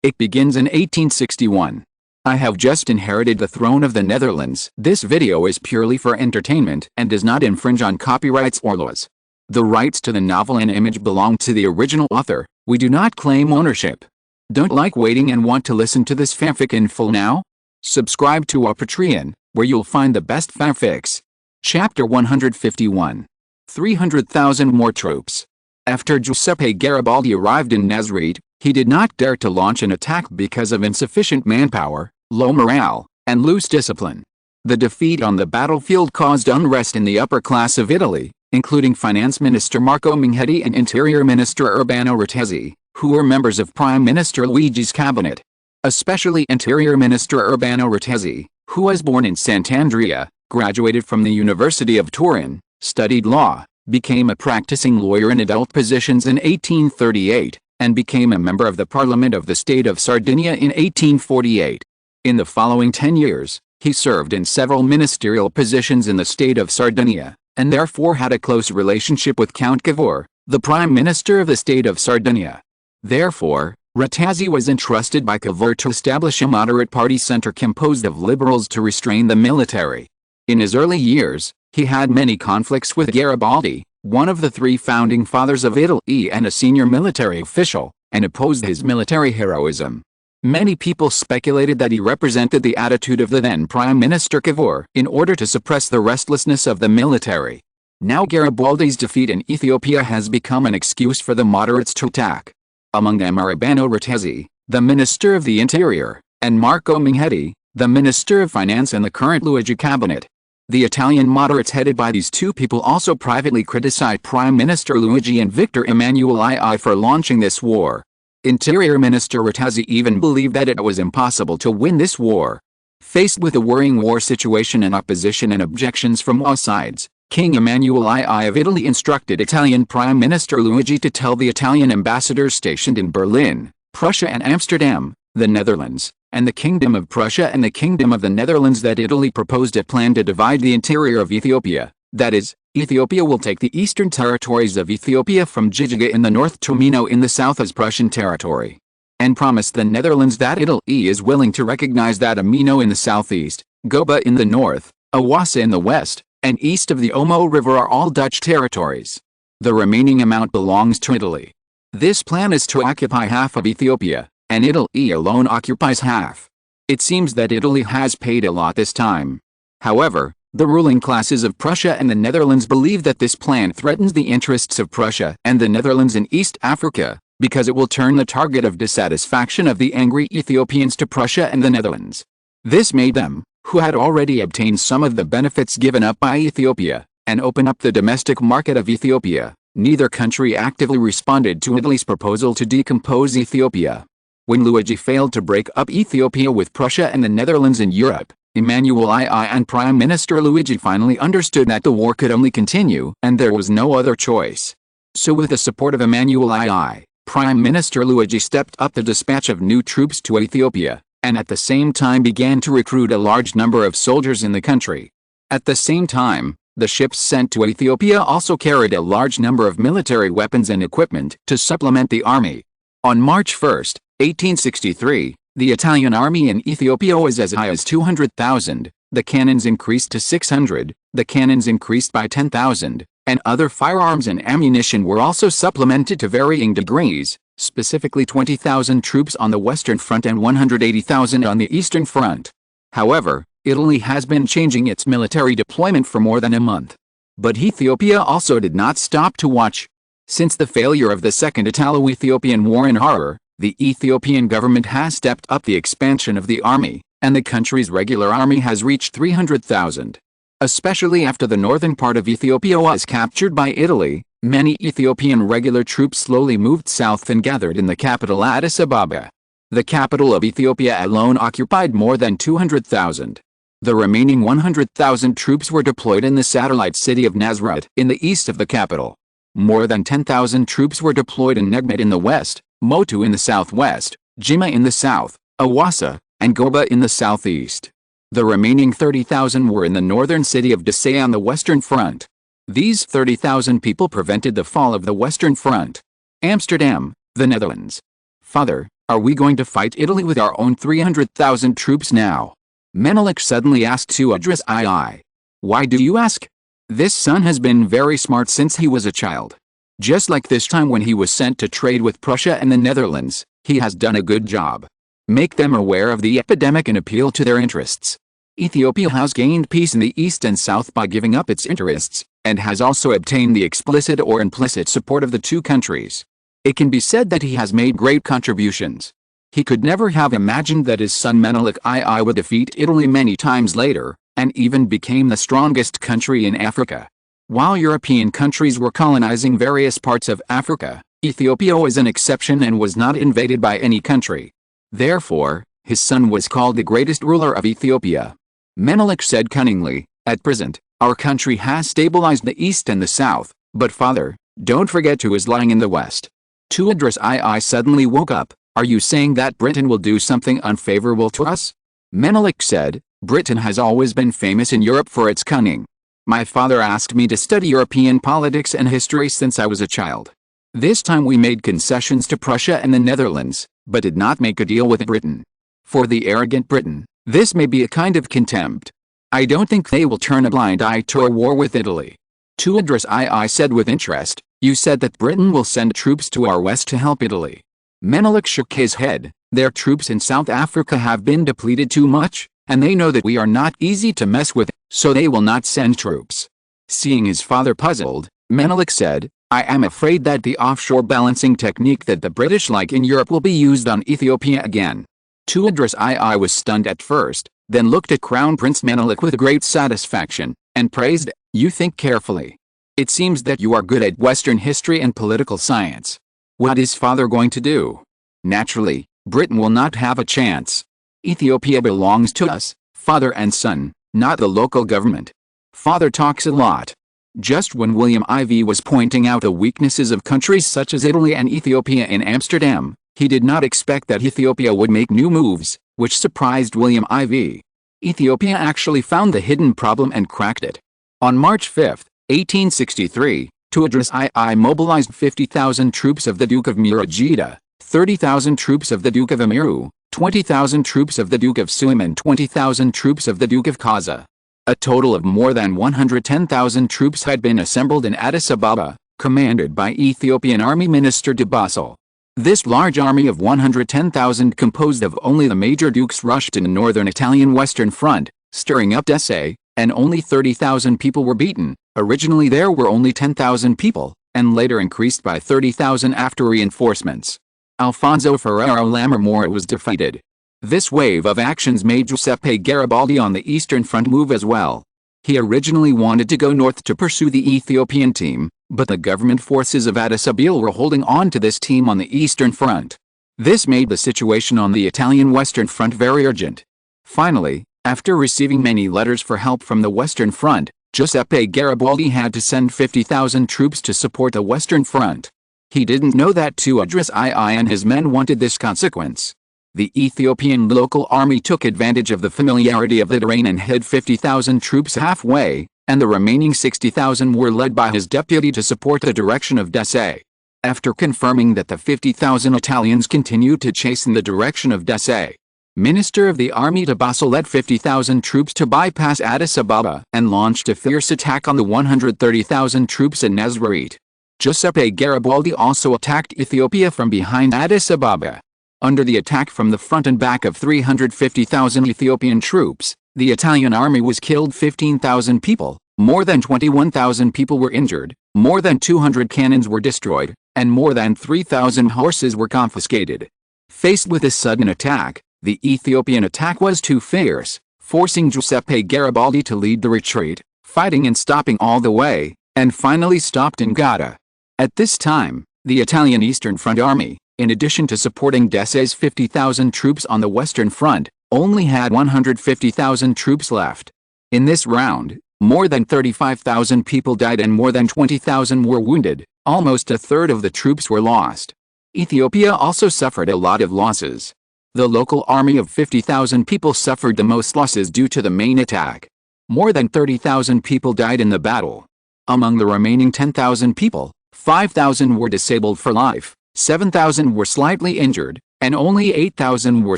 It begins in 1861. I have just inherited the throne of the Netherlands. This video is purely for entertainment and does not infringe on copyrights or laws. The rights to the novel and image belong to the original author. We do not claim ownership. Don't like waiting and want to listen to this fanfic in full now? Subscribe to our Patreon, where you'll find the best fanfics. Chapter 151. 300,000 more troops. After Giuseppe Garibaldi arrived in Nazareth, he did not dare to launch an attack because of insufficient manpower, low morale, and loose discipline. The defeat on the battlefield caused unrest in the upper class of Italy, including Finance Minister Marco Minghetti and Interior Minister Urbano Rattesi, who were members of Prime Minister Luigi's cabinet. Especially Interior Minister Urbano Rattesi, who was born in Sant'Andrea, graduated from the University of Turin, studied law, became a practicing lawyer in adult positions in 1838, and became a member of the Parliament of the State of Sardinia in 1848. In the following 10 years, he served in several ministerial positions in the state of Sardinia, and therefore had a close relationship with Count Cavour, the Prime Minister of the state of Sardinia. Therefore, Rattesi was entrusted by Cavour to establish a moderate party centre composed of liberals to restrain the military. In his early years, he had many conflicts with Garibaldi, one of the three founding fathers of Italy and a senior military official, and opposed his military heroism. Many people speculated that he represented the attitude of the then Prime Minister Cavour in order to suppress the restlessness of the military. Now Garibaldi's defeat in Ethiopia has become an excuse for the moderates to attack. Among them are Urbano Rattesi, the Minister of the Interior, and Marco Minghetti, the Minister of Finance in the current Luigi cabinet. The Italian moderates headed by these two people also privately criticized Prime Minister Luigi and Victor Emmanuel II for launching this war. Interior Minister Rattesi even believed that it was impossible to win this war. Faced with a worrying war situation and opposition and objections from all sides, King Emmanuel II of Italy instructed Italian Prime Minister Luigi to tell the Italian ambassadors stationed in Berlin, Prussia and Amsterdam, the Netherlands, and the Kingdom of Prussia and the Kingdom of the Netherlands that Italy proposed a plan to divide the interior of Ethiopia, that is, Ethiopia will take the eastern territories of Ethiopia from Jijiga in the north to Mino in the south as Prussian territory, and promised the Netherlands that Italy is willing to recognize that Mino in the southeast, Goba in the north, Awassa in the west, and east of the Omo River are all Dutch territories. The remaining amount belongs to Italy. This plan is to occupy half of Ethiopia, and Italy alone occupies half. It seems that Italy has paid a lot this time. However, the ruling classes of Prussia and the Netherlands believe that this plan threatens the interests of Prussia and the Netherlands in East Africa, because it will turn the target of dissatisfaction of the angry Ethiopians to Prussia and the Netherlands. This made them, who had already obtained some of the benefits given up by Ethiopia, and open up the domestic market of Ethiopia. Neither country actively responded to Italy's proposal to decompose Ethiopia. When Luigi failed to break up Ethiopia with Prussia and the Netherlands in Europe, Emmanuel II and Prime Minister Luigi finally understood that the war could only continue and there was no other choice. So with the support of Emmanuel II, Prime Minister Luigi stepped up the dispatch of new troops to Ethiopia, and at the same time began to recruit a large number of soldiers in the country. At the same time, the ships sent to Ethiopia also carried a large number of military weapons and equipment to supplement the army. On March 1, 1863, the Italian army in Ethiopia was as high as 200,000, the cannons increased to 600, the cannons increased by 10,000, and other firearms and ammunition were also supplemented to varying degrees, specifically 20,000 troops on the Western Front and 180,000 on the Eastern Front. However, Italy has been changing its military deployment for more than a month. But Ethiopia also did not stop to watch. Since the failure of the Second Italo-Ethiopian War in Harar, the Ethiopian government has stepped up the expansion of the army, and the country's regular army has reached 300,000. Especially after the northern part of Ethiopia was captured by Italy, many Ethiopian regular troops slowly moved south and gathered in the capital Addis Ababa. The capital of Ethiopia alone occupied more than 200,000. The remaining 100,000 troops were deployed in the satellite city of Nazareth in the east of the capital. More than 10,000 troops were deployed in Negmet in the west, Motu in the southwest, Jimma in the south, Awassa, and Goba in the southeast. The remaining 30,000 were in the northern city of Desai on the western front. These 30,000 people prevented the fall of the Western Front. Amsterdam, the Netherlands. Father, Are we going to fight Italy with our own 300,000 troops now? Menelik suddenly asked Idris II. Why do you ask? This son has been very smart since he was a child. Just like this time when he was sent to trade with Prussia and the Netherlands, he has done a good job. Make them aware of the epidemic and appeal to their interests. Ethiopia has gained peace in the east and south by giving up its interests, and has also obtained the explicit or implicit support of the two countries. It can be said that he has made great contributions. He could never have imagined that his son Menelik II would defeat Italy many times later, and even became the strongest country in Africa. While European countries were colonizing various parts of Africa, Ethiopia was an exception and was not invaded by any country. Therefore, his son was called the greatest ruler of Ethiopia. Menelik said cunningly, "At present, our country has stabilized the east and the south, but father, don't forget who is lying in the west." Idris II suddenly woke up. "Are you saying that Britain will do something unfavorable to us?" Menelik said, "Britain has always been famous in Europe for its cunning. My father asked me to study European politics and history since I was a child. This time we made concessions to Prussia and the Netherlands, but did not make a deal with Britain. For the arrogant Britain, this may be a kind of contempt. I don't think they will turn a blind eye to a war with Italy." Idris II said with interest, "You said that Britain will send troops to our west to help Italy." Menelik shook his head. "Their troops in South Africa have been depleted too much, and they know that we are not easy to mess with, so they will not send troops." Seeing his father puzzled, Menelik said, "I am afraid that the offshore balancing technique that the British like in Europe will be used on Ethiopia again." Idris II was stunned at first, then looked at Crown Prince Menelik with great satisfaction, and praised, "You think carefully. It seems that you are good at Western history and political science. What is father going to do?" "Naturally, Britain will not have a chance. Ethiopia belongs to us, father and son, not the local government. Father talks a lot." Just when William IV was pointing out the weaknesses of countries such as Italy and Ethiopia in Amsterdam, he did not expect that Ethiopia would make new moves, which surprised William IV. Ethiopia actually found the hidden problem and cracked it. On March 5, 1863, Idris II mobilized 50,000 troops of the Duke of Murajida, 30,000 troops of the Duke of Amiru, 20,000 troops of the Duke of Suim and 20,000 troops of the Duke of Kaza. A total of more than 110,000 troops had been assembled in Addis Ababa, commanded by Ethiopian Army Minister de Basel. This large army of 110,000 composed of only the major dukes rushed in the northern Italian Western Front, stirring up Desai, and only 30,000 people were beaten. Originally there were only 10,000 people, and later increased by 30,000 after reinforcements. Alfonso Ferrero Lammermoor was defeated. This wave of actions made Giuseppe Garibaldi on the Eastern Front move as well. He originally wanted to go north to pursue the Ethiopian team, but the government forces of Addis Ababa were holding on to this team on the Eastern Front. This made the situation on the Italian Western Front very urgent. Finally, after receiving many letters for help from the Western Front, Giuseppe Garibaldi had to send 50,000 troops to support the Western Front. He didn't know that Idris II and his men wanted this consequence. The Ethiopian local army took advantage of the familiarity of the terrain and hid 50,000 troops halfway, and the remaining 60,000 were led by his deputy to support the direction of Desai. After confirming that the 50,000 Italians continued to chase in the direction of Desai, Minister of the Army de Basel led 50,000 troops to bypass Addis Ababa and launched a fierce attack on the 130,000 troops at Nazareth. Giuseppe Garibaldi also attacked Ethiopia from behind Addis Ababa. Under the attack from the front and back of 350,000 Ethiopian troops, the Italian army was killed 15,000 people, more than 21,000 people were injured, more than 200 cannons were destroyed, and more than 3,000 horses were confiscated. Faced with this sudden attack, the Ethiopian attack was too fierce, forcing Giuseppe Garibaldi to lead the retreat, fighting and stopping all the way, and finally stopped in Gada. At this time, the Italian Eastern Front Army, in addition to supporting Desai's 50,000 troops on the Western Front, only had 150,000 troops left. In this round, more than 35,000 people died and more than 20,000 were wounded. Almost a third of the troops were lost. Ethiopia also suffered a lot of losses. The local army of 50,000 people suffered the most losses due to the main attack. More than 30,000 people died in the battle. Among the remaining 10,000 people, 5,000 were disabled for life, 7,000 were slightly injured, and only 8,000 were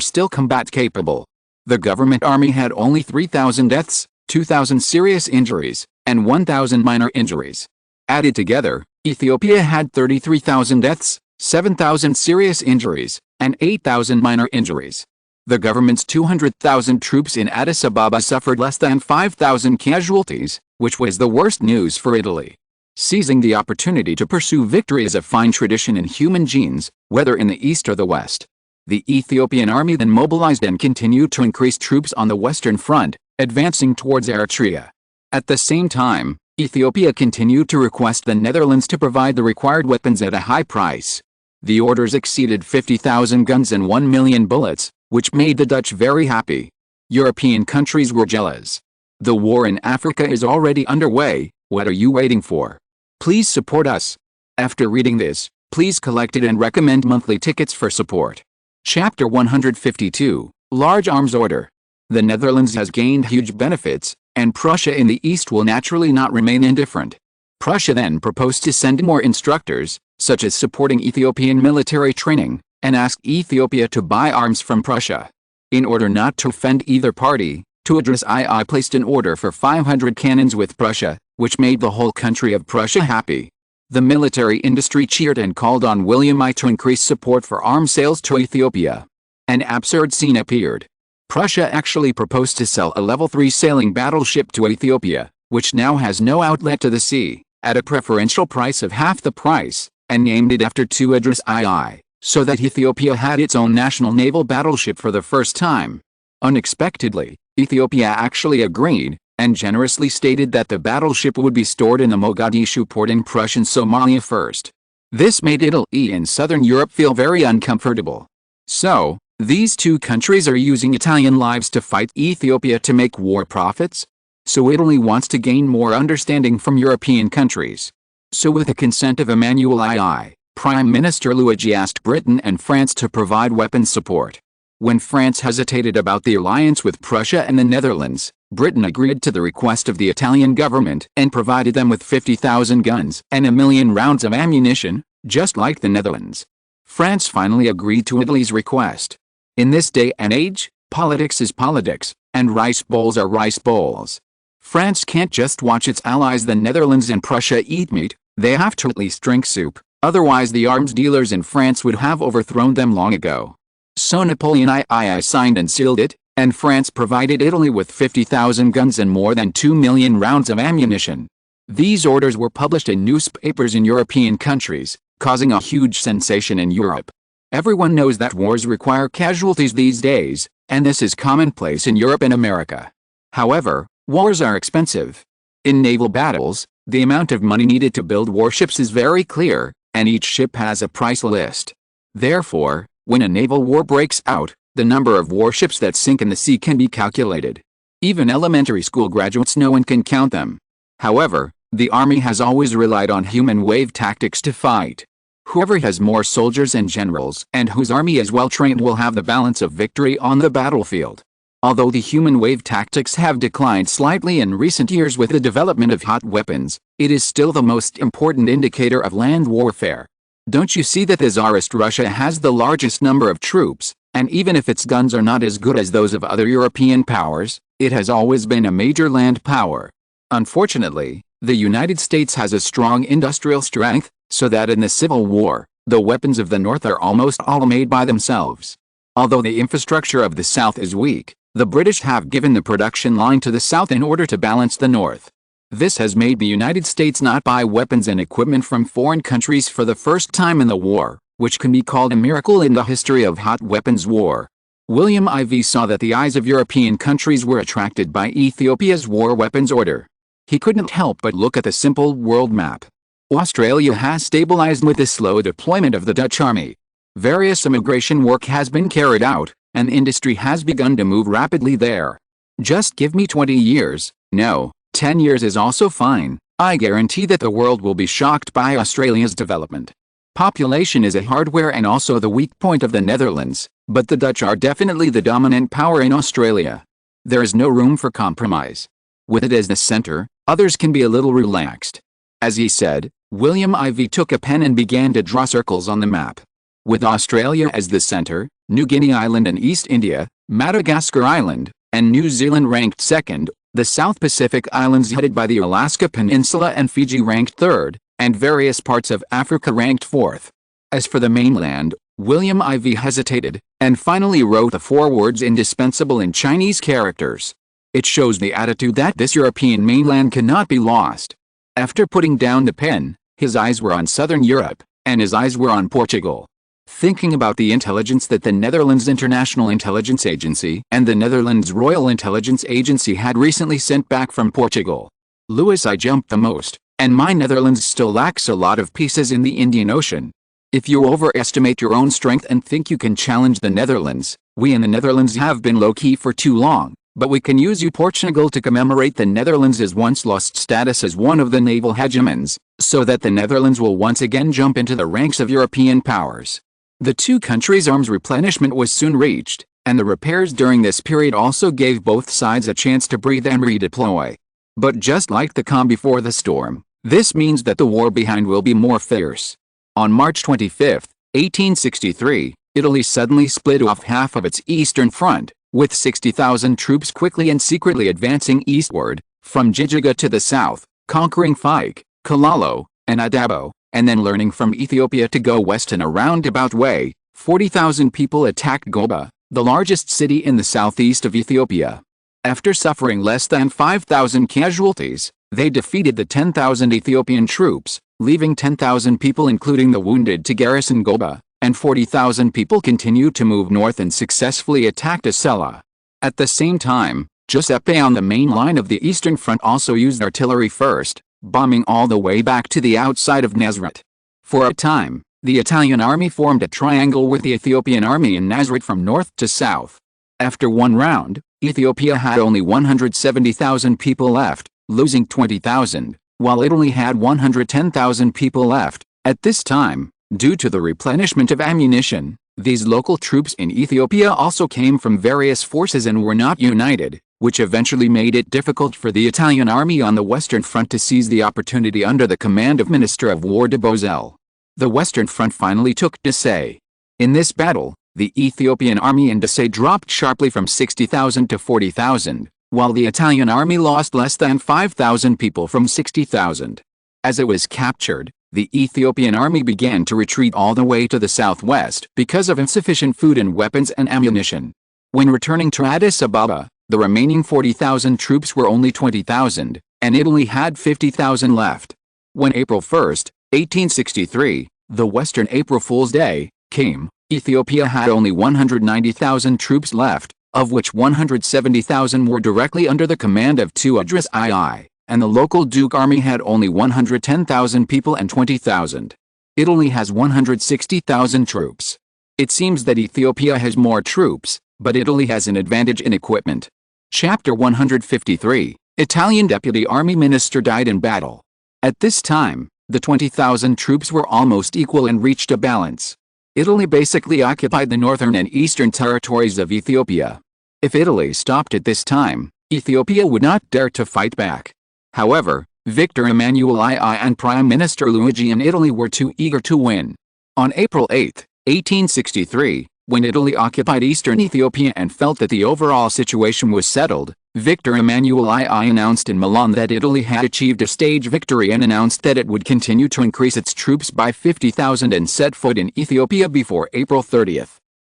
still combat capable. The government army had only 3,000 deaths, 2,000 serious injuries, and 1,000 minor injuries. Added together, Ethiopia had 33,000 deaths, 7,000 serious injuries, and 8,000 minor injuries. The government's 200,000 troops in Addis Ababa suffered less than 5,000 casualties, which was the worst news for Italy. Seizing the opportunity to pursue victory is a fine tradition in human genes, whether in the east or the west. The Ethiopian army then mobilized and continued to increase troops on the western front, advancing towards Eritrea. At the same time, Ethiopia continued to request the Netherlands to provide the required weapons at a high price. The orders exceeded 50,000 guns and 1 million bullets, which made the Dutch very happy. European countries were jealous. The war in Africa is already underway, what are you waiting for? Please support us. After reading this, please collect it and recommend monthly tickets for support. Chapter 152, Large Arms Order. The Netherlands has gained huge benefits, and Prussia in the east will naturally not remain indifferent. Prussia then proposed to send more instructors, such as supporting Ethiopian military training, and asked Ethiopia to buy arms from Prussia. In order not to offend either party, Idris II placed an order for 500 cannons with Prussia, which made the whole country of Prussia happy. The military industry cheered and called on William I to increase support for arms sales to Ethiopia. An absurd scene appeared. Prussia actually proposed to sell a level 3 sailing battleship to Ethiopia, which now has no outlet to the sea, at a preferential price of half the price, and named it after Idris II, so that Ethiopia had its own national naval battleship for the first time. Unexpectedly, Ethiopia actually agreed, and generously stated that the battleship would be stored in the Mogadishu port in Prussian Somalia first. This made Italy and southern Europe feel very uncomfortable. So, these two countries are using Italian lives to fight Ethiopia to make war profits? So Italy wants to gain more understanding from European countries. So with the consent of Emmanuel II, Prime Minister Luigi asked Britain and France to provide weapons support. When France hesitated about the alliance with Prussia and the Netherlands, Britain agreed to the request of the Italian government and provided them with 50,000 guns and 1 million rounds of ammunition, just like the Netherlands. France finally agreed to Italy's request. In this day and age, politics is politics, and rice bowls are rice bowls. France can't just watch its allies the Netherlands and Prussia eat meat, they have to at least drink soup, otherwise the arms dealers in France would have overthrown them long ago. So Napoleon II signed and sealed it, and France provided Italy with 50,000 guns and more than 2 million rounds of ammunition. These orders were published in newspapers in European countries, causing a huge sensation in Europe. Everyone knows that wars require casualties these days, and this is commonplace in Europe and America. However, wars are expensive. In naval battles, the amount of money needed to build warships is very clear, and each ship has a price list. Therefore, when a naval war breaks out, the number of warships that sink in the sea can be calculated. Even elementary school graduates know and can count them. However, the army has always relied on human wave tactics to fight. Whoever has more soldiers and generals and whose army is well trained will have the balance of victory on the battlefield. Although the human wave tactics have declined slightly in recent years with the development of hot weapons, it is still the most important indicator of land warfare. Don't you see that the Tsarist Russia has the largest number of troops, and even if its guns are not as good as those of other European powers, it has always been a major land power. Unfortunately, the United States has a strong industrial strength, so that in the Civil War, the weapons of the North are almost all made by themselves. Although the infrastructure of the South is weak, the British have given the production line to the South in order to balance the North. This has made the United States not buy weapons and equipment from foreign countries for the first time in the war, which can be called a miracle in the history of hot weapons war. William IV saw that the eyes of European countries were attracted by Ethiopia's war weapons order. He couldn't help but look at the simple world map. Australia has stabilized with the slow deployment of the Dutch army. Various immigration work has been carried out, and industry has begun to move rapidly there. Just give me 20 years, no, 10 years is also fine, I guarantee that the world will be shocked by Australia's development. Population is a hardware and also the weak point of the Netherlands, but the Dutch are definitely the dominant power in Australia. There is no room for compromise. With it as the center, others can be a little relaxed. As he said, William IV took a pen and began to draw circles on the map. with Australia as the center, New Guinea Island and East India, Madagascar Island, and New Zealand ranked second, the South Pacific Islands headed by the Alaska Peninsula and Fiji ranked third, and various parts of Africa ranked fourth. As for the mainland, William Ivey hesitated, and finally wrote the 4 words indispensable in Chinese characters. It shows the attitude that this European mainland cannot be lost. After putting down the pen, his eyes were on southern Europe, and his eyes were on Portugal. Thinking about the intelligence that the Netherlands International Intelligence Agency and the Netherlands Royal Intelligence Agency had recently sent back from Portugal, Louis, I jumped the most, and my Netherlands still lacks a lot of pieces in the Indian Ocean. If you overestimate your own strength and think you can challenge the Netherlands, we in the Netherlands have been low-key for too long, but we can use you Portugal to commemorate the Netherlands' once lost status as one of the naval hegemons, so that the Netherlands will once again jump into the ranks of European powers. The two countries' arms replenishment was soon reached, and the repairs during this period also gave both sides a chance to breathe and redeploy. But just like the calm before the storm, this means that the war behind will be more fierce. On March 25, 1863, Italy suddenly split off half of its eastern front, with 60,000 troops quickly and secretly advancing eastward, from Jijiga to the south, conquering Fike, Kalalo, and Adabo, and then learning from Ethiopia to go west in a roundabout way. 40,000 people attacked Goba, the largest city in the southeast of Ethiopia. After suffering less than 5,000 casualties, they defeated the 10,000 Ethiopian troops, leaving 10,000 people including the wounded to garrison Goba, and 40,000 people continued to move north and successfully attacked Asella. At the same time, Giuseppe on the main line of the Eastern Front also used artillery first, bombing all the way back to the outside of Nazareth. For a time, the Italian army formed a triangle with the Ethiopian army in Nazareth from north to south. After one round, Ethiopia had only 170,000 people left, losing 20,000, while Italy had 110,000 people left. At this time, due to the replenishment of ammunition, these local troops in Ethiopia also came from various forces and were not united, which eventually made it difficult for the Italian army on the Western Front to seize the opportunity under the command of Minister of War de Bozell. The Western Front finally took Desai. In this battle, the Ethiopian army in Desai dropped sharply from 60,000 to 40,000, while the Italian army lost less than 5,000 people from 60,000. As it was captured, the Ethiopian army began to retreat all the way to the southwest because of insufficient food and weapons and ammunition. When returning to Addis Ababa, the remaining 40,000 troops were only 20,000, and Italy had 50,000 left. When April 1, 1863, the Western April Fool's Day, came, Ethiopia had only 190,000 troops left, of which 170,000 were directly under the command of Tewodros II, and the local Duke army had only 110,000 people and 20,000. Italy has 160,000 troops. It seems that Ethiopia has more troops, but Italy has an advantage in equipment. Chapter 153, Italian Deputy Army Minister died in battle. At this time, the 20,000 troops were almost equal and reached a balance. Italy basically occupied the northern and eastern territories of Ethiopia. If Italy stopped at this time, Ethiopia would not dare to fight back. However, Victor Emmanuel II and Prime Minister Luigi in Italy were too eager to win. On April 8, 1863, when Italy occupied eastern Ethiopia and felt that the overall situation was settled, Victor Emmanuel II announced in Milan that Italy had achieved a stage victory and announced that it would continue to increase its troops by 50,000 and set foot in Ethiopia before April 30,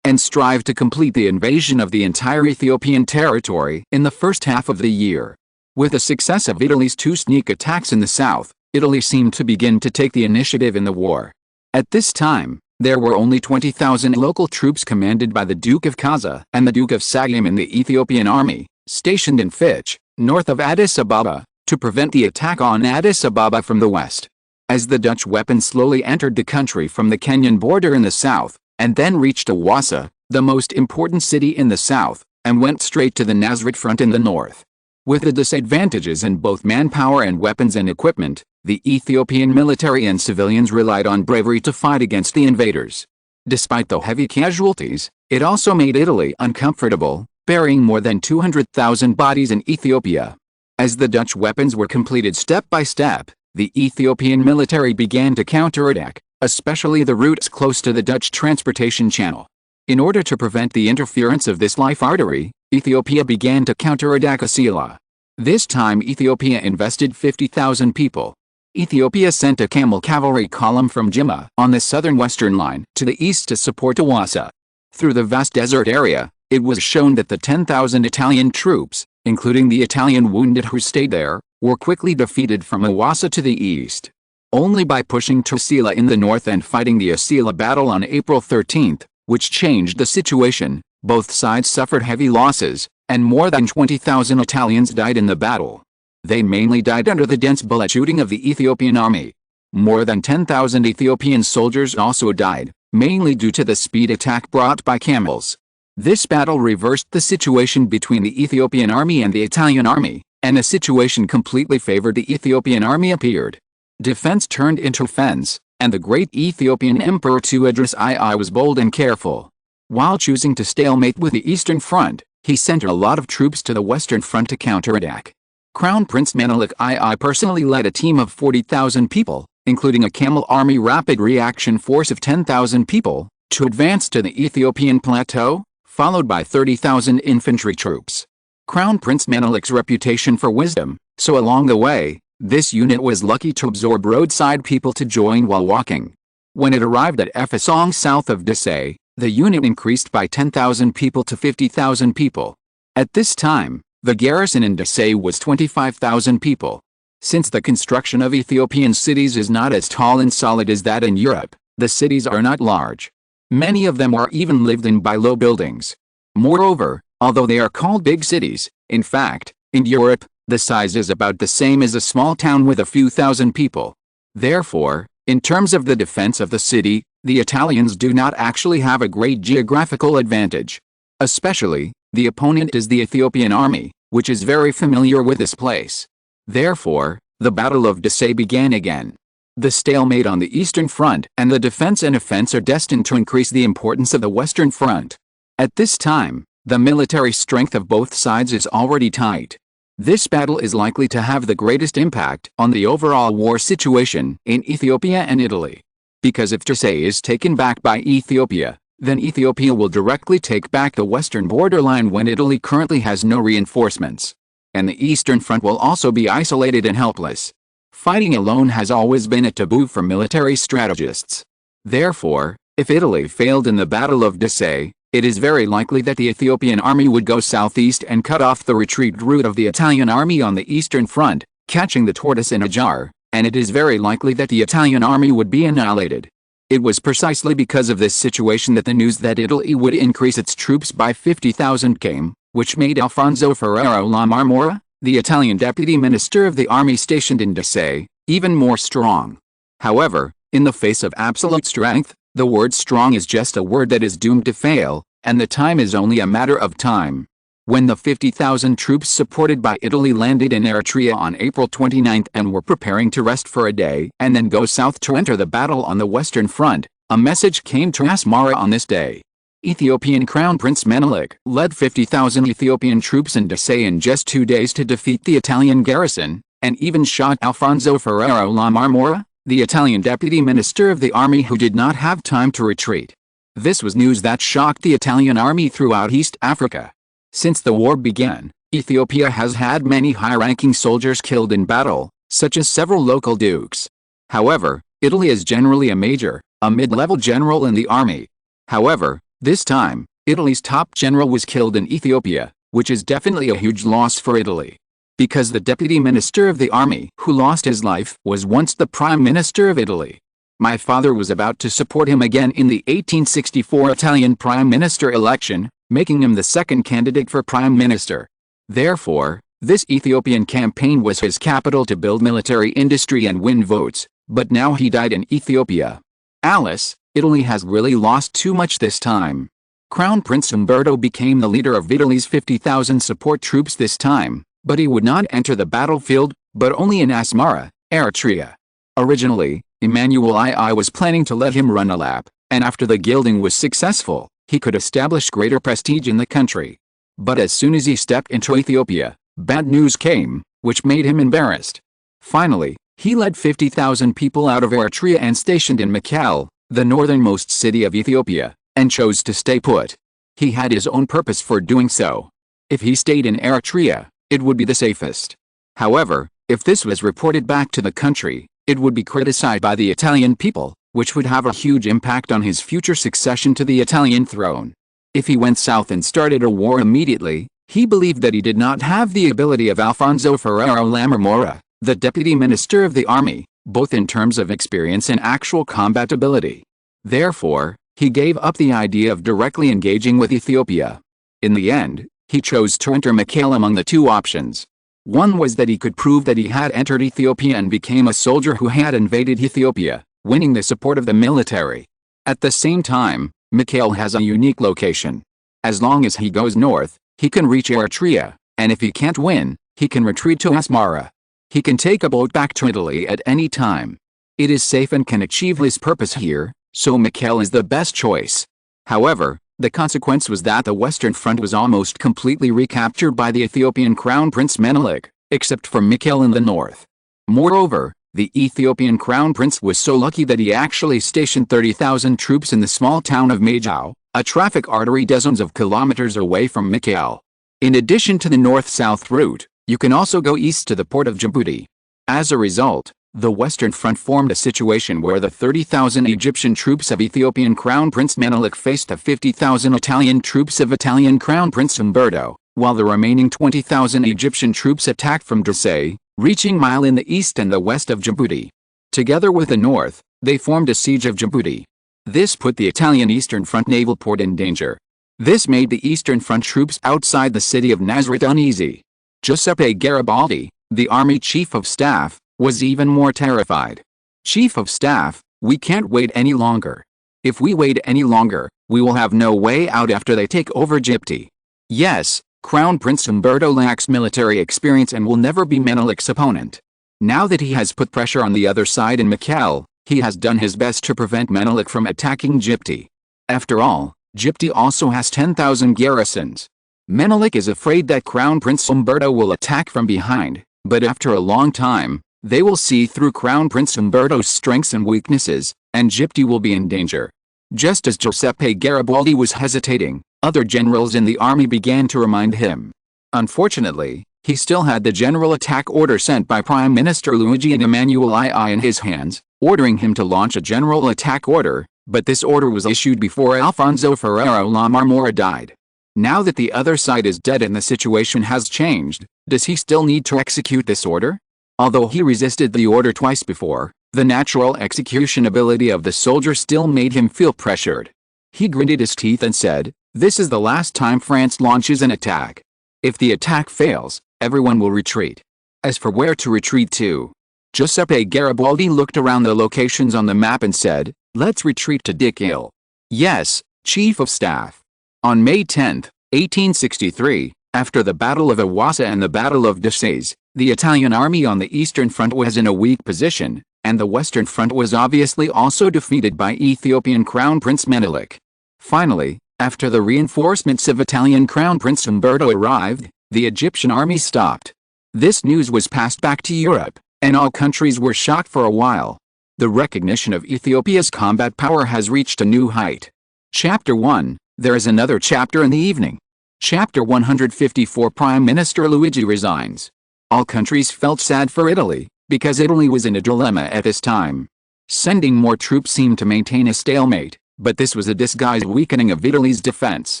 and strive to complete the invasion of the entire Ethiopian territory in the first half of the year. With the success of Italy's 2 sneak attacks in the south, Italy seemed to begin to take the initiative in the war. At this time, there were only 20,000 local troops commanded by the Duke of Kaza and the Duke of Sagim in the Ethiopian army, stationed in Fitch, north of Addis Ababa, to prevent the attack on Addis Ababa from the west. As the Dutch weapons slowly entered the country from the Kenyan border in the south, and then reached Awassa, the most important city in the south, and went straight to the Nazareth front in the north. With the disadvantages in both manpower and weapons and equipment, the Ethiopian military and civilians relied on bravery to fight against the invaders. Despite the heavy casualties, it also made Italy uncomfortable, burying more than 200,000 bodies in Ethiopia. As the Dutch weapons were completed step by step, the Ethiopian military began to counterattack, especially the routes close to the Dutch transportation channel. In order to prevent the interference of this life artery, Ethiopia began to counterattack Asila. This time Ethiopia invested 50,000 people. Ethiopia sent a camel cavalry column from Jimma on the southern western line to the east to support Awassa. Through the vast desert area, it was shown that the 10,000 Italian troops, including the Italian wounded who stayed there, were quickly defeated from Awassa to the east. Only by pushing to Asila in the north and fighting the Asila battle on April 13, which changed the situation, both sides suffered heavy losses, and more than 20,000 Italians died in the battle. They mainly died under the dense bullet shooting of the Ethiopian army. More than 10,000 Ethiopian soldiers also died, mainly due to the speed attack brought by camels. This battle reversed the situation between the Ethiopian army and the Italian army, and a situation completely favored the Ethiopian army appeared. Defense turned into offense, and the great Ethiopian Emperor Tewodros II was bold and careful. While choosing to stalemate with the Eastern Front, he sent a lot of troops to the Western Front to counterattack. Crown Prince Menelik II personally led a team of 40,000 people, including a camel army rapid reaction force of 10,000 people, to advance to the Ethiopian plateau, followed by 30,000 infantry troops. Crown Prince Menelik's reputation for wisdom, so along the way, this unit was lucky to absorb roadside people to join while walking. When it arrived at Efesong south of Desai, the unit increased by 10,000 people to 50,000 people. At this time, the garrison in Desai was 25,000 people. Since the construction of Ethiopian cities is not as tall and solid as that in Europe, the cities are not large. Many of them are even lived in by low buildings. Moreover, although they are called big cities, in fact, in Europe, the size is about the same as a small town with a few thousand people. Therefore, in terms of the defense of the city, the Italians do not actually have a great geographical advantage. Especially, the opponent is the Ethiopian army, which is very familiar with this place. Therefore, the Battle of Desai began again. The stalemate on the Eastern Front and the defense and offense are destined to increase the importance of the Western Front. At this time, the military strength of both sides is already tight. This battle is likely to have the greatest impact on the overall war situation in Ethiopia and Italy. Because if Desai is taken back by Ethiopia, then Ethiopia will directly take back the western borderline when Italy currently has no reinforcements. And the Eastern Front will also be isolated and helpless. Fighting alone has always been a taboo for military strategists. Therefore, if Italy failed in the Battle of Desai, it is very likely that the Ethiopian army would go southeast and cut off the retreat route of the Italian army on the Eastern Front, catching the tortoise in a jar, and it is very likely that the Italian army would be annihilated. It was precisely because of this situation that the news that Italy would increase its troops by 50,000 came, which made Alfonso Ferrero La Marmora, the Italian deputy minister of the army stationed in Desai, even more strong. However, in the face of absolute strength, the word strong is just a word that is doomed to fail, and the time is only a matter of time. When the 50,000 troops supported by Italy landed in Eritrea on April 29 and were preparing to rest for a day and then go south to enter the battle on the Western Front, a message came to Asmara on this day. Ethiopian Crown Prince Menelik led 50,000 Ethiopian troops in Desai in just 2 days to defeat the Italian garrison, and even shot Alfonso Ferrero La Marmora, the Italian deputy minister of the army, who did not have time to retreat. This was news that shocked the Italian army throughout East Africa. Since the war began, Ethiopia has had many high-ranking soldiers killed in battle, such as several local dukes. However, Italy is generally a major, a mid-level general in the army. However, this time, Italy's top general was killed in Ethiopia, which is definitely a huge loss for Italy. Because the deputy minister of the army who lost his life was once the prime minister of Italy. My father was about to support him again in the 1864 Italian prime minister election, making him the second candidate for prime minister. Therefore, this Ethiopian campaign was his capital to build military industry and win votes, but now he died in Ethiopia. Alice, Italy has really lost too much this time. Crown Prince Umberto became the leader of Italy's 50,000 support troops this time, but he would not enter the battlefield, but only in Asmara, Eritrea. Originally, Emmanuel II was planning to let him run a lap, and after the gilding was successful, he could establish greater prestige in the country. But as soon as he stepped into Ethiopia, bad news came, which made him embarrassed. Finally, He led 50,000 people out of Eritrea and stationed in Mekelle, the northernmost city of Ethiopia, and chose to stay put. He had his own purpose for doing so. If he stayed in Eritrea, it would be the safest. However, if this was reported back to the country, it would be criticized by the Italian people, which would have a huge impact on his future succession to the Italian throne. If he went south and started a war immediately, he believed that he did not have the ability of Alfonso Ferrero Lammermoura, the deputy minister of the army, both in terms of experience and actual combat ability. Therefore, he gave up the idea of directly engaging with Ethiopia. In the end, he chose to enter Mekelle among the two options. One was that he could prove that he had entered Ethiopia and became a soldier who had invaded Ethiopia, winning the support of the military. At the same time, Mekelle has a unique location. As long as he goes north, he can reach Eritrea, and if he can't win, he can retreat to Asmara. He can take a boat back to Italy at any time. It is safe and can achieve his purpose here, so Mekelle is the best choice. However, the consequence was that the Western Front was almost completely recaptured by the Ethiopian Crown Prince Menelik, except for Mekelle in the north. Moreover, the Ethiopian Crown Prince was so lucky that he actually stationed 30,000 troops in the small town of Majau, a traffic artery dozens of kilometers away from Mekelle. In addition to the north-south route, you can also go east to the port of Djibouti. As a result, the Western Front formed a situation where the 30,000 Egyptian troops of Ethiopian Crown Prince Menelik faced the 50,000 Italian troops of Italian Crown Prince Umberto, while the remaining 20,000 Egyptian troops attacked from Drsay, reaching Mile in the east and the west of Djibouti. Together with the north, they formed a siege of Djibouti. This put the Italian Eastern Front naval port in danger. This made the Eastern Front troops outside the city of Nazareth uneasy. Giuseppe Garibaldi, the army chief of staff, was even more terrified. Chief of Staff, we can't wait any longer. If we wait any longer, we will have no way out after they take over Djibouti. Yes, Crown Prince Umberto lacks military experience and will never be Menelik's opponent. Now that he has put pressure on the other side in Mekelle, he has done his best to prevent Menelik from attacking Djibouti. After all, Djibouti also has 10,000 garrisons. Menelik is afraid that Crown Prince Umberto will attack from behind, but after a long time, they will see through Crown Prince Umberto's strengths and weaknesses, and Djibouti will be in danger. Just as Giuseppe Garibaldi was hesitating, other generals in the army began to remind him. Unfortunately, he still had the general attack order sent by Prime Minister Luigi and Emmanuel II in his hands, ordering him to launch a general attack order, but this order was issued before Alfonso Ferrero Lammermoura died. Now that the other side is dead and the situation has changed, does he still need to execute this order? Although he resisted the order twice before, the natural execution ability of the soldier still made him feel pressured. He gritted his teeth and said, "This is the last time France launches an attack. If the attack fails, everyone will retreat." As for where to retreat to, Giuseppe Garibaldi looked around the locations on the map and said, "Let's retreat to Dikil." Yes, Chief of Staff. On May 10, 1863, after the Battle of Awassa and the Battle of Drsay, the Italian army on the Eastern Front was in a weak position, and the Western Front was obviously also defeated by Ethiopian Crown Prince Menelik. Finally, after the reinforcements of Italian Crown Prince Umberto arrived, the Egyptian army stopped. This news was passed back to Europe, and all countries were shocked for a while. The recognition of Ethiopia's combat power has reached a new height. Chapter 1, there is another chapter in the evening. Chapter 154, Prime Minister Luigi resigns. All countries felt sad for Italy, because Italy was in a dilemma at this time. Sending more troops seemed to maintain a stalemate, but this was a disguised weakening of Italy's defense.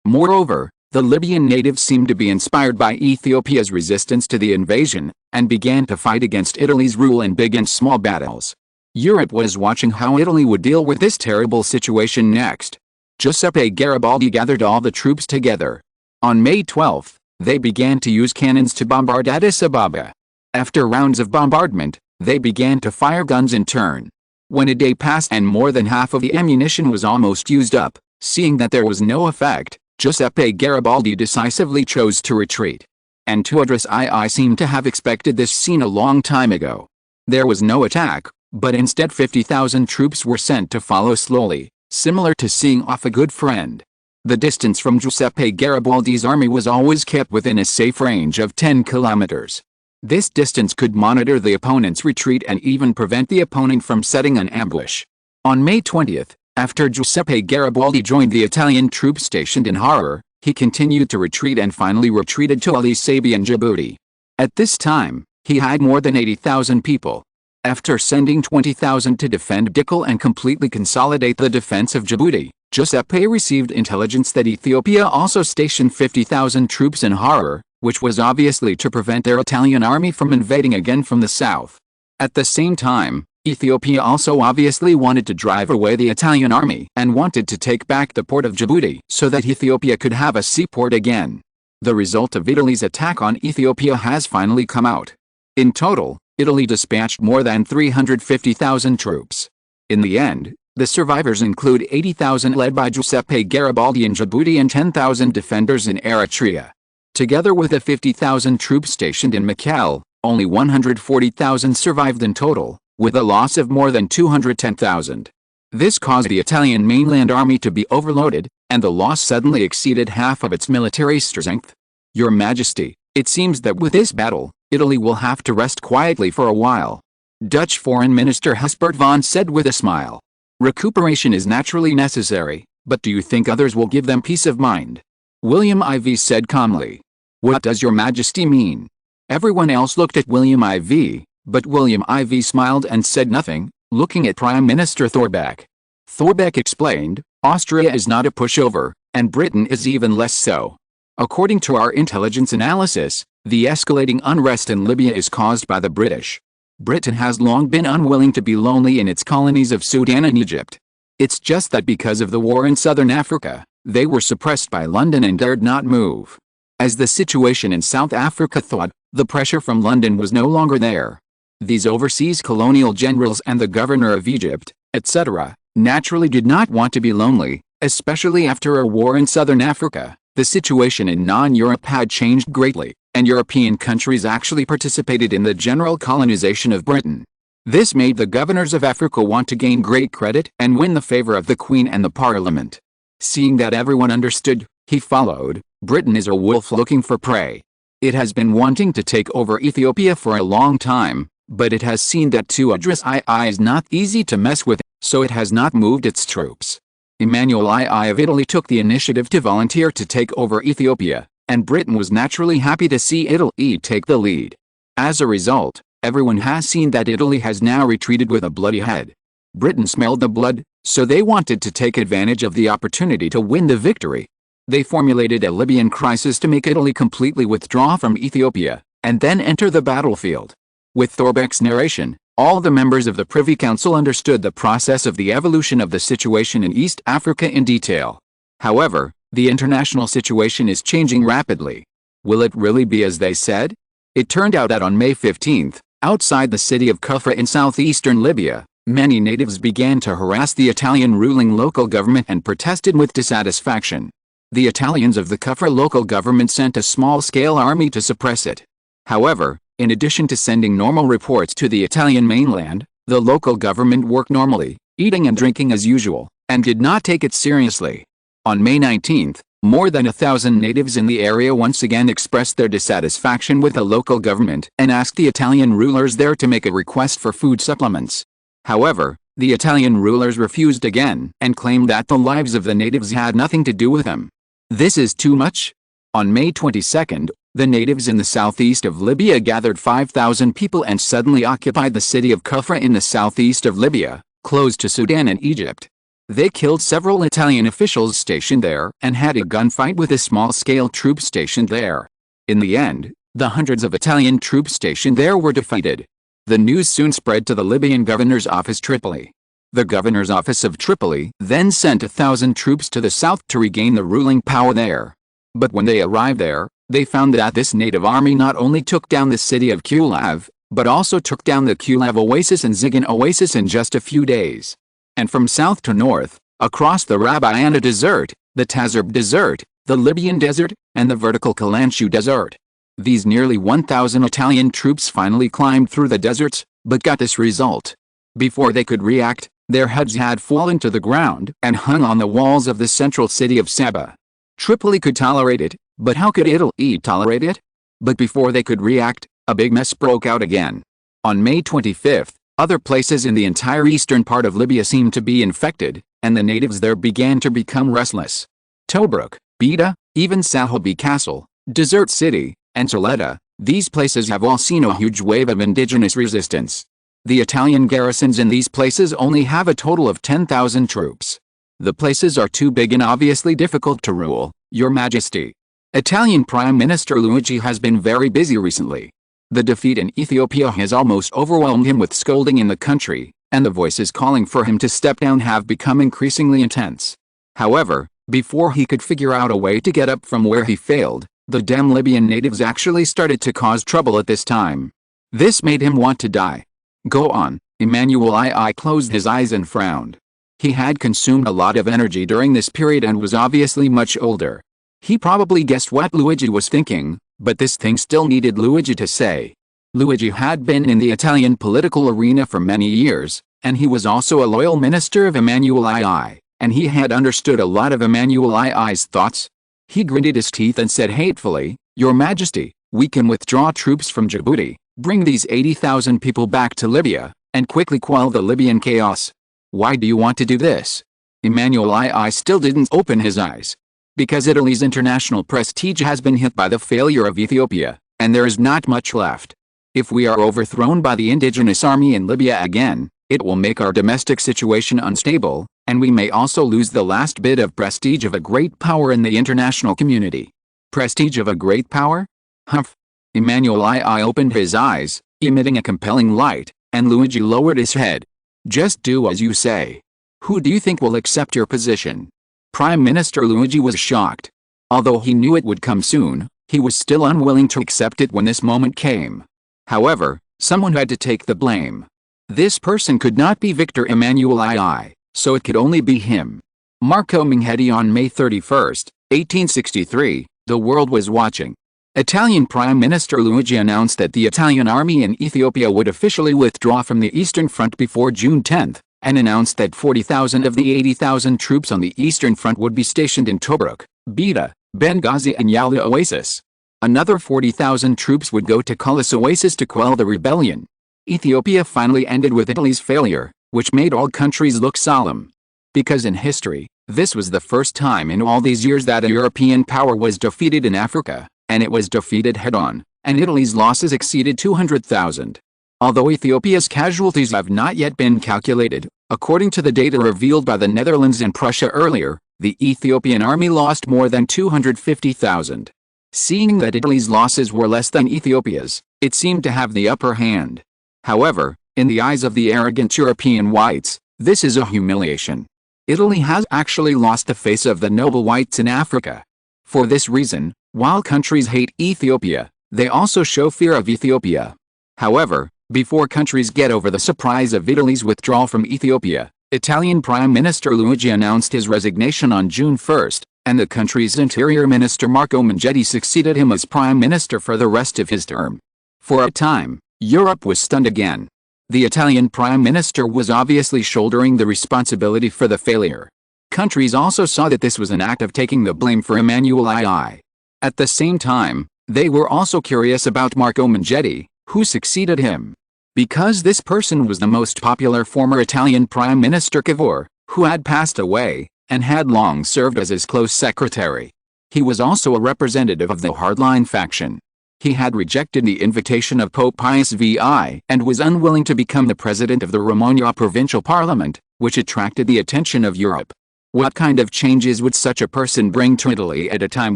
Moreover, the Libyan natives seemed to be inspired by Ethiopia's resistance to the invasion, and began to fight against Italy's rule in big and small battles. Europe was watching how Italy would deal with this terrible situation next. Giuseppe Garibaldi gathered all the troops together. On May 12, they began to use cannons to bombard Addis Ababa. After rounds of bombardment, they began to fire guns in turn. When a day passed and more than half of the ammunition was almost used up, seeing that there was no effect, Giuseppe Garibaldi decisively chose to retreat. And Tuadras II seemed to have expected this scene a long time ago. There was no attack, but instead 50,000 troops were sent to follow slowly, similar to seeing off a good friend. The distance from Giuseppe Garibaldi's army was always kept within a safe range of 10 kilometers. This distance could monitor the opponent's retreat and even prevent the opponent from setting an ambush. On May 20th, after Giuseppe Garibaldi joined the Italian troops stationed in Hungrier, he continued to retreat and finally retreated to Ali Sabi in Djibouti. At this time, he had more than 80,000 people. After sending 20,000 to defend Dikal and completely consolidate the defense of Djibouti, Giuseppe received intelligence that Ethiopia also stationed 50,000 troops in Hungrier, which was obviously to prevent their Italian army from invading again from the south. At the same time, Ethiopia also obviously wanted to drive away the Italian army and wanted to take back the port of Djibouti so that Ethiopia could have a seaport again. The result of Italy's attack on Ethiopia has finally come out. In total, Italy dispatched more than 350,000 troops. In the end, the survivors include 80,000 led by Giuseppe Garibaldi in Djibouti and 10,000 defenders in Eritrea. Together with the 50,000 troops stationed in Mekelle, only 140,000 survived in total, with a loss of more than 210,000. This caused the Italian mainland army to be overloaded, and the loss suddenly exceeded half of its military strength. Your Majesty, it seems that with this battle, Italy will have to rest quietly for a while. Dutch Foreign Minister Hubert van said with a smile. Recuperation is naturally necessary, but do you think others will give them peace of mind? William IV said calmly. What does your Majesty mean? Everyone else looked at William IV, but William IV smiled and said nothing, looking at Prime Minister Thorbecke. Thorbecke explained, Austria is not a pushover, and Britain is even less so. According to our intelligence analysis, the escalating unrest in Libya is caused by the British. Britain has long been unwilling to be lonely in its colonies of Sudan and Egypt. It's just that because of the war in southern Africa, they were suppressed by London and dared not move. As the situation in South Africa thawed, the pressure from London was no longer there. These overseas colonial generals and the governor of Egypt, etc., naturally did not want to be lonely, especially after a war in southern Africa. The situation in non-Europe had changed greatly, and European countries actually participated in the general colonization of Britain. This made the governors of Africa want to gain great credit and win the favor of the Queen and the Parliament. Seeing that everyone understood, he followed, Britain is a wolf looking for prey. It has been wanting to take over Ethiopia for a long time, but it has seen that to address II is not easy to mess with, so it has not moved its troops. Emmanuel II of Italy took the initiative to volunteer to take over Ethiopia, and Britain was naturally happy to see Italy take the lead. As a result, everyone has seen that Italy has now retreated with a bloody head. Britain smelled the blood, so they wanted to take advantage of the opportunity to win the victory. They formulated a Libyan crisis to make Italy completely withdraw from Ethiopia, and then enter the battlefield. With Thorbecke's narration, all the members of the Privy Council understood the process of the evolution of the situation in East Africa in detail. However, the international situation is changing rapidly. Will it really be as they said? It turned out that on May 15th, outside the city of Kufra in southeastern Libya, many natives began to harass the Italian ruling local government and protested with dissatisfaction. The Italians of the Kufra local government sent a small-scale army to suppress it. However, in addition to sending normal reports to the Italian mainland, the local government worked normally, eating and drinking as usual, and did not take it seriously. On May 19th, more than 1,000 natives in the area once again expressed their dissatisfaction with the local government and asked the Italian rulers there to make a request for food supplements. However, the Italian rulers refused again and claimed that the lives of the natives had nothing to do with them. This is too much? On May 22nd, the natives in the southeast of Libya gathered 5,000 people and suddenly occupied the city of Kufra in the southeast of Libya, close to Sudan and Egypt. They killed several Italian officials stationed there and had a gunfight with a small-scale troop stationed there. In the end, the hundreds of Italian troops stationed there were defeated. The news soon spread to the Libyan governor's office Tripoli. The governor's office of Tripoli then sent 1,000 troops to the south to regain the ruling power there. But when they arrived there, they found that this native army not only took down the city of Kulav, but also took down the Kulav Oasis and Zigan Oasis in just a few days. And from south to north, across the Rabayana Desert, the Tazarb Desert, the Libyan Desert, and the vertical Kalanchu Desert. These nearly 1,000 Italian troops finally climbed through the deserts, but got this result. Before they could react, their heads had fallen to the ground and hung on the walls of the central city of Sabha. Tripoli could tolerate it, but how could Italy tolerate it? But before they could react, a big mess broke out again. On May 25th, other places in the entire eastern part of Libya seemed to be infected, and the natives there began to become restless. Tobruk, Beta, even Sahelbi Castle, Desert City, and Soletta, these places have all seen a huge wave of indigenous resistance. The Italian garrisons in these places only have a total of 10,000 troops. The places are too big and obviously difficult to rule, Your Majesty. Italian Prime Minister Luigi has been very busy recently. The defeat in Ethiopia has almost overwhelmed him with scolding in the country, and the voices calling for him to step down have become increasingly intense. However, before he could figure out a way to get up from where he failed, the damn Libyan natives actually started to cause trouble at this time. This made him want to die. Go on, Emmanuel II closed his eyes and frowned. He had consumed a lot of energy during this period and was obviously much older. He probably guessed what Luigi was thinking, but this thing still needed Luigi to say. Luigi had been in the Italian political arena for many years, and he was also a loyal minister of Emmanuel II, and he had understood a lot of Emmanuel II's thoughts. He gritted his teeth and said hatefully, Your Majesty, we can withdraw troops from Djibouti, bring these 80,000 people back to Libya, and quickly quell the Libyan chaos. Why do you want to do this? Emmanuel II still didn't open his eyes. Because Italy's international prestige has been hit by the failure of Ethiopia, and there is not much left. If we are overthrown by the indigenous army in Libya again, it will make our domestic situation unstable, and we may also lose the last bit of prestige of a great power in the international community. Prestige of a great power? Humph. Emmanuel II opened his eyes, emitting a compelling light, and Luigi lowered his head. Just do as you say. Who do you think will accept your position? Prime Minister Luigi was shocked. Although he knew it would come soon, he was still unwilling to accept it when this moment came. However, someone had to take the blame. This person could not be Victor Emmanuel II, so it could only be him. Marco Minghetti. On May 31, 1863, the world was watching. Italian Prime Minister Luigi announced that the Italian army in Ethiopia would officially withdraw from the Eastern Front before June 10, and announced that 40,000 of the 80,000 troops on the Eastern Front would be stationed in Tobruk, Beta, Benghazi and Yala Oasis. Another 40,000 troops would go to Kulis Oasis to quell the rebellion. Ethiopia finally ended with Italy's failure, which made all countries look solemn. Because in history, this was the first time in all these years that a European power was defeated in Africa, and it was defeated head-on, and Italy's losses exceeded 200,000. Although Ethiopia's casualties have not yet been calculated, according to the data revealed by the Netherlands and Prussia earlier, the Ethiopian army lost more than 250,000. Seeing that Italy's losses were less than Ethiopia's, it seemed to have the upper hand. However, in the eyes of the arrogant European whites, this is a humiliation. Italy has actually lost the face of the noble whites in Africa. For this reason, while countries hate Ethiopia, they also show fear of Ethiopia. However, before countries get over the surprise of Italy's withdrawal from Ethiopia, Italian Prime Minister Luigi announced his resignation on June 1, and the country's Interior Minister Marco Minghetti succeeded him as Prime Minister for the rest of his term. For a time, Europe was stunned again. The Italian Prime Minister was obviously shouldering the responsibility for the failure. Countries also saw that this was an act of taking the blame for Emmanuel II. At the same time, they were also curious about Marco Minghetti, who succeeded him. Because this person was the most popular former Italian Prime Minister Cavour, who had passed away, and had long served as his close secretary. He was also a representative of the hardline faction. He had rejected the invitation of Pope Pius VI and was unwilling to become the president of the Romagna provincial parliament, which attracted the attention of Europe. What kind of changes would such a person bring to Italy at a time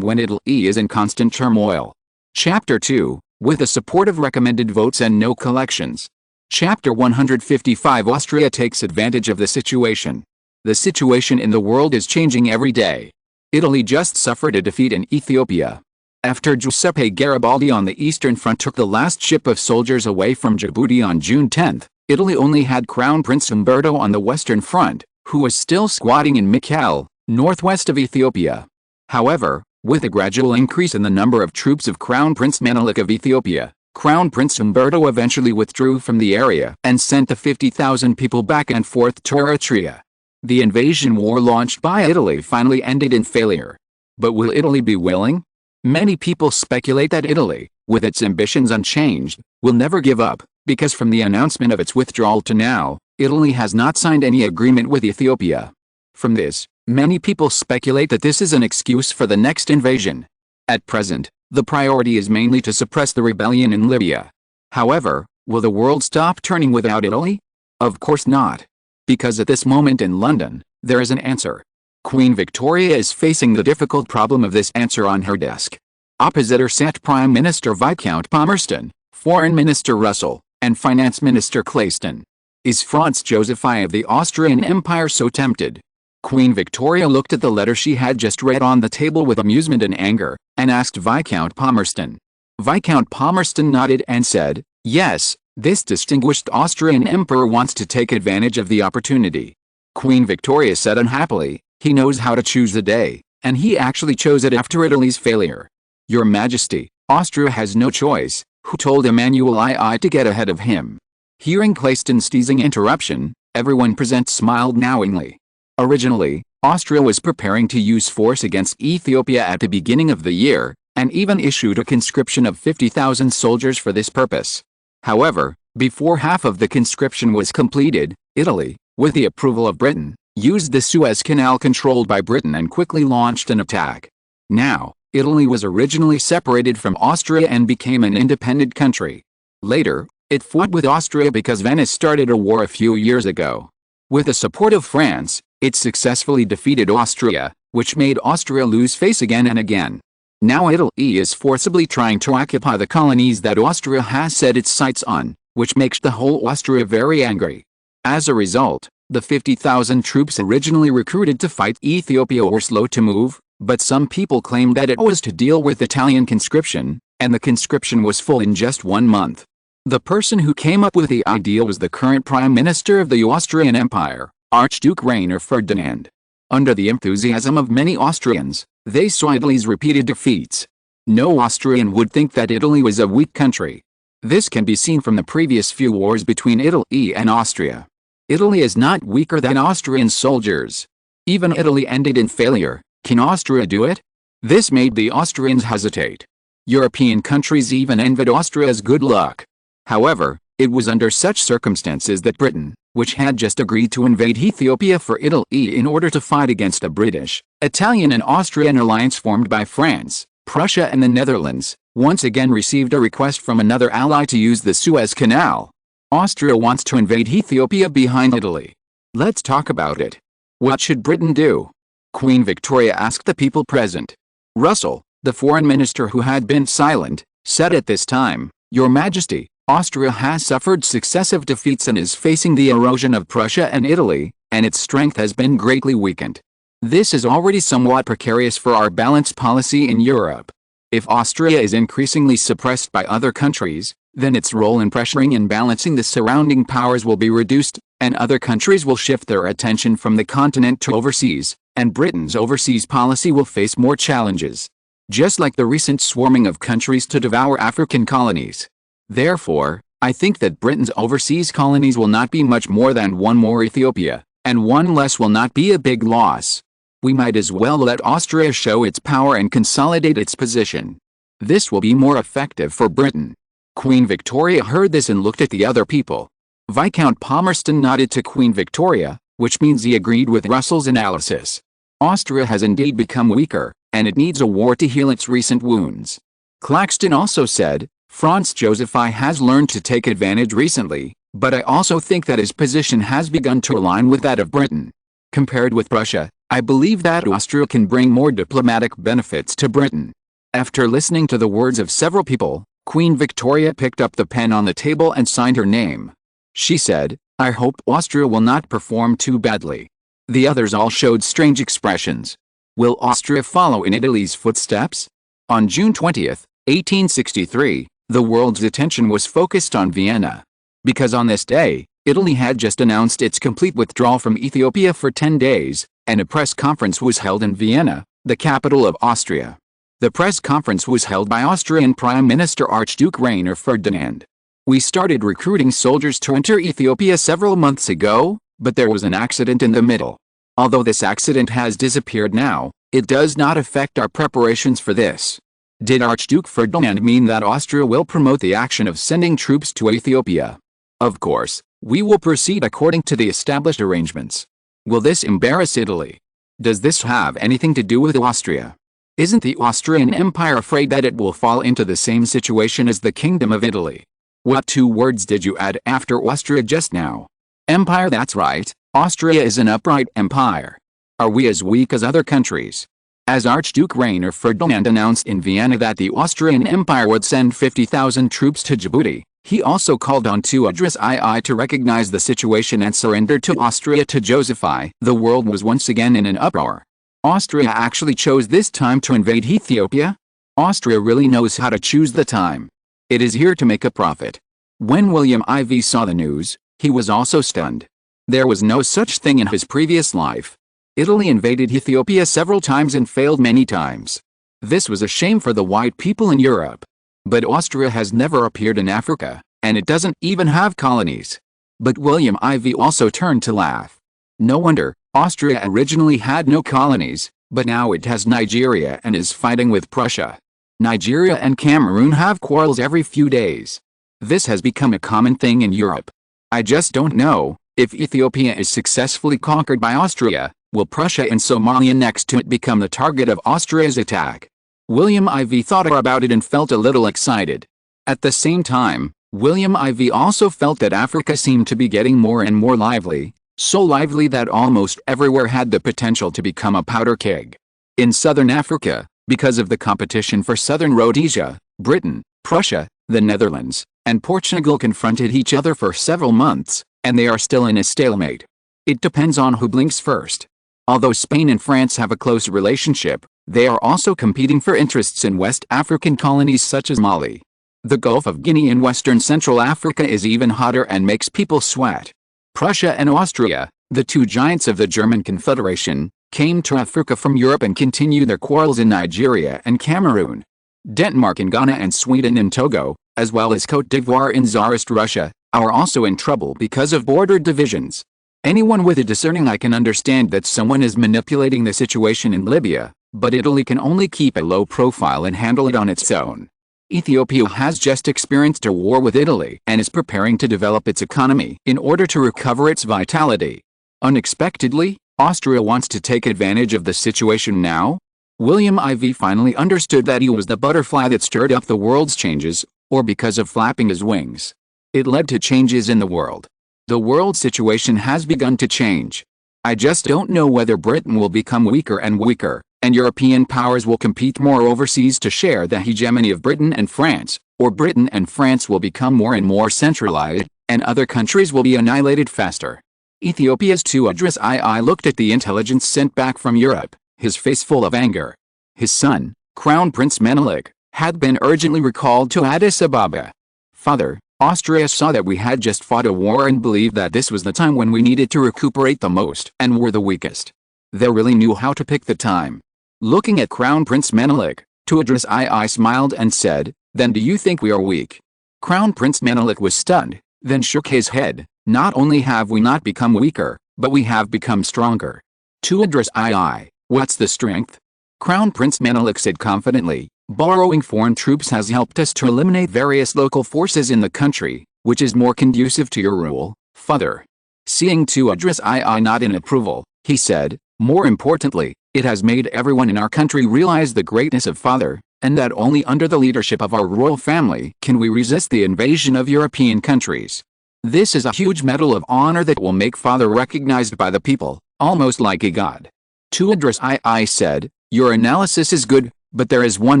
when Italy is in constant turmoil? Chapter 2, with the support of recommended votes and no collections. Chapter 155. Austria takes advantage of the situation. The situation in the world is changing every day. Italy just suffered a defeat in Ethiopia. After Giuseppe Garibaldi on the Eastern Front took the last ship of soldiers away from Djibouti on June 10, Italy only had Crown Prince Umberto on the Western Front, who was still squatting in Mekelle, northwest of Ethiopia. However, with a gradual increase in the number of troops of Crown Prince Menelik of Ethiopia, Crown Prince Umberto eventually withdrew from the area and sent the 50,000 people back and forth to Eritrea. The invasion war launched by Italy finally ended in failure. But will Italy be willing? Many people speculate that Italy, with its ambitions unchanged, will never give up, because from the announcement of its withdrawal to now, Italy has not signed any agreement with Ethiopia. From this, many people speculate that this is an excuse for the next invasion. At present, the priority is mainly to suppress the rebellion in Libya. However, will the world stop turning without Italy? Of course not. Because at this moment in London, there is an answer. Queen Victoria is facing the difficult problem of this answer on her desk. Opposite her sat Prime Minister Viscount Palmerston, Foreign Minister Russell, and Finance Minister Cleyston. Is Franz Joseph I of the Austrian Empire so tempted? Queen Victoria looked at the letter she had just read on the table with amusement and anger, and asked Viscount Palmerston. Viscount Palmerston nodded and said, "Yes, this distinguished Austrian emperor wants to take advantage of the opportunity." Queen Victoria said unhappily, "He knows how to choose the day, and he actually chose it after Italy's failure." "Your Majesty, Austria has no choice," who told Emmanuel II to get ahead of him. Hearing Cleyston's teasing interruption, everyone present smiled knowingly. Originally, Austria was preparing to use force against Ethiopia at the beginning of the year, and even issued a conscription of 50,000 soldiers for this purpose. However, before half of the conscription was completed, Italy, with the approval of Britain, used the Suez Canal controlled by Britain and quickly launched an attack. Now, Italy was originally separated from Austria and became an independent country. Later, it fought with Austria because Venice started a war a few years ago. With the support of France, it successfully defeated Austria, which made Austria lose face again and again. Now Italy is forcibly trying to occupy the colonies that Austria has set its sights on, which makes the whole Austria very angry. As a result, the 50,000 troops originally recruited to fight Ethiopia were slow to move, but some people claimed that it was to deal with Italian conscription, and the conscription was full in just 1 month. The person who came up with the idea was the current Prime Minister of the Austrian Empire, Archduke Rainer Ferdinand. Under the enthusiasm of many Austrians, they saw Italy's repeated defeats. No Austrian would think that Italy was a weak country. This can be seen from the previous few wars between Italy and Austria. Italy is not weaker than Austrian soldiers. Even Italy ended in failure. Can Austria do it? This made the Austrians hesitate. European countries even envied Austria's good luck. However, it was under such circumstances that Britain, which had just agreed to invade Ethiopia for Italy in order to fight against a British, Italian and Austrian alliance formed by France, Prussia and the Netherlands, once again received a request from another ally to use the Suez Canal. Austria wants to invade Ethiopia behind Italy. Let's talk about it. What should Britain do? Queen Victoria asked the people present. Russell, the foreign minister who had been silent, said at this time, "Your Majesty, Austria has suffered successive defeats and is facing the erosion of Prussia and Italy, and its strength has been greatly weakened. This is already somewhat precarious for our balanced policy in Europe. If Austria is increasingly suppressed by other countries, then its role in pressuring and balancing the surrounding powers will be reduced, and other countries will shift their attention from the continent to overseas, and Britain's overseas policy will face more challenges. Just like the recent swarming of countries to devour African colonies. Therefore, I think that Britain's overseas colonies will not be much more than one more Ethiopia, and one less will not be a big loss. We might as well let Austria show its power and consolidate its position. This will be more effective for Britain." Queen Victoria heard this and looked at the other people. Viscount Palmerston nodded to Queen Victoria, which means he agreed with Russell's analysis. Austria has indeed become weaker, and it needs a war to heal its recent wounds. Claxton also said, "Franz Joseph I has learned to take advantage recently, but I also think that his position has begun to align with that of Britain. Compared with Prussia, I believe that Austria can bring more diplomatic benefits to Britain." After listening to the words of several people, Queen Victoria picked up the pen on the table and signed her name. She said, "I hope Austria will not perform too badly." The others all showed strange expressions. Will Austria follow in Italy's footsteps? On June 20, 1863, the world's attention was focused on Vienna. Because on this day, Italy had just announced its complete withdrawal from Ethiopia for 10 days, and a press conference was held in Vienna, the capital of Austria. The press conference was held by Austrian Prime Minister Archduke Rainer Ferdinand. "We started recruiting soldiers to enter Ethiopia several months ago, but there was an accident in the middle. Although this accident has disappeared now, it does not affect our preparations for this. Did Archduke Ferdinand mean that Austria will promote the action of sending troops to Ethiopia? Of course, we will proceed according to the established arrangements. Will this embarrass Italy? Does this have anything to do with Austria? Isn't the Austrian Empire afraid that it will fall into the same situation as the Kingdom of Italy? What two words did you add after Austria just now? Empire, that's right. Austria is an upright empire. Are we as weak as other countries? As Archduke Rainer Ferdinand announced in Vienna that the Austrian Empire would send 50,000 troops to Djibouti, he also called on Idris II to recognize the situation and surrender to Austria to Josephine. The world was once again in an uproar. Austria actually chose this time to invade Ethiopia? Austria really knows how to choose the time. It is here to make a profit. When William IV saw the news, he was also stunned. There was no such thing in his previous life. Italy invaded Ethiopia several times and failed many times. This was a shame for the white people in Europe. But Austria has never appeared in Africa, and it doesn't even have colonies. But William IV also turned to laugh. No wonder, Austria originally had no colonies, but now it has Nigeria and is fighting with Prussia. Nigeria and Cameroon have quarrels every few days. This has become a common thing in Europe. I just don't know, if Ethiopia is successfully conquered by Austria, will Prussia and Somalia next to it become the target of Austria's attack? William IV thought about it and felt a little excited. At the same time, William IV also felt that Africa seemed to be getting more and more lively, so lively that almost everywhere had the potential to become a powder keg. In southern Africa, because of the competition for southern Rhodesia, Britain, Prussia, the Netherlands, and Portugal confronted each other for several months, and they are still in a stalemate. It depends on who blinks first. Although Spain and France have a close relationship, they are also competing for interests in West African colonies such as Mali. The Gulf of Guinea in western Central Africa is even hotter and makes people sweat. Prussia and Austria, the two giants of the German Confederation, came to Africa from Europe and continue their quarrels in Nigeria and Cameroon. Denmark in Ghana and Sweden in Togo, as well as Côte d'Ivoire in Tsarist Russia, are also in trouble because of border divisions. Anyone with a discerning eye can understand that someone is manipulating the situation in Libya, but Italy can only keep a low profile and handle it on its own. Ethiopia has just experienced a war with Italy and is preparing to develop its economy in order to recover its vitality. Unexpectedly, Austria wants to take advantage of the situation now? William IV finally understood that he was the butterfly that stirred up the world's changes, or because of flapping his wings. It led to changes in the world. The world situation has begun to change. I just don't know whether Britain will become weaker and weaker, and European powers will compete more overseas to share the hegemony of Britain and France, or Britain and France will become more and more centralized, and other countries will be annihilated faster. Ethiopia's Idris II looked at the intelligence sent back from Europe, his face full of anger. His son, Crown Prince Menelik, had been urgently recalled to Addis Ababa. Father, Austria saw that we had just fought a war and believed that this was the time when we needed to recuperate the most and were the weakest. They really knew how to pick the time. Looking at Crown Prince Menelik, Idris II smiled and said, "Then do you think we are weak?" Crown Prince Menelik was stunned, then shook his head. "Not only have we not become weaker, but we have become stronger." Idris II, what's the strength? Crown Prince Menelik said confidently, "Borrowing foreign troops has helped us to eliminate various local forces in the country, which is more conducive to your rule, father." Seeing Idris II nod in approval, he said, "More importantly, it has made everyone in our country realize the greatness of father, and that only under the leadership of our royal family can we resist the invasion of European countries. This is a huge medal of honor that will make father recognized by the people, almost like a god." Idris II said, "Your analysis is good, but there is one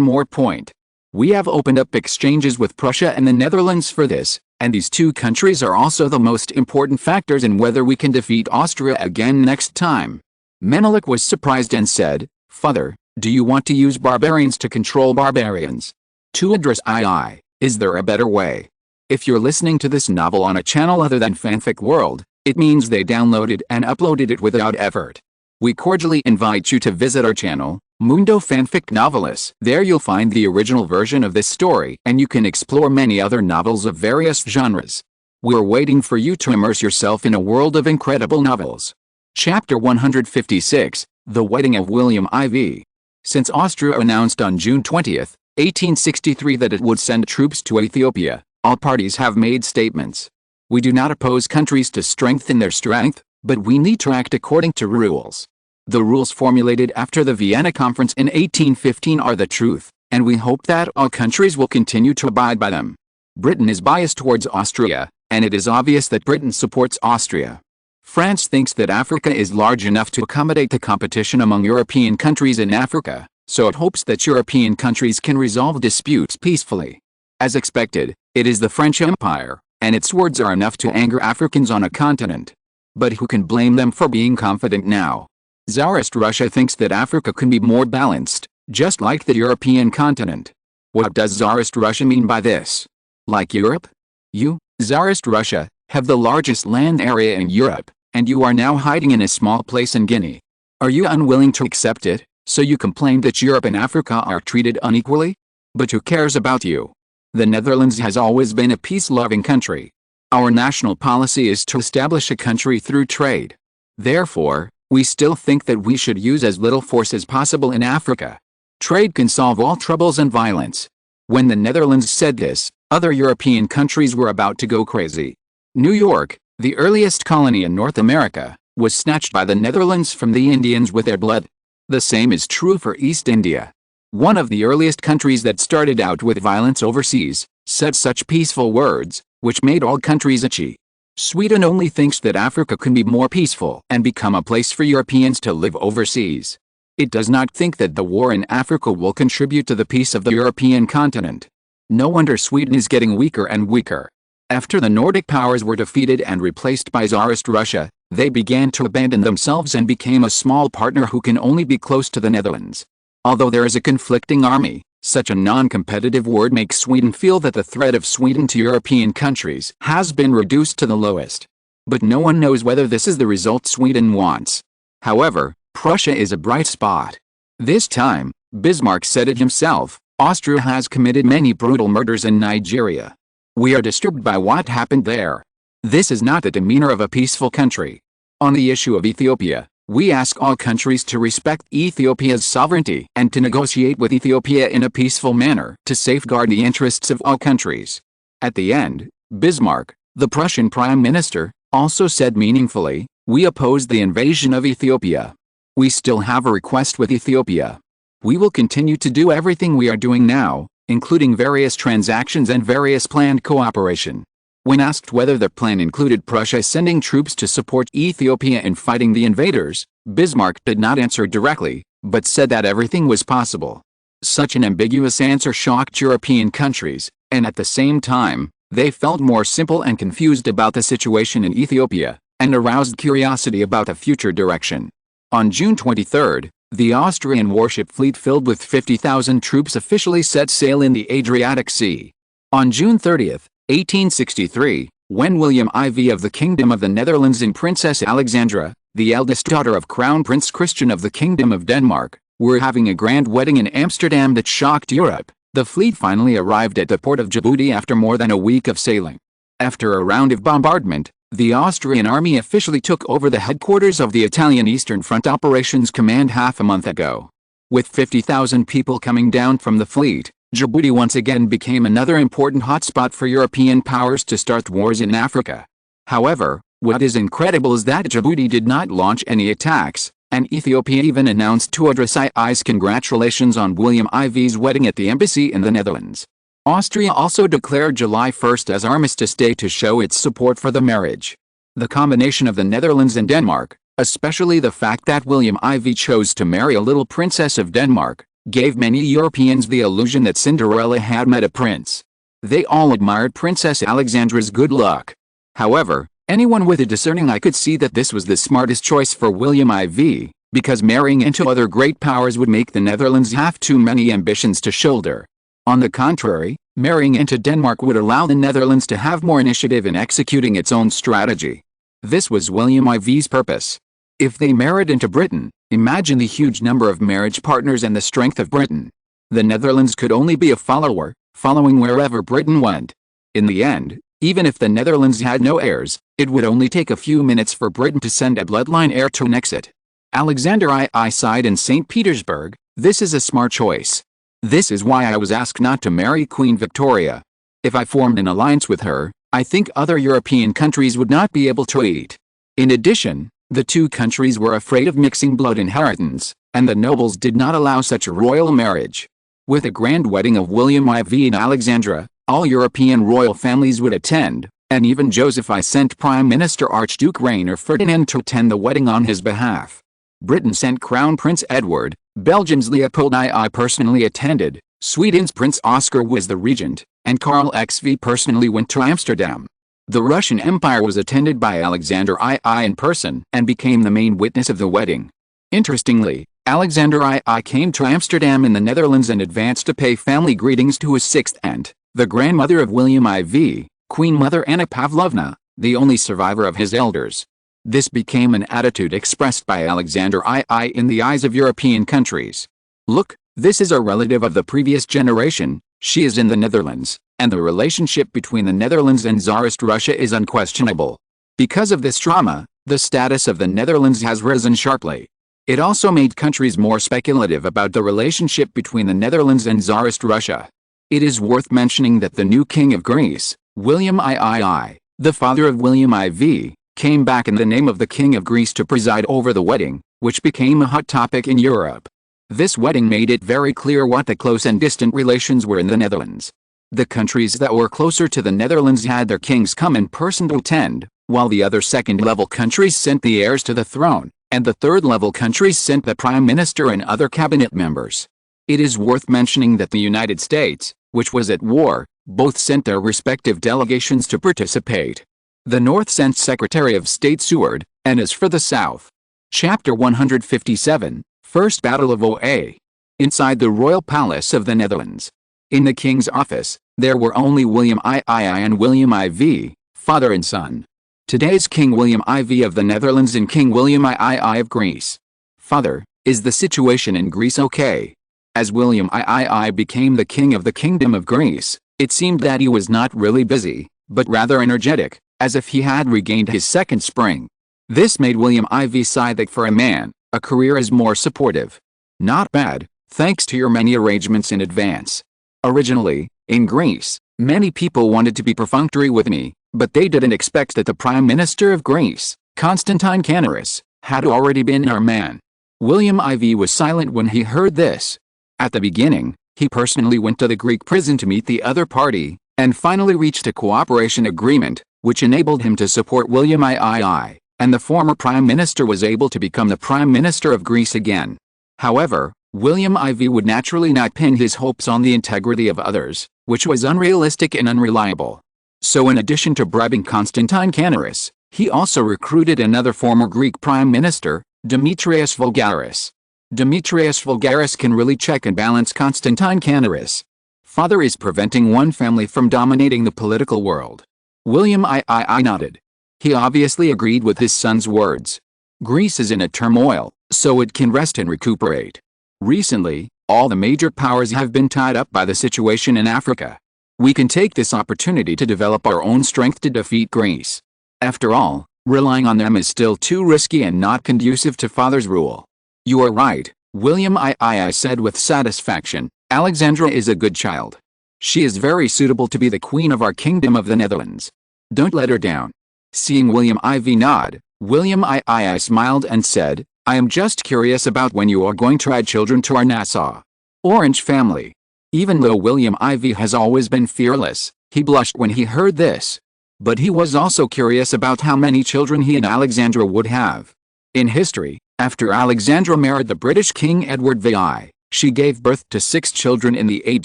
more point. We have opened up exchanges with Prussia and the Netherlands for this, and these two countries are also the most important factors in whether we can defeat Austria again next time." Menelik was surprised and said, "Father, do you want to use barbarians to control barbarians?" Idris II, is there a better way? If you're listening to this novel on a channel other than Fanfic World, it means they downloaded and uploaded it without effort. We cordially invite you to visit our channel, Mundo Fanfic Novelis. There you'll find the original version of this story and you can explore many other novels of various genres. We're waiting for you to immerse yourself in a world of incredible novels. Chapter 156, The Wedding of William IV. Since Austria announced on June 20, 1863 that it would send troops to Ethiopia. All parties have made statements. We do not oppose countries to strengthen their strength, but we need to act according to rules. The rules formulated after the Vienna Conference in 1815 are the truth, and we hope that all countries will continue to abide by them. Britain is biased towards Austria, and it is obvious that Britain supports Austria. France thinks that Africa is large enough to accommodate the competition among European countries in Africa, so it hopes that European countries can resolve disputes peacefully. As expected, it is the French Empire, and its words are enough to anger Africans on a continent. But who can blame them for being confident now? Tsarist Russia thinks that Africa can be more balanced, just like the European continent. What does Tsarist Russia mean by this? Like Europe? You, Tsarist Russia, have the largest land area in Europe, and you are now hiding in a small place in Guinea. Are you unwilling to accept it, so you complain that Europe and Africa are treated unequally? But who cares about you? The Netherlands has always been a peace-loving country. Our national policy is to establish a country through trade. Therefore, we still think that we should use as little force as possible in Africa. Trade can solve all troubles and violence. When the Netherlands said this, other European countries were about to go crazy. New York, the earliest colony in North America, was snatched by the Netherlands from the Indians with their blood. The same is true for East India. One of the earliest countries that started out with violence overseas, said such peaceful words, which made all countries itchy. Sweden only thinks that Africa can be more peaceful and become a place for Europeans to live overseas. It does not think that the war in Africa will contribute to the peace of the European continent. No wonder Sweden is getting weaker and weaker. After the Nordic powers were defeated and replaced by Tsarist Russia, they began to abandon themselves and became a small partner who can only be close to the Netherlands. Although there is a conflicting army, such a non-competitive word makes Sweden feel that the threat of Sweden to European countries has been reduced to the lowest. But no one knows whether this is the result Sweden wants. However, Prussia is a bright spot. This time, Bismarck said it himself, Austria has committed many brutal murders in Nigeria. We are disturbed by what happened there. This is not the demeanor of a peaceful country. On the issue of Ethiopia, we ask all countries to respect Ethiopia's sovereignty and to negotiate with Ethiopia in a peaceful manner to safeguard the interests of all countries. At the end, Bismarck, the Prussian Prime Minister, also said meaningfully, we oppose the invasion of Ethiopia. We still have a request with Ethiopia. We will continue to do everything we are doing now, including various transactions and various planned cooperation. When asked whether the plan included Prussia sending troops to support Ethiopia in fighting the invaders, Bismarck did not answer directly, but said that everything was possible. Such an ambiguous answer shocked European countries, and at the same time, they felt more simple and confused about the situation in Ethiopia, and aroused curiosity about the future direction. On June 23, the Austrian warship fleet filled with 50,000 troops officially set sail in the Adriatic Sea. On June 30, 1863, when William IV of the Kingdom of the Netherlands and Princess Alexandra, the eldest daughter of Crown Prince Christian of the Kingdom of Denmark, were having a grand wedding in Amsterdam that shocked Europe, the fleet finally arrived at the port of Djibouti after more than a week of sailing. After a round of bombardment, the Austrian army officially took over the headquarters of the Italian Eastern Front Operations Command half a month ago. With 50,000 people coming down from the fleet, Djibouti once again became another important hotspot for European powers to start wars in Africa. However, what is incredible is that Djibouti did not launch any attacks, and Ethiopia even announced to address II's congratulations on William IV's wedding at the embassy in the Netherlands. Austria also declared July 1 as Armistice Day to show its support for the marriage. The combination of the Netherlands and Denmark, especially the fact that William IV chose to marry a little princess of Denmark, gave many Europeans the illusion that Cinderella had met a prince. They all admired Princess Alexandra's good luck. However, anyone with a discerning eye could see that this was the smartest choice for William IV, because marrying into other great powers would make the Netherlands have too many ambitions to shoulder. On the contrary, marrying into Denmark would allow the Netherlands to have more initiative in executing its own strategy. This was William IV's purpose. If they married into Britain, imagine the huge number of marriage partners and the strength of Britain. The Netherlands could only be a follower, following wherever Britain went. In the end, even if the Netherlands had no heirs, it would only take a few minutes for Britain to send a bloodline heir to annex it. Alexander II sighed in St. Petersburg, "This is a smart choice. This is why I was asked not to marry Queen Victoria. If I formed an alliance with her, I think other European countries would not be able to eat. In addition, the two countries were afraid of mixing blood inheritance, and the nobles did not allow such a royal marriage. With a grand wedding of William IV and Alexandra, all European royal families would attend, and even Joseph I sent Prime Minister Archduke Rainer Ferdinand to attend the wedding on his behalf. Britain sent Crown Prince Edward, Belgium's Leopold II personally attended, Sweden's Prince Oscar was the regent, and Karl XV personally went to Amsterdam. The Russian Empire was attended by Alexander II in person and became the main witness of the wedding. Interestingly, Alexander II came to Amsterdam in the Netherlands and advanced to pay family greetings to his sixth aunt, the grandmother of William IV, Queen Mother Anna Pavlovna, the only survivor of his elders. This became an attitude expressed by Alexander II in the eyes of European countries. Look, this is a relative of the previous generation, she is in the Netherlands, and the relationship between the Netherlands and Tsarist Russia is unquestionable. Because of this drama, the status of the Netherlands has risen sharply. It also made countries more speculative about the relationship between the Netherlands and Tsarist Russia. It is worth mentioning that the new king of Greece, William III, the father of William IV, came back in the name of the King of Greece to preside over the wedding, which became a hot topic in Europe. This wedding made it very clear what the close and distant relations were in the Netherlands. The countries that were closer to the Netherlands had their kings come in person to attend, while the other second-level countries sent the heirs to the throne, and the third-level countries sent the prime minister and other cabinet members. It is worth mentioning that the United States, which was at war, both sent their respective delegations to participate. The North sent Secretary of State Seward, and as for the South. Chapter 157, First Battle of Oa. Inside the Royal Palace of the Netherlands. In the King's office, there were only William II and William IV, father and son. Today's King William IV of the Netherlands and King William II of Greece. Father, is the situation in Greece okay? As William II became the king of the Kingdom of Greece, it seemed that he was not really busy, but rather energetic, as if he had regained his second spring. This made William IV sigh that for a man, a career is more supportive. Not bad, thanks to your many arrangements in advance. Originally, in Greece, many people wanted to be perfunctory with me, but they didn't expect that the Prime Minister of Greece, Constantine Canaris, had already been our man. William IV was silent when he heard this. At the beginning, he personally went to the Greek prison to meet the other party, and finally reached a cooperation agreement, which enabled him to support William II, and the former Prime Minister was able to become the Prime Minister of Greece again. However, William IV would naturally not pin his hopes on the integrity of others, which was unrealistic and unreliable. So in addition to bribing Constantine Canaris, he also recruited another former Greek Prime Minister, Demetrius Voulgaris. Demetrius Voulgaris can really check and balance Constantine Canaris. Father is preventing one family from dominating the political world. William II nodded. He obviously agreed with his son's words. Greece is in a turmoil, so it can rest and recuperate. Recently, all the major powers have been tied up by the situation in Africa. We can take this opportunity to develop our own strength to defeat Greece. After all, relying on them is still too risky and not conducive to father's rule. You are right, William II said with satisfaction. Alexandra is a good child. She is very suitable to be the queen of our Kingdom of the Netherlands. Don't let her down. Seeing William IV nod, William II smiled and said, I am just curious about when you are going to add children to our Nassau Orange family. Even though William IV has always been fearless, he blushed when he heard this. But he was also curious about how many children he and Alexandra would have. In history, after Alexandra married the British King Edward VI, she gave birth to 6 children in the 8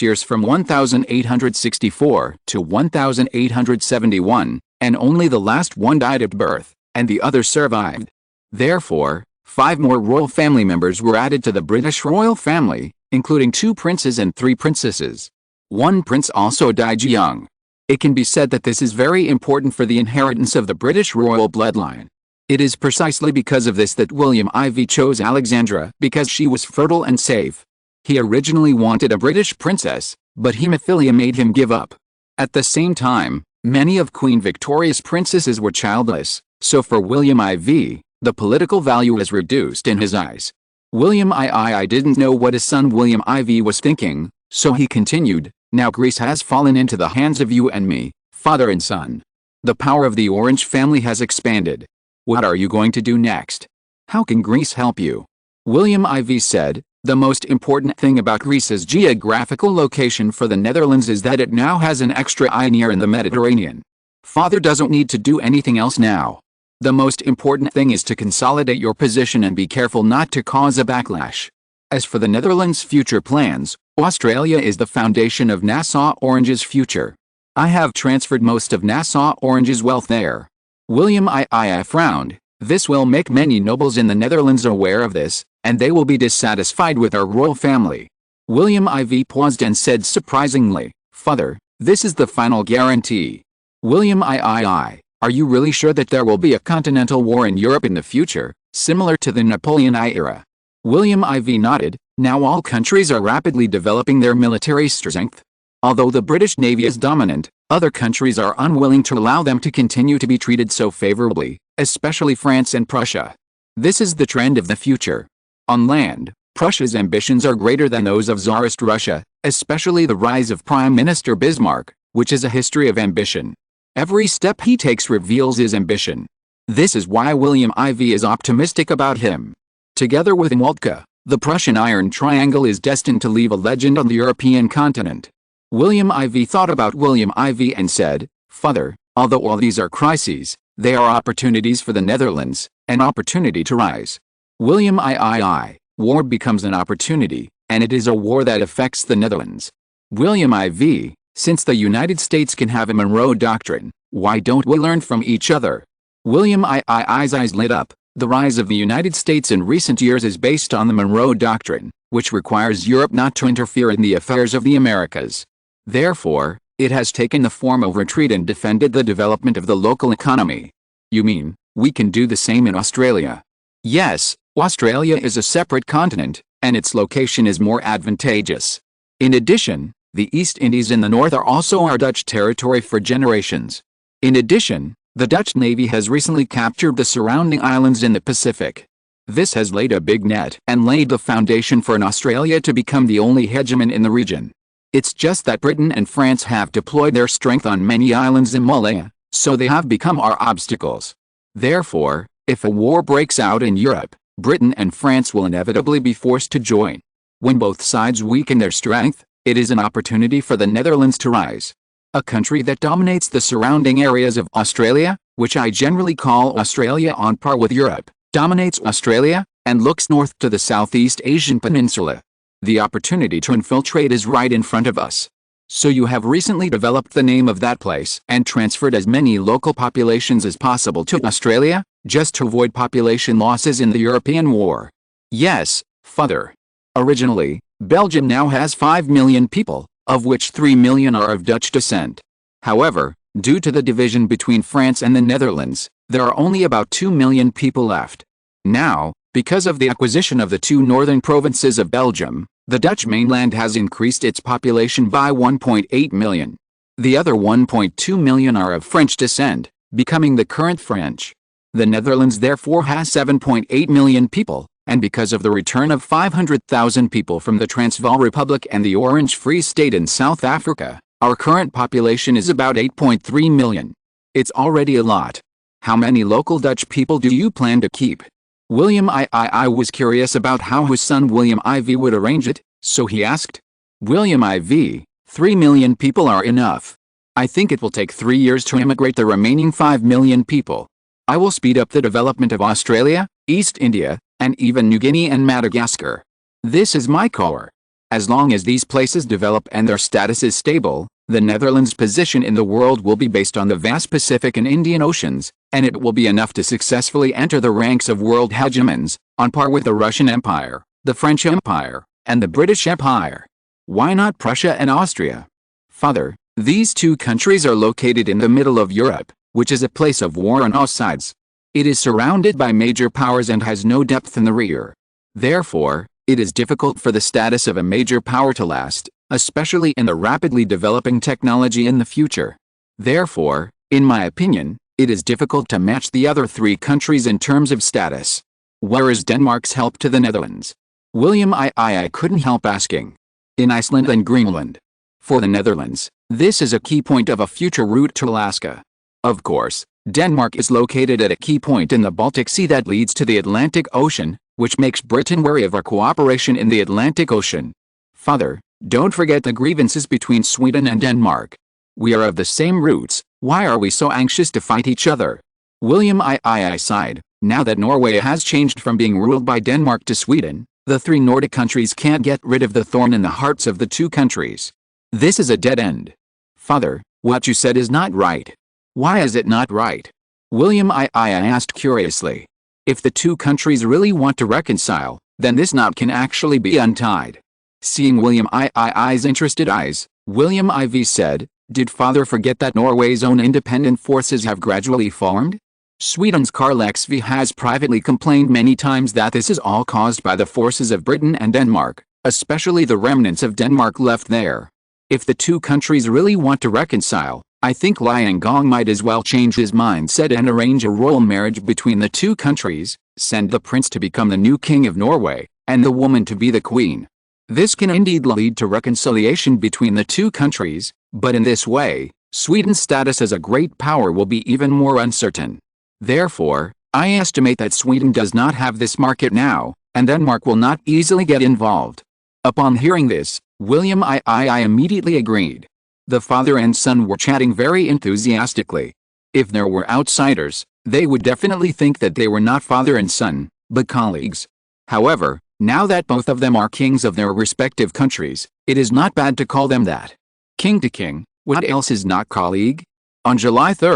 years from 1864 to 1871, and only the last one died at birth, and the other survived. Therefore, 5 more royal family members were added to the British royal family, including 2 princes and 3 princesses. One prince also died young. It can be said that this is very important for the inheritance of the British royal bloodline. It is precisely because of this that William IV chose Alexandra, because she was fertile and safe. He originally wanted a British princess, but hemophilia made him give up. At the same time, many of Queen Victoria's princesses were childless, so for William IV, the political value is reduced in his eyes. William II didn't know what his son William IV was thinking, So he continued, now Greece has fallen into the hands of you and me, father and son. The power of the Orange family has expanded. What are you going to do next? How can Greece help you? William IV said, the most important thing about Greece's geographical location for the Netherlands is that it now has an extra eye near in the Mediterranean. Father doesn't need to do anything else now. The most important thing is to consolidate your position and be careful not to cause a backlash. As for the Netherlands' future plans, Australia is the foundation of Nassau Orange's future. I have transferred most of Nassau Orange's wealth there. William II frowned. This will make many nobles in the Netherlands aware of this, and they will be dissatisfied with our royal family. William IV paused and said surprisingly, Father, this is the final guarantee. William III, are you really sure that there will be a continental war in Europe in the future, similar to the Napoleon era? William IV nodded. Now all countries are rapidly developing their military strength. Although the British Navy is dominant, other countries are unwilling to allow them to continue to be treated so favorably, especially France and Prussia. This is the trend of the future. On land, Prussia's ambitions are greater than those of Tsarist Russia, especially the rise of Prime Minister Bismarck, which is a history of ambition. Every step he takes reveals his ambition. This is why William IV is optimistic about him. Together with Moltke, the Prussian Iron Triangle is destined to leave a legend on the European continent. William IV thought about William IV and said, Father, although all these are crises, they are opportunities for the Netherlands, an opportunity to rise. William III, war becomes an opportunity, and it is a war that affects the Netherlands. William IV, since the United States can have a Monroe Doctrine, why don't we learn from each other? William II's eyes lit up. The rise of the United States in recent years is based on the Monroe Doctrine, which requires Europe not to interfere in the affairs of the Americas. Therefore, it has taken the form of retreat and defended the development of the local economy. You mean, we can do the same in Australia? Yes, Australia is a separate continent, and its location is more advantageous. In addition, the East Indies in the north are also our Dutch territory for generations. In addition, the Dutch Navy has recently captured the surrounding islands in the Pacific. This has laid a big net and laid the foundation for an Australia to become the only hegemon in the region. It's just that Britain and France have deployed their strength on many islands in Malaya, so they have become our obstacles. Therefore, if a war breaks out in Europe, Britain and France will inevitably be forced to join. When both sides weaken their strength, it is an opportunity for the Netherlands to rise. A country that dominates the surrounding areas of Australia, which I generally call Australia on par with Europe, dominates Australia, and looks north to the Southeast Asian peninsula. The opportunity to infiltrate is right in front of us. So you have recently developed the name of that place and transferred as many local populations as possible to Australia, just to avoid population losses in the European war. Yes, Father. Originally, Belgium now has 5 million people, of which 3 million are of Dutch descent. However, due to the division between France and the Netherlands, there are only about 2 million people left. Now, because of the acquisition of the two northern provinces of Belgium, the Dutch mainland has increased its population by 1.8 million. The other 1.2 million are of French descent, becoming the current French. The Netherlands therefore has 7.8 million people, and because of the return of 500,000 people from the Transvaal Republic and the Orange Free State in South Africa, our current population is about 8.3 million. It's already a lot. How many local Dutch people do you plan to keep? William I was curious about how his son William IV would arrange it, so he asked. William IV, 3 million people are enough. I think it will take 3 years to immigrate the remaining 5 million people. I will speed up the development of Australia, East India, and even New Guinea and Madagascar. This is my core. As long as these places develop and their status is stable, the Netherlands' position in the world will be based on the vast Pacific and Indian Oceans, and it will be enough to successfully enter the ranks of world hegemons, on par with the Russian Empire, the French Empire, and the British Empire. Why not Prussia and Austria? Father, these two countries are located in the middle of Europe, which is a place of war on all sides. It is surrounded by major powers and has no depth in the rear. Therefore, it is difficult for the status of a major power to last, especially in the rapidly developing technology in the future. Therefore, in my opinion, it is difficult to match the other three countries in terms of status. Where is Denmark's help to the Netherlands? William I couldn't help asking. in Iceland and Greenland. For the Netherlands, this is a key point of a future route to Alaska. Of course, Denmark is located at a key point in the Baltic Sea that leads to the Atlantic Ocean, which makes Britain wary of our cooperation in the Atlantic Ocean. Father, don't forget the grievances between Sweden and Denmark. We are of the same roots, why are we so anxious to fight each other? William I sighed. Now that Norway has changed from being ruled by Denmark to Sweden, the three Nordic countries can't get rid of the thorn in the hearts of the two countries. This is a dead end. Father, what you said is not right. Why is it not right? William I asked curiously. If the two countries really want to reconcile, then this knot can actually be untied. Seeing William I's interested eyes, William IV said, did Father forget that Norway's own independent forces have gradually formed? Sweden's Karl XV has privately complained many times that this is all caused by the forces of Britain and Denmark, especially the remnants of Denmark left there. If the two countries really want to reconcile, I think Liang Gong might as well change his mindset and arrange a royal marriage between the two countries, send the prince to become the new king of Norway, and the woman to be the queen. This can indeed lead to reconciliation between the two countries, but in this way, Sweden's status as a great power will be even more uncertain. Therefore, I estimate that Sweden does not have this market now, and Denmark will not easily get involved. Upon hearing this, William I immediately agreed. The father and son were chatting very enthusiastically. If there were outsiders, they would definitely think that they were not father and son, but colleagues. However, now that both of them are kings of their respective countries, it is not bad to call them that. King to king, what else is not colleague? On July 3,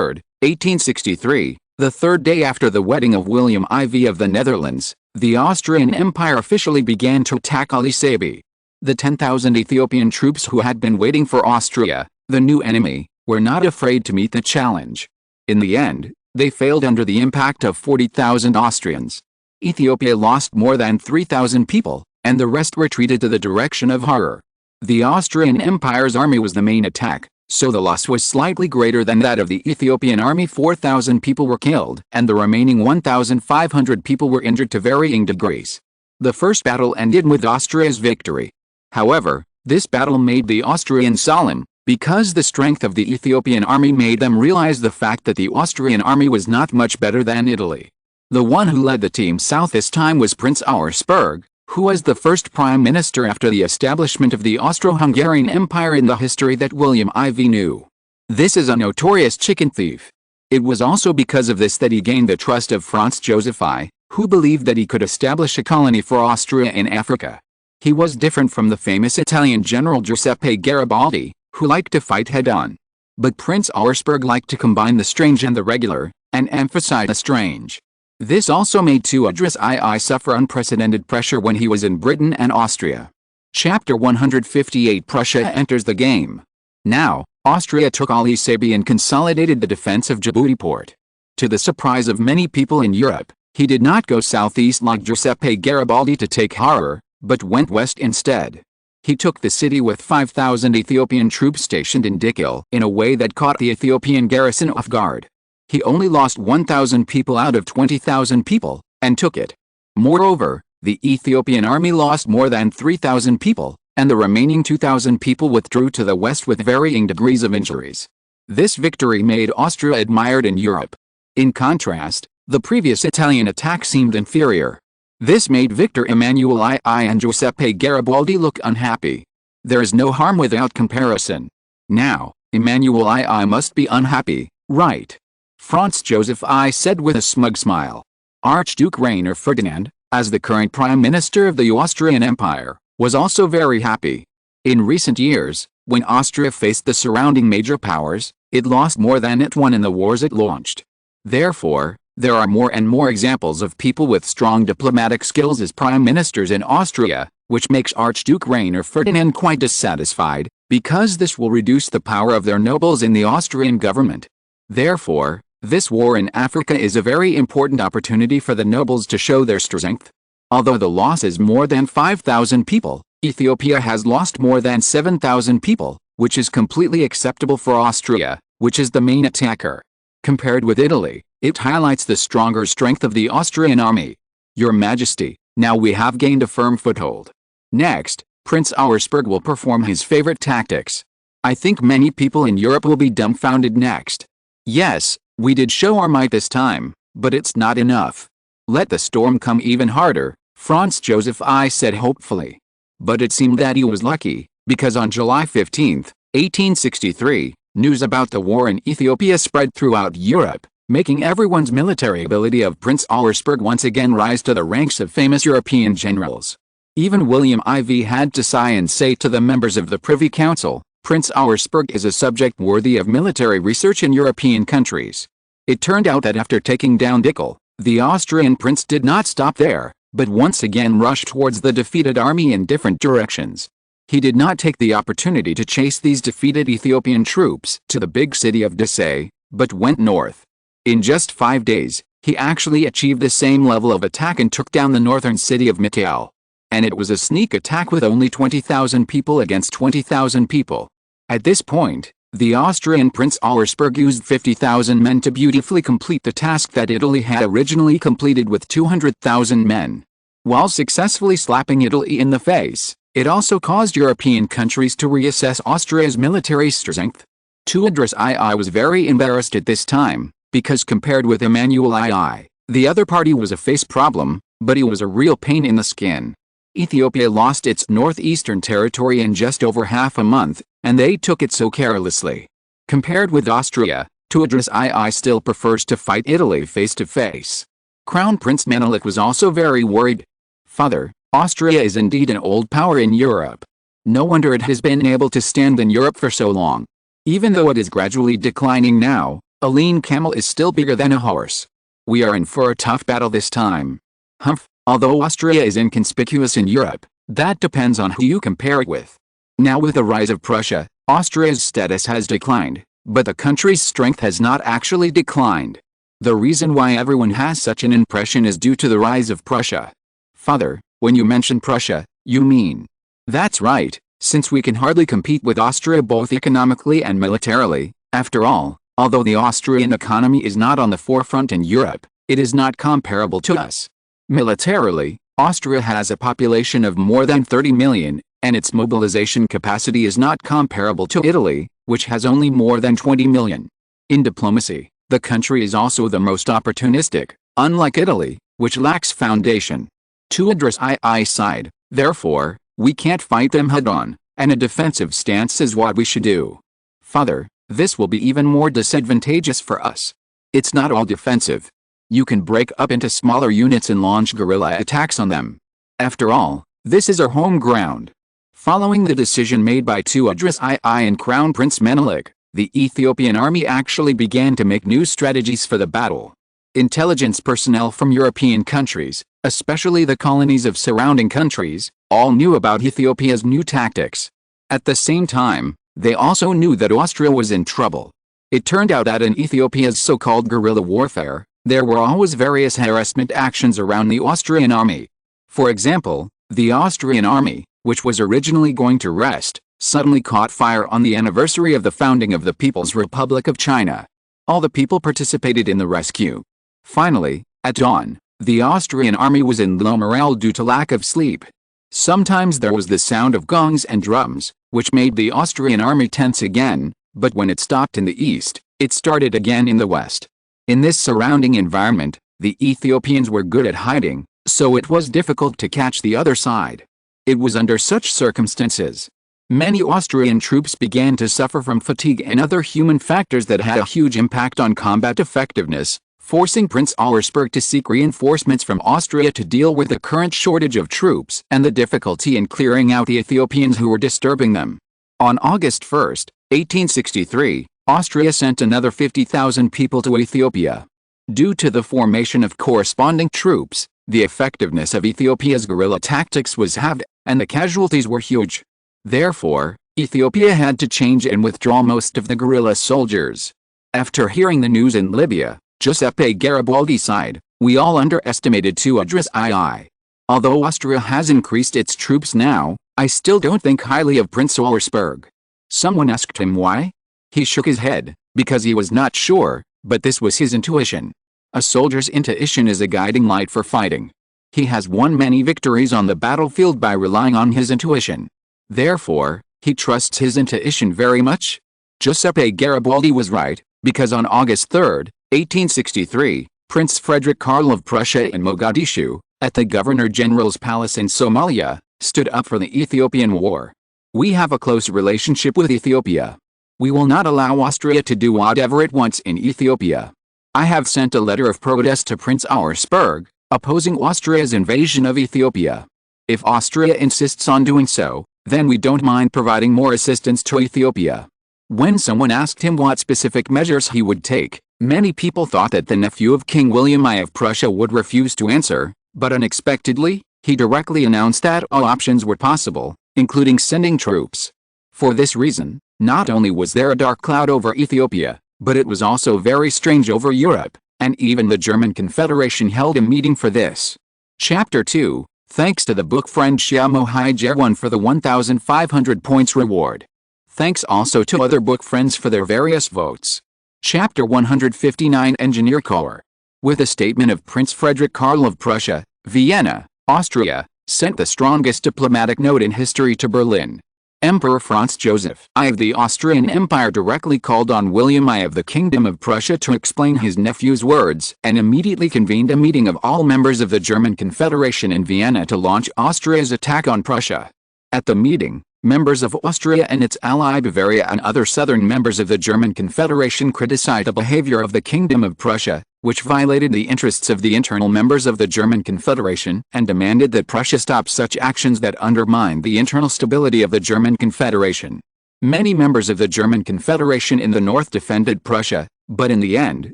1863, the third day after the wedding of William IV of the Netherlands, the Austrian Empire officially began to attack Ali Sabi. The 10,000 Ethiopian troops who had been waiting for Austria, the new enemy, were not afraid to meet the challenge. In the end, they failed under the impact of 40,000 Austrians. Ethiopia lost more than 3,000 people, and the rest retreated to the direction of Harur. The Austrian Empire's army was the main attack, so the loss was slightly greater than that of the Ethiopian army. 4,000 people were killed, and the remaining 1,500 people were injured to varying degrees. The first battle ended with Austria's victory. However, this battle made the Austrians solemn, because the strength of the Ethiopian army made them realize the fact that the Austrian army was not much better than Italy. The one who led the team south this time was Prince Auersperg, who was the first prime minister after the establishment of the Austro-Hungarian Empire in the history that William IV knew. This is a notorious chicken thief. It was also because of this that he gained the trust of Franz Joseph I, who believed that he could establish a colony for Austria in Africa. He was different from the famous Italian general Giuseppe Garibaldi, who liked to fight head-on. But Prince Auersperg liked to combine the strange and the regular, and emphasize the strange. This also made Idris II suffer unprecedented pressure when he was in Britain and Austria. Chapter 158 Prussia enters the game. Now, Austria took Ali Sabi and consolidated the defense of Djibouti port. To the surprise of many people in Europe, he did not go southeast like Giuseppe Garibaldi to take Harur, but went west instead. He took the city with 5,000 Ethiopian troops stationed in Dikil in a way that caught the Ethiopian garrison off guard. He only lost 1,000 people out of 20,000 people, and took it. Moreover, the Ethiopian army lost more than 3,000 people, and the remaining 2,000 people withdrew to the west with varying degrees of injuries. This victory made Austria admired in Europe. In contrast, the previous Italian attack seemed inferior. This made Victor Emmanuel I and Giuseppe Garibaldi look unhappy. There is no harm without comparison. Now, Emmanuel I must be unhappy, right? Franz Joseph I said with a smug smile. Archduke Rainer Ferdinand, as the current Prime Minister of the Austrian Empire, was also very happy. In recent years, when Austria faced the surrounding major powers, it lost more than it won in the wars it launched. Therefore, there are more and more examples of people with strong diplomatic skills as prime ministers in Austria, which makes Archduke Rainer Ferdinand quite dissatisfied, because this will reduce the power of their nobles in the Austrian government. Therefore, this war in Africa is a very important opportunity for the nobles to show their strength. Although the loss is more than 5,000 people, Ethiopia has lost more than 7,000 people, which is completely acceptable for Austria, which is the main attacker. Compared with Italy, it highlights the stronger strength of the Austrian army. Your Majesty, now we have gained a firm foothold. Next, Prince Auersperg will perform his favorite tactics. I think many people in Europe will be dumbfounded next. Yes, we did show our might this time, but it's not enough. Let the storm come even harder, Franz Joseph I said hopefully. But it seemed that he was lucky, because on July 15, 1863, news about the war in Ethiopia spread throughout Europe, making everyone's military ability of Prince Auersperg once again rise to the ranks of famous European generals. Even William IV had to sigh and say to the members of the Privy Council, Prince Auersperg is a subject worthy of military research in European countries. It turned out that after taking down Dickel, the Austrian prince did not stop there, but once again rushed towards the defeated army in different directions. He did not take the opportunity to chase these defeated Ethiopian troops to the big city of Desai, but went north. In just 5 days, he actually achieved the same level of attack and took down the northern city of Mikhail. And it was a sneak attack with only 20,000 people against 20,000 people. At this point, the Austrian Prince Auersperg used 50,000 men to beautifully complete the task that Italy had originally completed with 200,000 men. While successfully slapping Italy in the face, it also caused European countries to reassess Austria's military strength. Tewodros II was very embarrassed at this time, because compared with Emmanuel II, the other party was a face problem, but he was a real pain in the skin. Ethiopia lost its northeastern territory in just over half a month, and they took it so carelessly. Compared with Austria, Tewodros II still prefers to fight Italy face to face. Crown Prince Menelik was also very worried. Father, Austria is indeed an old power in Europe. No wonder it has been able to stand in Europe for so long. Even though it is gradually declining now, a lean camel is still bigger than a horse. We are in for a tough battle this time. Humph. Although Austria is inconspicuous in Europe, that depends on who you compare it with. Now with the rise of Prussia, Austria's status has declined, but the country's strength has not actually declined. The reason why everyone has such an impression is due to the rise of Prussia. Father, when you mention Prussia, you mean? That's right, since we can hardly compete with Austria both economically and militarily. After all, although the Austrian economy is not on the forefront in Europe, it is not comparable to us. Militarily, Austria has a population of more than 30 million, and its mobilization capacity is not comparable to Italy, which has only more than 20 million. In diplomacy, the country is also the most opportunistic, unlike Italy, which lacks foundation. Tewodros II sighed, therefore, we can't fight them head-on, and a defensive stance is what we should do. Father, this will be even more disadvantageous for us. It's not all defensive. You can break up into smaller units and launch guerrilla attacks on them. After all, this is our home ground. Following the decision made by Tewodros II and Crown Prince Menelik, the Ethiopian army actually began to make new strategies for the battle. Intelligence personnel from European countries, especially the colonies of surrounding countries, all knew about Ethiopia's new tactics. At the same time, they also knew that Austria was in trouble. It turned out that in Ethiopia's so-called guerrilla warfare, there were always various harassment actions around the Austrian army. For example, the Austrian army, which was originally going to rest, suddenly caught fire on the anniversary of the founding of the People's Republic of China. All the people participated in the rescue. Finally, at dawn, the Austrian army was in low morale due to lack of sleep. Sometimes there was the sound of gongs and drums, which made the Austrian army tense again, but when it stopped in the east, it started again in the west. In this surrounding environment, the Ethiopians were good at hiding, so it was difficult to catch the other side. It was under such circumstances. Many Austrian troops began to suffer from fatigue and other human factors that had a huge impact on combat effectiveness, forcing Prince Auersperg to seek reinforcements from Austria to deal with the current shortage of troops and the difficulty in clearing out the Ethiopians who were disturbing them. On August 1, 1863, Austria sent another 50,000 people to Ethiopia. Due to the formation of corresponding troops, the effectiveness of Ethiopia's guerrilla tactics was halved, and the casualties were huge. Therefore, Ethiopia had to change and withdraw most of the guerrilla soldiers. After hearing the news in Libya, Giuseppe Garibaldi sighed, "We all underestimated Tewodros II. Although Austria has increased its troops now, I still don't think highly of Prince Auersperg." Someone asked him why. He shook his head, because he was not sure, but this was his intuition. A soldier's intuition is a guiding light for fighting. He has won many victories on the battlefield by relying on his intuition. Therefore, he trusts his intuition very much. Giuseppe Garibaldi was right, because on August 3, 1863, Prince Frederick Karl of Prussia in Mogadishu, at the Governor-General's palace in Somalia, stood up for the Ethiopian War. We have a close relationship with Ethiopia. We will not allow Austria to do whatever it wants in Ethiopia. I have sent a letter of protest to Prince Auersperg, opposing Austria's invasion of Ethiopia. If Austria insists on doing so, then we don't mind providing more assistance to Ethiopia. When someone asked him what specific measures he would take, many people thought that the nephew of King William I of Prussia would refuse to answer, but unexpectedly, he directly announced that all options were possible, including sending troops. For this reason, not only was there a dark cloud over Ethiopia, but it was also very strange over Europe, and even the German Confederation held a meeting for this. Chapter 2, thanks to the book friend Xiamo Haijerwan for the 1,500 points reward. Thanks also to other book friends for their various votes. Chapter 159 Engineer Corps. With a statement of Prince Frederick Karl of Prussia, Vienna, Austria, sent the strongest diplomatic note in history to Berlin. Emperor Franz Joseph I of the Austrian Empire directly called on William I of the Kingdom of Prussia to explain his nephew's words and immediately convened a meeting of all members of the German Confederation in Vienna to launch Austria's attack on Prussia. At the meeting, members of Austria and its ally Bavaria and other southern members of the German Confederation criticized the behavior of the Kingdom of Prussia, which violated the interests of the internal members of the German Confederation, and demanded that Prussia stop such actions that undermined the internal stability of the German Confederation. Many members of the German Confederation in the north defended Prussia, but in the end,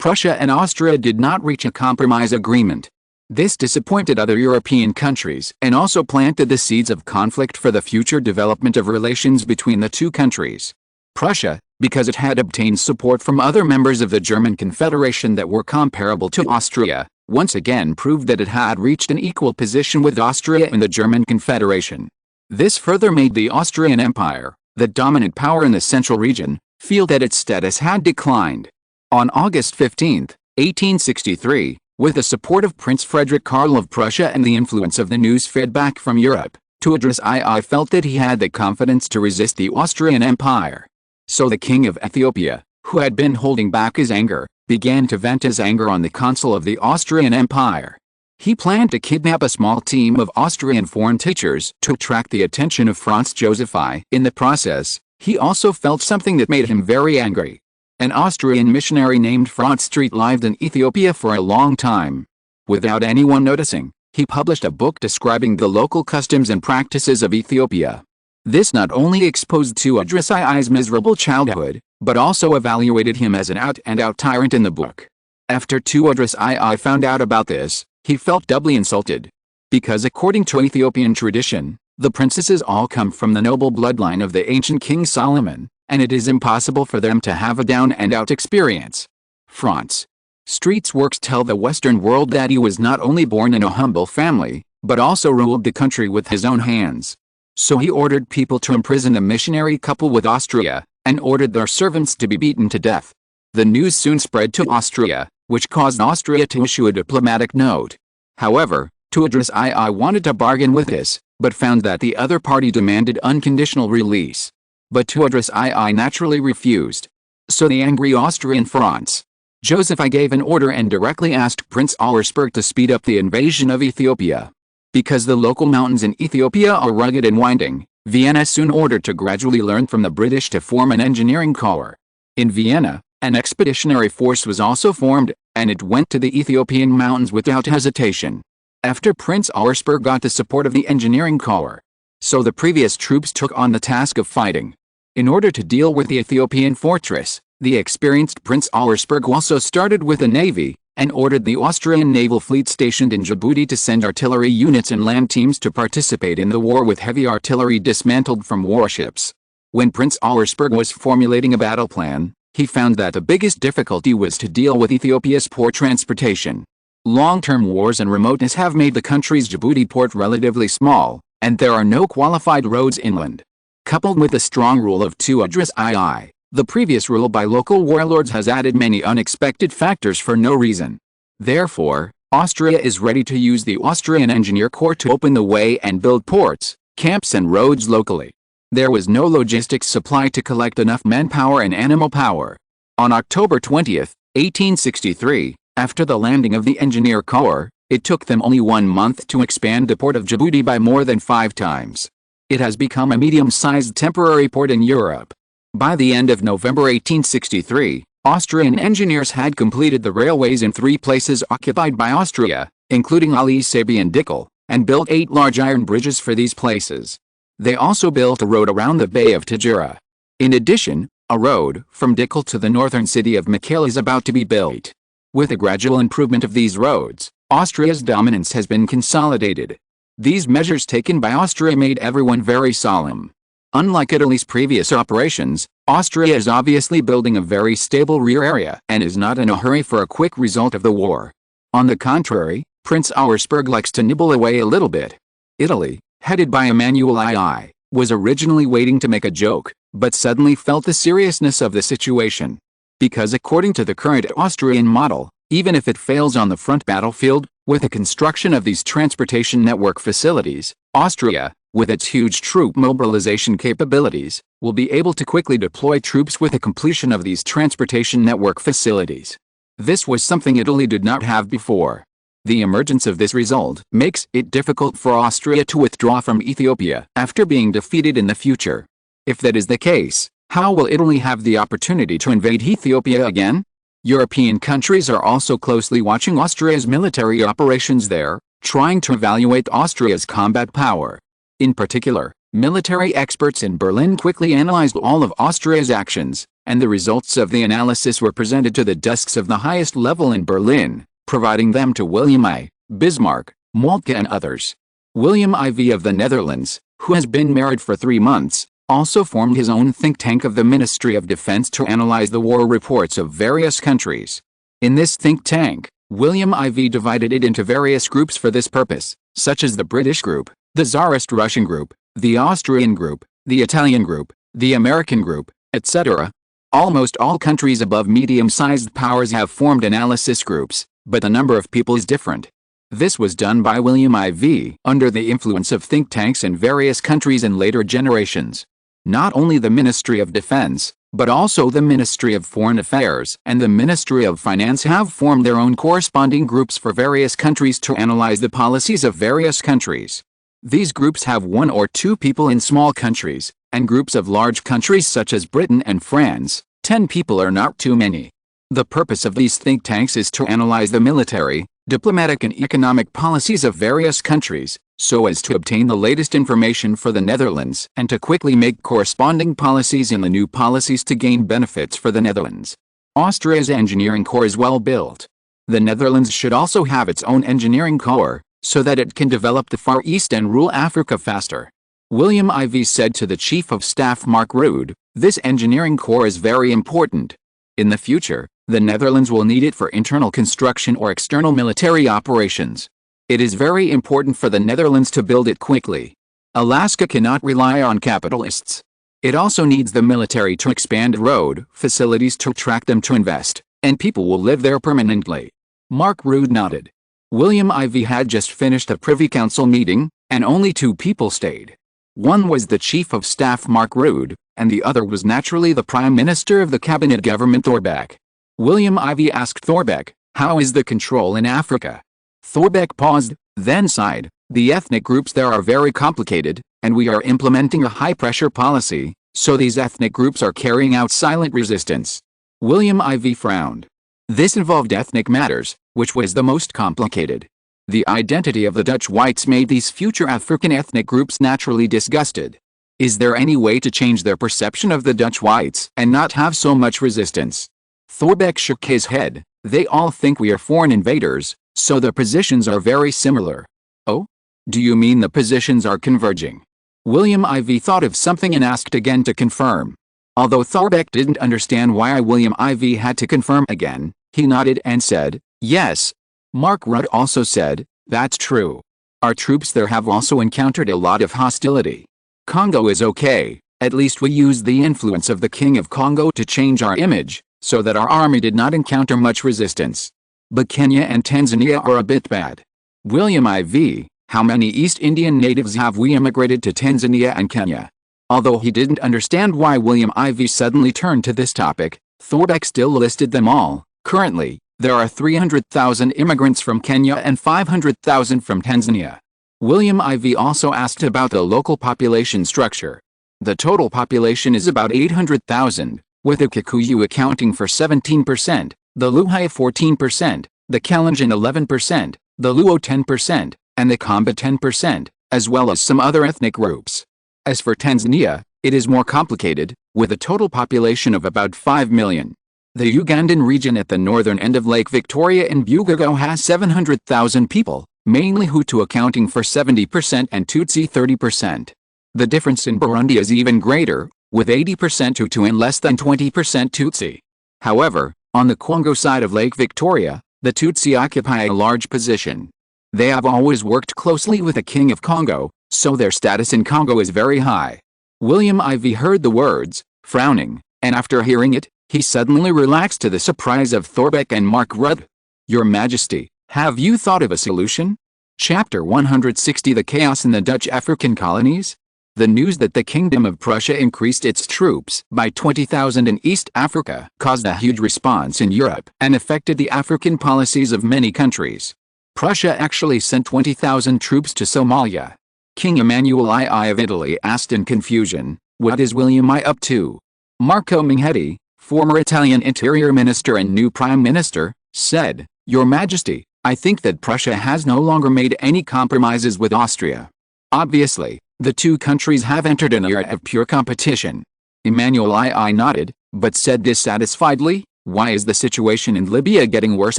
Prussia and Austria did not reach a compromise agreement. This disappointed other European countries and also planted the seeds of conflict for the future development of relations between the two countries. Prussia, because it had obtained support from other members of the German Confederation that were comparable to Austria, once again proved that it had reached an equal position with Austria in the German Confederation. This further made the Austrian Empire, the dominant power in the central region, feel that its status had declined. On August 15, 1863, with the support of Prince Frederick Karl of Prussia and the influence of the news fed back from Europe, Tewodros II felt that he had the confidence to resist the Austrian Empire. So the King of Ethiopia, who had been holding back his anger, began to vent his anger on the Consul of the Austrian Empire. He planned to kidnap a small team of Austrian foreign teachers to attract the attention of Franz Joseph I. In the process, he also felt something that made him very angry. An Austrian missionary named Franz Street lived in Ethiopia for a long time. Without anyone noticing, he published a book describing the local customs and practices of Ethiopia. This not only exposed Tewodros II's miserable childhood, but also evaluated him as an out-and-out tyrant in the book. After Tewodros II found out about this, he felt doubly insulted. Because according to Ethiopian tradition, the princesses all come from the noble bloodline of the ancient King Solomon, and it is impossible for them to have a down-and-out experience. Franz Street's works tell the Western world that he was not only born in a humble family, but also ruled the country with his own hands. So he ordered people to imprison a missionary couple with Austria, and ordered their servants to be beaten to death. The news soon spread to Austria, which caused Austria to issue a diplomatic note. However, Tewodros II wanted to bargain with this, but found that the other party demanded unconditional release. But Tewodros II naturally refused. So the angry Austrian Franz Joseph I gave an order and directly asked Prince Auersperg to speed up the invasion of Ethiopia. Because the local mountains in Ethiopia are rugged and winding, Vienna soon ordered to gradually learn from the British to form an engineering corps. In Vienna, an expeditionary force was also formed, and it went to the Ethiopian mountains without hesitation. After Prince Auersperg got the support of the engineering corps, so the previous troops took on the task of fighting. In order to deal with the Ethiopian fortress, the experienced Prince Auersperg also started with a navy, and ordered the Austrian naval fleet stationed in Djibouti to send artillery units and land teams to participate in the war with heavy artillery dismantled from warships. When Prince Auersperg was formulating a battle plan, he found that the biggest difficulty was to deal with Ethiopia's poor transportation. Long-term wars and remoteness have made the country's Djibouti port relatively small, and there are no qualified roads inland. Coupled with the strong rule of Tewodros II, the previous rule by local warlords has added many unexpected factors for no reason. Therefore, Austria is ready to use the Austrian Engineer Corps to open the way and build ports, camps and roads locally. There was no logistics supply to collect enough manpower and animal power. On October 20, 1863, after the landing of the Engineer Corps, it took them only 1 month to expand the port of Djibouti by more than 5 times. It has become a medium-sized temporary port in Europe. By the end of November 1863, Austrian engineers had completed the railways in 3 places occupied by Austria, including Ali Sabi and Dickel, and built 8 large iron bridges for these places. They also built a road around the Bay of Tajira. In addition, a road from Dickel to the northern city of Mekelle is about to be built. With the gradual improvement of these roads, Austria's dominance has been consolidated. These measures taken by Austria made everyone very solemn. Unlike Italy's previous operations, Austria is obviously building a very stable rear area and is not in a hurry for a quick result of the war. On the contrary, Prince Auersperg likes to nibble away a little bit. Italy, headed by Emmanuel II, was originally waiting to make a joke, but suddenly felt the seriousness of the situation. Because according to the current Austrian model, even if it fails on the front battlefield, with the construction of these transportation network facilities, Austria, with its huge troop mobilization capabilities, will be able to quickly deploy troops with the completion of these transportation network facilities. This was something Italy did not have before. The emergence of this result makes it difficult for Austria to withdraw from Ethiopia after being defeated in the future. If that is the case, how will Italy have the opportunity to invade Ethiopia again? European countries are also closely watching Austria's military operations there, trying to evaluate Austria's combat power. In particular, military experts in Berlin quickly analyzed all of Austria's actions, and the results of the analysis were presented to the desks of the highest level in Berlin, providing them to William I, Bismarck, Moltke and others. William IV of the Netherlands, who has been married for 3 months, also formed his own think tank of the Ministry of Defense to analyze the war reports of various countries. In this think tank, William IV divided it into various groups for this purpose, such as the British group, the Tsarist Russian group, the Austrian group, the Italian group, the American group, etc. Almost all countries above medium-sized powers have formed analysis groups, but the number of people is different. This was done by William IV under the influence of think tanks in various countries in later generations. Not only the Ministry of Defense, but also the Ministry of Foreign Affairs and the Ministry of Finance have formed their own corresponding groups for various countries to analyze the policies of various countries. These groups have 1 or 2 people in small countries, and groups of large countries such as Britain and France, 10 people are not too many. The purpose of these think tanks is to analyze the military, diplomatic and economic policies of various countries, so as to obtain the latest information for the Netherlands and to quickly make corresponding policies in the new policies to gain benefits for the Netherlands. Austria's engineering corps is well built. The Netherlands should also have its own engineering corps, so that it can develop the Far East and rule Africa faster. William IV said to the Chief of Staff Mark Rude, "This engineering corps is very important. In the future, the Netherlands will need it for internal construction or external military operations. It is very important for the Netherlands to build it quickly. Alaska cannot rely on capitalists. It also needs the military to expand road facilities to attract them to invest, and people will live there permanently." Mark Rude nodded. William IV had just finished a Privy Council meeting, and only 2 people stayed. One was the Chief of Staff Mark Rude, and the other was naturally the Prime Minister of the Cabinet Government Thorbecke. William IV asked Thorbecke, "How is the control in Africa?" Thorbecke paused, then sighed, "The ethnic groups there are very complicated, and we are implementing a high-pressure policy, so these ethnic groups are carrying out silent resistance." William IV frowned. This involved ethnic matters, which was the most complicated. The identity of the Dutch whites made these future African ethnic groups naturally disgusted. Is there any way to change their perception of the Dutch whites and not have so much resistance? Thorbecke shook his head. "They all think we are foreign invaders, so the positions are very similar." "Oh? Do you mean the positions are converging?" William IV thought of something and asked again to confirm. Although Thorbecke didn't understand why William IV had to confirm again, he nodded and said, "Yes." Mark Rudd also said, "That's true. Our troops there have also encountered a lot of hostility. Congo is okay, at least we used the influence of the King of Congo to change our image, so that our army did not encounter much resistance. But Kenya and Tanzania are a bit bad." William IV, "How many East Indian natives have we immigrated to Tanzania and Kenya?" Although he didn't understand why William IV suddenly turned to this topic, Thorbecke still listed them all. Currently, there are 300,000 immigrants from Kenya and 500,000 from Tanzania. William IV also asked about the local population structure. The total population is about 800,000, with the Kikuyu accounting for 17%, the Luhya 14%, the Kalenjin 11%, the Luo 10%, and the Kamba 10%, as well as some other ethnic groups. As for Tanzania, it is more complicated, with a total population of about 5 million. The Ugandan region at the northern end of Lake Victoria in Bugago has 700,000 people, mainly Hutu accounting for 70% and Tutsi 30%. The difference in Burundi is even greater, with 80% Hutu and less than 20% Tutsi. However, on the Congo side of Lake Victoria, the Tutsi occupy a large position. They have always worked closely with the King of Congo, so their status in Congo is very high. William IV heard the words, frowning, and after hearing it, he suddenly relaxed to the surprise of Thorbecke and Mark Rutte. Your Majesty, have you thought of a solution? Chapter 160 The Chaos in the Dutch African Colonies? The news that the Kingdom of Prussia increased its troops by 20,000 in East Africa caused a huge response in Europe and affected the African policies of many countries. Prussia actually sent 20,000 troops to Somalia. King Emmanuel II of Italy asked in confusion, "What is William I up to?" Marco Minghetti, former Italian Interior Minister and new Prime Minister, said, "Your Majesty, I think that Prussia has no longer made any compromises with Austria. Obviously, the two countries have entered an era of pure competition." Emmanuel II nodded, but said dissatisfiedly, "Why is the situation in Libya getting worse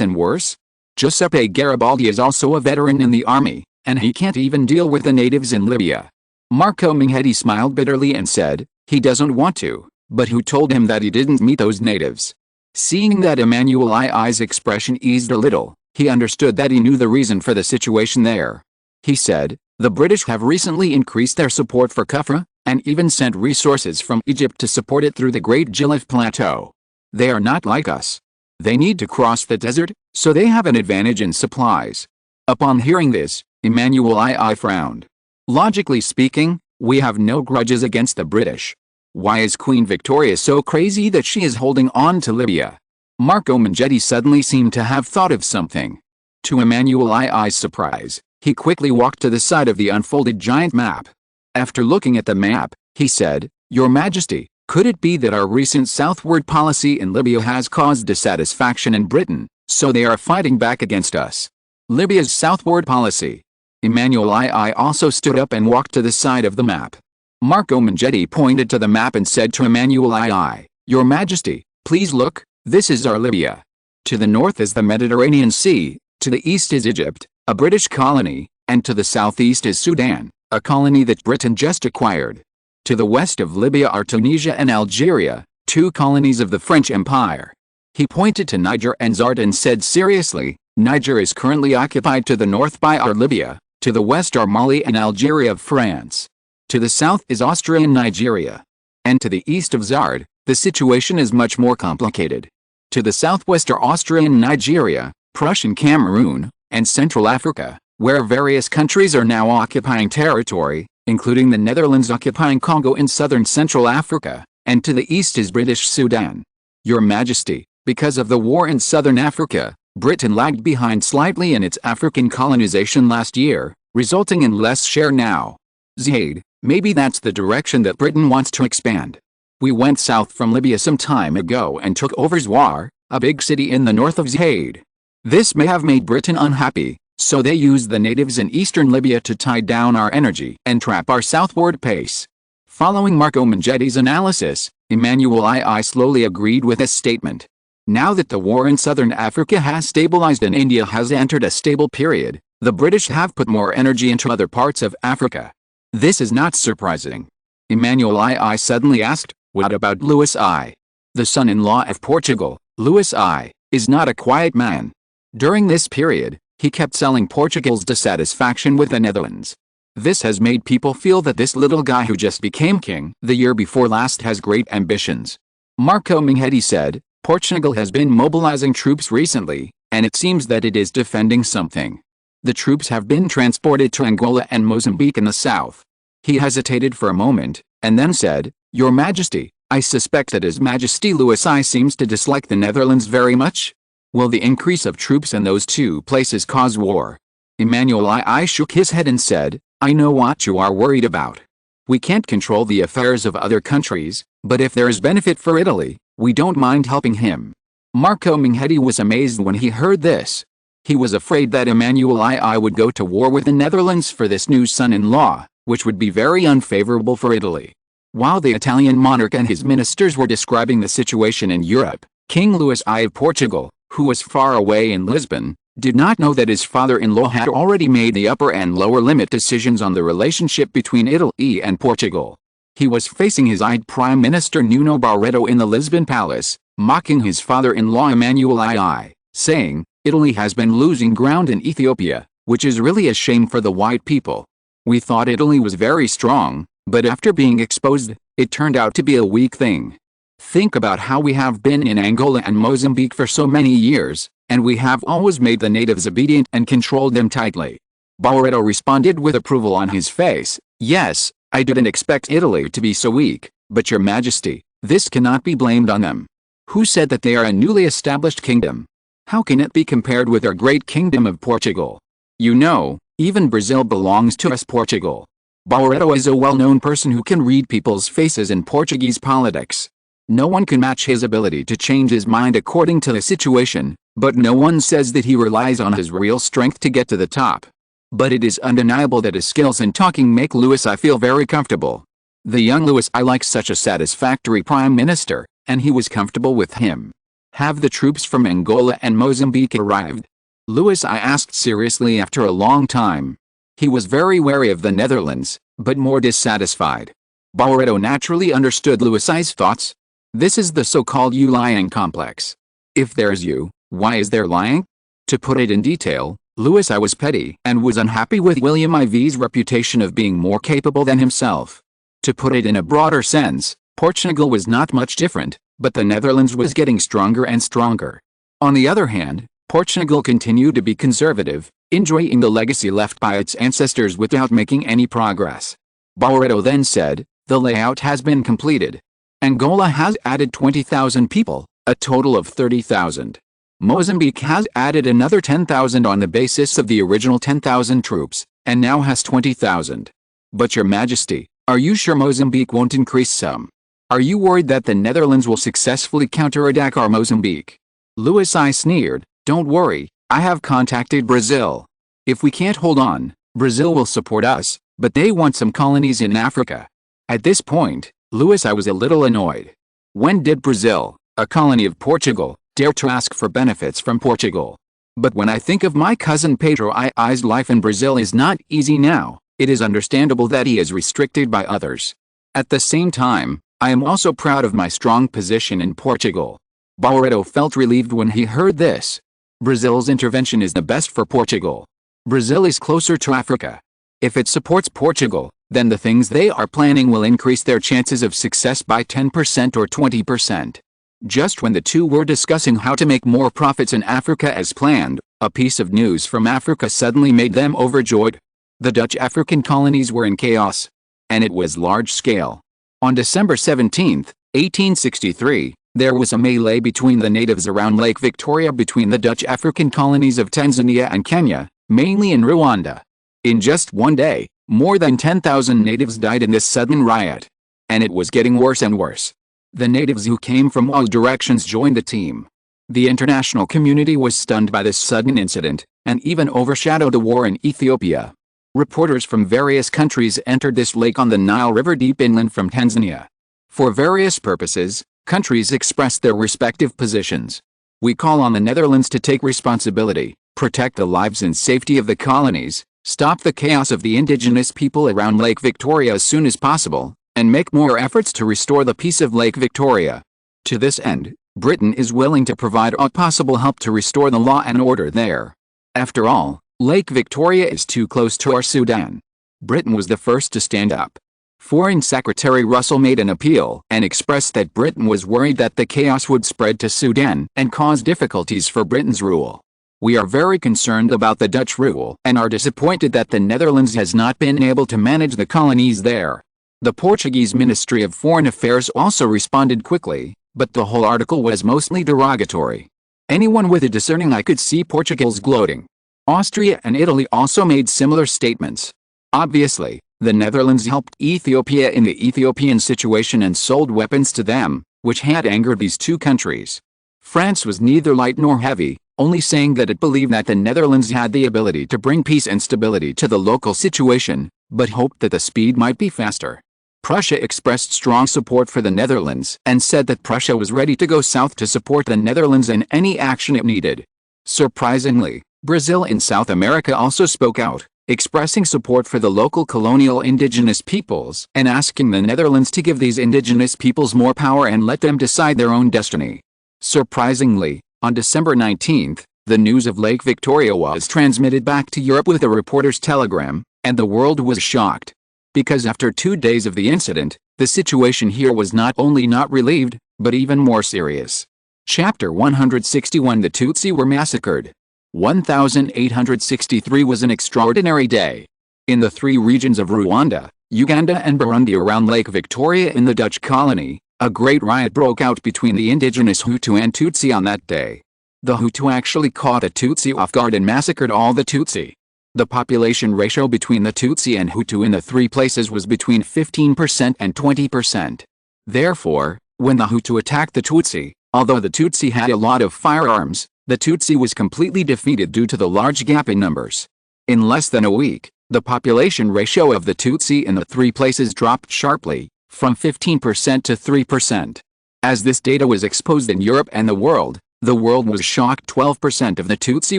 and worse? Giuseppe Garibaldi is also a veteran in the army, and he can't even deal with the natives in Libya." Marco Minghetti smiled bitterly and said, "He doesn't want to, but who told him that he didn't meet those natives?" Seeing that Emmanuel II's expression eased a little, he understood that he knew the reason for the situation there. He said, "The British have recently increased their support for Kufra, and even sent resources from Egypt to support it through the Great Gilif Plateau. They are not like us. They need to cross the desert, so they have an advantage in supplies." Upon hearing this, Emmanuel II frowned. "Logically speaking, we have no grudges against the British. Why is Queen Victoria so crazy that she is holding on to Libya?" Marco Minghetti suddenly seemed to have thought of something. To Emmanuel II's surprise, he quickly walked to the side of the unfolded giant map. After looking at the map, he said, "Your Majesty, could it be that our recent southward policy in Libya has caused dissatisfaction in Britain, so they are fighting back against us?" Libya's southward policy. Emmanuel II also stood up and walked to the side of the map. Marco Minghetti pointed to the map and said to Emmanuel II, "Your Majesty, please look, this is our Libya. To the north is the Mediterranean Sea, to the east is Egypt, a British colony, and to the southeast is Sudan, a colony that Britain just acquired. To the west of Libya are Tunisia and Algeria, two colonies of the French Empire." He pointed to Niger and Zard and said seriously, "Niger is currently occupied to the north by our Libya, to the west are Mali and Algeria of France. To the south is Austria and Nigeria. And to the east of Zard, the situation is much more complicated. To the southwest are Austria and Nigeria, Prussian Cameroon, and Central Africa, where various countries are now occupying territory, including the Netherlands occupying Congo in southern Central Africa, and to the east is British Sudan. Your Majesty, because of the war in southern Africa, Britain lagged behind slightly in its African colonization last year, resulting in less share now. Zaid, maybe that's the direction that Britain wants to expand. We went south from Libya some time ago and took over Zwar, a big city in the north of Zaid. This may have made Britain unhappy, so they used the natives in eastern Libya to tie down our energy and trap our southward pace." Following Marco Minghetti's analysis, Emmanuel II slowly agreed with this statement. Now that the war in southern Africa has stabilized and India has entered a stable period, the British have put more energy into other parts of Africa. This is not surprising. Emmanuel II suddenly asked, "What about Louis I? The son-in-law of Portugal?" Louis I is not a quiet man. During this period, he kept selling Portugal's dissatisfaction with the Netherlands. This has made people feel that this little guy who just became king the year before last has great ambitions. Marco Minghetti said, "Portugal has been mobilizing troops recently, and it seems that it is defending something. The troops have been transported to Angola and Mozambique in the south." He hesitated for a moment, and then said, "Your Majesty, I suspect that His Majesty Louis I seems to dislike the Netherlands very much. Will the increase of troops in those two places cause war?" Emmanuel I shook his head and said, "I know what you are worried about. We can't control the affairs of other countries, but if there is benefit for Italy, we don't mind helping him." Marco Minghetti was amazed when he heard this. He was afraid that Emmanuel I would go to war with the Netherlands for this new son-in-law, which would be very unfavorable for Italy. While the Italian monarch and his ministers were describing the situation in Europe, King Louis I of Portugal, who was far away in Lisbon, did not know that his father-in-law had already made the upper and lower limit decisions on the relationship between Italy and Portugal. He was facing his Prime Minister Nuno Barreto in the Lisbon Palace, mocking his father-in-law Emmanuel I, saying, "Italy has been losing ground in Ethiopia, which is really a shame for the white people. We thought Italy was very strong, but after being exposed, it turned out to be a weak thing. Think about how we have been in Angola and Mozambique for so many years, and we have always made the natives obedient and controlled them tightly." Barreto responded with approval on his face, "Yes, I didn't expect Italy to be so weak, but Your Majesty, this cannot be blamed on them. Who said that they are a newly established kingdom? How can it be compared with our great kingdom of Portugal? You know, even Brazil belongs to us." Portugal. Barreto is a well-known person who can read people's faces in Portuguese politics. No one can match his ability to change his mind according to the situation, but no one says that he relies on his real strength to get to the top. But it is undeniable that his skills in talking make Louis I feel very comfortable. The young Louis I likes such a satisfactory prime minister, and he was comfortable with him. "Have the troops from Angola and Mozambique arrived?" Louis I asked seriously after a long time. He was very wary of the Netherlands, but more dissatisfied. Barreto naturally understood Louis I's thoughts. This is the so-called you lying complex. If there's you, why is there lying? To put it in detail, Louis I was petty and was unhappy with William IV's reputation of being more capable than himself. To put it in a broader sense, Portugal was not much different, but the Netherlands was getting stronger and stronger. On the other hand, Portugal continued to be conservative, enjoying the legacy left by its ancestors without making any progress. Barreto then said, "The layout has been completed. Angola has added 20,000 people, a total of 30,000. Mozambique has added another 10,000 on the basis of the original 10,000 troops, and now has 20,000. But Your Majesty, are you sure Mozambique won't increase some? Are you worried that the Netherlands will successfully counterattack our Mozambique?" Louis I sneered, "Don't worry, I have contacted Brazil. If we can't hold on, Brazil will support us, but they want some colonies in Africa." At this point, Louis I was a little annoyed. When did Brazil, a colony of Portugal, dare to ask for benefits from Portugal? But when I think of my cousin Pedro I's life in Brazil is not easy now, it is understandable that he is restricted by others. At the same time, I am also proud of my strong position in Portugal. Barreto felt relieved when he heard this. Brazil's intervention is the best for Portugal. Brazil is closer to Africa. If it supports Portugal, then the things they are planning will increase their chances of success by 10% or 20%. Just when the two were discussing how to make more profits in Africa as planned, a piece of news from Africa suddenly made them overjoyed. The Dutch African colonies were in chaos. And it was large scale. On December 17, 1863, there was a melee between the natives around Lake Victoria between the Dutch African colonies of Tanzania and Kenya, mainly in Rwanda. In just one day, more than 10,000 natives died in this sudden riot. And it was getting worse and worse. The natives who came from all directions joined the team. The international community was stunned by this sudden incident, and even overshadowed the war in Ethiopia. Reporters from various countries entered this lake on the Nile River deep inland from Tanzania. For various purposes, countries expressed their respective positions. We call on the Netherlands to take responsibility, protect the lives and safety of the colonies, stop the chaos of the indigenous people around Lake Victoria as soon as possible, and make more efforts to restore the peace of Lake Victoria. To this end, Britain is willing to provide all possible help to restore the law and order there. After all, Lake Victoria is too close to our Sudan. Britain was the first to stand up. Foreign Secretary Russell made an appeal and expressed that Britain was worried that the chaos would spread to Sudan and cause difficulties for Britain's rule. We are very concerned about the Dutch rule and are disappointed that the Netherlands has not been able to manage the colonies there. The Portuguese Ministry of Foreign Affairs also responded quickly, but the whole article was mostly derogatory. Anyone with a discerning eye could see Portugal's gloating. Austria and Italy also made similar statements. Obviously, the Netherlands helped Ethiopia in the Ethiopian situation and sold weapons to them, which had angered these two countries. France was neither light nor heavy, only saying that it believed that the Netherlands had the ability to bring peace and stability to the local situation, but hoped that the speed might be faster. Prussia expressed strong support for the Netherlands and said that Prussia was ready to go south to support the Netherlands in any action it needed. Surprisingly, Brazil in South America also spoke out, expressing support for the local colonial indigenous peoples and asking the Netherlands to give these indigenous peoples more power and let them decide their own destiny. Surprisingly, on December 19, the news of Lake Victoria was transmitted back to Europe with a reporter's telegram, and the world was shocked. Because after 2 days of the incident, the situation here was not only not relieved, but even more serious. Chapter 161 The Tutsi were massacred. 1863 was an extraordinary day. In the 3 regions of Rwanda, Uganda and Burundi around Lake Victoria in the Dutch colony, a great riot broke out between the indigenous Hutu and Tutsi on that day. The Hutu actually caught a Tutsi off guard and massacred all the Tutsi. The population ratio between the Tutsi and Hutu in the 3 places was between 15% and 20%. Therefore, when the Hutu attacked the Tutsi, although the Tutsi had a lot of firearms, the Tutsi was completely defeated due to the large gap in numbers. In less than a week, the population ratio of the Tutsi in the 3 places dropped sharply, from 15% to 3%. As this data was exposed in Europe and the world was shocked. 12% of the Tutsi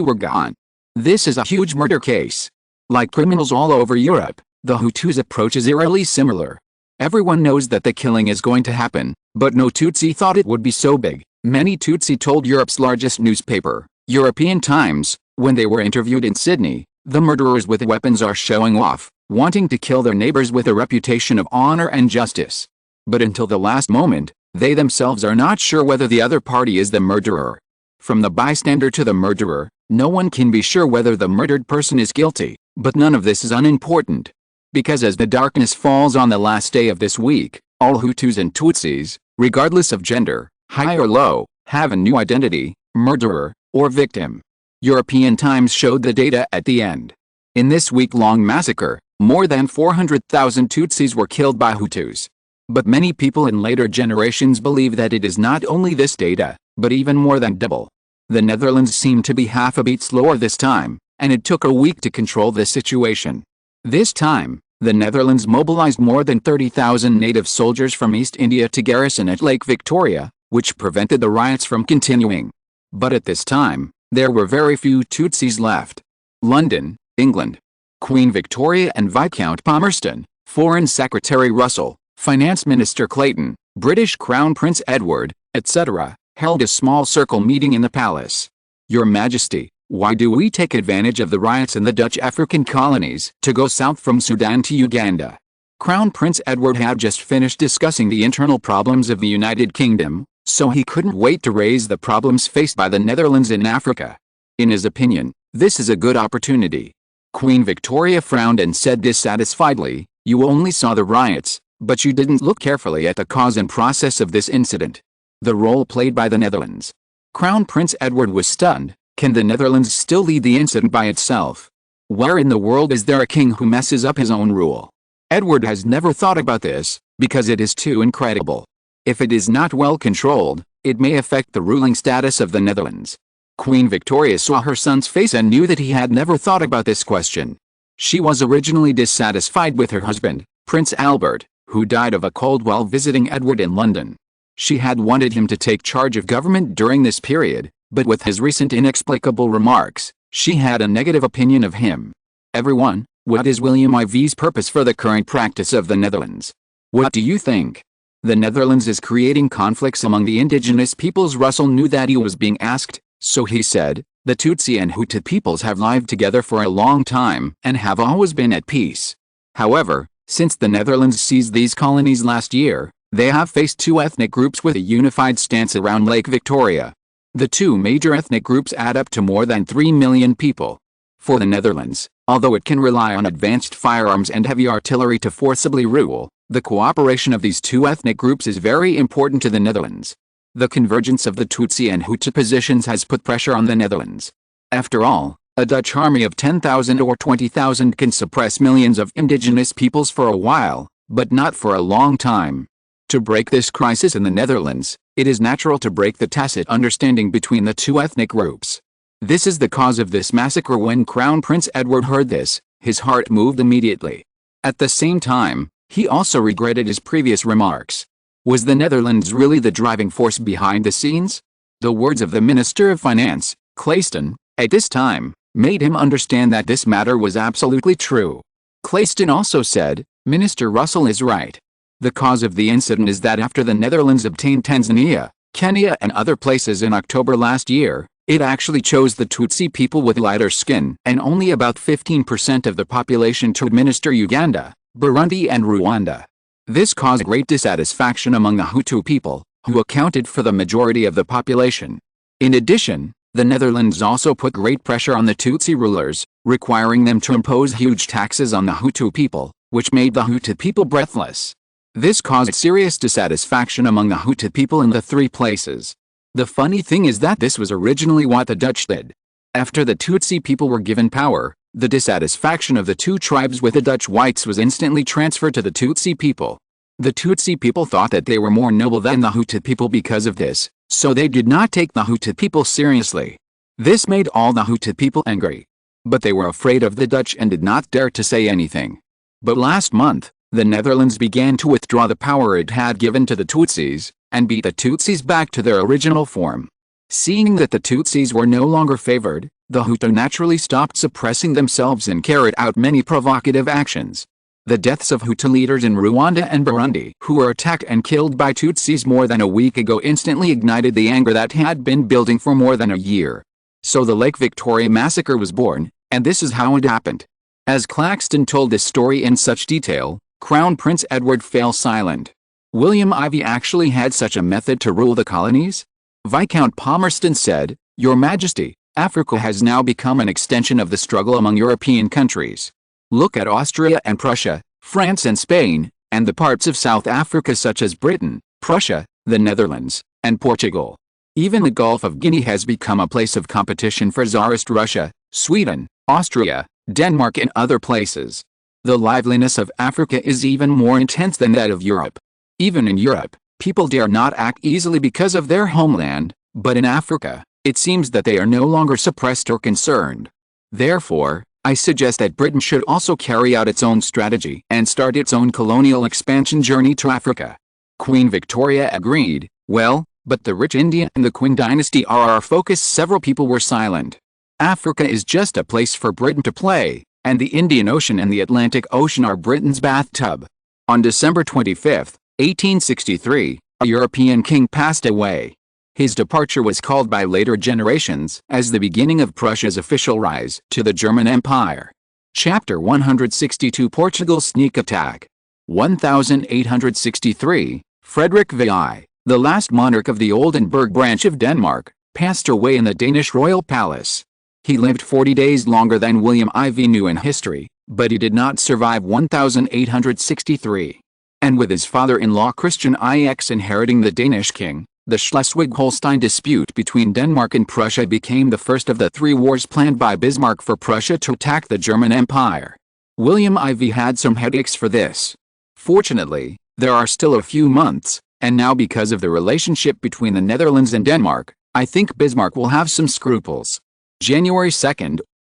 were gone. This is a huge murder case. Like criminals all over Europe, the Hutus' approach is eerily similar. Everyone knows that the killing is going to happen, but no Tutsi thought it would be so big. Many Tutsi told Europe's largest newspaper, European Times, when they were interviewed in Sydney, the murderers with weapons are showing off, wanting to kill their neighbors with a reputation of honor and justice. But until the last moment, they themselves are not sure whether the other party is the murderer. From the bystander to the murderer, no one can be sure whether the murdered person is guilty, but none of this is unimportant. Because as the darkness falls on the last day of this week, all Hutus and Tutsis, regardless of gender, high or low, have a new identity, murderer, or victim. European Times showed the data at the end. In this week-long massacre, more than 400,000 Tutsis were killed by Hutus. But many people in later generations believe that it is not only this data, but even more than double. The Netherlands seemed to be half a beat slower this time, and it took a week to control the situation. This time, the Netherlands mobilized more than 30,000 native soldiers from East India to garrison at Lake Victoria, which prevented the riots from continuing. But at this time, there were very few Tutsis left. London, England. Queen Victoria and Viscount Palmerston, Foreign Secretary Russell, Finance Minister Clayton, British Crown Prince Edward, etc., held a small circle meeting in the palace. Your Majesty, why do we take advantage of the riots in the Dutch African colonies to go south from Sudan to Uganda? Crown Prince Edward had just finished discussing the internal problems of the United Kingdom, so he couldn't wait to raise the problems faced by the Netherlands in Africa. In his opinion, this is a good opportunity. Queen Victoria frowned and said dissatisfiedly, "You only saw the riots, but you didn't look carefully at the cause and process of this incident." The role played by the Netherlands. Crown Prince Edward was stunned. Can the Netherlands still lead the incident by itself? Where in the world is there a king who messes up his own rule? Edward has never thought about this, because it is too incredible. If it is not well controlled, it may affect the ruling status of the Netherlands. Queen Victoria saw her son's face and knew that he had never thought about this question. She was originally dissatisfied with her husband, Prince Albert, who died of a cold while visiting Edward in London. She had wanted him to take charge of government during this period, but with his recent inexplicable remarks, she had a negative opinion of him. Everyone, what is William IV's purpose for the current practice of the Netherlands? What do you think? The Netherlands is creating conflicts among the indigenous peoples. Russell knew that he was being asked, so he said, the Tutsi and Hutu peoples have lived together for a long time and have always been at peace. However, since the Netherlands seized these colonies last year, they have faced 2 ethnic groups with a unified stance around Lake Victoria. The 2 major ethnic groups add up to more than 3 million people. For the Netherlands, although it can rely on advanced firearms and heavy artillery to forcibly rule, The cooperation of these two ethnic groups is very important to the Netherlands. The convergence of the Tutsi and Hutu positions has put pressure on the Netherlands. After all, a Dutch army of 10,000 or 20,000 can suppress millions of indigenous peoples for a while, but not for a long time. To break this crisis in the Netherlands, it is natural to break the tacit understanding between the two ethnic groups. This is the cause of this massacre. When Crown Prince Edward heard this, his heart moved immediately. At the same time, he also regretted his previous remarks. Was the Netherlands really the driving force behind the scenes? The words of the Minister of Finance, Claeston, at this time, made him understand that this matter was absolutely true. Claeston also said, "Minister Russell is right. The cause of the incident is that after the Netherlands obtained Tanzania, Kenya and other places in October last year, it actually chose the Tutsi people with lighter skin and only about 15% of the population to administer Uganda, Burundi and Rwanda. This caused great dissatisfaction among the Hutu people, who accounted for the majority of the population. In addition, the Netherlands also put great pressure on the Tutsi rulers, requiring them to impose huge taxes on the Hutu people, which made the Hutu people breathless. This caused serious dissatisfaction among the Hutu people in the three places. The funny thing is that this was originally what the Dutch did. After the Tutsi people were given power, the dissatisfaction of the two tribes with the Dutch whites was instantly transferred to the Tutsi people. The Tutsi people thought that they were more noble than the Hutu people because of this, so they did not take the Hutu people seriously. This made all the Hutu people angry. But they were afraid of the Dutch and did not dare to say anything. But last month, the Netherlands began to withdraw the power it had given to the Tutsis, and beat the Tutsis back to their original form. Seeing that the Tutsis were no longer favored, the Hutu naturally stopped suppressing themselves and carried out many provocative actions. The deaths of Hutu leaders in Rwanda and Burundi who were attacked and killed by Tutsis more than a week ago instantly ignited the anger that had been building for more than a year. So the Lake Victoria massacre was born, and this is how it happened. As Claxton told this story in such detail, Crown Prince Edward fell silent. William Ivy actually had such a method to rule the colonies? Viscount Palmerston said, "Your Majesty, Africa has now become an extension of the struggle among European countries. Look at Austria and Prussia, France and Spain, and the parts of South Africa such as Britain, Prussia, the Netherlands, and Portugal. Even the Gulf of Guinea has become a place of competition for Tsarist Russia, Sweden, Austria, Denmark and other places. The liveliness of Africa is even more intense than that of Europe. Even in Europe, people dare not act easily because of their homeland, but in Africa, it seems that they are no longer suppressed or concerned. Therefore, I suggest that Britain should also carry out its own strategy and start its own colonial expansion journey to Africa." Queen Victoria agreed, "Well, but the rich India and the Qing dynasty are our focus." Several people were silent. Africa is just a place for Britain to play, and the Indian Ocean and the Atlantic Ocean are Britain's bathtub. On December 25, 1863, a European king passed away. His departure was called by later generations as the beginning of Prussia's official rise to the German Empire. Chapter 162 Portugal's Sneak Attack. 1863, Frederick VI, the last monarch of the Oldenburg branch of Denmark, passed away in the Danish royal palace. He lived 40 days longer than William IV knew in history, but he did not survive 1863. And with his father-in-law Christian IX inheriting the Danish king, the Schleswig-Holstein dispute between Denmark and Prussia became the first of the three wars planned by Bismarck for Prussia to attack the German Empire. William IV had some headaches for this. Fortunately, there are still a few months, and now because of the relationship between the Netherlands and Denmark, I think Bismarck will have some scruples. January 2,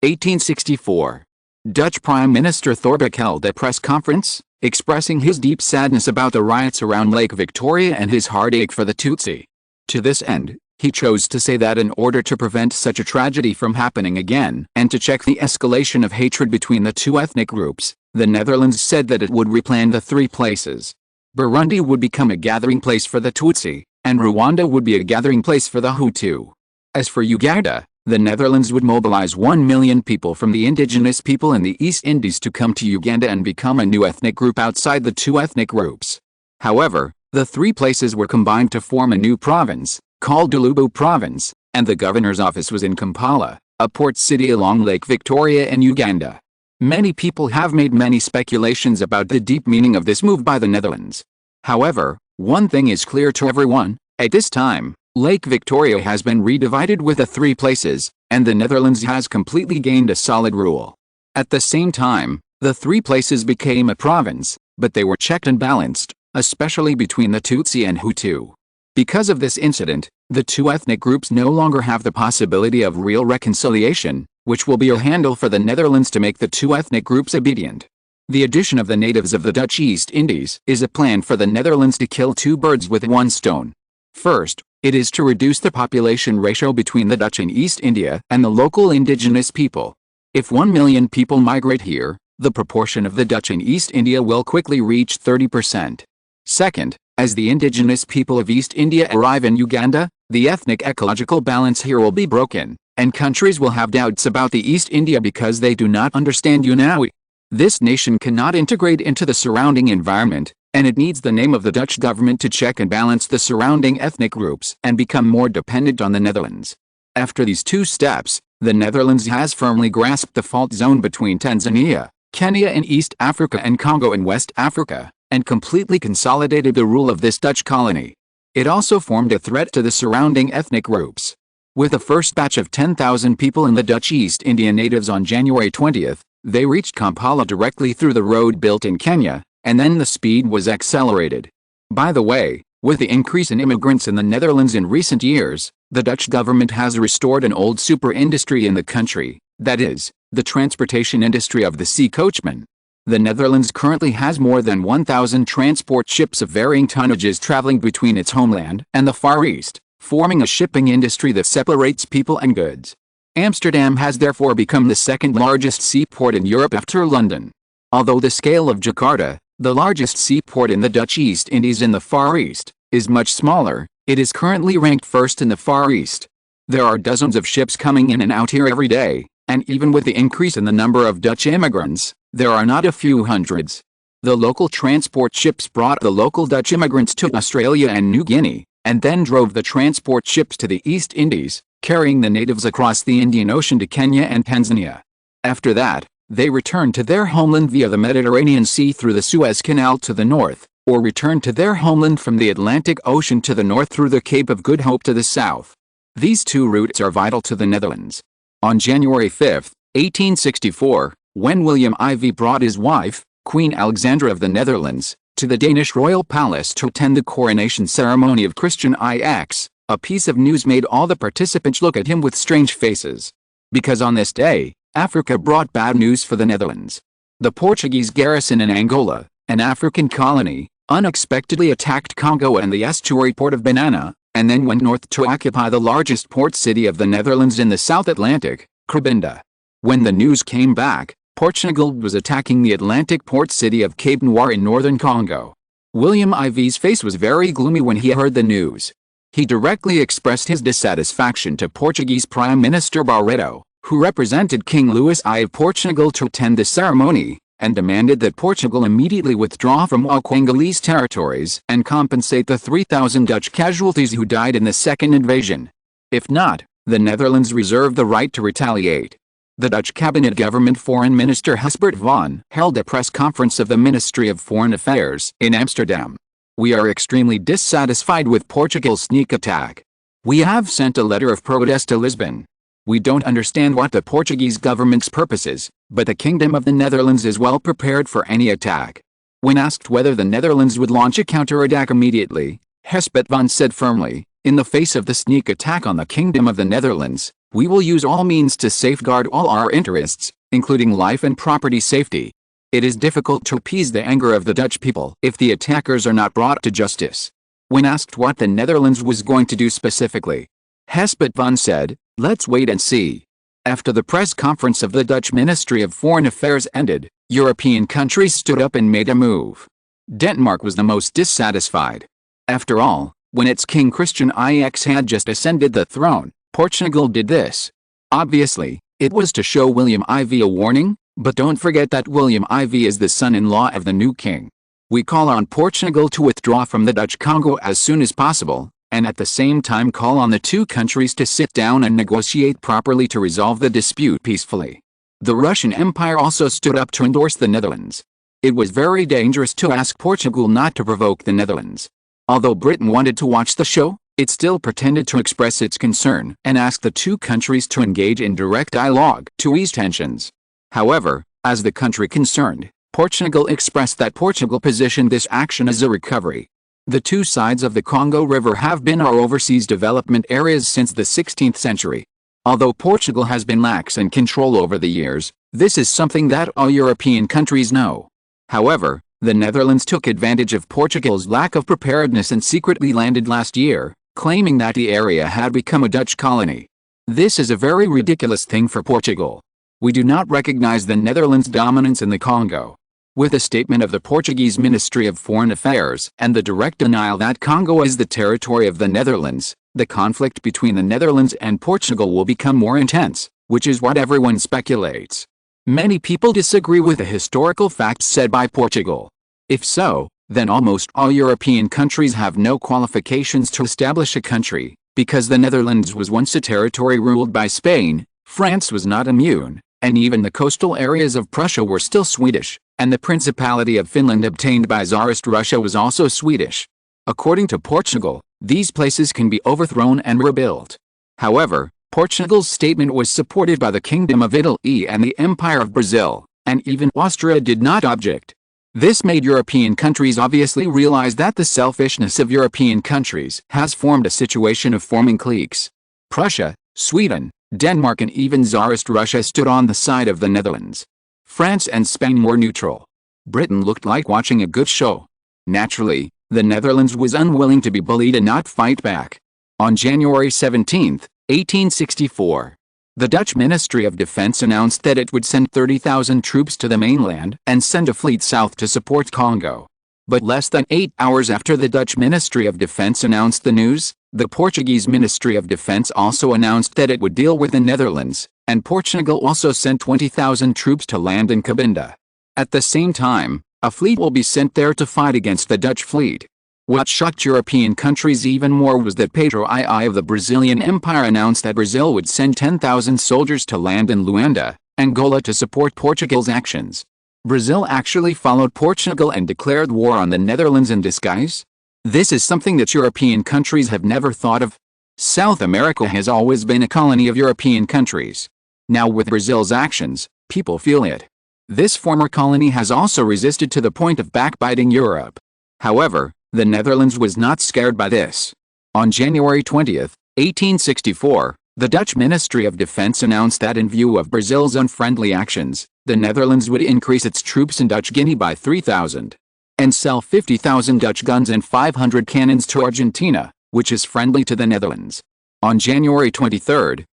1864. Dutch Prime Minister Thorbecke held a press conference, expressing his deep sadness about the riots around Lake Victoria and his heartache for the Tutsi. To this end, he chose to say that in order to prevent such a tragedy from happening again and to check the escalation of hatred between the two ethnic groups, the Netherlands said that it would replan the three places. Burundi would become a gathering place for the Tutsi, and Rwanda would be a gathering place for the Hutu. As for Uganda, the Netherlands would mobilize 1 million people from the indigenous people in the East Indies to come to Uganda and become a new ethnic group outside the two ethnic groups. However, the three places were combined to form a new province, called Lubu Province, and the governor's office was in Kampala, a port city along Lake Victoria in Uganda. Many people have made many speculations about the deep meaning of this move by the Netherlands. However, one thing is clear to everyone: at this time, Lake Victoria has been redivided with the three places, and the Netherlands has completely gained a solid rule. At the same time, the three places became a province, but they were checked and balanced, especially between the Tutsi and Hutu. Because of this incident, the two ethnic groups no longer have the possibility of real reconciliation, which will be a handle for the Netherlands to make the two ethnic groups obedient. The addition of the natives of the Dutch East Indies is a plan for the Netherlands to kill two birds with one stone. First, it is to reduce the population ratio between the Dutch in East India and the local indigenous people. If 1 million people migrate here, the proportion of the Dutch in East India will quickly reach 30%. Second, as the indigenous people of East India arrive in Uganda, the ethnic ecological balance here will be broken, and countries will have doubts about the East India because they do not understand Unawi. This nation cannot integrate into the surrounding environment, and it needs the name of the Dutch government to check and balance the surrounding ethnic groups and become more dependent on the Netherlands. After these two steps, the Netherlands has firmly grasped the fault zone between Tanzania, Kenya in East Africa and Congo in West Africa, and completely consolidated the rule of this Dutch colony. It also formed a threat to the surrounding ethnic groups. With the first batch of 10,000 people in the Dutch East India natives on January 20th, they reached Kampala directly through the road built in Kenya, and then the speed was accelerated. By the way, with the increase in immigrants in the Netherlands in recent years, the Dutch government has restored an old super industry in the country, that is, the transportation industry of the sea coachman. The Netherlands currently has more than 1,000 transport ships of varying tonnages traveling between its homeland and the Far East, forming a shipping industry that separates people and goods. Amsterdam has therefore become the second largest seaport in Europe after London. Although the scale of Jakarta, the largest seaport in the Dutch East Indies in the Far East, is much smaller, it is currently ranked first in the Far East. There are dozens of ships coming in and out here every day, and even with the increase in the number of Dutch immigrants, there are not a few hundreds. The local transport ships brought the local Dutch immigrants to Australia and New Guinea, and then drove the transport ships to the East Indies, carrying the natives across the Indian Ocean to Kenya and Tanzania. After that, they returned to their homeland via the Mediterranean Sea through the Suez Canal to the north, or returned to their homeland from the Atlantic Ocean to the north through the Cape of Good Hope to the south. These two routes are vital to the Netherlands. On January 5, 1864, when William IV brought his wife, Queen Alexandra of the Netherlands, to the Danish royal palace to attend the coronation ceremony of Christian IX, a piece of news made all the participants look at him with strange faces. Because on this day, Africa brought bad news for the Netherlands. The Portuguese garrison in Angola, an African colony, unexpectedly attacked Congo and the estuary port of Banana, and then went north to occupy the largest port city of the Netherlands in the South Atlantic, Cabinda. When the news came back, Portugal was attacking the Atlantic port city of Cape Noir in northern Congo. William IV's face was very gloomy when he heard the news. He directly expressed his dissatisfaction to Portuguese Prime Minister Barreto, who represented King Louis I of Portugal to attend the ceremony, and demanded that Portugal immediately withdraw from all Congolese territories and compensate the 3,000 Dutch casualties who died in the second invasion. If not, the Netherlands reserved the right to retaliate. The Dutch cabinet government Foreign Minister Chancellor Van Hall held a press conference of the Ministry of Foreign Affairs in Amsterdam. We are extremely dissatisfied with Portugal's sneak attack. We have sent a letter of protest to Lisbon. We don't understand what the Portuguese government's purpose is, but the Kingdom of the Netherlands is well prepared for any attack. When asked whether the Netherlands would launch a counterattack immediately, Chancellor Van said firmly, in the face of the sneak attack on the Kingdom of the Netherlands, we will use all means to safeguard all our interests, including life and property safety. It is difficult to appease the anger of the Dutch people if the attackers are not brought to justice. When asked what the Netherlands was going to do specifically, Chancellor Van said, "Let's wait and see." After the press conference of the Dutch Ministry of Foreign Affairs ended, European countries stood up and made a move. Denmark was the most dissatisfied. After all, when its King Christian IX had just ascended the throne, Portugal did this. Obviously, it was to show William IV a warning, but don't forget that William IV is the son-in-law of the new king. We call on Portugal to withdraw from the Dutch Congo as soon as possible, and at the same time call on the two countries to sit down and negotiate properly to resolve the dispute peacefully. The Russian Empire also stood up to endorse the Netherlands. It was very dangerous to ask Portugal not to provoke the Netherlands. Although Britain wanted to watch the show, it still pretended to express its concern and ask the two countries to engage in direct dialogue to ease tensions. However, as the country concerned, Portugal expressed that Portugal positioned this action as a recovery. The two sides of the Congo River have been our overseas development areas since the 16th century. Although Portugal has been lax in control over the years, this is something that all European countries know. However, the Netherlands took advantage of Portugal's lack of preparedness and secretly landed last year, claiming that the area had become a Dutch colony. This is a very ridiculous thing for Portugal. We do not recognize the Netherlands' dominance in the Congo. With a statement of the Portuguese Ministry of Foreign Affairs and the direct denial that Congo is the territory of the Netherlands, the conflict between the Netherlands and Portugal will become more intense, which is what everyone speculates. Many people disagree with the historical facts said by Portugal. If so, then almost all European countries have no qualifications to establish a country, because the Netherlands was once a territory ruled by Spain, France was not immune, and even the coastal areas of Prussia were still Swedish, and the Principality of Finland obtained by Tsarist Russia was also Swedish. According to Portugal, these places can be overthrown and rebuilt. However, Portugal's statement was supported by the Kingdom of Italy and the Empire of Brazil, and even Austria did not object. This made European countries obviously realize that the selfishness of European countries has formed a situation of forming cliques. Prussia, Sweden, Denmark and even Tsarist Russia stood on the side of the Netherlands. France and Spain were neutral. Britain looked like watching a good show. Naturally, the Netherlands was unwilling to be bullied and not fight back. On January 17, 1864, the Dutch Ministry of Defense announced that it would send 30,000 troops to the mainland and send a fleet south to support Congo. But less than 8 hours after the Dutch Ministry of Defense announced the news, the Portuguese Ministry of Defense also announced that it would deal with the Netherlands, and Portugal also sent 20,000 troops to land in Cabinda. At the same time, a fleet will be sent there to fight against the Dutch fleet. What shocked European countries even more was that Pedro II of the Brazilian Empire announced that Brazil would send 10,000 soldiers to land in Luanda, Angola to support Portugal's actions. Brazil actually followed Portugal and declared war on the Netherlands in disguise? This is something that European countries have never thought of. South America has always been a colony of European countries. Now with Brazil's actions, people feel it. This former colony has also resisted to the point of backbiting Europe. However, the Netherlands was not scared by this. On January 20, 1864, the Dutch Ministry of Defense announced that in view of Brazil's unfriendly actions, the Netherlands would increase its troops in Dutch Guinea by 3,000 and sell 50,000 Dutch guns and 500 cannons to Argentina, which is friendly to the Netherlands. On January 23,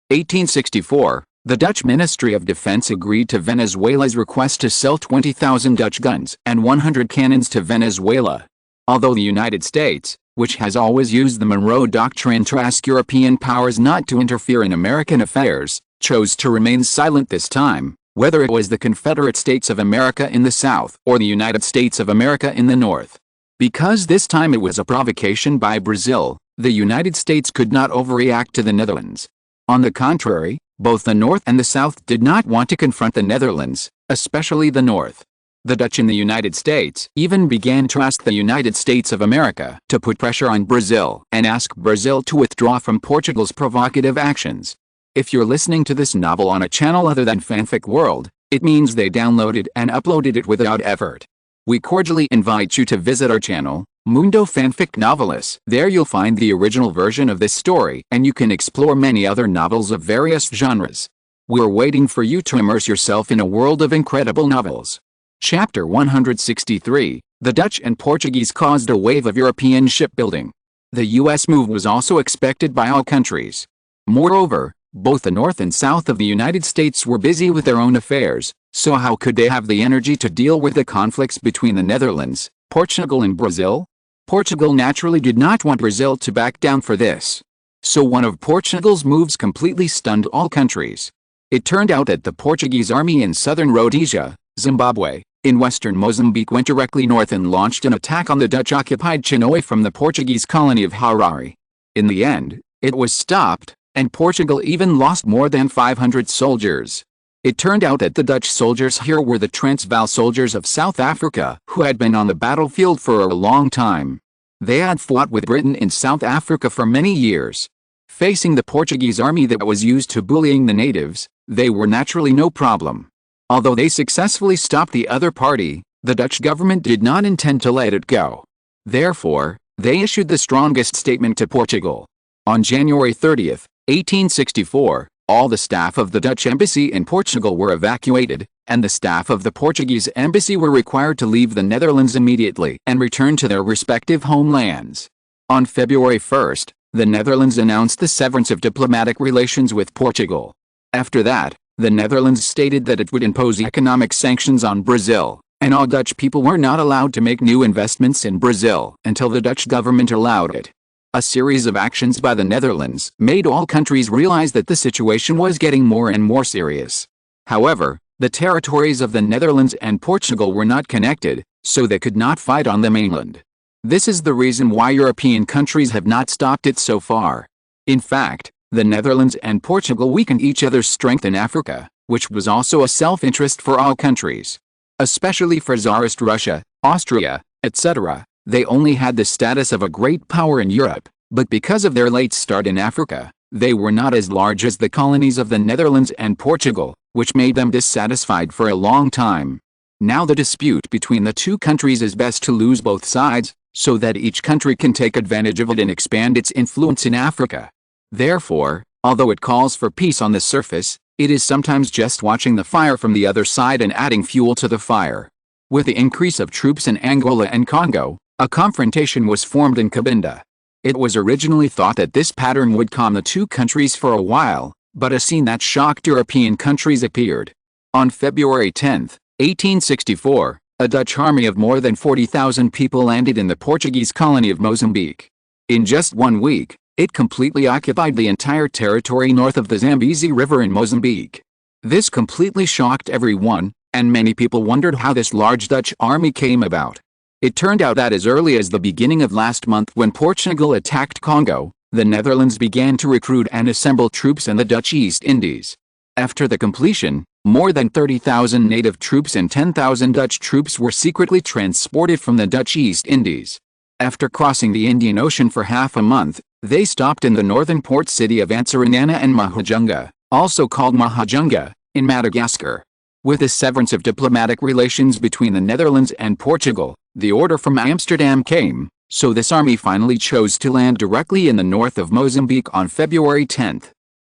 1864, the Dutch Ministry of Defense agreed to Venezuela's request to sell 20,000 Dutch guns and 100 cannons to Venezuela. Although the United States, which has always used the Monroe Doctrine to ask European powers not to interfere in American affairs, chose to remain silent this time, whether it was the Confederate States of America in the South or the United States of America in the North. Because this time it was a provocation by Brazil, the United States could not overreact to the Netherlands. On the contrary, both the North and the South did not want to confront the Netherlands, especially the North. The Dutch in the United States even began to ask the United States of America to put pressure on Brazil and ask Brazil to withdraw from Portugal's provocative actions. If you're listening to this novel on a channel other than Fanfic World, it means they downloaded and uploaded it without effort. We cordially invite you to visit our channel, Mundo Fanfic Novelis. There you'll find the original version of this story and you can explore many other novels of various genres. We're waiting for you to immerse yourself in a world of incredible novels. Chapter 163, The Dutch and Portuguese caused a wave of European shipbuilding. The U.S. move was also expected by all countries. Moreover, both the North and South of the United States were busy with their own affairs, so how could they have the energy to deal with the conflicts between the Netherlands, Portugal and Brazil? Portugal naturally did not want Brazil to back down for this. So one of Portugal's moves completely stunned all countries. It turned out that the Portuguese army in southern Rhodesia, Zimbabwe, in western Mozambique went directly north and launched an attack on the Dutch-occupied Chinoy from the Portuguese colony of Harare. In the end, it was stopped, and Portugal even lost more than 500 soldiers. It turned out that the Dutch soldiers here were the Transvaal soldiers of South Africa who had been on the battlefield for a long time. They had fought with Britain in South Africa for many years. Facing the Portuguese army that was used to bullying the natives, they were naturally no problem. Although they successfully stopped the other party, the Dutch government did not intend to let it go. Therefore, they issued the strongest statement to Portugal. On January 30, 1864, all the staff of the Dutch embassy in Portugal were evacuated, and the staff of the Portuguese embassy were required to leave the Netherlands immediately and return to their respective homelands. On February 1, the Netherlands announced the severance of diplomatic relations with Portugal. After that, the Netherlands stated that it would impose economic sanctions on Brazil, and all Dutch people were not allowed to make new investments in Brazil until the Dutch government allowed it. A series of actions by the Netherlands made all countries realize that the situation was getting more and more serious. However, the territories of the Netherlands and Portugal were not connected, so they could not fight on the mainland. This is the reason why European countries have not stopped it so far. In fact, the Netherlands and Portugal weakened each other's strength in Africa, which was also a self-interest for all countries. Especially for Tsarist Russia, Austria, etc., they only had the status of a great power in Europe, but because of their late start in Africa, they were not as large as the colonies of the Netherlands and Portugal, which made them dissatisfied for a long time. Now the dispute between the two countries is best to lose both sides, so that each country can take advantage of it and expand its influence in Africa. Therefore, although it calls for peace on the surface, it is sometimes just watching the fire from the other side and adding fuel to the fire. With the increase of troops in Angola and Congo, a confrontation was formed in Cabinda. It was originally thought that this pattern would calm the two countries for a while, but a scene that shocked European countries appeared. On February 10, 1864, a Dutch army of more than 40,000 people landed in the Portuguese colony of Mozambique. In just 1 week, it completely occupied the entire territory north of the Zambezi River in Mozambique. This completely shocked everyone, and many people wondered how this large Dutch army came about. It turned out that as early as the beginning of last month, when Portugal attacked Congo, the Netherlands began to recruit and assemble troops in the Dutch East Indies. After the completion, more than 30,000 native troops and 10,000 Dutch troops were secretly transported from the Dutch East Indies. After crossing the Indian Ocean for half a month, they stopped in the northern port city of Antsiranana and Mahajanga, also called Mahajanga, in Madagascar. With the severance of diplomatic relations between the Netherlands and Portugal, the order from Amsterdam came, so this army finally chose to land directly in the north of Mozambique on February 10.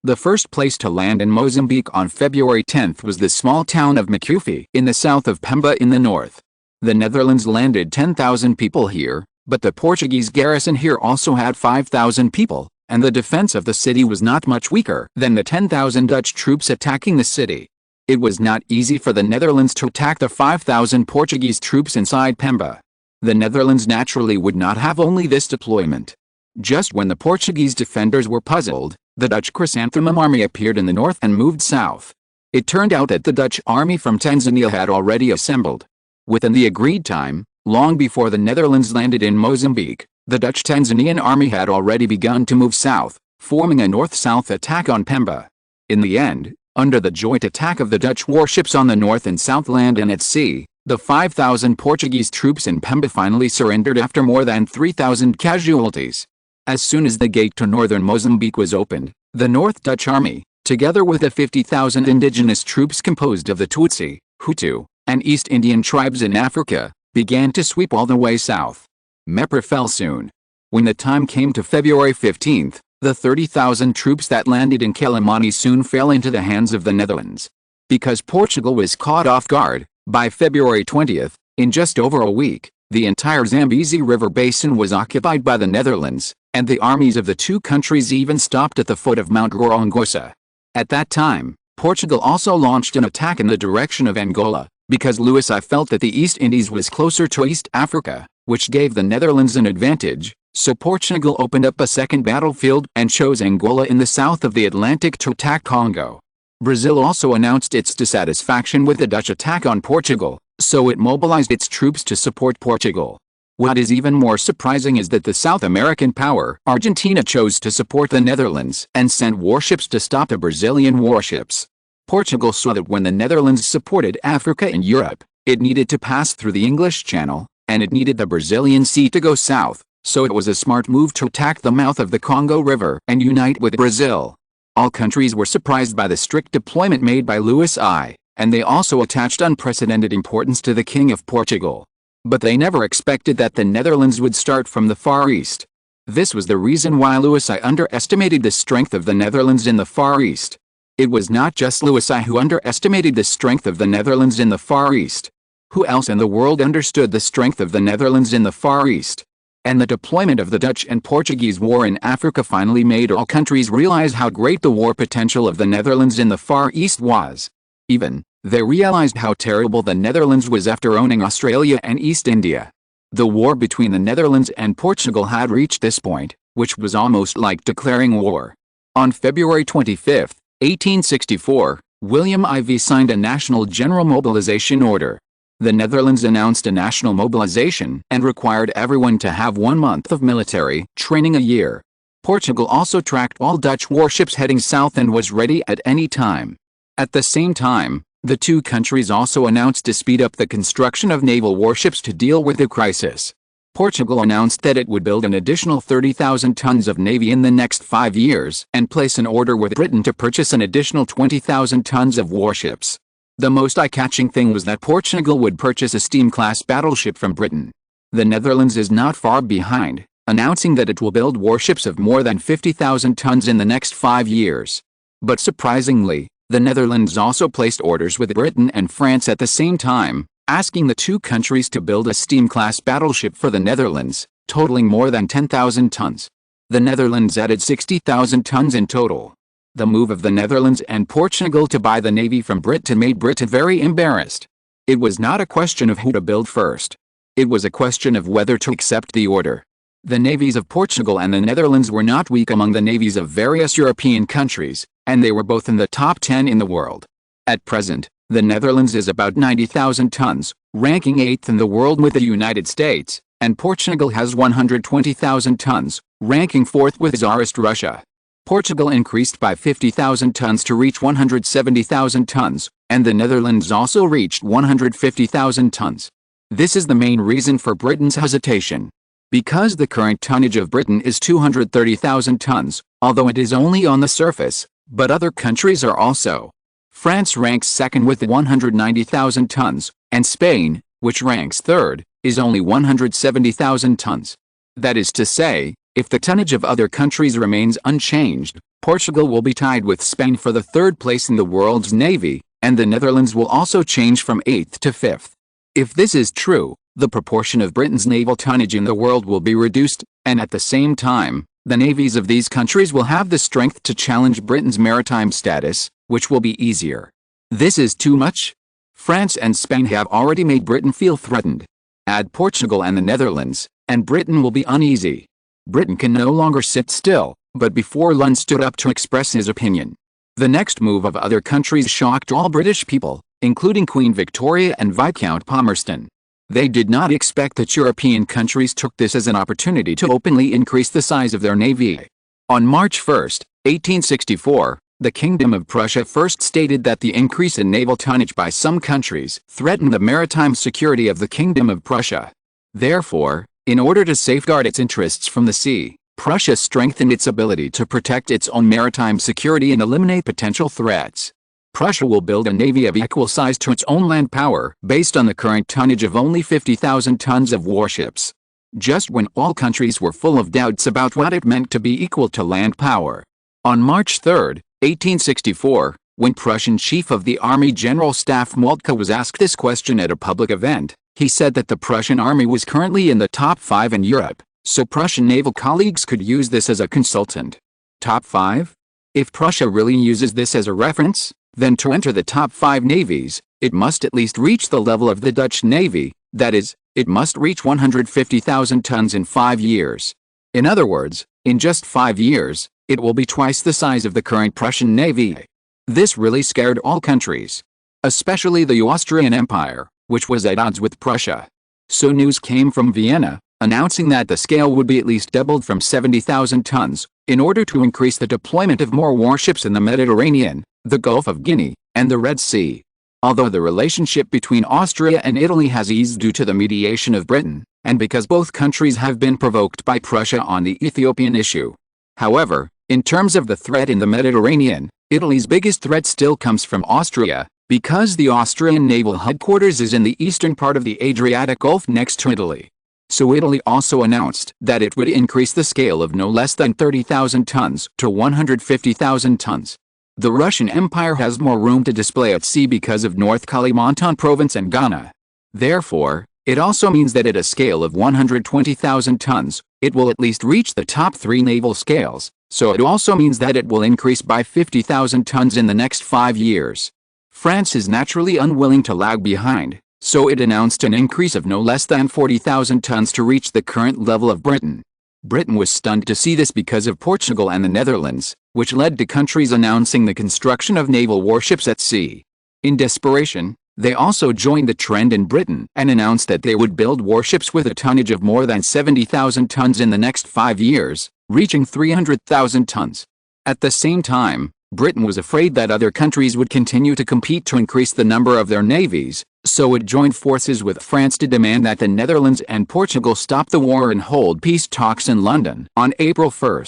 The first place to land in Mozambique on February 10 was the small town of Macufi in the south of Pemba in the north. The Netherlands landed 10,000 people here, but the Portuguese garrison here also had 5,000 people, and the defense of the city was not much weaker than the 10,000 Dutch troops attacking the city. It was not easy for the Netherlands to attack the 5,000 Portuguese troops inside Pemba. The Netherlands naturally would not have only this deployment. Just when the Portuguese defenders were puzzled, the Dutch chrysanthemum army appeared in the north and moved south. It turned out that the Dutch army from Tanzania had already assembled. Within the agreed time, long before the Netherlands landed in Mozambique, the Dutch Tanzanian army had already begun to move south, forming a north-south attack on Pemba. In the end, under the joint attack of the Dutch warships on the north and south land and at sea, the 5,000 Portuguese troops in Pemba finally surrendered after more than 3,000 casualties. As soon as the gate to northern Mozambique was opened, the North Dutch Army, together with the 50,000 indigenous troops composed of the Tutsi, Hutu, and East Indian tribes in Africa, began to sweep all the way south. Meppur fell soon. When the time came to February 15, the 30,000 troops that landed in Quelimane soon fell into the hands of the Netherlands. Because Portugal was caught off guard, by February 20, in just over a week, the entire Zambezi River basin was occupied by the Netherlands, and the armies of the two countries even stopped at the foot of Mount Gorongosa. At that time, Portugal also launched an attack in the direction of Angola, because Louis I felt that the East Indies was closer to East Africa, which gave the Netherlands an advantage, so Portugal opened up a second battlefield and chose Angola in the south of the Atlantic to attack Congo. Brazil also announced its dissatisfaction with the Dutch attack on Portugal, so it mobilized its troops to support Portugal. What is even more surprising is that the South American power, Argentina, chose to support the Netherlands and sent warships to stop the Brazilian warships. Portugal saw that when the Netherlands supported Africa and Europe, it needed to pass through the English Channel, and it needed the Brazilian Sea to go south, so it was a smart move to attack the mouth of the Congo River and unite with Brazil. All countries were surprised by the strict deployment made by Louis I, and they also attached unprecedented importance to the King of Portugal. But they never expected that the Netherlands would start from the Far East. This was the reason why Louis I underestimated the strength of the Netherlands in the Far East. It was not just Louis I who underestimated the strength of the Netherlands in the Far East. Who else in the world understood the strength of the Netherlands in the Far East? And the deployment of the Dutch and Portuguese War in Africa finally made all countries realize how great the war potential of the Netherlands in the Far East was. Even, they realized how terrible the Netherlands was after owning Australia and East India. The war between the Netherlands and Portugal had reached this point, which was almost like declaring war. On February 25, 1864, William IV signed a national general mobilization order. The Netherlands announced a national mobilization and required everyone to have 1 month of military training a year. Portugal also tracked all Dutch warships heading south and was ready at any time. At the same time, the two countries also announced to speed up the construction of naval warships to deal with the crisis. Portugal announced that it would build an additional 30,000 tons of navy in the next 5 years and place an order with Britain to purchase an additional 20,000 tons of warships. The most eye-catching thing was that Portugal would purchase a steam-class battleship from Britain. The Netherlands is not far behind, announcing that it will build warships of more than 50,000 tons in the next 5 years. But surprisingly, the Netherlands also placed orders with Britain and France at the same time, asking the two countries to build a steam-class battleship for the Netherlands, totaling more than 10,000 tons. The Netherlands added 60,000 tons in total. The move of the Netherlands and Portugal to buy the navy from Britain made Britain very embarrassed. It was not a question of who to build first. It was a question of whether to accept the order. The navies of Portugal and the Netherlands were not weak among the navies of various European countries, and they were both in the top 10 in the world. At present, the Netherlands is about 90,000 tons, ranking 8th in the world with the United States, and Portugal has 120,000 tons, ranking 4th with Tsarist Russia. Portugal increased by 50,000 tons to reach 170,000 tons, and the Netherlands also reached 150,000 tons. This is the main reason for Britain's hesitation. Because the current tonnage of Britain is 230,000 tons, although it is only on the surface, but other countries are also. France ranks second with 190,000 tons, and Spain, which ranks third, is only 170,000 tons. That is to say, if the tonnage of other countries remains unchanged, Portugal will be tied with Spain for the third place in the world's navy, and the Netherlands will also change from 8th to 5th. If this is true, the proportion of Britain's naval tonnage in the world will be reduced, and at the same time, the navies of these countries will have the strength to challenge Britain's maritime status, which will be easier. This is too much? France and Spain have already made Britain feel threatened. Add Portugal and the Netherlands, and Britain will be uneasy. Britain can no longer sit still, but before Lund stood up to express his opinion. The next move of other countries shocked all British people, including Queen Victoria and Viscount Palmerston. They did not expect that European countries took this as an opportunity to openly increase the size of their navy. On March 1, 1864, the Kingdom of Prussia first stated that the increase in naval tonnage by some countries threatened the maritime security of the Kingdom of Prussia. Therefore, in order to safeguard its interests from the sea, Prussia strengthened its ability to protect its own maritime security and eliminate potential threats. Prussia will build a navy of equal size to its own land power based on the current tonnage of only 50,000 tons of warships. Just when all countries were full of doubts about what it meant to be equal to land power. On March 3, 1864, when Prussian Chief of the Army General Staff Moltke was asked this question at a public event, he said that the Prussian army was currently in the top 5 in Europe, so Prussian naval colleagues could use this as a consultant. Top 5? If Prussia really uses this as a reference, then to enter the top 5 navies, it must at least reach the level of the Dutch Navy, that is, it must reach 150,000 tons in 5 years. In other words, in just 5 years, it will be twice the size of the current Prussian Navy. This really scared all countries, especially the Austrian Empire, which was at odds with Prussia. So news came from Vienna, announcing that the scale would be at least doubled from 70,000 tons, in order to increase the deployment of more warships in the Mediterranean, the Gulf of Guinea, and the Red Sea. Although the relationship between Austria and Italy has eased due to the mediation of Britain, and because both countries have been provoked by Prussia on the Ethiopian issue. However, in terms of the threat in the Mediterranean, Italy's biggest threat still comes from Austria, because the Austrian naval headquarters is in the eastern part of the Adriatic Gulf next to Italy. So Italy also announced that it would increase the scale of no less than 30,000 tons to 150,000 tons. The Russian Empire has more room to display at sea because of North Kalimantan province and Ghana. Therefore, it also means that at a scale of 120,000 tons, it will at least reach the top 3 naval scales, so it also means that it will increase by 50,000 tons in the next 5 years. France is naturally unwilling to lag behind, so it announced an increase of no less than 40,000 tons to reach the current level of Britain. Britain was stunned to see this because of Portugal and the Netherlands, which led to countries announcing the construction of naval warships at sea. In desperation, they also joined the trend in Britain and announced that they would build warships with a tonnage of more than 70,000 tons in the next 5 years, reaching 300,000 tons. At the same time, Britain was afraid that other countries would continue to compete to increase the number of their navies, so it joined forces with France to demand that the Netherlands and Portugal stop the war and hold peace talks in London on April 1.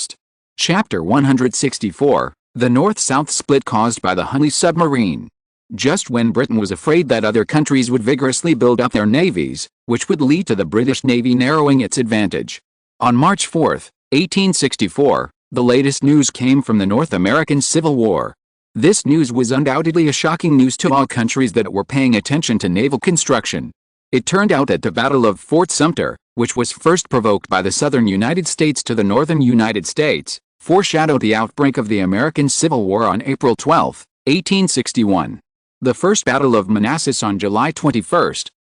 Chapter 164, The North-South Split Caused by the Hungry Submarine. Just when Britain was afraid that other countries would vigorously build up their navies, which would lead to the British Navy narrowing its advantage. On March 4, 1864, the latest news came from the North American Civil War. This news was undoubtedly a shocking news to all countries that were paying attention to naval construction. It turned out that the Battle of Fort Sumter, which was first provoked by the southern United States to the northern United States, foreshadowed the outbreak of the American Civil War on April 12, 1861. The First Battle of Manassas on July 21,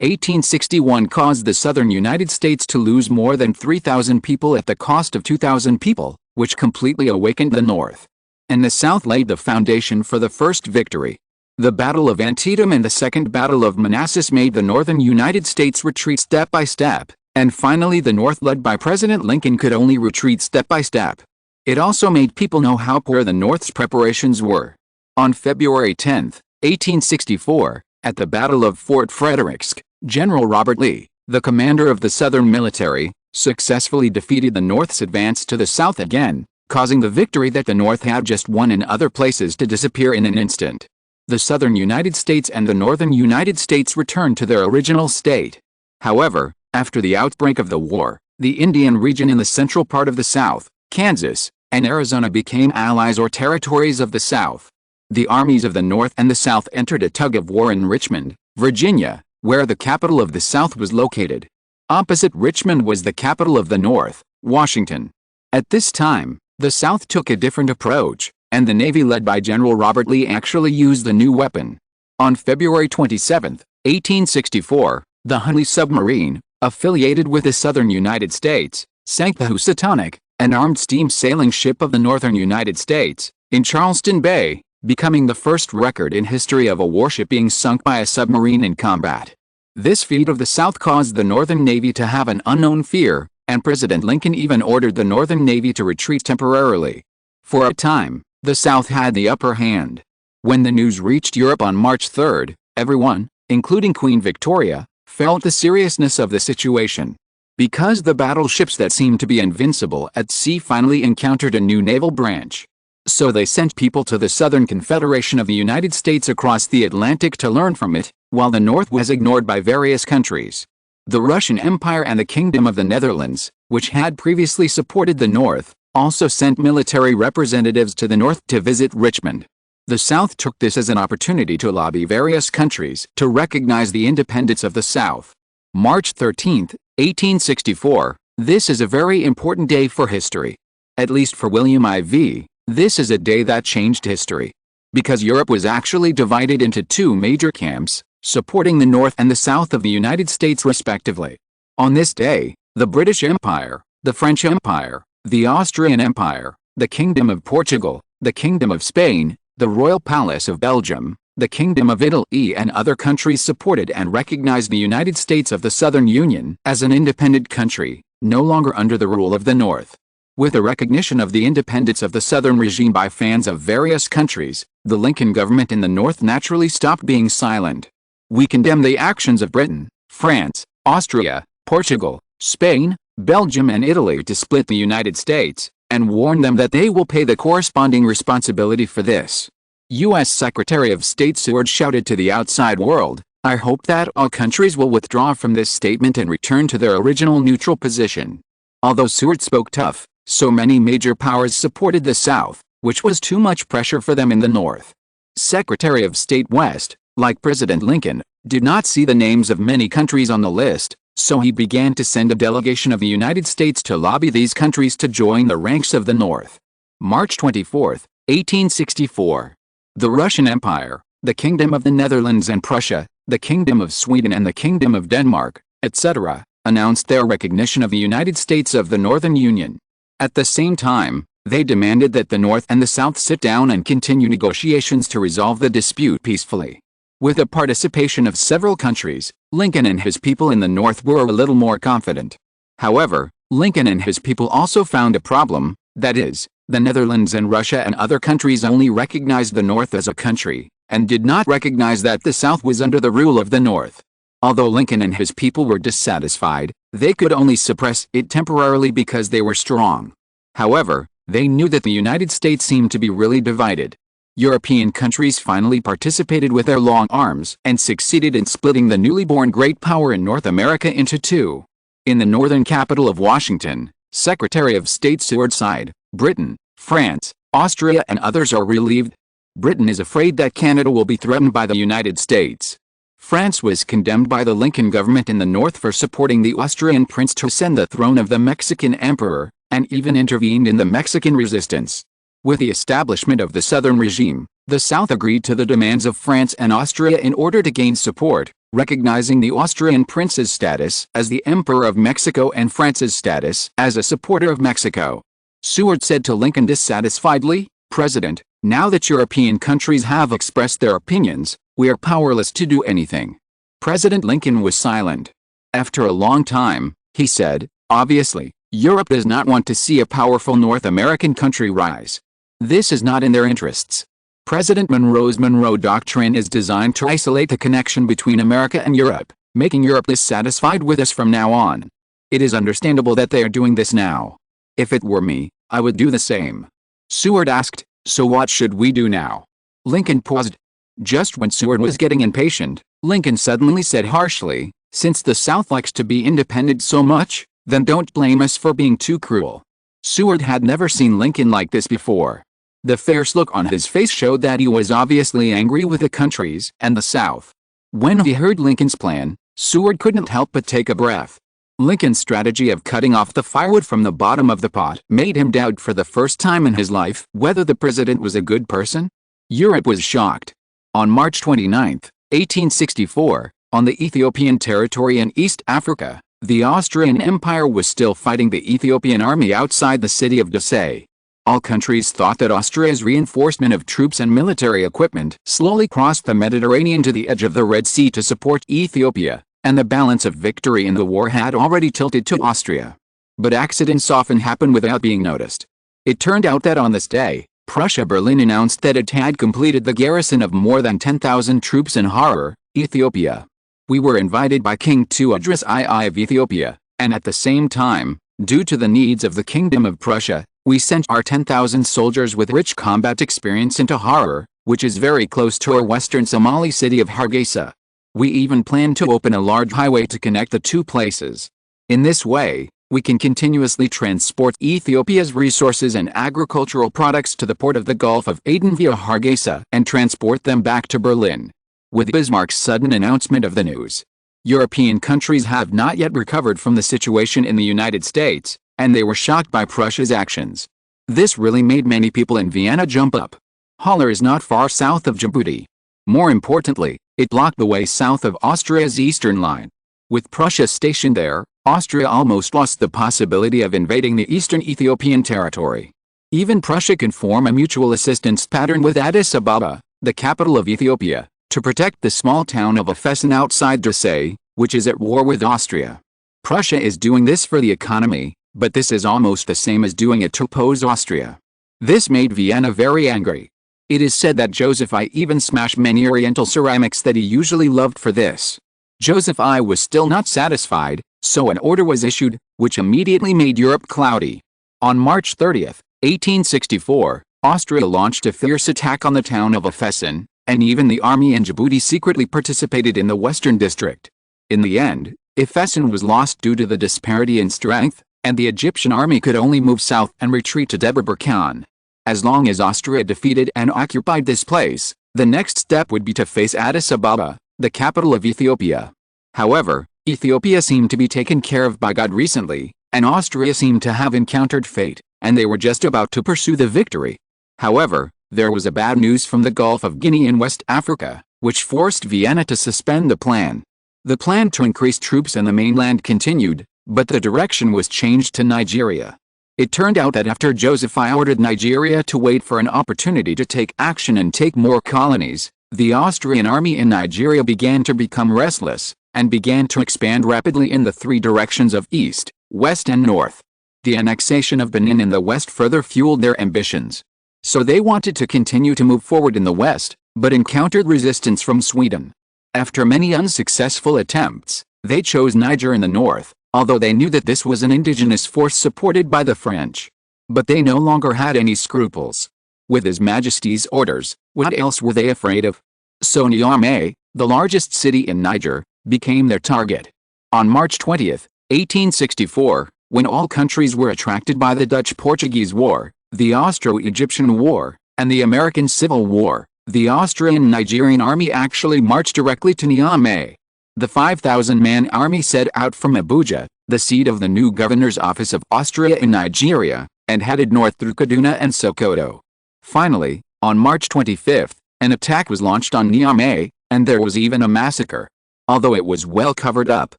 1861 caused the southern United States to lose more than 3,000 people at the cost of 2,000 people, which completely awakened the North. And the South laid the foundation for the first victory. The Battle of Antietam and the Second Battle of Manassas made the northern United States retreat step by step, and finally the North led by President Lincoln could only retreat step by step. It also made people know how poor the North's preparations were. On February 10, 1864, at the Battle of Fort Fredericksburg, General Robert Lee, the commander of the Southern military, successfully defeated the North's advance to the south again, causing the victory that the North had just won in other places to disappear in an instant. The southern United States and the northern United States returned to their original state. However, after the outbreak of the war, the Indian region in the central part of the South, Kansas, and Arizona became allies or territories of the South. The armies of the North and the South entered a tug-of-war in Richmond, Virginia, where the capital of the South was located. Opposite Richmond was the capital of the North, Washington. At this time, the South took a different approach, and the Navy led by General Robert Lee actually used the new weapon. On February 27, 1864, the Hungry submarine, affiliated with the southern United States, sank the Housatonic, an armed steam sailing ship of the northern United States, in Charleston Bay, becoming the first record in history of a warship being sunk by a submarine in combat. This feat of the South caused the Northern Navy to have an unknown fear, and President Lincoln even ordered the Northern Navy to retreat temporarily. For a time, the South had the upper hand. When the news reached Europe on March 3, everyone, including Queen Victoria, felt the seriousness of the situation. Because the battleships that seemed to be invincible at sea finally encountered a new naval branch. So they sent people to the Southern Confederation of the United States across the Atlantic to learn from it, while the North was ignored by various countries. The Russian Empire and the Kingdom of the Netherlands, which had previously supported the North, also sent military representatives to the North to visit Richmond. The South took this as an opportunity to lobby various countries to recognize the independence of the South. March 13, 1864, this is a very important day for history. At least for William IV. This is a day that changed history. Because Europe was actually divided into two major camps, supporting the North and the South of the United States respectively. On this day, the British Empire, the French Empire, the Austrian Empire, the Kingdom of Portugal, the Kingdom of Spain, the Royal Palace of Belgium, the Kingdom of Italy and other countries supported and recognized the United States of the Southern Union as an independent country, no longer under the rule of the North. With the recognition of the independence of the Southern regime by fans of various countries, the Lincoln government in the North naturally stopped being silent. We condemn the actions of Britain, France, Austria, Portugal, Spain, Belgium and Italy to split the United States, and warn them that they will pay the corresponding responsibility for this. U.S. Secretary of State Seward shouted to the outside world, "I hope that all countries will withdraw from this statement and return to their original neutral position." Although Seward spoke tough, so many major powers supported the South, which was too much pressure for them in the North. Secretary of State West, like President Lincoln, did not see the names of many countries on the list, so he began to send a delegation of the United States to lobby these countries to join the ranks of the North. March 24, 1864. The Russian Empire, the Kingdom of the Netherlands and Prussia, the Kingdom of Sweden and the Kingdom of Denmark, etc., announced their recognition of the United States of the Northern Union. At the same time, they demanded that the North and the South sit down and continue negotiations to resolve the dispute peacefully. With the participation of several countries, Lincoln and his people in the North were a little more confident. However, Lincoln and his people also found a problem, that is, the Netherlands and Russia and other countries only recognized the North as a country, and did not recognize that the South was under the rule of the North. Although Lincoln and his people were dissatisfied, they could only suppress it temporarily because they were strong. However, they knew that the United States seemed to be really divided. European countries finally participated with their long arms and succeeded in splitting the newly born great power in North America into two. In the northern capital of Washington, Secretary of State Seward sighed, "Britain, France, Austria and others are relieved. Britain is afraid that Canada will be threatened by the United States." France was condemned by the Lincoln government in the North for supporting the Austrian prince to ascend the throne of the Mexican emperor, and even intervened in the Mexican resistance. With the establishment of the Southern regime, the South agreed to the demands of France and Austria in order to gain support, recognizing the Austrian prince's status as the Emperor of Mexico and France's status as a supporter of Mexico. Seward said to Lincoln dissatisfiedly, "President, now that European countries have expressed their opinions, we are powerless to do anything." President Lincoln was silent. After a long time, he said, "Obviously, Europe does not want to see a powerful North American country rise. This is not in their interests. President Monroe's Monroe Doctrine is designed to isolate the connection between America and Europe, making Europe dissatisfied with us from now on. It is understandable that they are doing this now. If it were me, I would do the same." Seward asked, "So what should we do now?" Lincoln paused. Just when Seward was getting impatient, Lincoln suddenly said harshly, "Since the South likes to be independent so much, then don't blame us for being too cruel." Seward had never seen Lincoln like this before. The fierce look on his face showed that he was obviously angry with the countries and the South. When he heard Lincoln's plan, Seward couldn't help but take a breath. Lincoln's strategy of cutting off the firewood from the bottom of the pot made him doubt for the first time in his life whether the president was a good person. Europe was shocked. On March 29, 1864, on the Ethiopian territory in East Africa, the Austrian Empire was still fighting the Ethiopian army outside the city of Dessay. All countries thought that Austria's reinforcement of troops and military equipment slowly crossed the Mediterranean to the edge of the Red Sea to support Ethiopia, and the balance of victory in the war had already tilted to Austria. But accidents often happen without being noticed. It turned out that on this day, Prussia Berlin announced that it had completed the garrison of more than 10,000 troops in Harar, Ethiopia. We were invited by King Tewodros II of Ethiopia, and at the same time, due to the needs of the Kingdom of Prussia, we sent our 10,000 soldiers with rich combat experience into Harar, which is very close to our western Somali city of Hargeisa. We even plan to open a large highway to connect the two places. In this way, we can continuously transport Ethiopia's resources and agricultural products to the port of the Gulf of Aden via Hargeisa and transport them back to Berlin. With Bismarck's sudden announcement of the news, European countries have not yet recovered from the situation in the United States, and they were shocked by Prussia's actions. This really made many people in Vienna jump up. Haller is not far south of Djibouti. More importantly, it blocked the way south of Austria's eastern line. With Prussia stationed there, Austria almost lost the possibility of invading the eastern Ethiopian territory. Even Prussia can form a mutual assistance pattern with Addis Ababa, the capital of Ethiopia, to protect the small town of Efesin outside Dessay, which is at war with Austria. Prussia is doing this for the economy, but this is almost the same as doing it to oppose Austria. This made Vienna very angry. It is said that Joseph I even smashed many oriental ceramics that he usually loved for this. Joseph I was still not satisfied, so an order was issued, which immediately made Europe cloudy. On March 30, 1864, Austria launched a fierce attack on the town of Efesen, and even the army in Djibouti secretly participated in the western district. In the end, Efesen was lost due to the disparity in strength, and the Egyptian army could only move south and retreat to Debre Barkan. As long as Austria defeated and occupied this place, the next step would be to face Addis Ababa, the capital of Ethiopia. However, Ethiopia seemed to be taken care of by God recently, and Austria seemed to have encountered fate, and they were just about to pursue the victory. However, there was a bad news from the Gulf of Guinea in West Africa, which forced Vienna to suspend the plan. The plan to increase troops in the mainland continued, but the direction was changed to Nigeria. It turned out that after Joseph I ordered Nigeria to wait for an opportunity to take action and take more colonies, the Austrian army in Nigeria began to become restless, and began to expand rapidly in the three directions of east, west and north. The annexation of Benin in the west further fueled their ambitions. So they wanted to continue to move forward in the west, but encountered resistance from Sweden. After many unsuccessful attempts, they chose Niger in the north, although they knew that this was an indigenous force supported by the French. But they no longer had any scruples. With His Majesty's orders, what else were they afraid of? So Niamey, the largest city in Niger, became their target. On March 20, 1864, when all countries were attracted by the Dutch-Portuguese War, the Austro-Egyptian War, and the American Civil War, the Austrian-Nigerian army actually marched directly to Niamey. The 5,000-man army set out from Abuja, the seat of the new governor's office of Austria in Nigeria, and headed north through Kaduna and Sokoto. Finally, on March 25, an attack was launched on Niamey, and there was even a massacre. Although it was well covered up,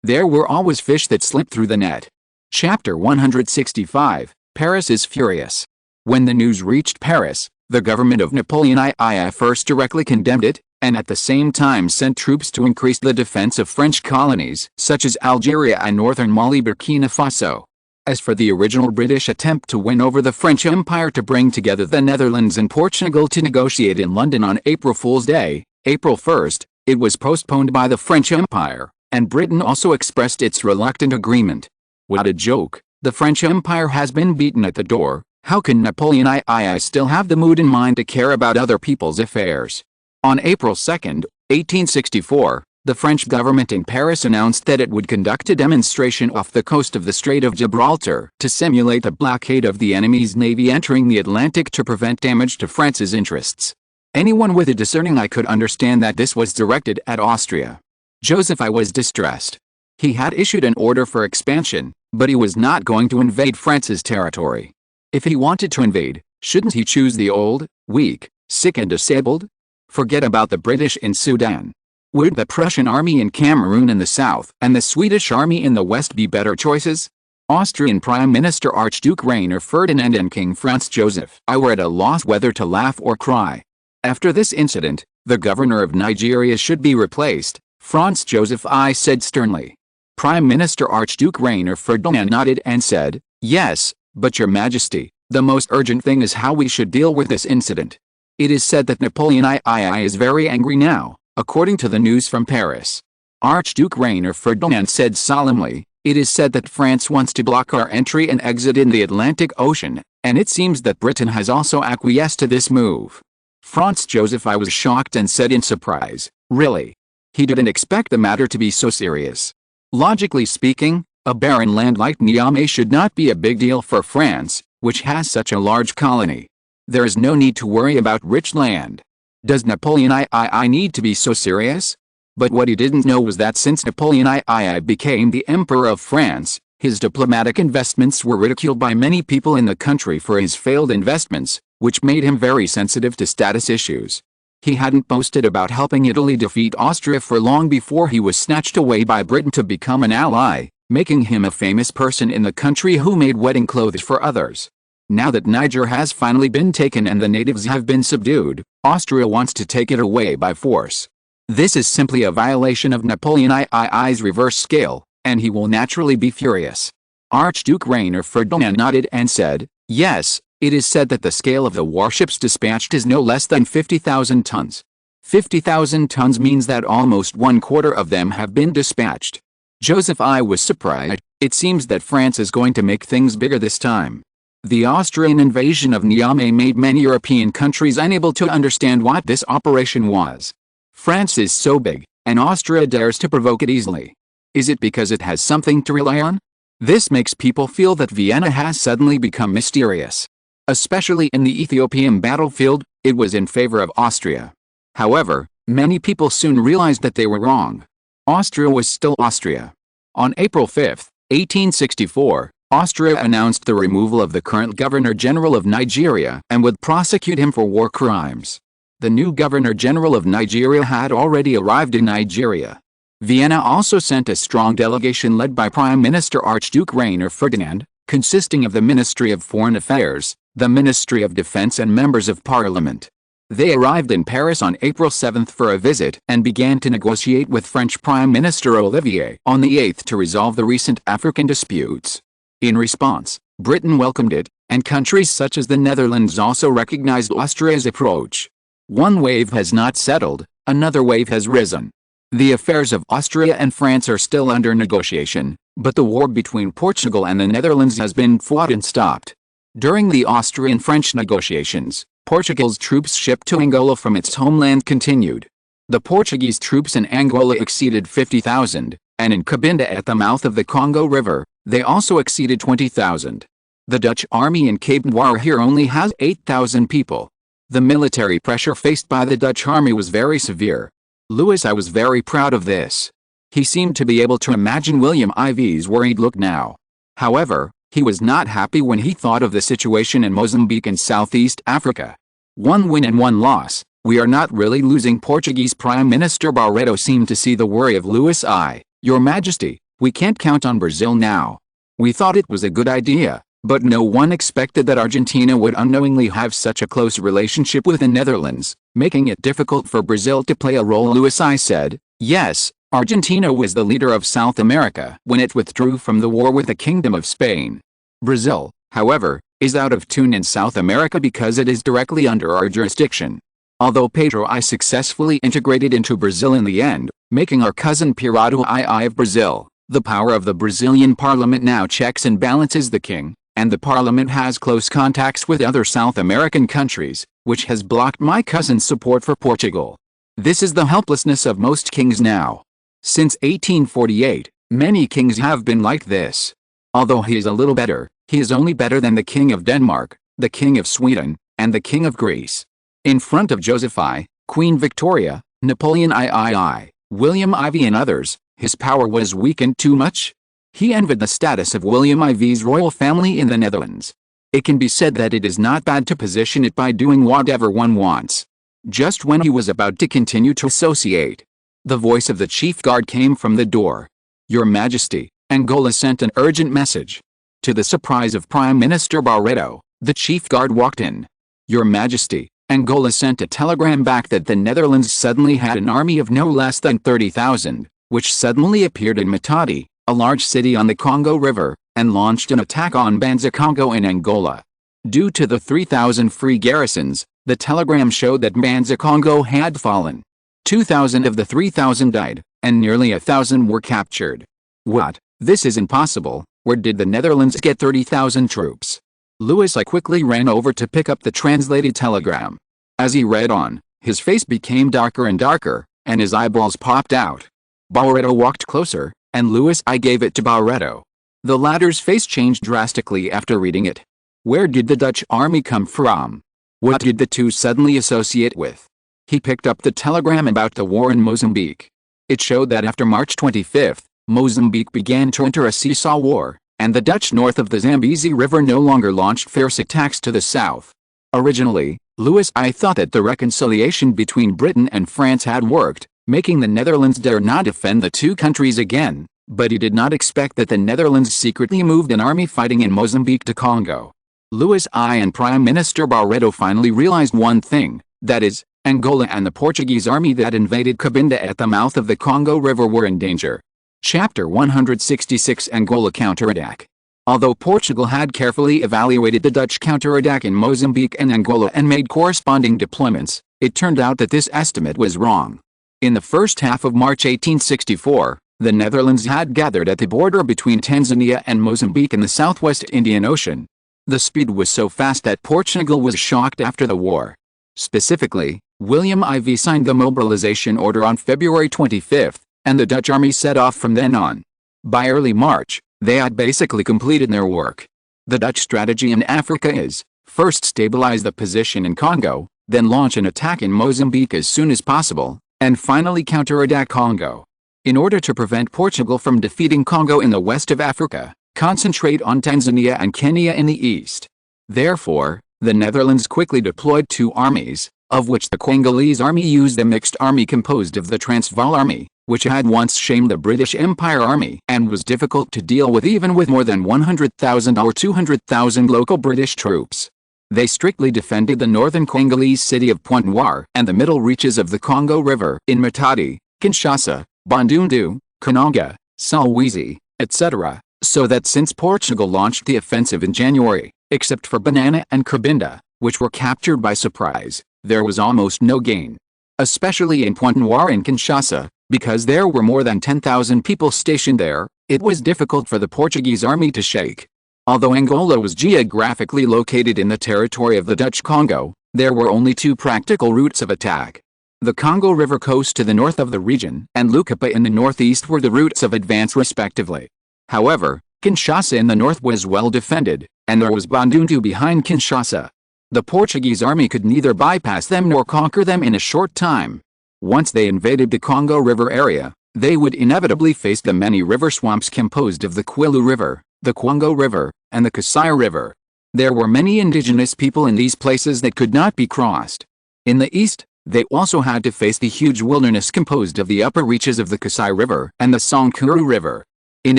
there were always fish that slipped through the net. Chapter 165, Paris is furious. When the news reached Paris, the government of Napoleon III first directly condemned it, and at the same time sent troops to increase the defense of French colonies such as Algeria and northern Mali, Burkina Faso. As for the original British attempt to win over the French Empire to bring together the Netherlands and Portugal to negotiate in London on April Fool's Day, April 1, it was postponed by the French Empire, and Britain also expressed its reluctant agreement. What a joke! The French Empire has been beaten at the door. How can Napoleon III still have the mood and mind to care about other people's affairs? On April 2, 1864, the French government in Paris announced that it would conduct a demonstration off the coast of the Strait of Gibraltar to simulate the blockade of the enemy's navy entering the Atlantic to prevent damage to France's interests. Anyone with a discerning eye could understand that this was directed at Austria. Joseph I was distressed. He had issued an order for expansion, but he was not going to invade France's territory. If he wanted to invade, shouldn't he choose the old, weak, sick and disabled? Forget about the British in Sudan. Would the Prussian army in Cameroon in the south and the Swedish army in the west be better choices? Austrian Prime Minister Archduke Rainer Ferdinand and King Franz Joseph I were at a loss whether to laugh or cry. After this incident, the governor of Nigeria should be replaced, Franz Joseph I said sternly. Prime Minister Archduke Rainer Ferdinand nodded and said, "Yes, but your Majesty, the most urgent thing is how we should deal with this incident." It is said that Napoleon III is very angry now, according to the news from Paris. Archduke Rainer Ferdinand said solemnly, "It is said that France wants to block our entry and exit in the Atlantic Ocean, and it seems that Britain has also acquiesced to this move." Franz Joseph I was shocked and said in surprise, "Really?" He didn't expect the matter to be so serious. Logically speaking, a barren land like Niamey should not be a big deal for France, which has such a large colony. There is no need to worry about rich land. Does Napoleon III need to be so serious? But what he didn't know was that since Napoleon III became the Emperor of France, his diplomatic investments were ridiculed by many people in the country for his failed investments, which made him very sensitive to status issues. He hadn't boasted about helping Italy defeat Austria for long before he was snatched away by Britain to become an ally, making him a famous person in the country who made wedding clothes for others. Now that Niger has finally been taken and the natives have been subdued, Austria wants to take it away by force. This is simply a violation of Napoleon III's reverse scale, and he will naturally be furious. Archduke Rainer Ferdinand nodded and said, "Yes, it is said that the scale of the warships dispatched is no less than 50,000 tons. 50,000 tons means that almost 1/4 of them have been dispatched." Joseph I was surprised. It seems that France is going to make things bigger this time. The Austrian invasion of Niamey made many European countries unable to understand what this operation was. France is so big, and Austria dares to provoke it easily. Is it because it has something to rely on? This makes people feel that Vienna has suddenly become mysterious. Especially in the Ethiopian battlefield, it was in favor of Austria. However, many people soon realized that they were wrong. Austria was still Austria. On April 5, 1864, Austria announced the removal of the current Governor-General of Nigeria and would prosecute him for war crimes. The new Governor-General of Nigeria had already arrived in Nigeria. Vienna also sent a strong delegation led by Prime Minister Archduke Rainer Ferdinand, consisting of the Ministry of Foreign Affairs, the Ministry of Defense and members of Parliament. They arrived in Paris on April 7 for a visit and began to negotiate with French Prime Minister Olivier on the 8th to resolve the recent African disputes. In response, Britain welcomed it, and countries such as the Netherlands also recognized Austria's approach. One wave has not settled, another wave has risen. The affairs of Austria and France are still under negotiation, but the war between Portugal and the Netherlands has been fought and stopped. During the Austrian-French negotiations, Portugal's troops shipped to Angola from its homeland continued. The Portuguese troops in Angola exceeded 50,000, and in Cabinda at the mouth of the Congo River, they also exceeded 20,000. The Dutch army in Cape Noir here only has 8,000 people. The military pressure faced by the Dutch army was very severe. Louis I was very proud of this. He seemed to be able to imagine William Ivy's worried look now. However, he was not happy when he thought of the situation in Mozambique and Southeast Africa. One win and one loss. We are not really losing. Portuguese Prime Minister Barreto seemed to see the worry of Louis I. Your Majesty, we can't count on Brazil now. We thought it was a good idea, but no one expected that Argentina would unknowingly have such a close relationship with the Netherlands, making it difficult for Brazil to play a role. Louis I said, yes, Argentina was the leader of South America when it withdrew from the war with the Kingdom of Spain. Brazil, however, is out of tune in South America because it is directly under our jurisdiction. Although Pedro I successfully integrated into Brazil in the end, making our cousin Pirado II of Brazil, the power of the Brazilian parliament now checks and balances the king, and the parliament has close contacts with other South American countries, which has blocked my cousin's support for Portugal. This is the helplessness of most kings now. Since 1848, many kings have been like this. Although he is a little better, he is only better than the King of Denmark, the King of Sweden, and the King of Greece. In front of Joseph I, Queen Victoria, Napoleon III, William Ivy and others, his power was weakened too much. He envied the status of William Ivy's royal family in the Netherlands. It can be said that it is not bad to position it by doing whatever one wants. Just when he was about to continue to associate, the voice of the chief guard came from the door. Your Majesty, Angola sent an urgent message. To the surprise of Prime Minister Barreto, the chief guard walked in. Your Majesty, Angola sent a telegram back that the Netherlands suddenly had an army of no less than 30,000, which suddenly appeared in Matadi, a large city on the Congo River, and launched an attack on Banza Congo in Angola. Due to the 3,000 free garrisons, the telegram showed that Banza Congo had fallen. 2,000 of the 3,000 died, and nearly 1,000 were captured. What? This is impossible. Where did the Netherlands get 30,000 troops? Louis I quickly ran over to pick up the translated telegram. As he read on, his face became darker and darker, and his eyeballs popped out. Barreto walked closer, and Louis I gave it to Barreto. The latter's face changed drastically after reading it. Where did the Dutch army come from? What did the two suddenly associate with? He picked up the telegram about the war in Mozambique. It showed that after March 25, Mozambique began to enter a seesaw war, and the Dutch north of the Zambezi River no longer launched fierce attacks to the south. Originally, Louis I thought that the reconciliation between Britain and France had worked, making the Netherlands dare not defend the two countries again, but he did not expect that the Netherlands secretly moved an army fighting in Mozambique to Congo. Louis I and Prime Minister Barreto finally realized one thing, that is, Angola and the Portuguese army that invaded Cabinda at the mouth of the Congo River were in danger. Chapter 166 Angola Counterattack. Although Portugal had carefully evaluated the Dutch counterattack in Mozambique and Angola and made corresponding deployments, it turned out that this estimate was wrong. In the first half of March 1864, the Netherlands had gathered at the border between Tanzania and Mozambique in the southwest Indian Ocean. The speed was so fast that Portugal was shocked after the war. Specifically, William IV signed the mobilization order on February 25, and the Dutch army set off from then on. By early March, they had basically completed their work. The Dutch strategy in Africa is, first stabilize the position in Congo, then launch an attack in Mozambique as soon as possible, and finally counterattack Congo. In order to prevent Portugal from defeating Congo in the west of Africa, concentrate on Tanzania and Kenya in the east. Therefore, the Netherlands quickly deployed two armies, of which the Congolese army used a mixed army composed of the Transvaal army, which had once shamed the British Empire Army and was difficult to deal with even with more than 100,000 or 200,000 local British troops. They strictly defended the northern Congolese city of Pointe-Noire and the middle reaches of the Congo River in Matadi, Kinshasa, Bandundu, Kananga, Solwezi, etc., so that since Portugal launched the offensive in January, except for Banana and Cabinda, which were captured by surprise, there was almost no gain. Especially in Pointe-Noire and Kinshasa, because there were more than 10,000 people stationed there, it was difficult for the Portuguese army to shake. Although Angola was geographically located in the territory of the Dutch Congo, there were only two practical routes of attack. The Congo River coast to the north of the region and Lukapa in the northeast were the routes of advance respectively. However, Kinshasa in the north was well defended, and there was Bandundu behind Kinshasa. The Portuguese army could neither bypass them nor conquer them in a short time. Once they invaded the Congo River area, they would inevitably face the many river swamps composed of the Kwilu River, the Congo River, and the Kasai River. There were many indigenous people in these places that could not be crossed. In the east, they also had to face the huge wilderness composed of the upper reaches of the Kasai River and the Sankuru River. In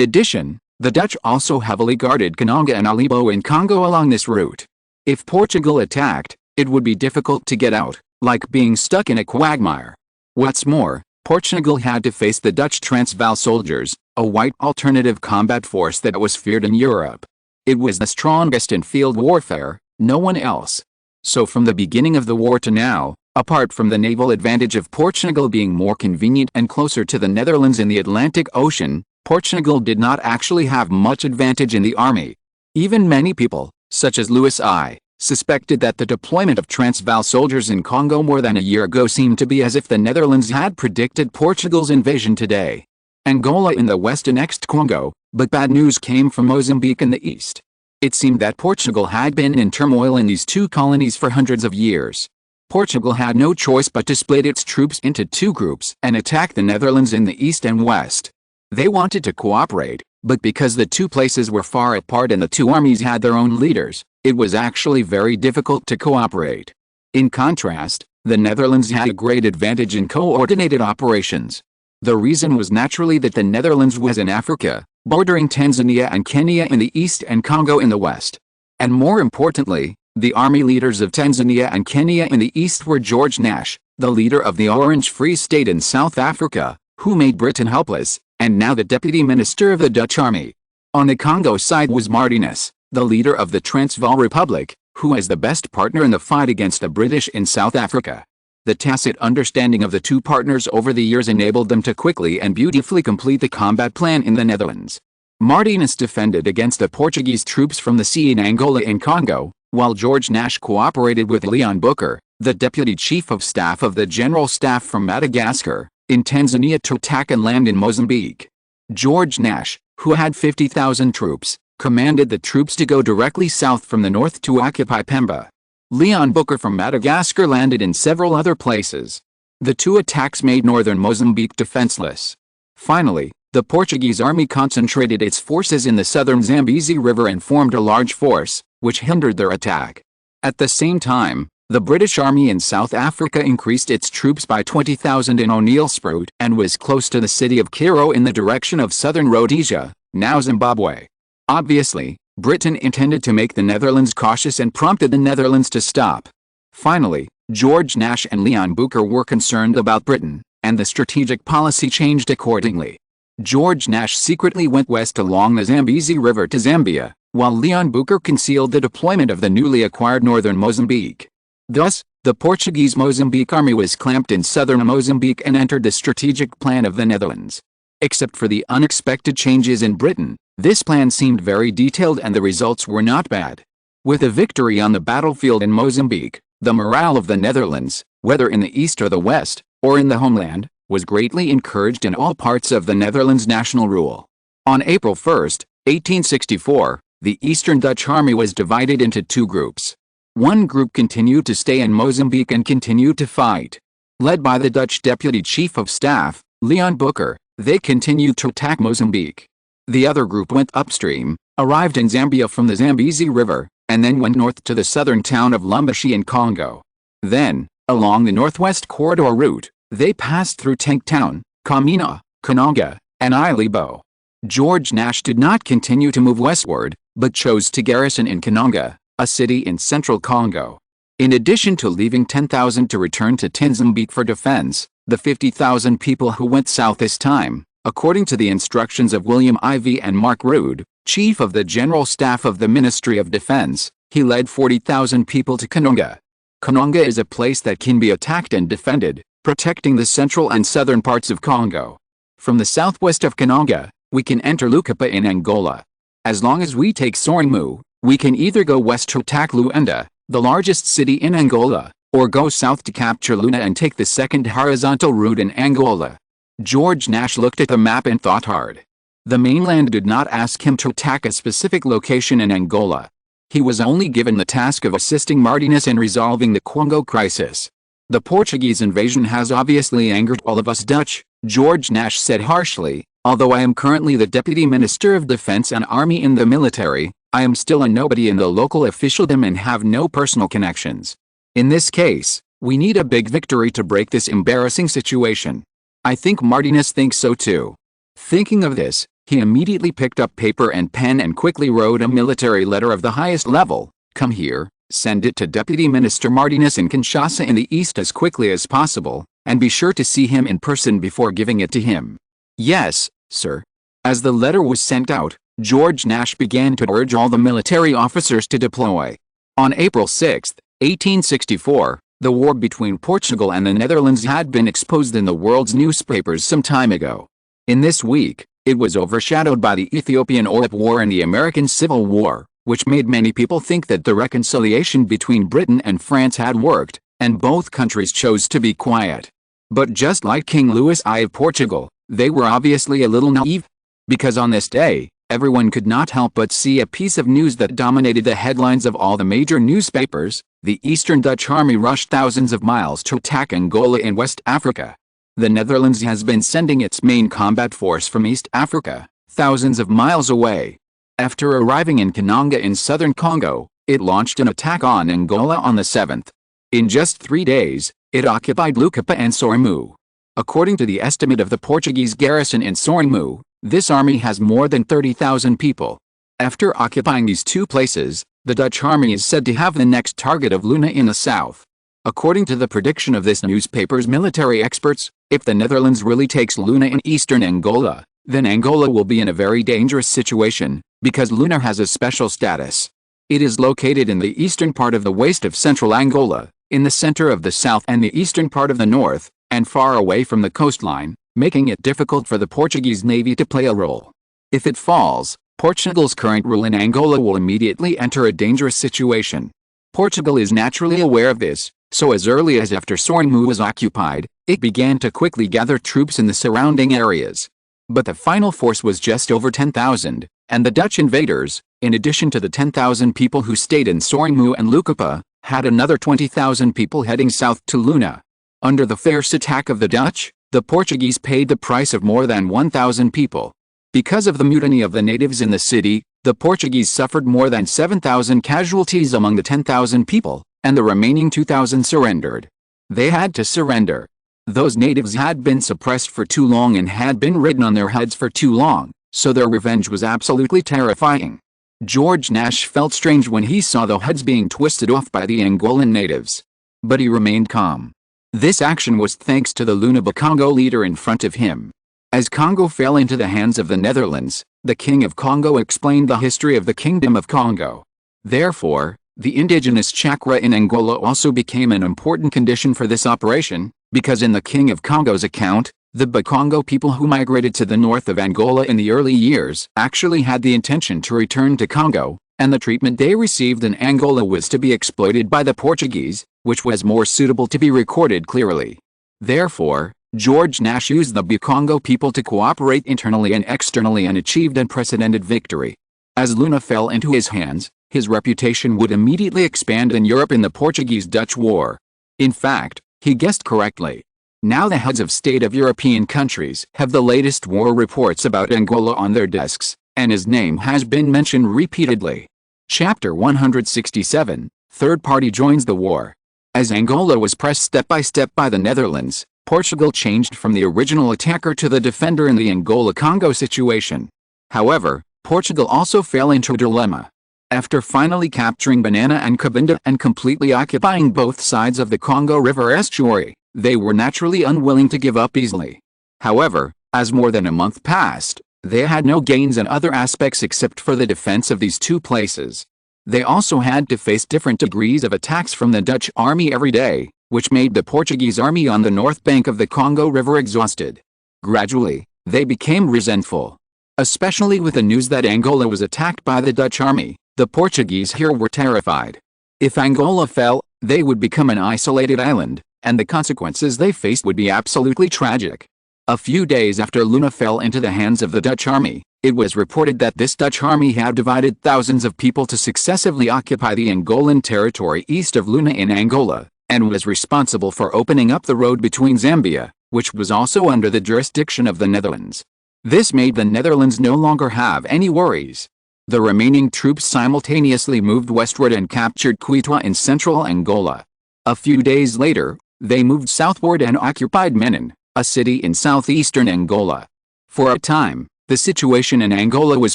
addition, the Dutch also heavily guarded Kananga and Alibo in Congo along this route. If Portugal attacked, it would be difficult to get out, like being stuck in a quagmire. What's more, Portugal had to face the Dutch Transvaal soldiers, a white alternative combat force that was feared in Europe. It was the strongest in field warfare, no one else. So from the beginning of the war to now, apart from the naval advantage of Portugal being more convenient and closer to the Netherlands in the Atlantic Ocean, Portugal did not actually have much advantage in the army. Even many people, such as Louis I, suspected that the deployment of Transvaal soldiers in Congo more than a year ago seemed to be as if the Netherlands had predicted Portugal's invasion today. Angola in the west annexed Congo, but bad news came from Mozambique in the east. It seemed that Portugal had been in turmoil in these two colonies for hundreds of years. Portugal had no choice but to split its troops into two groups and attack the Netherlands in the east and west. They wanted to cooperate, but because the two places were far apart and the two armies had their own leaders, it was actually very difficult to cooperate. In contrast, the Netherlands had a great advantage in coordinated operations. The reason was naturally that the Netherlands was in Africa, bordering Tanzania and Kenya in the east and Congo in the west. And more importantly, the army leaders of Tanzania and Kenya in the east were George Nash, the leader of the Orange Free State in South Africa, who made Britain helpless, and now the deputy minister of the Dutch army. On the Congo side was Martinez, the leader of the Transvaal Republic, who was the best partner in the fight against the British in South Africa. The tacit understanding of the two partners over the years enabled them to quickly and beautifully complete the combat plan in the Netherlands. Martinez defended against the Portuguese troops from the sea in Angola and Congo, while George Nash cooperated with Leon Booker, the deputy chief of staff of the General Staff from Madagascar, in Tanzania to attack and land in Mozambique. George Nash, who had 50,000 troops, commanded the troops to go directly south from the north to occupy Pemba. Leon Booker from Madagascar landed in several other places. The two attacks made northern Mozambique defenseless. Finally, the Portuguese army concentrated its forces in the southern Zambezi River and formed a large force, which hindered their attack. At the same time, the British army in South Africa increased its troops by 20,000 in O'Neillsprout and was close to the city of Cairo in the direction of southern Rhodesia, now Zimbabwe. Obviously, Britain intended to make the Netherlands cautious and prompted the Netherlands to stop. Finally, George Nash and Leon Booker were concerned about Britain, and the strategic policy changed accordingly. George Nash secretly went west along the Zambezi River to Zambia, while Leon Boucher concealed the deployment of the newly acquired northern Mozambique. Thus, the Portuguese Mozambique army was clamped in southern Mozambique and entered the strategic plan of the Netherlands. Except for the unexpected changes in Britain, this plan seemed very detailed and the results were not bad. With a victory on the battlefield in Mozambique, the morale of the Netherlands, whether in the east or the west, or in the homeland, was greatly encouraged in all parts of the Netherlands' national rule. On April 1, 1864, the Eastern Dutch army was divided into two groups. One group continued to stay in Mozambique and continued to fight. Led by the Dutch Deputy Chief of Staff, Leon Boucher, they continued to attack Mozambique. The other group went upstream, arrived in Zambia from the Zambezi River, and then went north to the southern town of Lumbashi in Congo. Then, along the northwest corridor route, they passed through Tanktown, Kamina, Kananga, and Ilibo. George Nash did not continue to move westward, but chose to garrison in Kananga, a city in central Congo. In addition to leaving 10,000 to return to Mozambique for defense, the 50,000 people who went south this time, according to the instructions of William Ivey and Mark Rood, Chief of the General Staff of the Ministry of Defense, he led 40,000 people to Kananga. Kananga is a place that can be attacked and defended, protecting the central and southern parts of Congo. From the southwest of Kananga, we can enter Lukupa in Angola. As long as we take Sormu, we can either go west to attack Luanda, the largest city in Angola, or go south to capture Luna and take the second horizontal route in Angola. George Nash looked at the map and thought hard. The mainland did not ask him to attack a specific location in Angola. He was only given the task of assisting Martinez in resolving the Congo crisis. The Portuguese invasion has obviously angered all of us Dutch, George Nash said harshly. Although I am currently the Deputy Minister of Defense and Army in the military, I am still a nobody in the local officialdom and have no personal connections. In this case, we need a big victory to break this embarrassing situation. I think Martinez thinks so too. Thinking of this, he immediately picked up paper and pen and quickly wrote a military letter of the highest level. Come here, send it to Deputy Minister Martinez in Kinshasa in the east as quickly as possible, and be sure to see him in person before giving it to him. Yes, sir. As the letter was sent out, George Nash began to urge all the military officers to deploy. On April 6, 1864, the war between Portugal and the Netherlands had been exposed in the world's newspapers some time ago. In this week, it was overshadowed by the Ethiopian Oil War and the American Civil War, which made many people think that the reconciliation between Britain and France had worked, and both countries chose to be quiet. But just like King Louis I of Portugal, they were obviously a little naive. Because on this day, everyone could not help but see a piece of news that dominated the headlines of all the major newspapers. The Eastern Dutch army rushed thousands of miles to attack Angola in West Africa. The Netherlands has been sending its main combat force from East Africa, thousands of miles away. After arriving in Kananga in southern Congo, it launched an attack on Angola on the 7th. In just 3 days, it occupied Lukupa and Sormu. According to the estimate of the Portuguese garrison in Sormu, this army has more than 30,000 people. After occupying these two places, the Dutch army is said to have the next target of Luna in the south. According to the prediction of this newspaper's military experts, if the Netherlands really takes Luna in eastern Angola, then Angola will be in a very dangerous situation, because Luna has a special status. It is located in the eastern part of the waste of central Angola, in the center of the south and the eastern part of the north, and far away from the coastline, making it difficult for the Portuguese Navy to play a role. If it falls, Portugal's current rule in Angola will immediately enter a dangerous situation. Portugal is naturally aware of this, so as early as after Sormu was occupied, it began to quickly gather troops in the surrounding areas. But the final force was just over 10,000, and the Dutch invaders, in addition to the 10,000 people who stayed in Sormu and Lukupa, had another 20,000 people heading south to Luna. Under the fierce attack of the Dutch, the Portuguese paid the price of more than 1,000 people. Because of the mutiny of the natives in the city, the Portuguese suffered more than 7,000 casualties among the 10,000 people, and the remaining 2,000 surrendered. They had to surrender. Those natives had been suppressed for too long and had been ridden on their heads for too long, so their revenge was absolutely terrifying. George Nash felt strange when he saw the heads being twisted off by the Angolan natives. But he remained calm. This action was thanks to the Lunaba Congo leader in front of him. As Congo fell into the hands of the Netherlands, The King of Congo explained the history of the Kingdom of Congo. Therefore, the indigenous chakra in Angola also became an important condition for this operation, because in the King of Congo's account, the Bakongo people who migrated to the north of Angola in the early years actually had the intention to return to Congo, and the treatment they received in Angola was to be exploited by the Portuguese, which was more suitable to be recorded clearly. Therefore, George Nash used the Bakongo people to cooperate internally and externally and achieved unprecedented victory. As Luna fell into his hands, his reputation would immediately expand in Europe in the Portuguese-Dutch War. In fact, he guessed correctly. Now the heads of state of European countries have the latest war reports about Angola on their desks, and his name has been mentioned repeatedly. Chapter 167, Third Party Joins the War. As Angola was pressed step by step by the Netherlands, Portugal changed from the original attacker to the defender in the Angola-Congo situation. However, Portugal also fell into a dilemma. After finally capturing Banana and Cabinda and completely occupying both sides of the Congo River estuary, they were naturally unwilling to give up easily. However, as more than a month passed, they had no gains in other aspects except for the defense of these two places. They also had to face different degrees of attacks from the Dutch army every day, which made the Portuguese army on the north bank of the Congo River exhausted. Gradually, they became resentful. Especially with the news that Angola was attacked by the Dutch army, the Portuguese here were terrified. If Angola fell, they would become an isolated island, and the consequences they faced would be absolutely tragic. A few days after Luna fell into the hands of the Dutch army, it was reported that this Dutch army had divided thousands of people to successively occupy the Angolan territory east of Luna in Angola, and was responsible for opening up the road between Zambia, which was also under the jurisdiction of the Netherlands. This made the Netherlands no longer have any worries. The remaining troops simultaneously moved westward and captured Quito in central Angola. A few days later, they moved southward and occupied Menin, a city in southeastern Angola. For a time, the situation in Angola was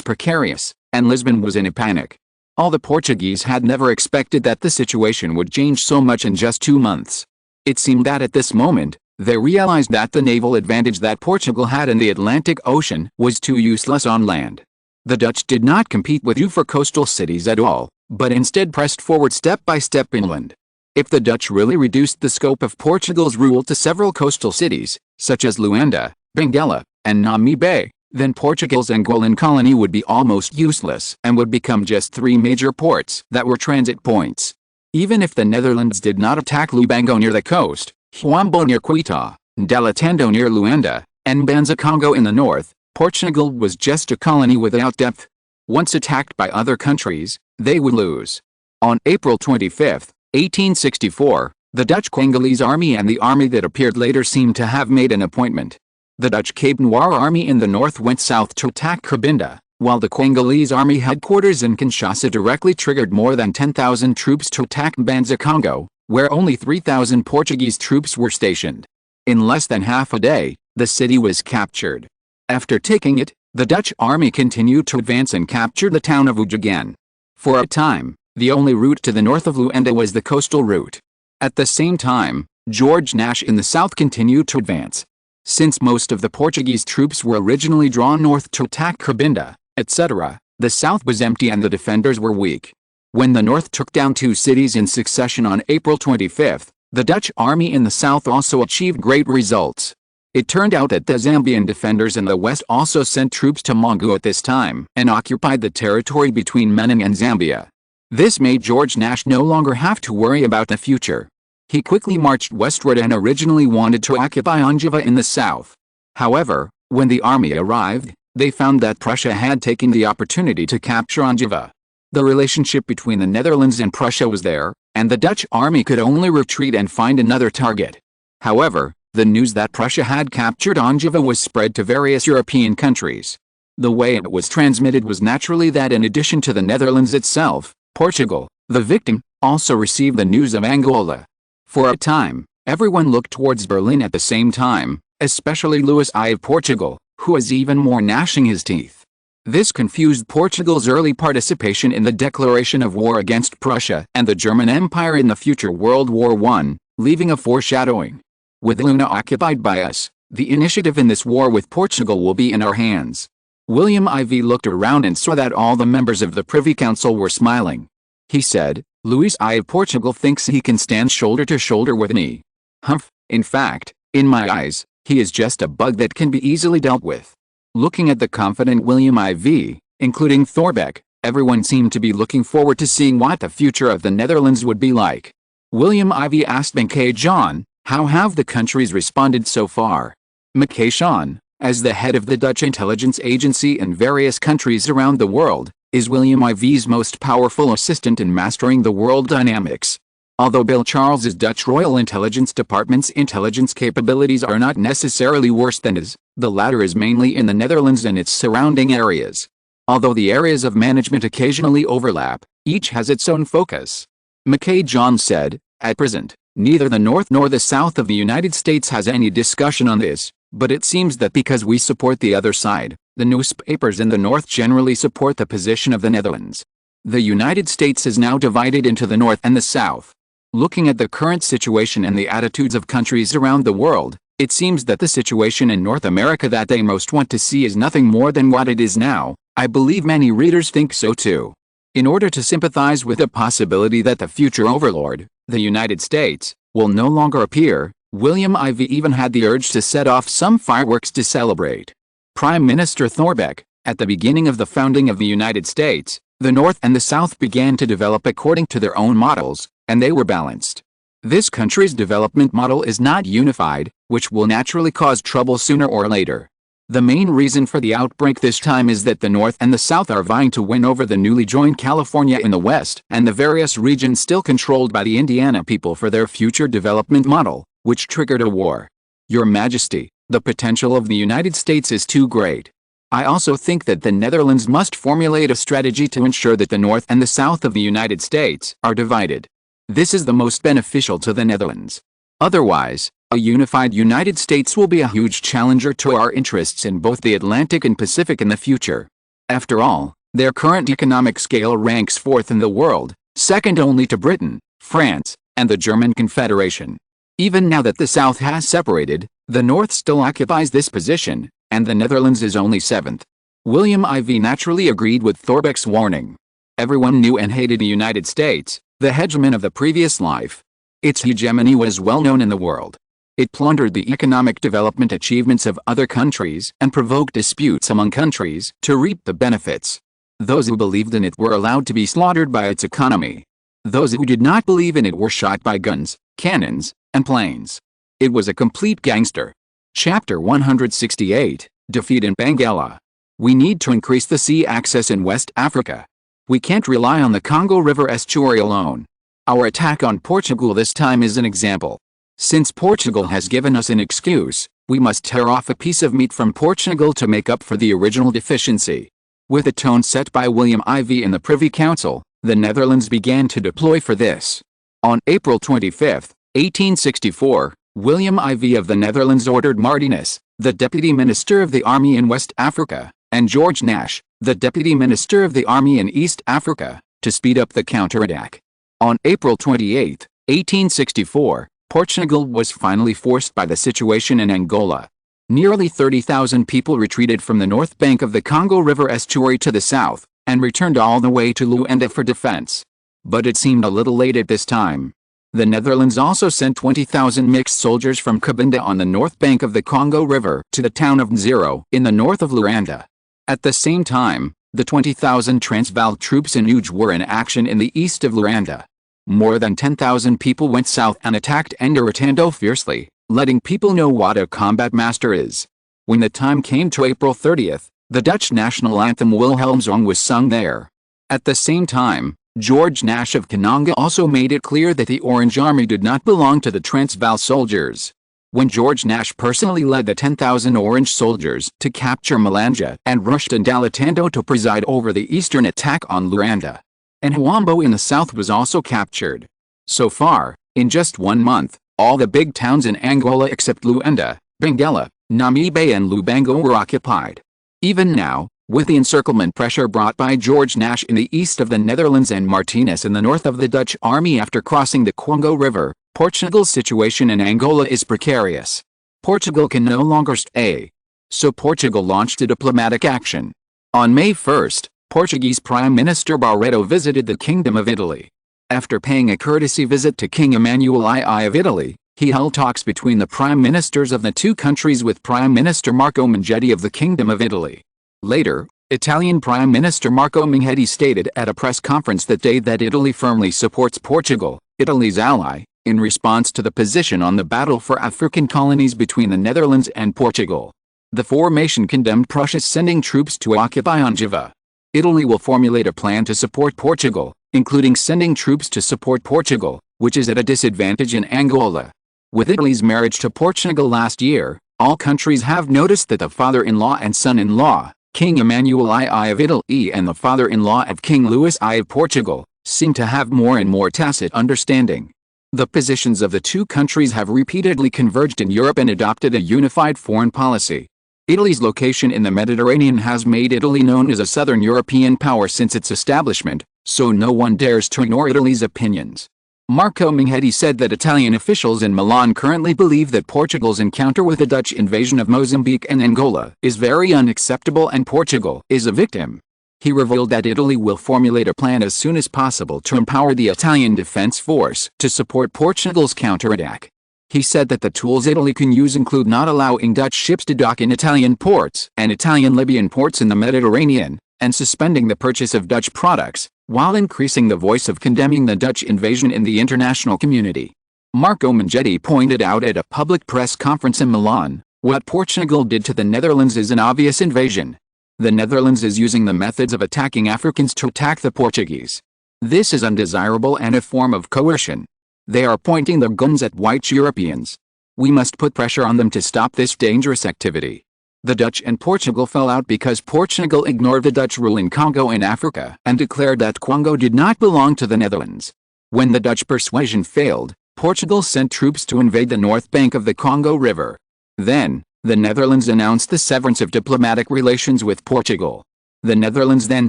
precarious, and Lisbon was in a panic. All the Portuguese had never expected that the situation would change so much in just 2 months. It seemed that at this moment, they realized that the naval advantage that Portugal had in the Atlantic Ocean was too useless on land. The Dutch did not compete with you for coastal cities at all, but instead pressed forward step by step inland. If the Dutch really reduced the scope of Portugal's rule to several coastal cities, such as Luanda, Benguela, and Namibe, then Portugal's Angolan colony would be almost useless and would become just 3 major ports that were transit points. Even if the Netherlands did not attack Lubango near the coast, Huambo near Quito, Delatando near Luanda, and Banza-Congo in the north, Portugal was just a colony without depth. Once attacked by other countries, they would lose. On April 25, 1864, the Dutch Congolese army and the army that appeared later seemed to have made an appointment. The Dutch Cape Noir army in the north went south to attack Cabinda, while the Congolese army headquarters in Kinshasa directly triggered more than 10,000 troops to attack Banza-Congo, where only 3,000 Portuguese troops were stationed. In less than half a day, the city was captured. After taking it, the Dutch army continued to advance and captured the town of Ujagan. For a time, the only route to the north of Luanda was the coastal route. At the same time, George Nash in the south continued to advance. Since most of the Portuguese troops were originally drawn north to attack Cabinda, etc., the south was empty and the defenders were weak. When the north took down 2 cities in succession on April 25, the Dutch army in the south also achieved great results. It turned out that the Zambian defenders in the west also sent troops to Mongo at this time and occupied the territory between Menin and Zambia. This made George Nash no longer have to worry about the future. He quickly marched westward and originally wanted to occupy Angeva in the south. However, when the army arrived, they found that Prussia had taken the opportunity to capture Angeva. The relationship between the Netherlands and Prussia was there, and the Dutch army could only retreat and find another target. However, the news that Prussia had captured Angeva was spread to various European countries. The way it was transmitted was naturally that in addition to the Netherlands itself, Portugal, the victim, also received the news of Angola. For a time, everyone looked towards Berlin at the same time, especially Louis I of Portugal, who was even more gnashing his teeth. This confused Portugal's early participation in the declaration of war against Prussia and the German Empire in the future World War I, leaving a foreshadowing. With Luna occupied by us, the initiative in this war with Portugal will be in our hands. William IV looked around and saw that all the members of the Privy Council were smiling. He said, "Louis I of Portugal thinks he can stand shoulder to shoulder with me. Humph, in fact, in my eyes, he is just a bug that can be easily dealt with." Looking at the confident William IV, including Thorbecke, everyone seemed to be looking forward to seeing what the future of the Netherlands would be like. William IV asked Mackay John, "How have the countries responded so far?" Mackay John, as the head of the Dutch intelligence agency in various countries around the world, is William IV's most powerful assistant in mastering the world dynamics. Although Bill Charles's Dutch Royal Intelligence Department's intelligence capabilities are not necessarily worse than his, the latter is mainly in the Netherlands and its surrounding areas. Although the areas of management occasionally overlap, each has its own focus. Mackay John said, "At present, neither the North nor the South of the United States has any discussion on this, but it seems that because we support the other side, the newspapers in the North generally support the position of the Netherlands. The United States is now divided into the North and the South. Looking at the current situation and the attitudes of countries around the world, it seems that the situation in North America that they most want to see is nothing more than what it is now. I believe many readers think so too." In order to sympathize with the possibility that the future overlord, the United States, will no longer appear, William IV even had the urge to set off some fireworks to celebrate. Prime Minister Thorbecke, at the beginning of the founding of the United States, the North and the South began to develop according to their own models, and they were balanced. This country's development model is not unified, which will naturally cause trouble sooner or later. The main reason for the outbreak this time is that the North and the South are vying to win over the newly joined California in the West and the various regions still controlled by the Indiana people for their future development model, which triggered a war. Your Majesty, the potential of the United States is too great. I also think that the Netherlands must formulate a strategy to ensure that the North and the South of the United States are divided. This is the most beneficial to the Netherlands. Otherwise, a unified United States will be a huge challenger to our interests in both the Atlantic and Pacific in the future. After all, their current economic scale ranks fourth in the world, second only to Britain, France, and the German Confederation. Even now that the South has separated, the North still occupies this position, and the Netherlands is only seventh. William IV naturally agreed with Thorbecke's warning. Everyone knew and hated the United States, the hegemon of the previous life. Its hegemony was well known in the world. It plundered the economic development achievements of other countries and provoked disputes among countries to reap the benefits. Those who believed in it were allowed to be slaughtered by its economy. Those who did not believe in it were shot by guns, cannons, and planes. It was a complete gangster. Chapter 168, Defeat in Benguela. We need to increase the sea access in West Africa. We can't rely on the Congo River estuary alone. Our attack on Portugal this time is an example. Since Portugal has given us an excuse, we must tear off a piece of meat from Portugal to make up for the original deficiency. With a tone set by William IV in the Privy Council, the Netherlands began to deploy for this. On April 25, 1864, William IV of the Netherlands ordered Martinez, the Deputy Minister of the Army in West Africa, and George Nash, the Deputy Minister of the Army in East Africa, to speed up the counterattack. On April 28, 1864, Portugal was finally forced by the situation in Angola. Nearly 30,000 people retreated from the north bank of the Congo River estuary to the south, and returned all the way to Luanda for defense. But it seemed a little late at this time. The Netherlands also sent 20,000 mixed soldiers from Cabinda on the north bank of the Congo River to the town of Nzero in the north of Luanda. At the same time, the 20,000 Transvaal troops in Uge were in action in the east of Luanda. More than 10,000 people went south and attacked Nderatando fiercely, letting people know what a combat master is. When the time came to April 30th, the Dutch national anthem Wilhelmsong was sung there. At the same time, George Nash of Kananga also made it clear that the Orange Army did not belong to the Transvaal soldiers. When George Nash personally led the 10,000 Orange soldiers to capture Malanja and rushed Nderatando to preside over the eastern attack on Luanda. And Huambo in the south was also captured. So far, in just 1 month, all the big towns in Angola except Luanda, Benguela, Namibe and Lubango were occupied. Even now, with the encirclement pressure brought by George Nash in the east of the Netherlands and Martinez in the north of the Dutch army after crossing the Congo River, Portugal's situation in Angola is precarious. Portugal can no longer stay. So Portugal launched a diplomatic action. On May 1st, Portuguese Prime Minister Barreto visited the Kingdom of Italy. After paying a courtesy visit to King Emmanuel II of Italy, he held talks between the prime ministers of the two countries with Prime Minister Marco Minghetti of the Kingdom of Italy. Later, Italian Prime Minister Marco Minghetti stated at a press conference that day that Italy firmly supports Portugal, Italy's ally, in response to the position on the battle for African colonies between the Netherlands and Portugal. The formation condemned Prussia sending troops to occupy Angeva. Italy will formulate a plan to support Portugal, including sending troops to support Portugal, which is at a disadvantage in Angola. With Italy's marriage to Portugal last year, all countries have noticed that the father-in-law and son-in-law, King Emmanuel II of Italy and the father-in-law of King Louis I of Portugal, seem to have more and more tacit understanding. The positions of the two countries have repeatedly converged in Europe and adopted a unified foreign policy. Italy's location in the Mediterranean has made Italy known as a southern European power since its establishment, so no one dares to ignore Italy's opinions. Marco Minghetti said that Italian officials in Milan currently believe that Portugal's encounter with the Dutch invasion of Mozambique and Angola is very unacceptable and Portugal is a victim. He revealed that Italy will formulate a plan as soon as possible to empower the Italian Defense Force to support Portugal's counterattack. He said that the tools Italy can use include not allowing Dutch ships to dock in Italian ports and Italian-Libyan ports in the Mediterranean, and suspending the purchase of Dutch products, while increasing the voice of condemning the Dutch invasion in the international community. Marco Minghetti pointed out at a public press conference in Milan, what Portugal did to the Netherlands is an obvious invasion. The Netherlands is using the methods of attacking Africans to attack the Portuguese. This is undesirable and a form of coercion. They are pointing their guns at white Europeans. We must put pressure on them to stop this dangerous activity. The Dutch and Portugal fell out because Portugal ignored the Dutch rule in Congo in Africa and declared that Congo did not belong to the Netherlands. When the Dutch persuasion failed, Portugal sent troops to invade the north bank of the Congo River. Then, the Netherlands announced the severance of diplomatic relations with Portugal. The Netherlands then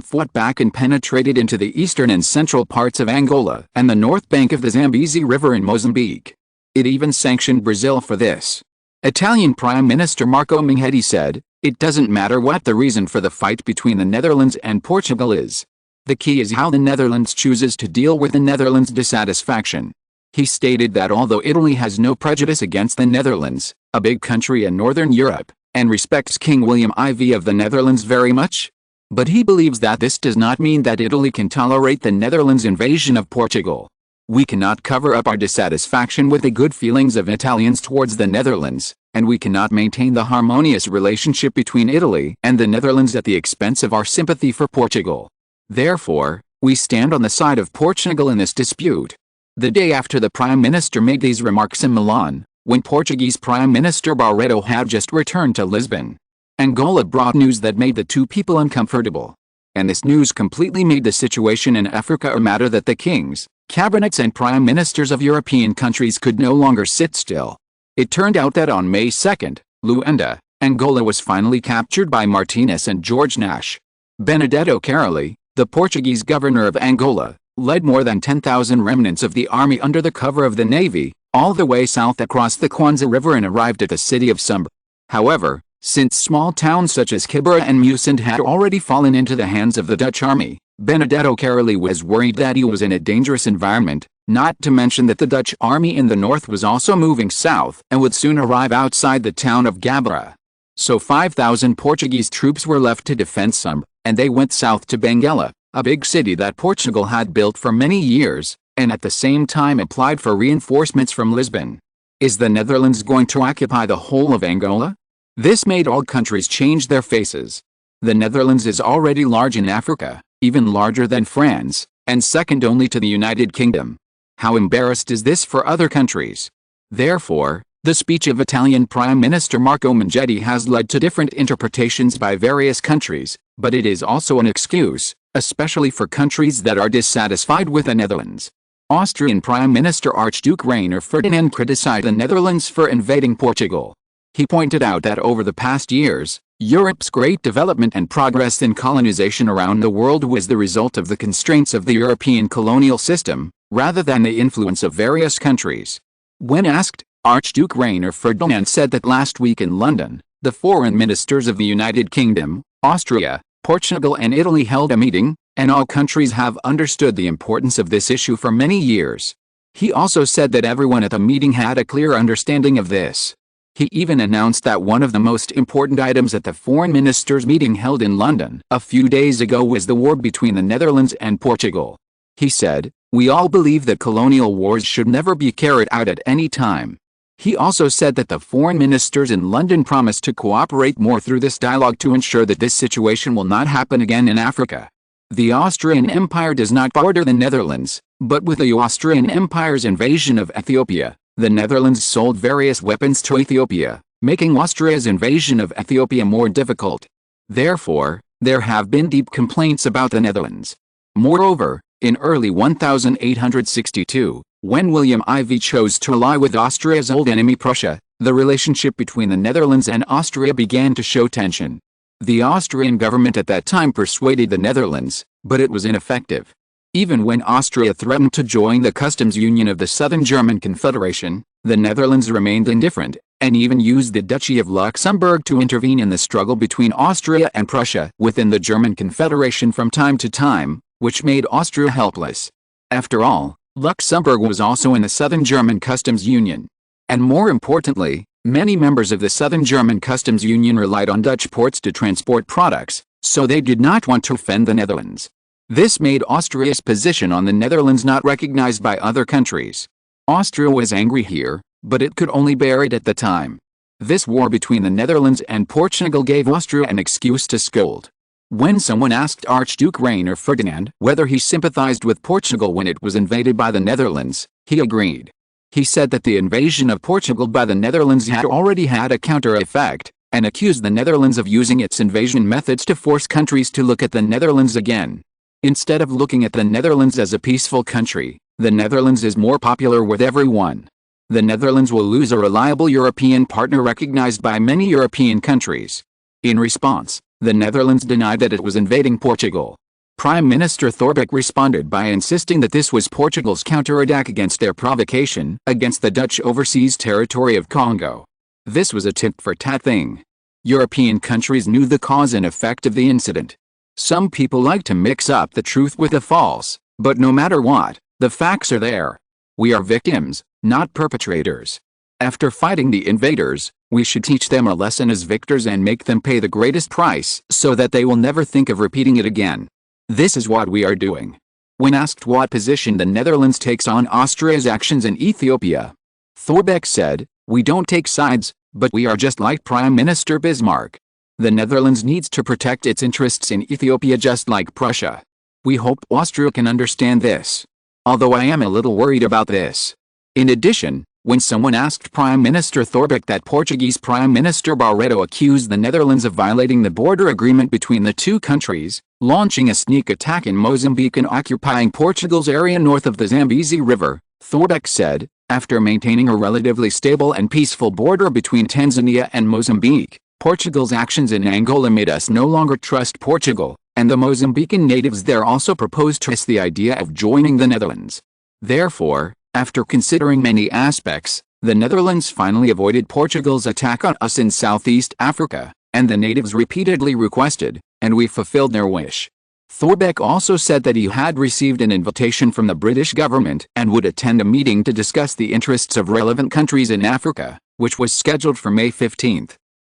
fought back and penetrated into the eastern and central parts of Angola and the north bank of the Zambezi River in Mozambique. It even sanctioned Brazil for this. Italian Prime Minister Marco Minghetti said, "It doesn't matter what the reason for the fight between the Netherlands and Portugal is. The key is how the Netherlands chooses to deal with the Netherlands' dissatisfaction." He stated that although Italy has no prejudice against the Netherlands, a big country in Northern Europe, and respects King William IV of the Netherlands very much, but he believes that this does not mean that Italy can tolerate the Netherlands' invasion of Portugal. We cannot cover up our dissatisfaction with the good feelings of Italians towards the Netherlands, and we cannot maintain the harmonious relationship between Italy and the Netherlands at the expense of our sympathy for Portugal. Therefore, we stand on the side of Portugal in this dispute. The day after the Prime Minister made these remarks in Milan, when Portuguese Prime Minister Barreto had just returned to Lisbon, Angola brought news that made the two people uncomfortable. And this news completely made the situation in Africa a matter that the kings, cabinets and prime ministers of European countries could no longer sit still. It turned out that on May 2nd, Luanda, Angola was finally captured by Martinez and George Nash. Benedetto Caroli, the Portuguese governor of Angola, led more than 10,000 remnants of the army under the cover of the navy, all the way south across the Kwanza River and arrived at the city of Sumba. However, since small towns such as Kibera and Musand had already fallen into the hands of the Dutch army, Benedetto Caroli was worried that he was in a dangerous environment, not to mention that the Dutch army in the north was also moving south and would soon arrive outside the town of Gabara. So 5,000 Portuguese troops were left to defend Sumba, and they went south to Benguela, a big city that Portugal had built for many years, and at the same time applied for reinforcements from Lisbon. Is the Netherlands going to occupy the whole of Angola? This made all countries change their faces. The Netherlands is already large in Africa, even larger than France, and second only to the United Kingdom. How embarrassed is this for other countries? Therefore, the speech of Italian Prime Minister Marco Minghetti has led to different interpretations by various countries, but it is also an excuse, especially for countries that are dissatisfied with the Netherlands. Austrian Prime Minister Archduke Rainer Ferdinand criticized the Netherlands for invading Portugal. He pointed out that over the past years, Europe's great development and progress in colonization around the world was the result of the constraints of the European colonial system, rather than the influence of various countries. When asked, Archduke Rainer Ferdinand said that last week in London, The foreign ministers of the United Kingdom, Austria, Portugal and Italy held a meeting, and all countries have understood the importance of this issue for many years. He also said that everyone at the meeting had a clear understanding of this. He even announced that one of the most important items at the foreign ministers' meeting held in London a few days ago was the war between the Netherlands and Portugal. He said, "We all believe that colonial wars should never be carried out at any time." He also said that the foreign ministers in London promised to cooperate more through this dialogue to ensure that this situation will not happen again in Africa. The Austrian Empire does not border the Netherlands, but with the Austrian Empire's invasion of Ethiopia, the Netherlands sold various weapons to Ethiopia, making Austria's invasion of Ethiopia more difficult. Therefore, there have been deep complaints about the Netherlands. Moreover, in early 1862, when William IV chose to ally with Austria's old enemy Prussia, the relationship between the Netherlands and Austria began to show tension. The Austrian government at that time persuaded the Netherlands, but it was ineffective. Even when Austria threatened to join the customs union of the Southern German Confederation, the Netherlands remained indifferent, and even used the Duchy of Luxembourg to intervene in the struggle between Austria and Prussia within the German Confederation from time to time, which made Austria helpless. After all, Luxembourg was also in the Southern German Customs Union. And more importantly, many members of the Southern German Customs Union relied on Dutch ports to transport products, so they did not want to offend the Netherlands. This made Austria's position on the Netherlands not recognized by other countries. Austria was angry here, but it could only bear it at the time. This war between the Netherlands and Portugal gave Austria an excuse to scold. When someone asked Archduke Rainer Ferdinand whether he sympathized with Portugal when it was invaded by the Netherlands, he agreed. He said that the invasion of Portugal by the Netherlands had already had a counter effect, and accused the Netherlands of using its invasion methods to force countries to look at the Netherlands again. Instead of looking at the Netherlands as a peaceful country, the Netherlands is more popular with everyone. The Netherlands will lose a reliable European partner recognized by many European countries. In response, the Netherlands denied that it was invading Portugal. Prime Minister Thorbecke responded by insisting that this was Portugal's counterattack against their provocation against the Dutch overseas territory of Congo. This was a tit-for-tat thing. European countries knew the cause and effect of the incident. Some people like to mix up the truth with the false, but no matter what, the facts are there. We are victims, not perpetrators. After fighting the invaders, we should teach them a lesson as victors and make them pay the greatest price so that they will never think of repeating it again. This is what we are doing. When asked what position the Netherlands takes on Austria's actions in Ethiopia, Thorbecke said, "We don't take sides, but we are just like Prime Minister Bismarck. The Netherlands needs to protect its interests in Ethiopia just like Prussia. We hope Austria can understand this. Although I am a little worried about this." In addition, when someone asked Prime Minister Thorbecke that Portuguese Prime Minister Barreto accused the Netherlands of violating the border agreement between the two countries, launching a sneak attack in Mozambique and occupying Portugal's area north of the Zambezi River, Thorbecke said, "After maintaining a relatively stable and peaceful border between Tanzania and Mozambique, Portugal's actions in Angola made us no longer trust Portugal, and the Mozambican natives there also proposed to us the idea of joining the Netherlands. Therefore, after considering many aspects, the Netherlands finally avoided Portugal's attack on us in Southeast Africa, and the natives repeatedly requested, and we fulfilled their wish." Thorbecke also said that he had received an invitation from the British government and would attend a meeting to discuss the interests of relevant countries in Africa, which was scheduled for May 15.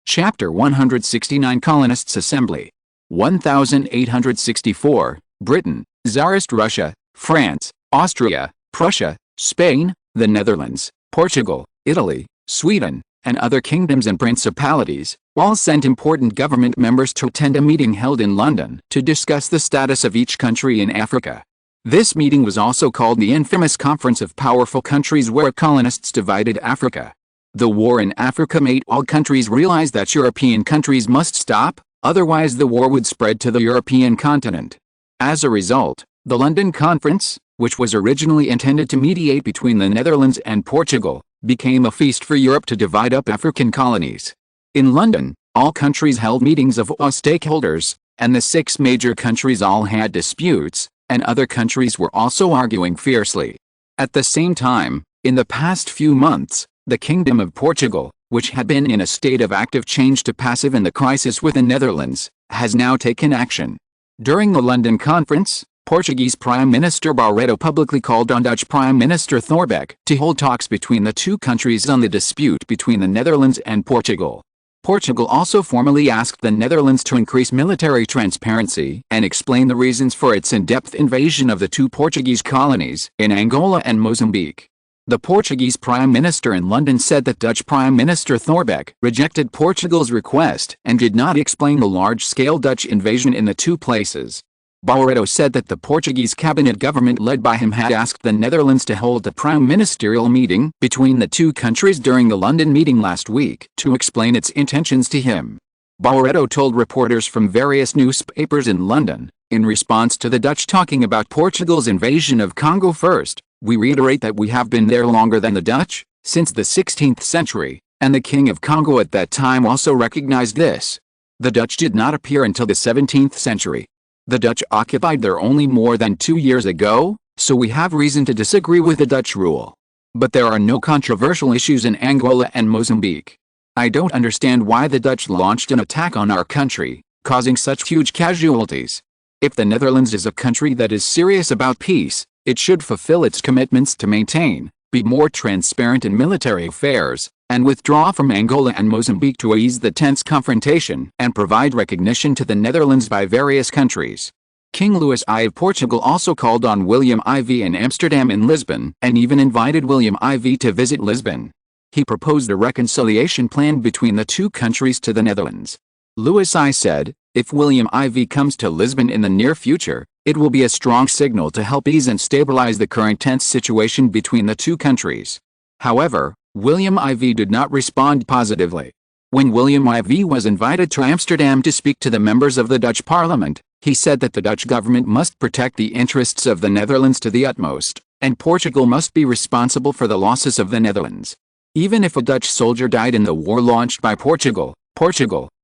Chapter 169 Colonists Assembly 1864, Britain, Tsarist Russia, France, Austria, Prussia, Spain, the Netherlands, Portugal, Italy, Sweden, and other kingdoms and principalities, all sent important government members to attend a meeting held in London to discuss the status of each country in Africa. This meeting was also called the infamous Conference of Powerful Countries, where colonists divided Africa. The war in Africa made all countries realize that European countries must stop, otherwise the war would spread to the European continent. As a result, the London Conference, which was originally intended to mediate between the Netherlands and Portugal, became a feast for Europe to divide up African colonies. In London, all countries held meetings of all stakeholders, and the 6 major countries all had disputes, and other countries were also arguing fiercely. At the same time, in the past few months, the Kingdom of Portugal, which had been in a state of active change to passive in the crisis with the Netherlands, has now taken action. During the London conference, Portuguese Prime Minister Barreto publicly called on Dutch Prime Minister Thorbecke to hold talks between the two countries on the dispute between the Netherlands and Portugal. Portugal also formally asked the Netherlands to increase military transparency and explain the reasons for its in-depth invasion of the two Portuguese colonies in Angola and Mozambique. The Portuguese Prime Minister in London said that Dutch Prime Minister Thorbecke rejected Portugal's request and did not explain the large-scale Dutch invasion in the two places. Barreto said that the Portuguese cabinet government led by him had asked the Netherlands to hold a prime ministerial meeting between the two countries during the London meeting last week to explain its intentions to him. Barreto told reporters from various newspapers in London, in response to the Dutch talking about Portugal's invasion of Congo first, "We reiterate that we have been there longer than the Dutch, since the 16th century, and the King of Congo at that time also recognized this. The Dutch did not appear until the 17th century. The Dutch occupied there only more than 2 years ago, so we have reason to disagree with the Dutch rule. But there are no controversial issues in Angola and Mozambique. I don't understand why the Dutch launched an attack on our country, causing such huge casualties. If the Netherlands is a country that is serious about peace, it should fulfill its commitments to maintain, be more transparent in military affairs, and withdraw from Angola and Mozambique to ease the tense confrontation and provide recognition to the Netherlands by various countries." King Louis I of Portugal also called on William IV in Amsterdam and Lisbon, and even invited William IV to visit Lisbon. He proposed a reconciliation plan between the two countries to the Netherlands. Louis I said, "If William IV comes to Lisbon in the near future, it will be a strong signal to help ease and stabilize the current tense situation between the two countries." However, William IV did not respond positively. When William IV was invited to Amsterdam to speak to the members of the Dutch parliament, he said that the Dutch government must protect the interests of the Netherlands to the utmost, and Portugal must be responsible for the losses of the Netherlands. Even if a Dutch soldier died in the war launched by Portugal,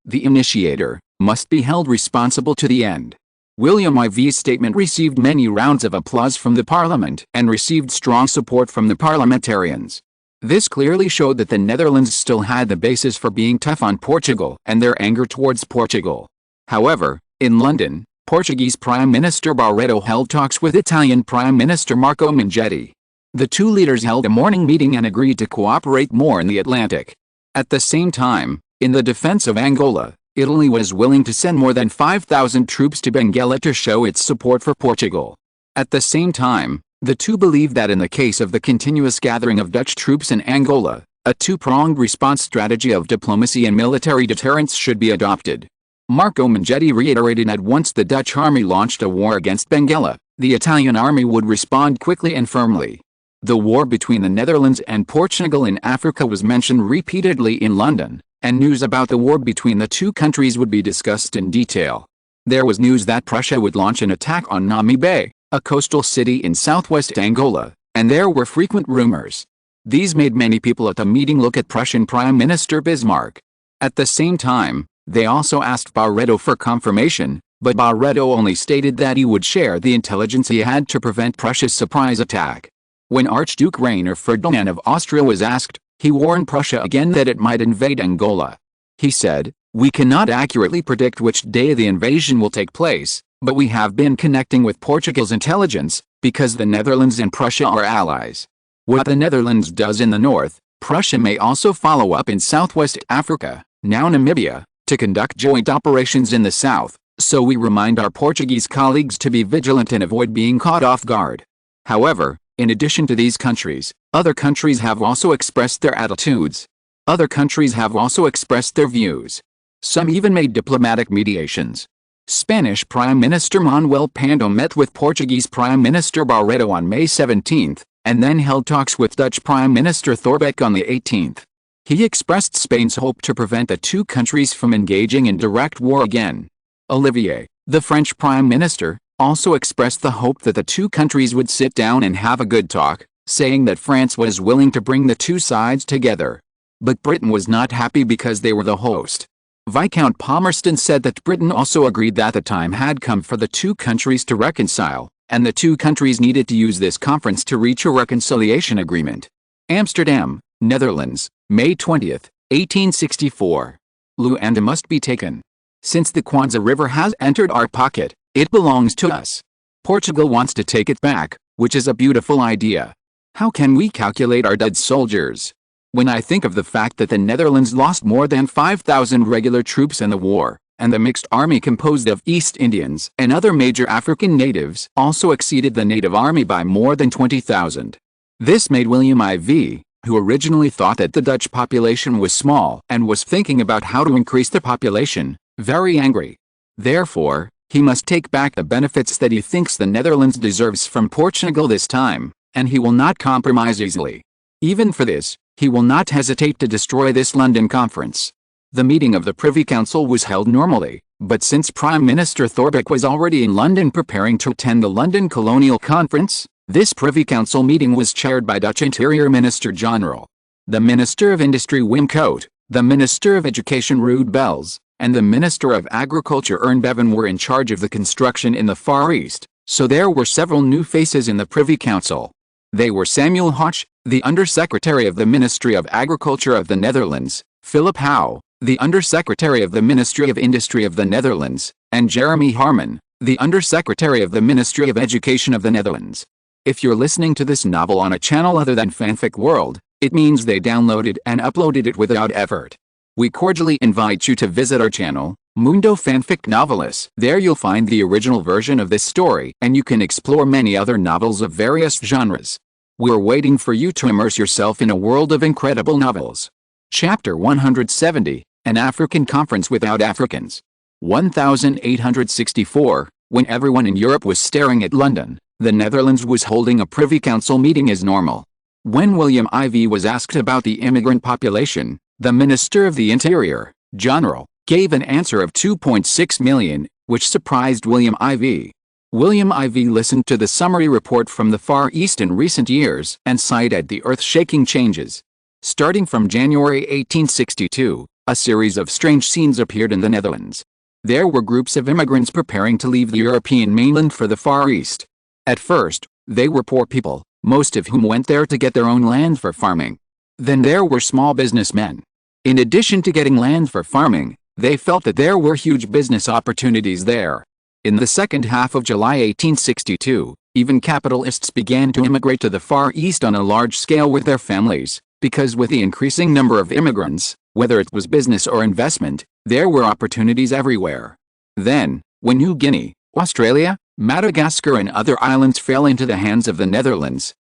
the initiator, must be held responsible to the end. William IV's statement received many rounds of applause from the parliament and received strong support from the parliamentarians. This clearly showed that the Netherlands still had the basis for being tough on Portugal and their anger towards Portugal. However, in London, Portuguese Prime Minister Barreto held talks with Italian Prime Minister Marco Minghetti. The two leaders held a morning meeting and agreed to cooperate more in the Atlantic. At the same time, in the defense of Angola, Italy was willing to send more than 5,000 troops to Benguela to show its support for Portugal. At the same time, the two believed that in the case of the continuous gathering of Dutch troops in Angola, a two-pronged response strategy of diplomacy and military deterrence should be adopted. Marco Minghetti reiterated that once the Dutch army launched a war against Benguela, the Italian army would respond quickly and firmly. The war between the Netherlands and Portugal in Africa was mentioned repeatedly in London, and news about the war between the two countries would be discussed in detail. There was news that Prussia would launch an attack on Nami Bay, a coastal city in southwest Angola, and there were frequent rumors. These made many people at the meeting look at Prussian Prime Minister Bismarck. At the same time, they also asked Barreto for confirmation, but Barreto only stated that he would share the intelligence he had to prevent Prussia's surprise attack. When Archduke Rainer Ferdinand of Austria was asked, he warned Prussia again that it might invade Angola. He said, "We cannot accurately predict which day the invasion will take place, but we have been connecting with Portugal's intelligence, because the Netherlands and Prussia are allies. What the Netherlands does in the north, Prussia may also follow up in southwest Africa, now Namibia, to conduct joint operations in the south, so we remind our Portuguese colleagues to be vigilant and avoid being caught off guard." However, in addition to these countries, other countries have also expressed their attitudes. Other countries have also expressed their views. Some even made diplomatic mediations. Spanish Prime Minister Manuel Pando met with Portuguese Prime Minister Barreto on May 17, and then held talks with Dutch Prime Minister Thorbecke on the 18th. He expressed Spain's hope to prevent the two countries from engaging in direct war again. Olivier, the French Prime Minister, also expressed the hope that the two countries would sit down and have a good talk, saying that France was willing to bring the two sides together. But Britain was not happy because they were the host. Viscount Palmerston said that Britain also agreed that the time had come for the two countries to reconcile, and the two countries needed to use this conference to reach a reconciliation agreement. Amsterdam, Netherlands, May 20, 1864. Luanda must be taken. Since the Kwanza River has entered our pocket, it belongs to us. Portugal wants to take it back, which is a beautiful idea. How can we calculate our dead soldiers? When I think of the fact that the Netherlands lost more than 5,000 regular troops in the war, and the mixed army composed of East Indians and other major African natives also exceeded the native army by more than 20,000. This made William IV, who originally thought that the Dutch population was small and was thinking about how to increase the population, very angry. Therefore, he must take back the benefits that he thinks the Netherlands deserves from Portugal this time, and he will not compromise easily. Even for this, he will not hesitate to destroy this London Conference. The meeting of the Privy Council was held normally, but since Prime Minister Thorbecke was already in London preparing to attend the London Colonial Conference, this Privy Council meeting was chaired by Dutch Interior Minister General. The Minister of Industry Wim Coat, the Minister of Education Ruud Bels, and the Minister of Agriculture Ern Bevan were in charge of the construction in the Far East, so there were several new faces in the Privy Council. They were Samuel Hoche, the Under-Secretary of the Ministry of Agriculture of the Netherlands, Philip Howe, the Under-Secretary of the Ministry of Industry of the Netherlands, and Jeremy Harman, the Under-Secretary of the Ministry of Education of the Netherlands. If you're listening to this novel on a channel other than Fanfic World, it means they downloaded and uploaded it without effort. We cordially invite you to visit our channel, Mundo Fanfic Novelis. There you'll find the original version of this story, and you can explore many other novels of various genres. We're waiting for you to immerse yourself in a world of incredible novels. Chapter 170, An African Conference Without Africans. 1864, when everyone in Europe was staring at London, the Netherlands was holding a Privy Council meeting as normal. When William IV was asked about the immigrant population, the Minister of the Interior, General, gave an answer of 2.6 million, which surprised William IV. William IV listened to the summary report from the Far East in recent years and sighed at the earth-shaking changes. Starting from January 1862, a series of strange scenes appeared in the Netherlands. There were groups of immigrants preparing to leave the European mainland for the Far East. At first, they were poor people, most of whom went there to get their own land for farming. Then there were small businessmen. In addition to getting land for farming, they felt that there were huge business opportunities there. In the second half of July 1862, even capitalists began to immigrate to the Far East on a large scale with their families, because with the increasing number of immigrants, whether it was business or investment, there were opportunities everywhere. Then, when New Guinea, Australia, Madagascar and other islands fell into the hands of the Netherlands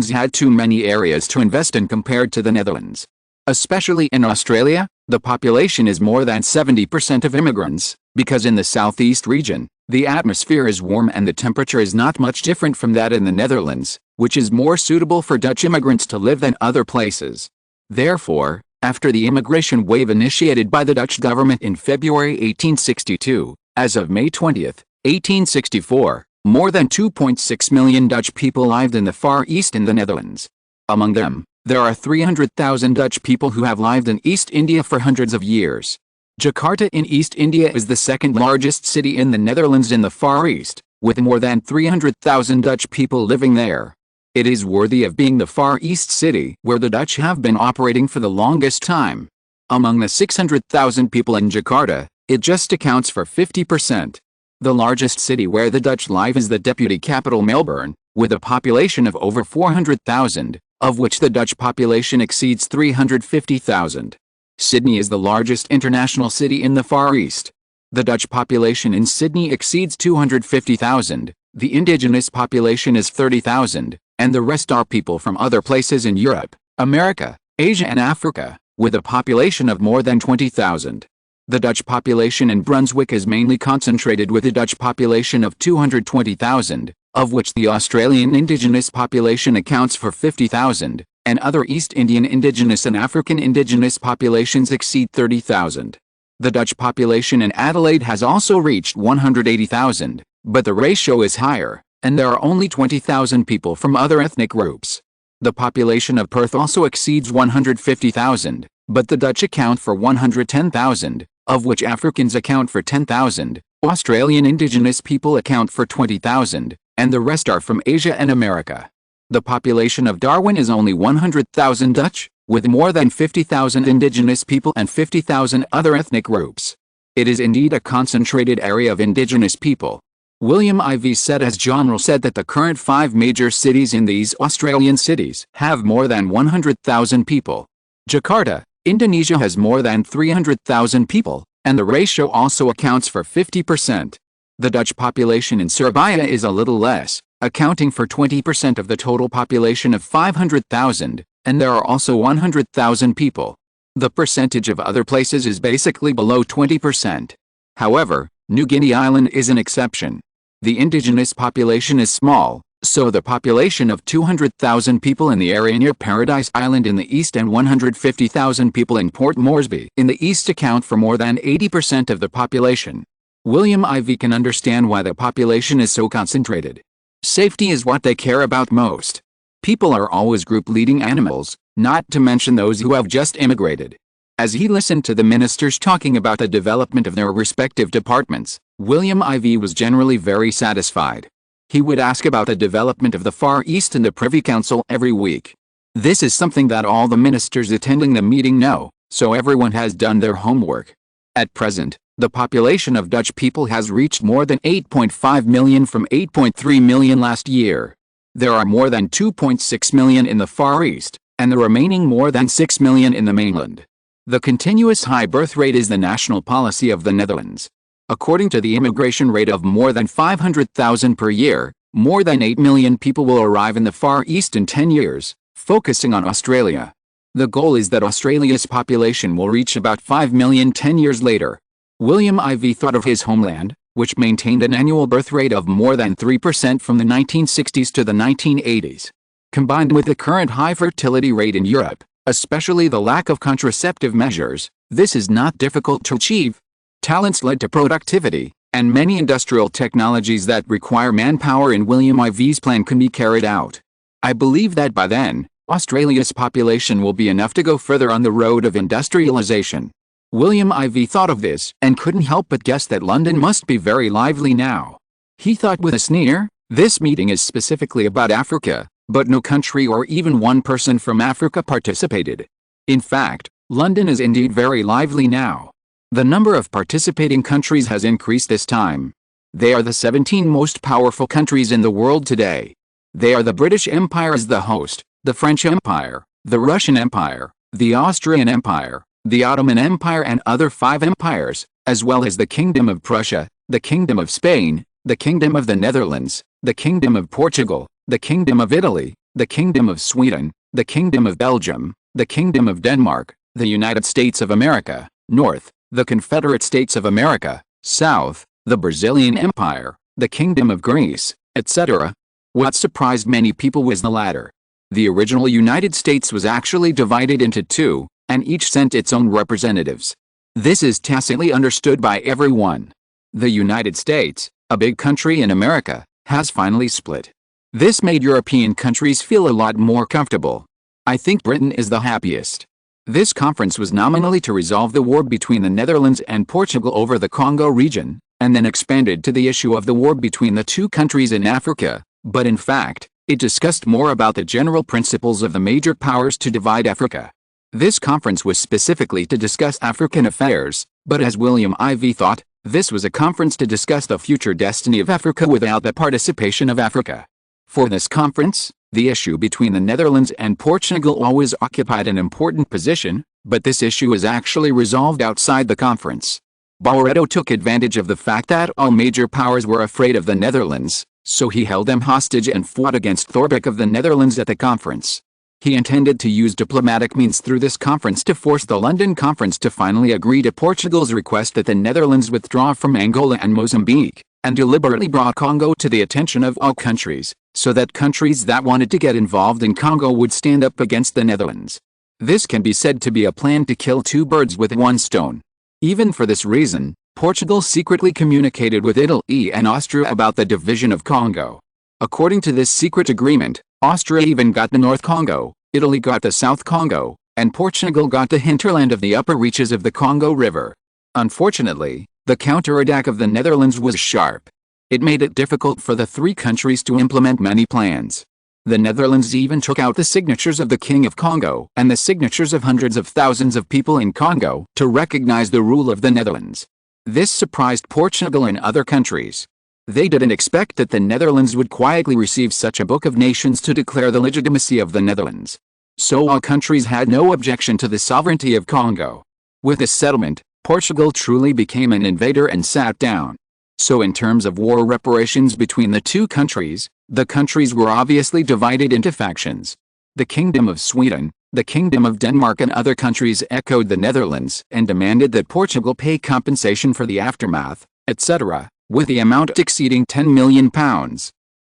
had too many areas to invest in compared to the Netherlands. Especially in Australia, the population is more than 70% of immigrants, because in the southeast region, the atmosphere is warm and the temperature is not much different from that in the Netherlands, which is more suitable for Dutch immigrants to live than other places. Therefore, after the immigration wave initiated by the Dutch government in February 1862, as of May 20, 1864, more than 2.6 million Dutch people lived in the Far East in the Netherlands. Among them, there are 300,000 Dutch people who have lived in East India for hundreds of years. Jakarta in East India is the second largest city in the Netherlands in the Far East, with more than 300,000 Dutch people living there. It is worthy of being the Far East city where the Dutch have been operating for the longest time. Among the 600,000 people in Jakarta, it just accounts for 50%. The largest city where the Dutch live is the deputy capital Melbourne, with a population of over 400,000, of which the Dutch population exceeds 350,000. Sydney is the largest international city in the Far East. The Dutch population in Sydney exceeds 250,000, the indigenous population is 30,000, and the rest are people from other places in Europe, America, Asia and Africa, with a population of more than 20,000. The Dutch population in Brunswick is mainly concentrated with a Dutch population of 220,000, of which the Australian indigenous population accounts for 50,000, and other East Indian indigenous and African indigenous populations exceed 30,000. The Dutch population in Adelaide has also reached 180,000, but the ratio is higher, and there are only 20,000 people from other ethnic groups. The population of Perth also exceeds 150,000, but the Dutch account for 110,000, of which Africans account for 10,000, Australian indigenous people account for 20,000, and the rest are from Asia and America. The population of Darwin is only 100,000 Dutch, with more than 50,000 indigenous people and 50,000 other ethnic groups. It is indeed a concentrated area of indigenous people. William IV said, as General said, that the current 5 major cities in these Australian cities have more than 100,000 people. Jakarta, Indonesia has more than 300,000 people, and the ratio also accounts for 50%. The Dutch population in Serbia is a little less, accounting for 20% of the total population of 500,000, and there are also 100,000 people. The percentage of other places is basically below 20%. However, New Guinea Island is an exception. The indigenous population is small, so the population of 200,000 people in the area near Paradise Island in the east and 150,000 people in Port Moresby in the east account for more than 80% of the population. William IV can understand why the population is so concentrated. Safety is what they care about most. People are always group-leading animals, not to mention those who have just immigrated. As he listened to the ministers talking about the development of their respective departments, William IV was generally very satisfied. He would ask about the development of the Far East in the Privy Council every week. This is something that all the ministers attending the meeting know, so everyone has done their homework. At present, the population of Dutch people has reached more than 8.5 million from 8.3 million last year. There are more than 2.6 million in the Far East, and the remaining more than 6 million in the mainland. The continuous high birth rate is the national policy of the Netherlands. According to the immigration rate of more than 500,000 per year, more than 8 million people will arrive in the Far East in 10 years, focusing on Australia. The goal is that Australia's population will reach about 5 million 10 years later. William IV thought of his homeland, which maintained an annual birth rate of more than 3% from the 1960s to the 1980s. Combined with the current high fertility rate in Europe, especially the lack of contraceptive measures, this is not difficult to achieve. Talents led to productivity, and many industrial technologies that require manpower in William IV's plan can be carried out. I believe that by then, Australia's population will be enough to go further on the road of industrialization. William IV thought of this and couldn't help but guess that London must be very lively now. He thought with a sneer, this meeting is specifically about Africa, but no country or even one person from Africa participated. In fact, London is indeed very lively now. The number of participating countries has increased this time. They are the 17 most powerful countries in the world today. They are the British Empire as the host, the French Empire, the Russian Empire, the Austrian Empire, the Ottoman Empire and other 5 empires, as well as the Kingdom of Prussia, the Kingdom of Spain, the Kingdom of the Netherlands, the Kingdom of Portugal, the Kingdom of Italy, the Kingdom of Sweden, the Kingdom of Belgium, the Kingdom of Denmark, the United States of America, North, the Confederate States of America, South, the Brazilian Empire, the Kingdom of Greece, etc. What surprised many people was the latter. The original United States was actually divided into 2, and each sent its own representatives. This is tacitly understood by everyone. The United States, a big country in America, has finally split. This made European countries feel a lot more comfortable. I think Britain is the happiest. This conference was nominally to resolve the war between the Netherlands and Portugal over the Congo region, and then expanded to the issue of the war between the 2 countries in Africa, but in fact, it discussed more about the general principles of the major powers to divide Africa. This conference was specifically to discuss African affairs, but as William IV thought, this was a conference to discuss the future destiny of Africa without the participation of Africa. For this conference, the issue between the Netherlands and Portugal always occupied an important position, but this issue is actually resolved outside the conference. Barreto took advantage of the fact that all major powers were afraid of the Netherlands, so he held them hostage and fought against Thorbecke of the Netherlands at the conference. He intended to use diplomatic means through this conference to force the London Conference to finally agree to Portugal's request that the Netherlands withdraw from Angola and Mozambique, and deliberately brought Congo to the attention of all countries, so that countries that wanted to get involved in Congo would stand up against the Netherlands. This can be said to be a plan to kill 2 birds with 1 stone. Even for this reason, Portugal secretly communicated with Italy and Austria about the division of Congo. According to this secret agreement, Austria even got the North Congo, Italy got the South Congo, and Portugal got the hinterland of the upper reaches of the Congo River. Unfortunately, the counterattack of the Netherlands was sharp. It made it difficult for the 3 countries to implement many plans. The Netherlands even took out the signatures of the King of Congo and the signatures of hundreds of thousands of people in Congo to recognize the rule of the Netherlands. This surprised Portugal and other countries. They didn't expect that the Netherlands would quietly receive such a book of nations to declare the legitimacy of the Netherlands. So all countries had no objection to the sovereignty of Congo. With this settlement, Portugal truly became an invader and sat down. So in terms of war reparations between the two countries, the countries were obviously divided into factions. The Kingdom of Sweden, the Kingdom of Denmark and other countries echoed the Netherlands and demanded that Portugal pay compensation for the aftermath, etc., with the amount exceeding £10 million.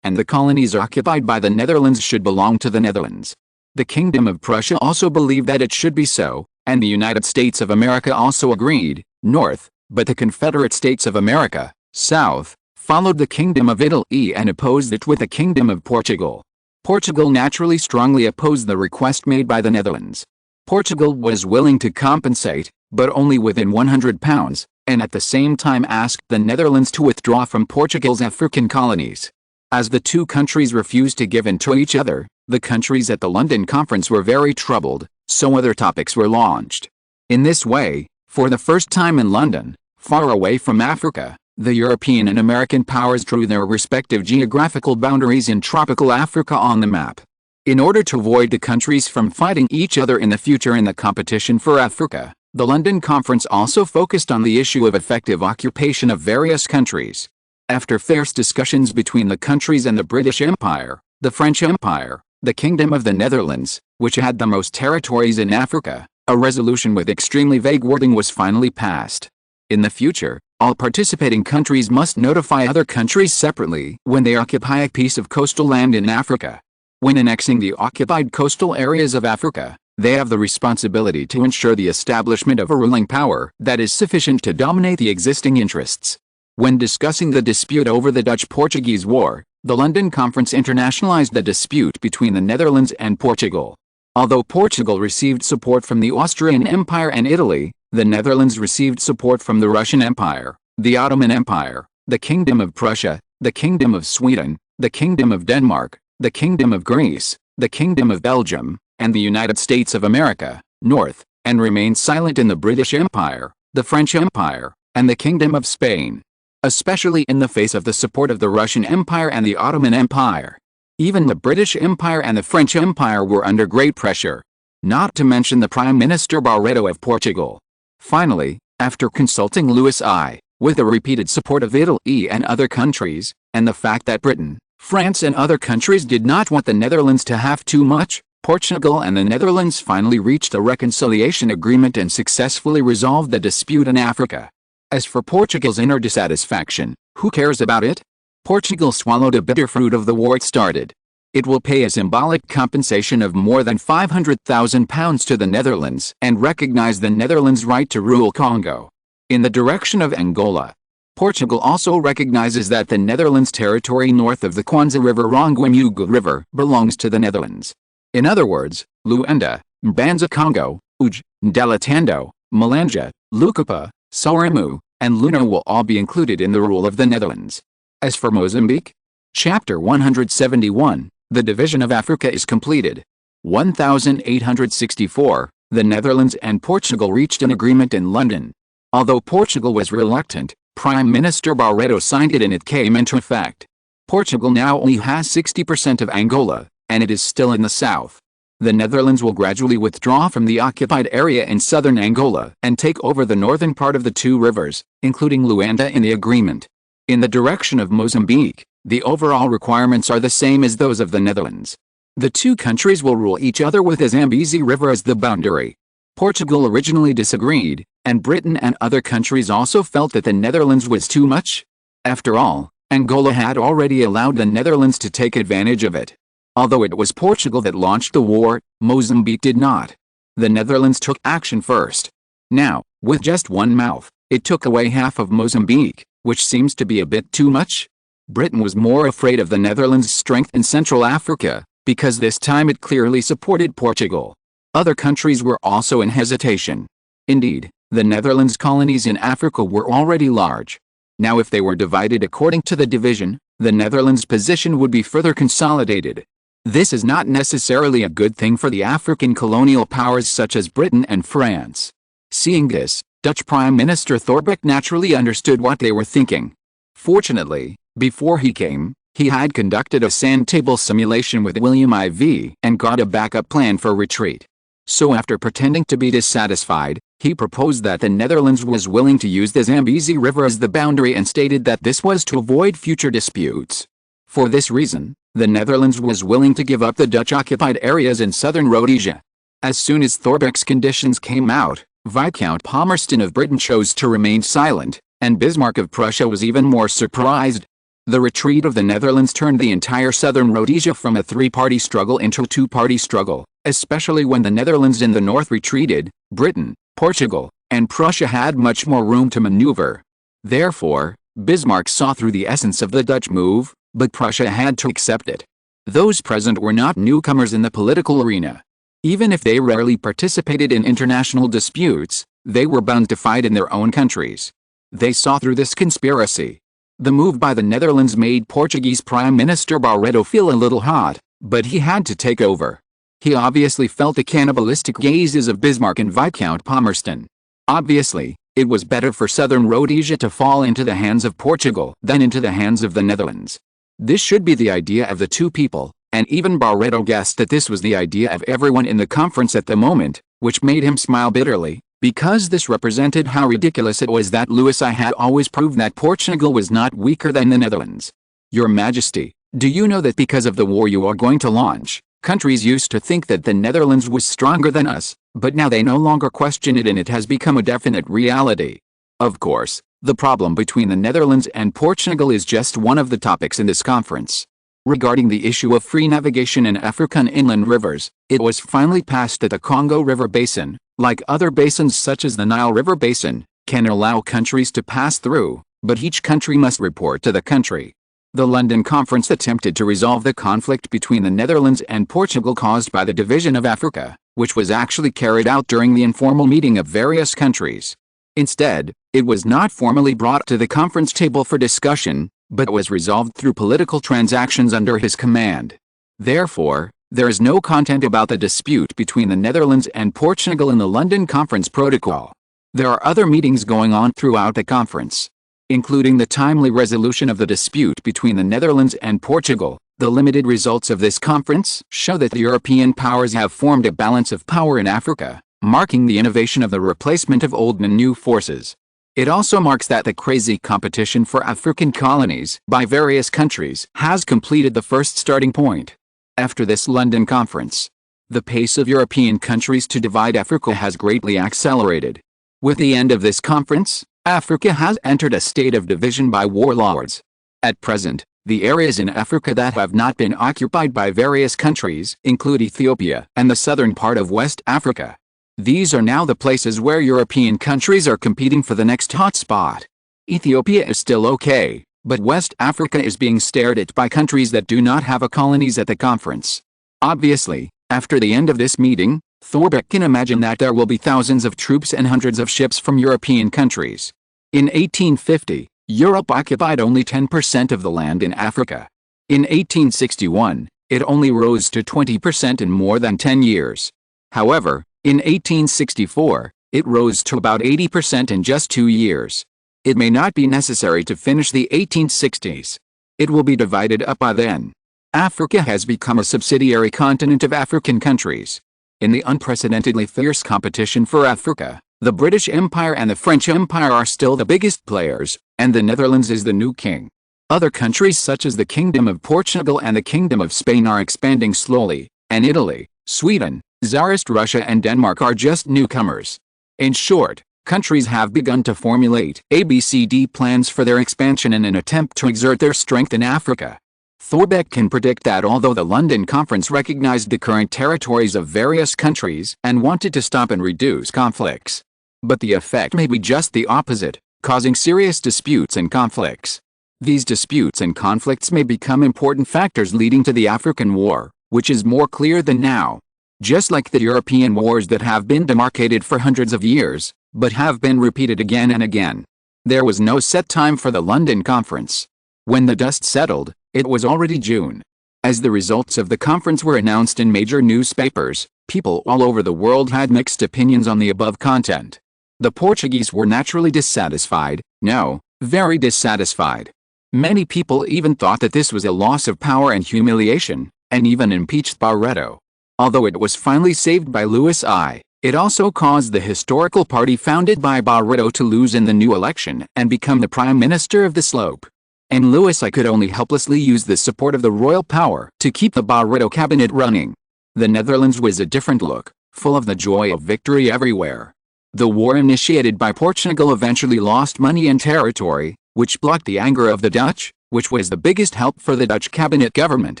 And the colonies occupied by the Netherlands should belong to the Netherlands. The Kingdom of Prussia also believed that it should be so, and the United States of America also agreed, North, but the Confederate States of America, South, followed the Kingdom of Italy and opposed it with the Kingdom of Portugal. Portugal naturally strongly opposed the request made by the Netherlands. Portugal was willing to compensate, but only within £100, and at the same time asked the Netherlands to withdraw from Portugal's African colonies. As the two countries refused to give in to each other, the countries at the London Conference were very troubled, so other topics were launched. In this way, for the first time in London, far away from Africa, the European and American powers drew their respective geographical boundaries in tropical Africa on the map. In order to avoid the countries from fighting each other in the future in the competition for Africa, the London Conference also focused on the issue of effective occupation of various countries. After fierce discussions between the countries and the British Empire, the French Empire, the Kingdom of the Netherlands, which had the most territories in Africa, a resolution with extremely vague wording was finally passed. In the future, all participating countries must notify other countries separately when they occupy a piece of coastal land in Africa. When annexing the occupied coastal areas of Africa, they have the responsibility to ensure the establishment of a ruling power that is sufficient to dominate the existing interests. When discussing the dispute over the Dutch-Portuguese War, the London Conference internationalized the dispute between the Netherlands and Portugal. Although Portugal received support from the Austrian Empire and Italy, the Netherlands received support from the Russian Empire, the Ottoman Empire, the Kingdom of Prussia, the Kingdom of Sweden, the Kingdom of Denmark, the Kingdom of Greece, the Kingdom of Belgium, and the United States of America, North, and remained silent in the British Empire, the French Empire, and the Kingdom of Spain. Especially in the face of the support of the Russian Empire and the Ottoman Empire. Even the British Empire and the French Empire were under great pressure. Not to mention the Prime Minister Barreto of Portugal. Finally, after consulting Louis I, with the repeated support of Italy and other countries, and the fact that Britain, France and other countries did not want the Netherlands to have too much, Portugal and the Netherlands finally reached a reconciliation agreement and successfully resolved the dispute in Africa. As for Portugal's inner dissatisfaction, who cares about it? Portugal swallowed a bitter fruit of the war it started. It will pay a symbolic compensation of more than £500,000 to the Netherlands and recognize the Netherlands' right to rule Congo. In the direction of Angola, Portugal also recognizes that the Netherlands' territory north of the Kwanza River Rongwemugwe River belongs to the Netherlands. In other words, Luanda, Mbanza Congo, Uj, Ndelatando, Malanja, Lukapa, Soremu, and Lunar will all be included in the rule of the Netherlands. As for Mozambique, Chapter 171, the division of Africa is completed. 1864, the Netherlands and Portugal reached an agreement in London. Although Portugal was reluctant, Prime Minister Barreto signed it and it came into effect. Portugal now only has 60% of Angola, and it is still in the south. The Netherlands will gradually withdraw from the occupied area in southern Angola and take over the northern part of the two rivers, including Luanda in the agreement. In the direction of Mozambique, the overall requirements are the same as those of the Netherlands. The two countries will rule each other with the Zambezi River as the boundary. Portugal originally disagreed, and Britain and other countries also felt that the Netherlands was too much. After all, Angola had already allowed the Netherlands to take advantage of it. Although it was Portugal that launched the war, Mozambique did not. The Netherlands took action first. Now, with just one mouth, it took away half of Mozambique, which seems to be a bit too much. Britain was more afraid of the Netherlands' strength in Central Africa, because this time it clearly supported Portugal. Other countries were also in hesitation. Indeed, the Netherlands' colonies in Africa were already large. Now if they were divided according to the division, the Netherlands' position would be further consolidated. This is not necessarily a good thing for the African colonial powers such as Britain and France. Seeing this, Dutch Prime Minister Thorbecke naturally understood what they were thinking. Fortunately, before he came, he had conducted a sand table simulation with William IV and got a backup plan for retreat. So after pretending to be dissatisfied, he proposed that the Netherlands was willing to use the Zambezi River as the boundary and stated that this was to avoid future disputes. For this reason, the Netherlands was willing to give up the Dutch-occupied areas in southern Rhodesia. As soon as Thorbecke's conditions came out, Viscount Palmerston of Britain chose to remain silent, and Bismarck of Prussia was even more surprised. The retreat of the Netherlands turned the entire southern Rhodesia from a three-party struggle into a two-party struggle, especially when the Netherlands in the north retreated. Britain, Portugal, and Prussia had much more room to maneuver. Therefore, Bismarck saw through the essence of the Dutch move, but Prussia had to accept it. Those present were not newcomers in the political arena. Even if they rarely participated in international disputes, they were bound to fight in their own countries. They saw through this conspiracy. The move by the Netherlands made Portuguese Prime Minister Barreto feel a little hot, but he had to take over. He obviously felt the cannibalistic gazes of Bismarck and Viscount Palmerston. Obviously, it was better for southern Rhodesia to fall into the hands of Portugal than into the hands of the Netherlands. This should be the idea of the two people, and even Barreto guessed that this was the idea of everyone in the conference at the moment, which made him smile bitterly, because this represented how ridiculous it was that Louis I had always proved that Portugal was not weaker than the Netherlands. Your Majesty, do you know that because of the war you are going to launch, countries used to think that the Netherlands was stronger than us, but now they no longer question it and it has become a definite reality. Of course, the problem between the Netherlands and Portugal is just one of the topics in this conference. Regarding the issue of free navigation in African inland rivers, it was finally passed that the Congo River Basin, like other basins such as the Nile River Basin, can allow countries to pass through, but each country must report to the country. The London Conference attempted to resolve the conflict between the Netherlands and Portugal caused by the division of Africa, which was actually carried out during the informal meeting of various countries. Instead, it was not formally brought to the conference table for discussion, but was resolved through political transactions under his command. Therefore, there is no content about the dispute between the Netherlands and Portugal in the London Conference Protocol. There are other meetings going on throughout the conference, including the timely resolution of the dispute between the Netherlands and Portugal. The limited results of this conference show that the European powers have formed a balance of power in Africa, marking the innovation of the replacement of old and new forces. It also marks that the crazy competition for African colonies by various countries has completed the first starting point. After this London conference, the pace of European countries to divide Africa has greatly accelerated. With the end of this conference, Africa has entered a state of division by warlords. At present, the areas in Africa that have not been occupied by various countries include Ethiopia and the southern part of West Africa. These are now the places where European countries are competing for the next hotspot. Ethiopia is still okay, but West Africa is being stared at by countries that do not have colonies at the conference. Obviously, after the end of this meeting, Thorbecke can imagine that there will be thousands of troops and hundreds of ships from European countries. In 1850, Europe occupied only 10% of the land in Africa. In 1861, it only rose to 20% in more than 10 years. However, in 1864, it rose to about 80% in just 2 years. It may not be necessary to finish the 1860s. It will be divided up by then. Africa has become a subsidiary continent of African countries. In the unprecedentedly fierce competition for Africa, the British Empire and the French Empire are still the biggest players, and the Netherlands is the new king. Other countries such as the Kingdom of Portugal and the Kingdom of Spain are expanding slowly, and Italy, Sweden, Tsarist Russia and Denmark are just newcomers. In short, countries have begun to formulate ABCD plans for their expansion in an attempt to exert their strength in Africa. Thorbecke can predict that although the London Conference recognized the current territories of various countries and wanted to stop and reduce conflicts, but the effect may be just the opposite, causing serious disputes and conflicts. These disputes and conflicts may become important factors leading to the African War, which is more clear than now. Just like the European wars that have been demarcated for hundreds of years, but have been repeated again and again. There was no set time for the London Conference. When the dust settled, it was already June. As the results of the conference were announced in major newspapers, people all over the world had mixed opinions on the above content. The Portuguese were naturally dissatisfied, no, very dissatisfied. Many people even thought that this was a loss of power and humiliation, and even impeached Barreto. Although it was finally saved by Louis I, it also caused the historical party founded by Barreto to lose in the new election and become the Prime Minister of the slope. And Louis I could only helplessly use the support of the royal power to keep the Barreto cabinet running. The Netherlands was a different look, full of the joy of victory everywhere. The war initiated by Portugal eventually lost money and territory, which blocked the anger of the Dutch, which was the biggest help for the Dutch cabinet government.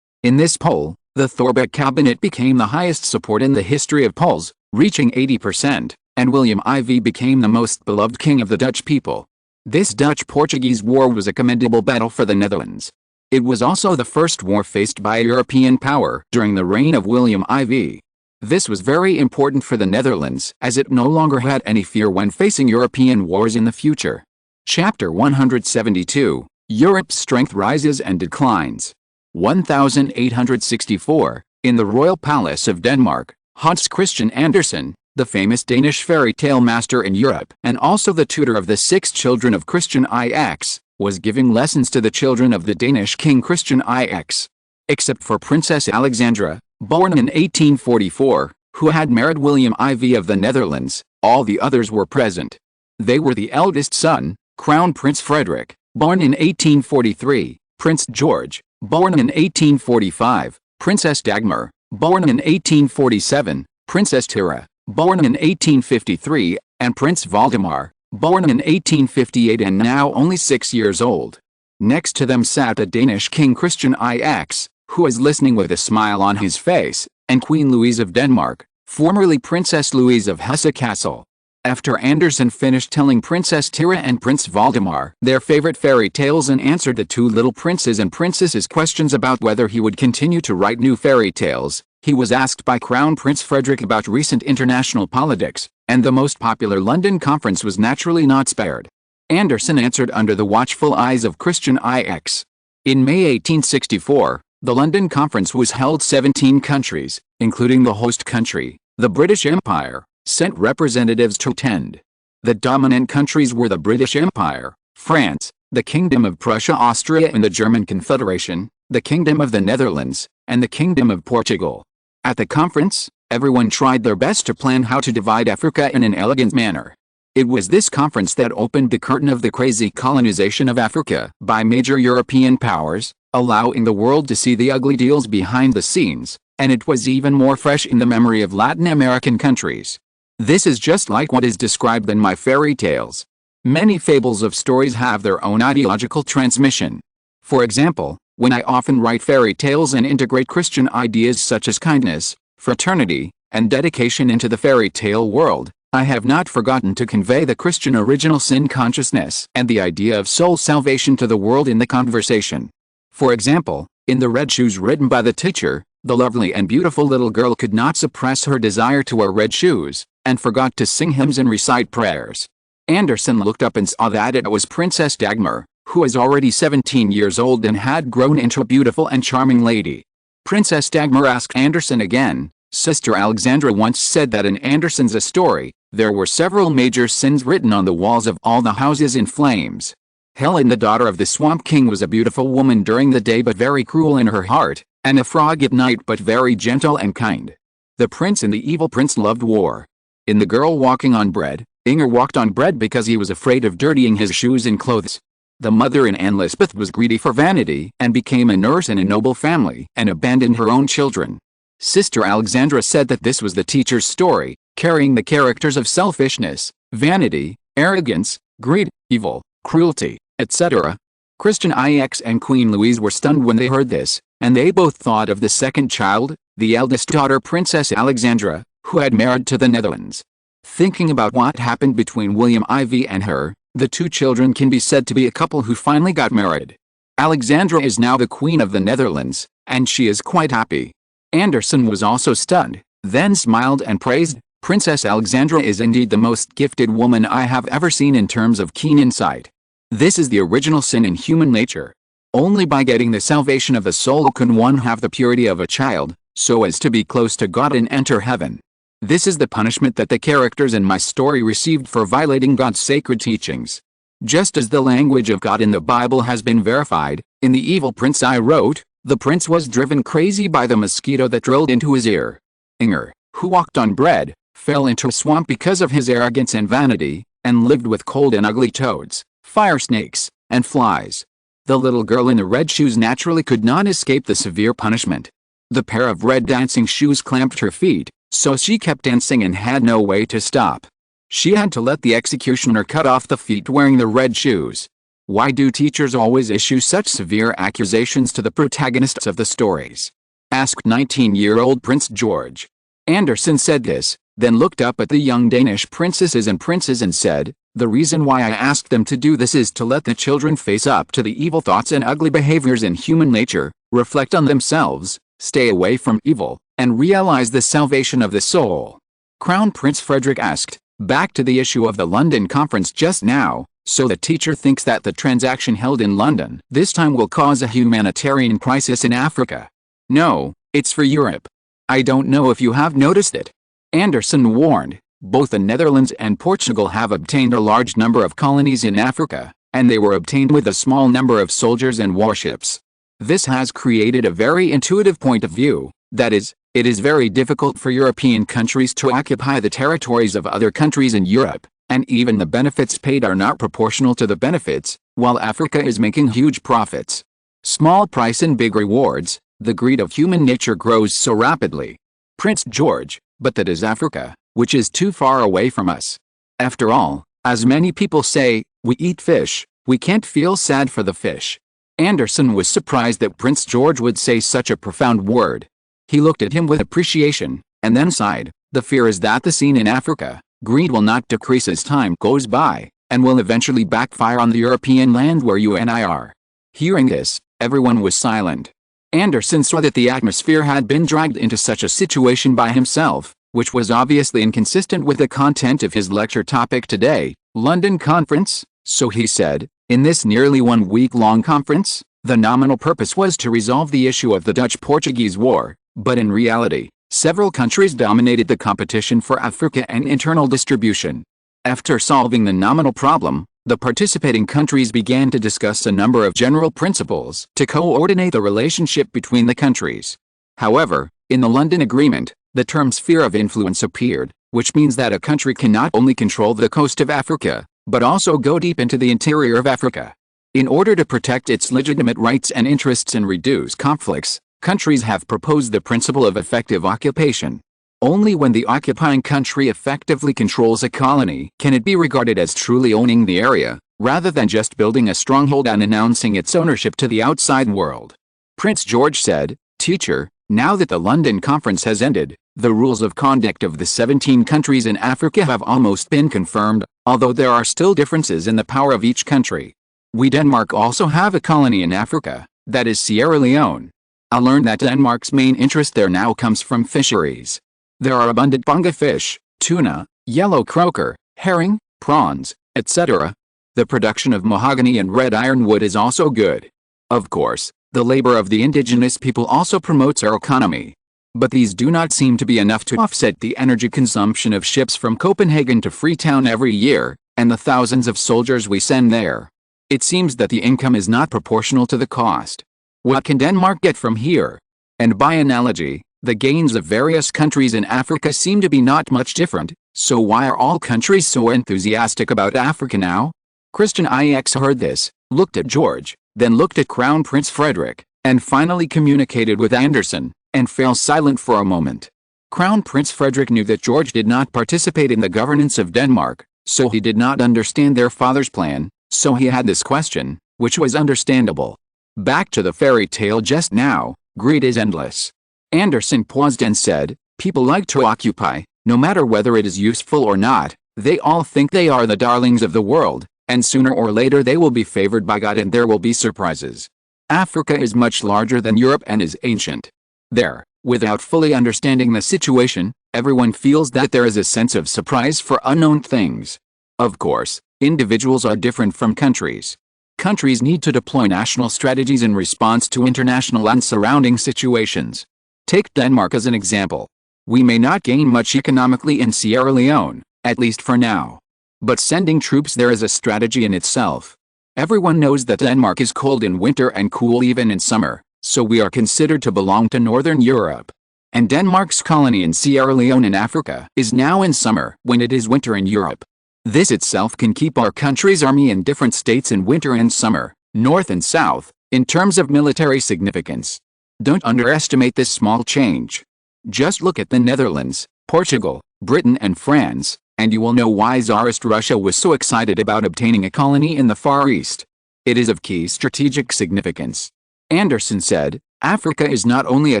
In this poll, the Thorbecke cabinet became the highest support in the history of polls, reaching 80%, and William IV became the most beloved king of the Dutch people. This Dutch-Portuguese war was a commendable battle for the Netherlands. It was also the first war faced by a European power during the reign of William IV. This was very important for the Netherlands as it no longer had any fear when facing European wars in the future. Chapter 172, Europe's Strength Rises and Declines. 1864, in the Royal Palace of Denmark, Hans Christian Andersen, the famous Danish fairy tale master in Europe and also the tutor of the 6 children of Christian IX, was giving lessons to the children of the Danish king Christian IX. Except for Princess Alexandra, born in 1844, who had married William IV of the Netherlands, all the others were present. They were the eldest son, Crown Prince Frederick, born in 1843, Prince George, born in 1845, Princess Dagmar, born in 1847, Princess Thyra, born in 1853, and Prince Valdemar, born in 1858 and now only 6 years old. Next to them sat the Danish king Christian IX, who was listening with a smile on his face, and Queen Louise of Denmark, formerly Princess Louise of Hesse-Kassel. After Andersen finished telling Princess Thyra and Prince Valdemar their favorite fairy tales and answered the 2 little princes and princesses' questions about whether he would continue to write new fairy tales, he was asked by Crown Prince Frederick about recent international politics, and the most popular London conference was naturally not spared. Andersen answered under the watchful eyes of Christian IX. In May 1864, the London conference was held. 17 countries, including the host country, the British Empire, sent representatives to attend. The dominant countries were the British Empire, France, the Kingdom of Prussia, Austria and the German Confederation, the Kingdom of the Netherlands, and the Kingdom of Portugal. At the conference, everyone tried their best to plan how to divide Africa in an elegant manner. It was this conference that opened the curtain of the crazy colonization of Africa by major European powers, allowing the world to see the ugly deals behind the scenes, and it was even more fresh in the memory of Latin American countries. This is just like what is described in my fairy tales. Many fables of stories have their own ideological transmission. For example, when I often write fairy tales and integrate Christian ideas such as kindness, fraternity, and dedication into the fairy tale world, I have not forgotten to convey the Christian original sin consciousness and the idea of soul salvation to the world in the conversation. For example, in The Red Shoes written by the teacher, the lovely and beautiful little girl could not suppress her desire to wear red shoes, and forgot to sing hymns and recite prayers. Andersen looked up and saw that it was Princess Dagmar, who was already 17 years old and had grown into a beautiful and charming lady. Princess Dagmar asked Andersen again. Sister Alexandra once said that in Andersen's A Story, there were several major sins written on the walls of all the houses in flames. Helen, the daughter of the Swamp King, was a beautiful woman during the day but very cruel in her heart, and a frog at night but very gentle and kind. The prince and the evil prince loved war. In The Girl Walking on Bread, Inger walked on bread because he was afraid of dirtying his shoes and clothes. The mother in Anne Lisbeth was greedy for vanity and became a nurse in a noble family and abandoned her own children. Sister Alexandra said that this was the teacher's story, carrying the characters of selfishness, vanity, arrogance, greed, evil, cruelty, etc. Christian IX and Queen Louise were stunned when they heard this, and they both thought of the second child, the eldest daughter Princess Alexandra, who had married to the Netherlands. Thinking about what happened between William IV and her, the 2 children can be said to be a couple who finally got married. Alexandra is now the Queen of the Netherlands, and she is quite happy. Andersen was also stunned, then smiled and praised, Princess Alexandra is indeed the most gifted woman I have ever seen in terms of keen insight. This is the original sin in human nature. Only by getting the salvation of the soul can one have the purity of a child, so as to be close to God and enter heaven. This is the punishment that the characters in my story received for violating God's sacred teachings. Just as the language of God in the Bible has been verified, in The Evil Prince I wrote, the prince was driven crazy by the mosquito that drilled into his ear. Inger, who walked on bread, fell into a swamp because of his arrogance and vanity, and lived with cold and ugly toads, fire snakes, and flies. The little girl in the red shoes naturally could not escape the severe punishment. The pair of red dancing shoes clamped her feet, so she kept dancing and had no way to stop. She had to let the executioner cut off the feet wearing the red shoes. Why do teachers always issue such severe accusations to the protagonists of the stories? Asked 19-year-old Prince George. Andersen said this, then looked up at the young Danish princesses and princes and said, "The reason why I asked them to do this is to let the children face up to the evil thoughts and ugly behaviors in human nature, reflect on themselves, stay away from evil, and realize the salvation of the soul." Crown Prince Frederick asked, back to the issue of the London conference just now, so the teacher thinks that the transaction held in London this time will cause a humanitarian crisis in Africa. No, it's for Europe. I don't know if you have noticed it. Andersen warned, both the Netherlands and Portugal have obtained a large number of colonies in Africa, and they were obtained with a small number of soldiers and warships. This has created a very intuitive point of view, that is, it is very difficult for European countries to occupy the territories of other countries in Europe, and even the benefits paid are not proportional to the benefits, while Africa is making huge profits. Small price and big rewards, the greed of human nature grows so rapidly. Prince George, but that is Africa, which is too far away from us. After all, as many people say, we eat fish, we can't feel sad for the fish. Andersen was surprised that Prince George would say such a profound word. He looked at him with appreciation, and then sighed. The fear is that the scene in Africa, greed will not decrease as time goes by, and will eventually backfire on the European land where you and I are. Hearing this, everyone was silent. Andersen saw that the atmosphere had been dragged into such a situation by himself, which was obviously inconsistent with the content of his lecture topic today, London Conference, so he said, in this nearly 1 week-long conference, the nominal purpose was to resolve the issue of the Dutch-Portuguese War, but in reality, several countries dominated the competition for Africa and internal distribution. After solving the nominal problem, the participating countries began to discuss a number of general principles to coordinate the relationship between the countries. However, in the London Agreement, the term sphere of influence appeared, which means that a country can not only control the coast of Africa, but also go deep into the interior of Africa. In order to protect its legitimate rights and interests and reduce conflicts, countries have proposed the principle of effective occupation. Only when the occupying country effectively controls a colony can it be regarded as truly owning the area, rather than just building a stronghold and announcing its ownership to the outside world. Prince George said, "Teacher, now that the London Conference has ended, the rules of conduct of the 17 countries in Africa have almost been confirmed, although there are still differences in the power of each country. We Denmark also have a colony in Africa, that is Sierra Leone. I learned that Denmark's main interest there now comes from fisheries. There are abundant bonga fish, tuna, yellow croaker, herring, prawns, etc. The production of mahogany and red ironwood is also good. Of course, the labor of the indigenous people also promotes our economy. But these do not seem to be enough to offset the energy consumption of ships from Copenhagen to Freetown every year, and the thousands of soldiers we send there. It seems that the income is not proportional to the cost. What can Denmark get from here? And by analogy, the gains of various countries in Africa seem to be not much different, so why are all countries so enthusiastic about Africa now?" Christian IX heard this, looked at George, then looked at Crown Prince Frederick, and finally communicated with Andersen, and fell silent for a moment. Crown Prince Frederick knew that George did not participate in the governance of Denmark, so he did not understand their father's plan, so he had this question, which was understandable. Back to the fairy tale just now, greed is endless. Andersen paused and said, "People like to occupy, no matter whether it is useful or not. They all think they are the darlings of the world, and sooner or later they will be favored by God and there will be surprises. Africa is much larger than Europe and is ancient. There, without fully understanding the situation, everyone feels that there is a sense of surprise for unknown things. Of course, individuals are different from countries. Countries need to deploy national strategies in response to international and surrounding situations. Take Denmark as an example. We may not gain much economically in Sierra Leone, at least for now. But sending troops there is a strategy in itself. Everyone knows that Denmark is cold in winter and cool even in summer, so we are considered to belong to Northern Europe. And Denmark's colony in Sierra Leone in Africa is now in summer when it is winter in Europe. This itself can keep our country's army in different states in winter and summer, north and south, in terms of military significance. Don't underestimate this small change. Just look at the Netherlands, Portugal, Britain and France, and you will know why Tsarist Russia was so excited about obtaining a colony in the Far East. It is of key strategic significance. Anderson said, Africa is not only a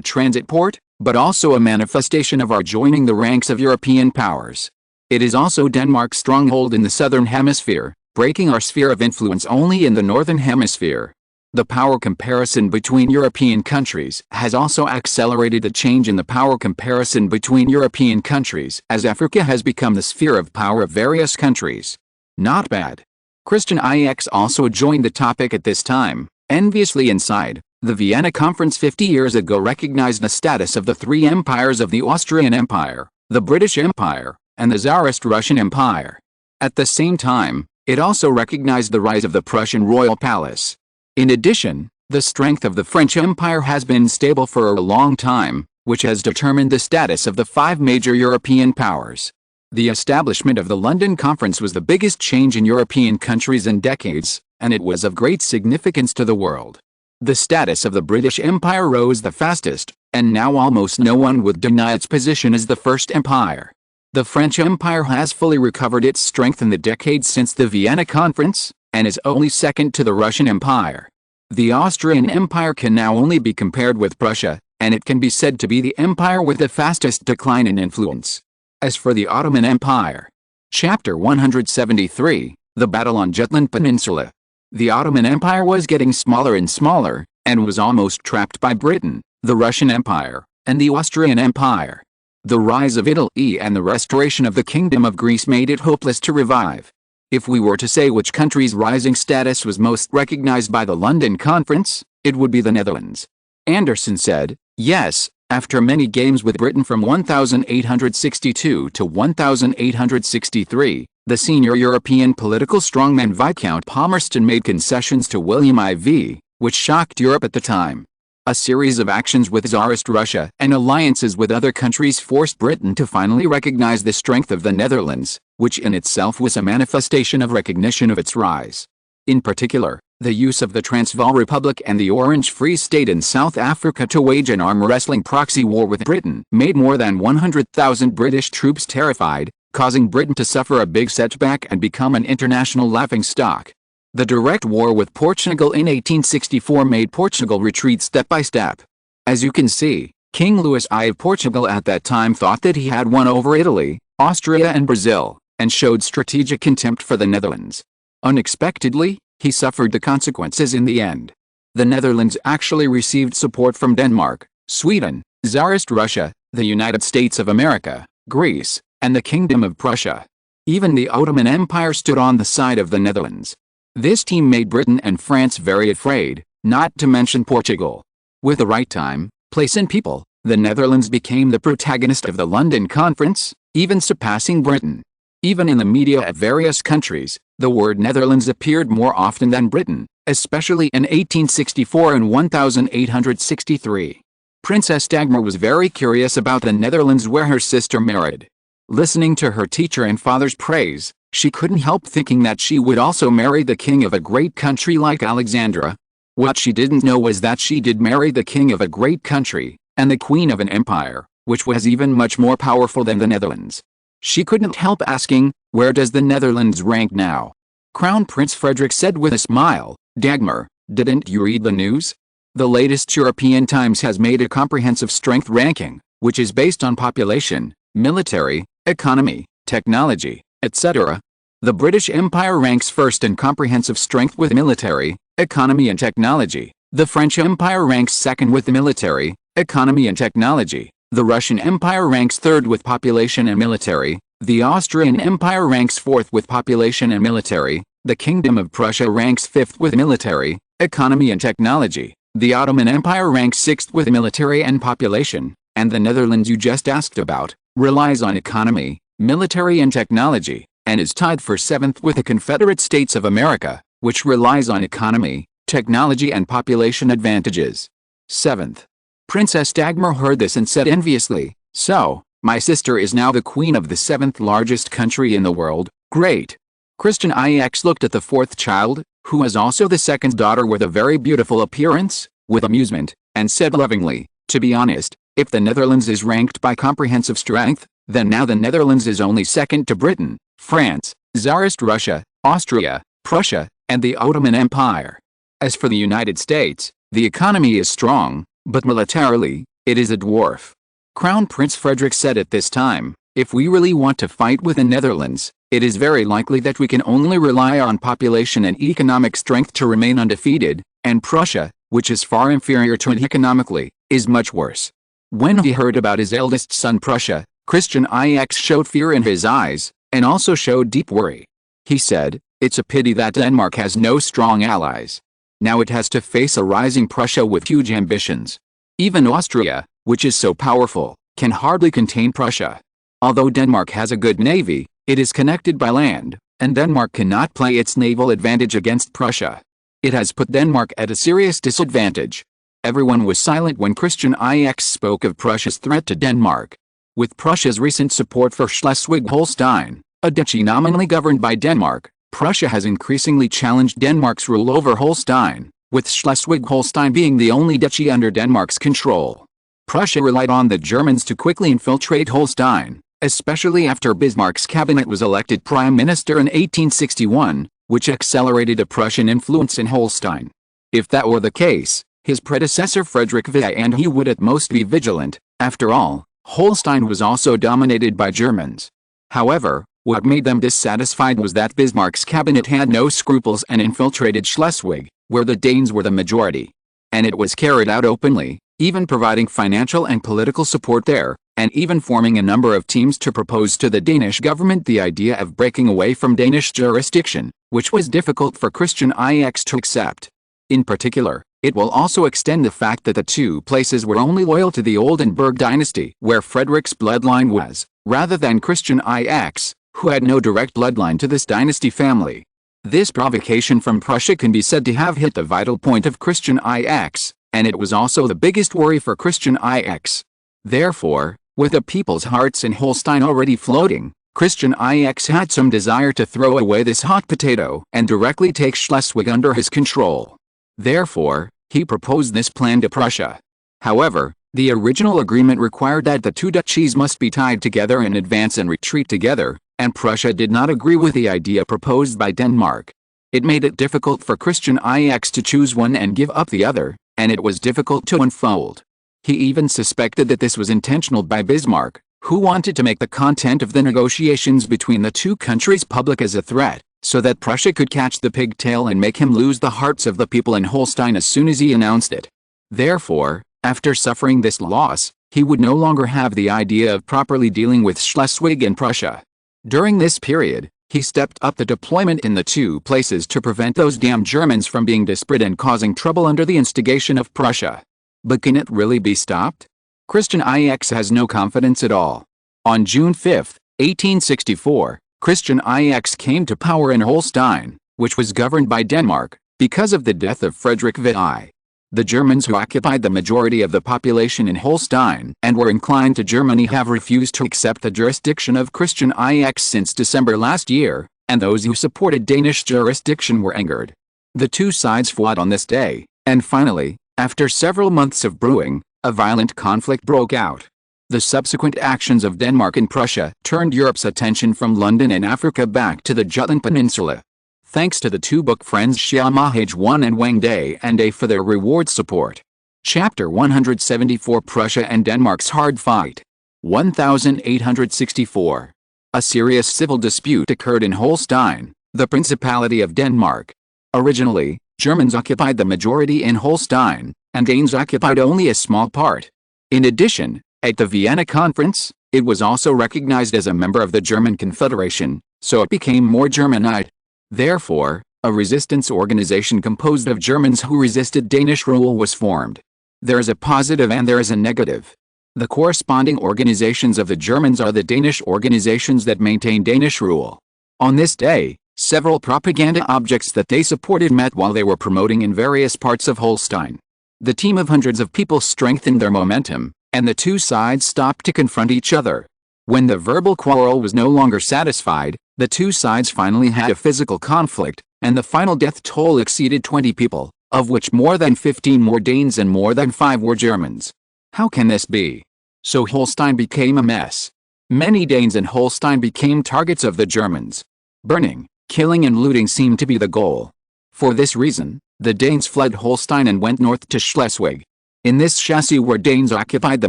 transit port, but also a manifestation of our joining the ranks of European powers. It is also Denmark's stronghold in the southern hemisphere, breaking our sphere of influence only in the northern hemisphere. The power comparison between European countries has also accelerated the change in the power comparison between European countries as Africa has become the sphere of power of various countries. Not bad. Christian IX also joined the topic at this time, enviously inside. The Vienna Conference 50 years ago recognized the status of the three empires of the Austrian Empire, the British Empire, and the Tsarist Russian Empire. At the same time, it also recognized the rise of the Prussian royal palace. In addition, the strength of the French Empire has been stable for a long time, which has determined the status of the five major European powers. The establishment of the London Conference was the biggest change in European countries in decades, and it was of great significance to the world. The status of the British Empire rose the fastest, and now almost no one would deny its position as the first empire. The French Empire has fully recovered its strength in the decades since the Vienna Conference, and is only second to the Russian Empire. The Austrian Empire can now only be compared with Prussia, and it can be said to be the empire with the fastest decline in influence. As for the Ottoman Empire, Chapter 173, The Battle on Jutland Peninsula. The Ottoman Empire was getting smaller and smaller, and was almost trapped by Britain, the Russian Empire, and the Austrian Empire. The rise of Italy and the restoration of the Kingdom of Greece made it hopeless to revive. If we were to say which country's rising status was most recognized by the London Conference, it would be the Netherlands. Anderson said, yes, after many games with Britain from 1862 to 1863, the senior European political strongman Viscount Palmerston made concessions to William IV, which shocked Europe at the time. A series of actions with Tsarist Russia and alliances with other countries forced Britain to finally recognize the strength of the Netherlands, which in itself was a manifestation of recognition of its rise. In particular, the use of the Transvaal Republic and the Orange Free State in South Africa to wage an arm-wrestling proxy war with Britain made more than 100,000 British troops terrified, causing Britain to suffer a big setback and become an international laughingstock. The direct war with Portugal in 1864 made Portugal retreat step by step. As you can see, King Louis I of Portugal at that time thought that he had won over Italy, Austria and Brazil, and showed strategic contempt for the Netherlands. Unexpectedly, he suffered the consequences in the end. The Netherlands actually received support from Denmark, Sweden, Tsarist Russia, the United States of America, Greece, and the Kingdom of Prussia. Even the Ottoman Empire stood on the side of the Netherlands. This team made Britain and France very afraid, not to mention Portugal. With the right time, place and people, the Netherlands became the protagonist of the London Conference, even surpassing Britain. Even in the media of various countries, the word Netherlands appeared more often than Britain, especially in 1864 and 1863. Princess Dagmar was very curious about the Netherlands where her sister married. Listening to her teacher and father's praise, she couldn't help thinking that she would also marry the king of a great country like Alexandra. What she didn't know was that she did marry the king of a great country, and the queen of an empire, which was even much more powerful than the Netherlands. She couldn't help asking, where does the Netherlands rank now? Crown Prince Frederick said with a smile, Dagmar, didn't you read the news? The latest European Times has made a comprehensive strength ranking, which is based on population, military, economy, technology, etc. The British Empire ranks first in comprehensive strength with military, economy and technology. The French Empire ranks second with military, economy and technology. The Russian Empire ranks third with population and military. The Austrian Empire ranks fourth with population and military. The Kingdom of Prussia ranks 5th with military, economy and technology. The Ottoman Empire ranks 6th with military and population, and the Netherlands you just asked about, relies on economy, military and technology, and is tied for 7th with the Confederate States of America, which relies on economy, technology and population advantages. 7th. Princess Dagmar heard this and said enviously, "So, my sister is now the queen of the 7th largest country in the world, great." Christian IX looked at the 4th child, who was also the 2nd daughter with a very beautiful appearance, with amusement, and said lovingly, "To be honest, if the Netherlands is ranked by comprehensive strength, then now the Netherlands is only 2nd to Britain, France, Tsarist Russia, Austria, Prussia, and the Ottoman Empire. As for the United States, the economy is strong, but militarily, it is a dwarf." Crown Prince Frederick said at this time, "If we really want to fight with the Netherlands, it is very likely that we can only rely on population and economic strength to remain undefeated, and Prussia, which is far inferior to it economically, is much worse." When he heard about his eldest son Prussia, Christian IX showed fear in his eyes, and also showed deep worry. He said, "It's a pity that Denmark has no strong allies. Now it has to face a rising Prussia with huge ambitions. Even Austria, which is so powerful, can hardly contain Prussia. Although Denmark has a good navy, it is connected by land, and Denmark cannot play its naval advantage against Prussia. It has put Denmark at a serious disadvantage." Everyone was silent when Christian IX spoke of Prussia's threat to Denmark. With Prussia's recent support for Schleswig-Holstein, a duchy nominally governed by Denmark, Prussia has increasingly challenged Denmark's rule over Holstein, with Schleswig-Holstein being the only duchy under Denmark's control. Prussia relied on the Germans to quickly infiltrate Holstein, especially after Bismarck's cabinet was elected prime minister in 1861, which accelerated a Prussian influence in Holstein. If that were the case, his predecessor Frederick V and he would at most be vigilant. After all, Holstein was also dominated by Germans. However, what made them dissatisfied was that Bismarck's cabinet had no scruples and infiltrated Schleswig, where the Danes were the majority. And it was carried out openly, even providing financial and political support there, and even forming a number of teams to propose to the Danish government the idea of breaking away from Danish jurisdiction, which was difficult for Christian IX to accept. In particular, it will also extend the fact that the two places were only loyal to the Oldenburg dynasty, where Frederick's bloodline was, rather than Christian IX, who had no direct bloodline to this dynasty family. This provocation from Prussia can be said to have hit the vital point of Christian IX, and it was also the biggest worry for Christian IX. Therefore, with the people's hearts in Holstein already floating, Christian IX had some desire to throw away this hot potato and directly take Schleswig under his control. Therefore, he proposed this plan to Prussia. However, the original agreement required that the two duchies must be tied together in advance and retreat together, and Prussia did not agree with the idea proposed by Denmark. It made it difficult for Christian IX to choose one and give up the other, and it was difficult to unfold. He even suspected that this was intentional by Bismarck, who wanted to make the content of the negotiations between the two countries public as a threat, so that Prussia could catch the pigtail and make him lose the hearts of the people in Holstein as soon as he announced it. Therefore, after suffering this loss, he would no longer have the idea of properly dealing with Schleswig and Prussia. During this period, he stepped up the deployment in the two places to prevent those damn Germans from being desperate and causing trouble under the instigation of Prussia. But can it really be stopped? Christian IX has no confidence at all. On June 5, 1864, Christian IX came to power in Holstein, which was governed by Denmark, because of the death of Frederick VI. The Germans who occupied the majority of the population in Holstein and were inclined to Germany have refused to accept the jurisdiction of Christian IX since December last year, and those who supported Danish jurisdiction were angered. The two sides fought on this day, and finally, after several months of brewing, a violent conflict broke out. The subsequent actions of Denmark and Prussia turned Europe's attention from London and Africa back to the Jutland Peninsula. Thanks to the two book friends Xia Mahage and Wang Day and A for their reward support. Chapter 174 Prussia and Denmark's Hard Fight. 1864. A serious civil dispute occurred in Holstein, the Principality of Denmark. Originally, Germans occupied the majority in Holstein, and Danes occupied only a small part. In addition, at the Vienna Conference, it was also recognized as a member of the German Confederation, so it became more Germanized. Therefore, a resistance organization composed of Germans who resisted Danish rule was formed. There is a positive and there is a negative. The corresponding organizations of the Germans are the Danish organizations that maintain Danish rule. On this day, several propaganda objects that they supported met while they were promoting in various parts of Holstein. The team of hundreds of people strengthened their momentum, and the two sides stopped to confront each other. When the verbal quarrel was no longer satisfied, the two sides finally had a physical conflict, and the final death toll exceeded 20 people, of which more than 15 were Danes and more than 5 were Germans. How can this be? So Holstein became a mess. Many Danes in Holstein became targets of the Germans. Burning, killing and looting seemed to be the goal. For this reason, the Danes fled Holstein and went north to Schleswig. In this chassis where Danes occupied the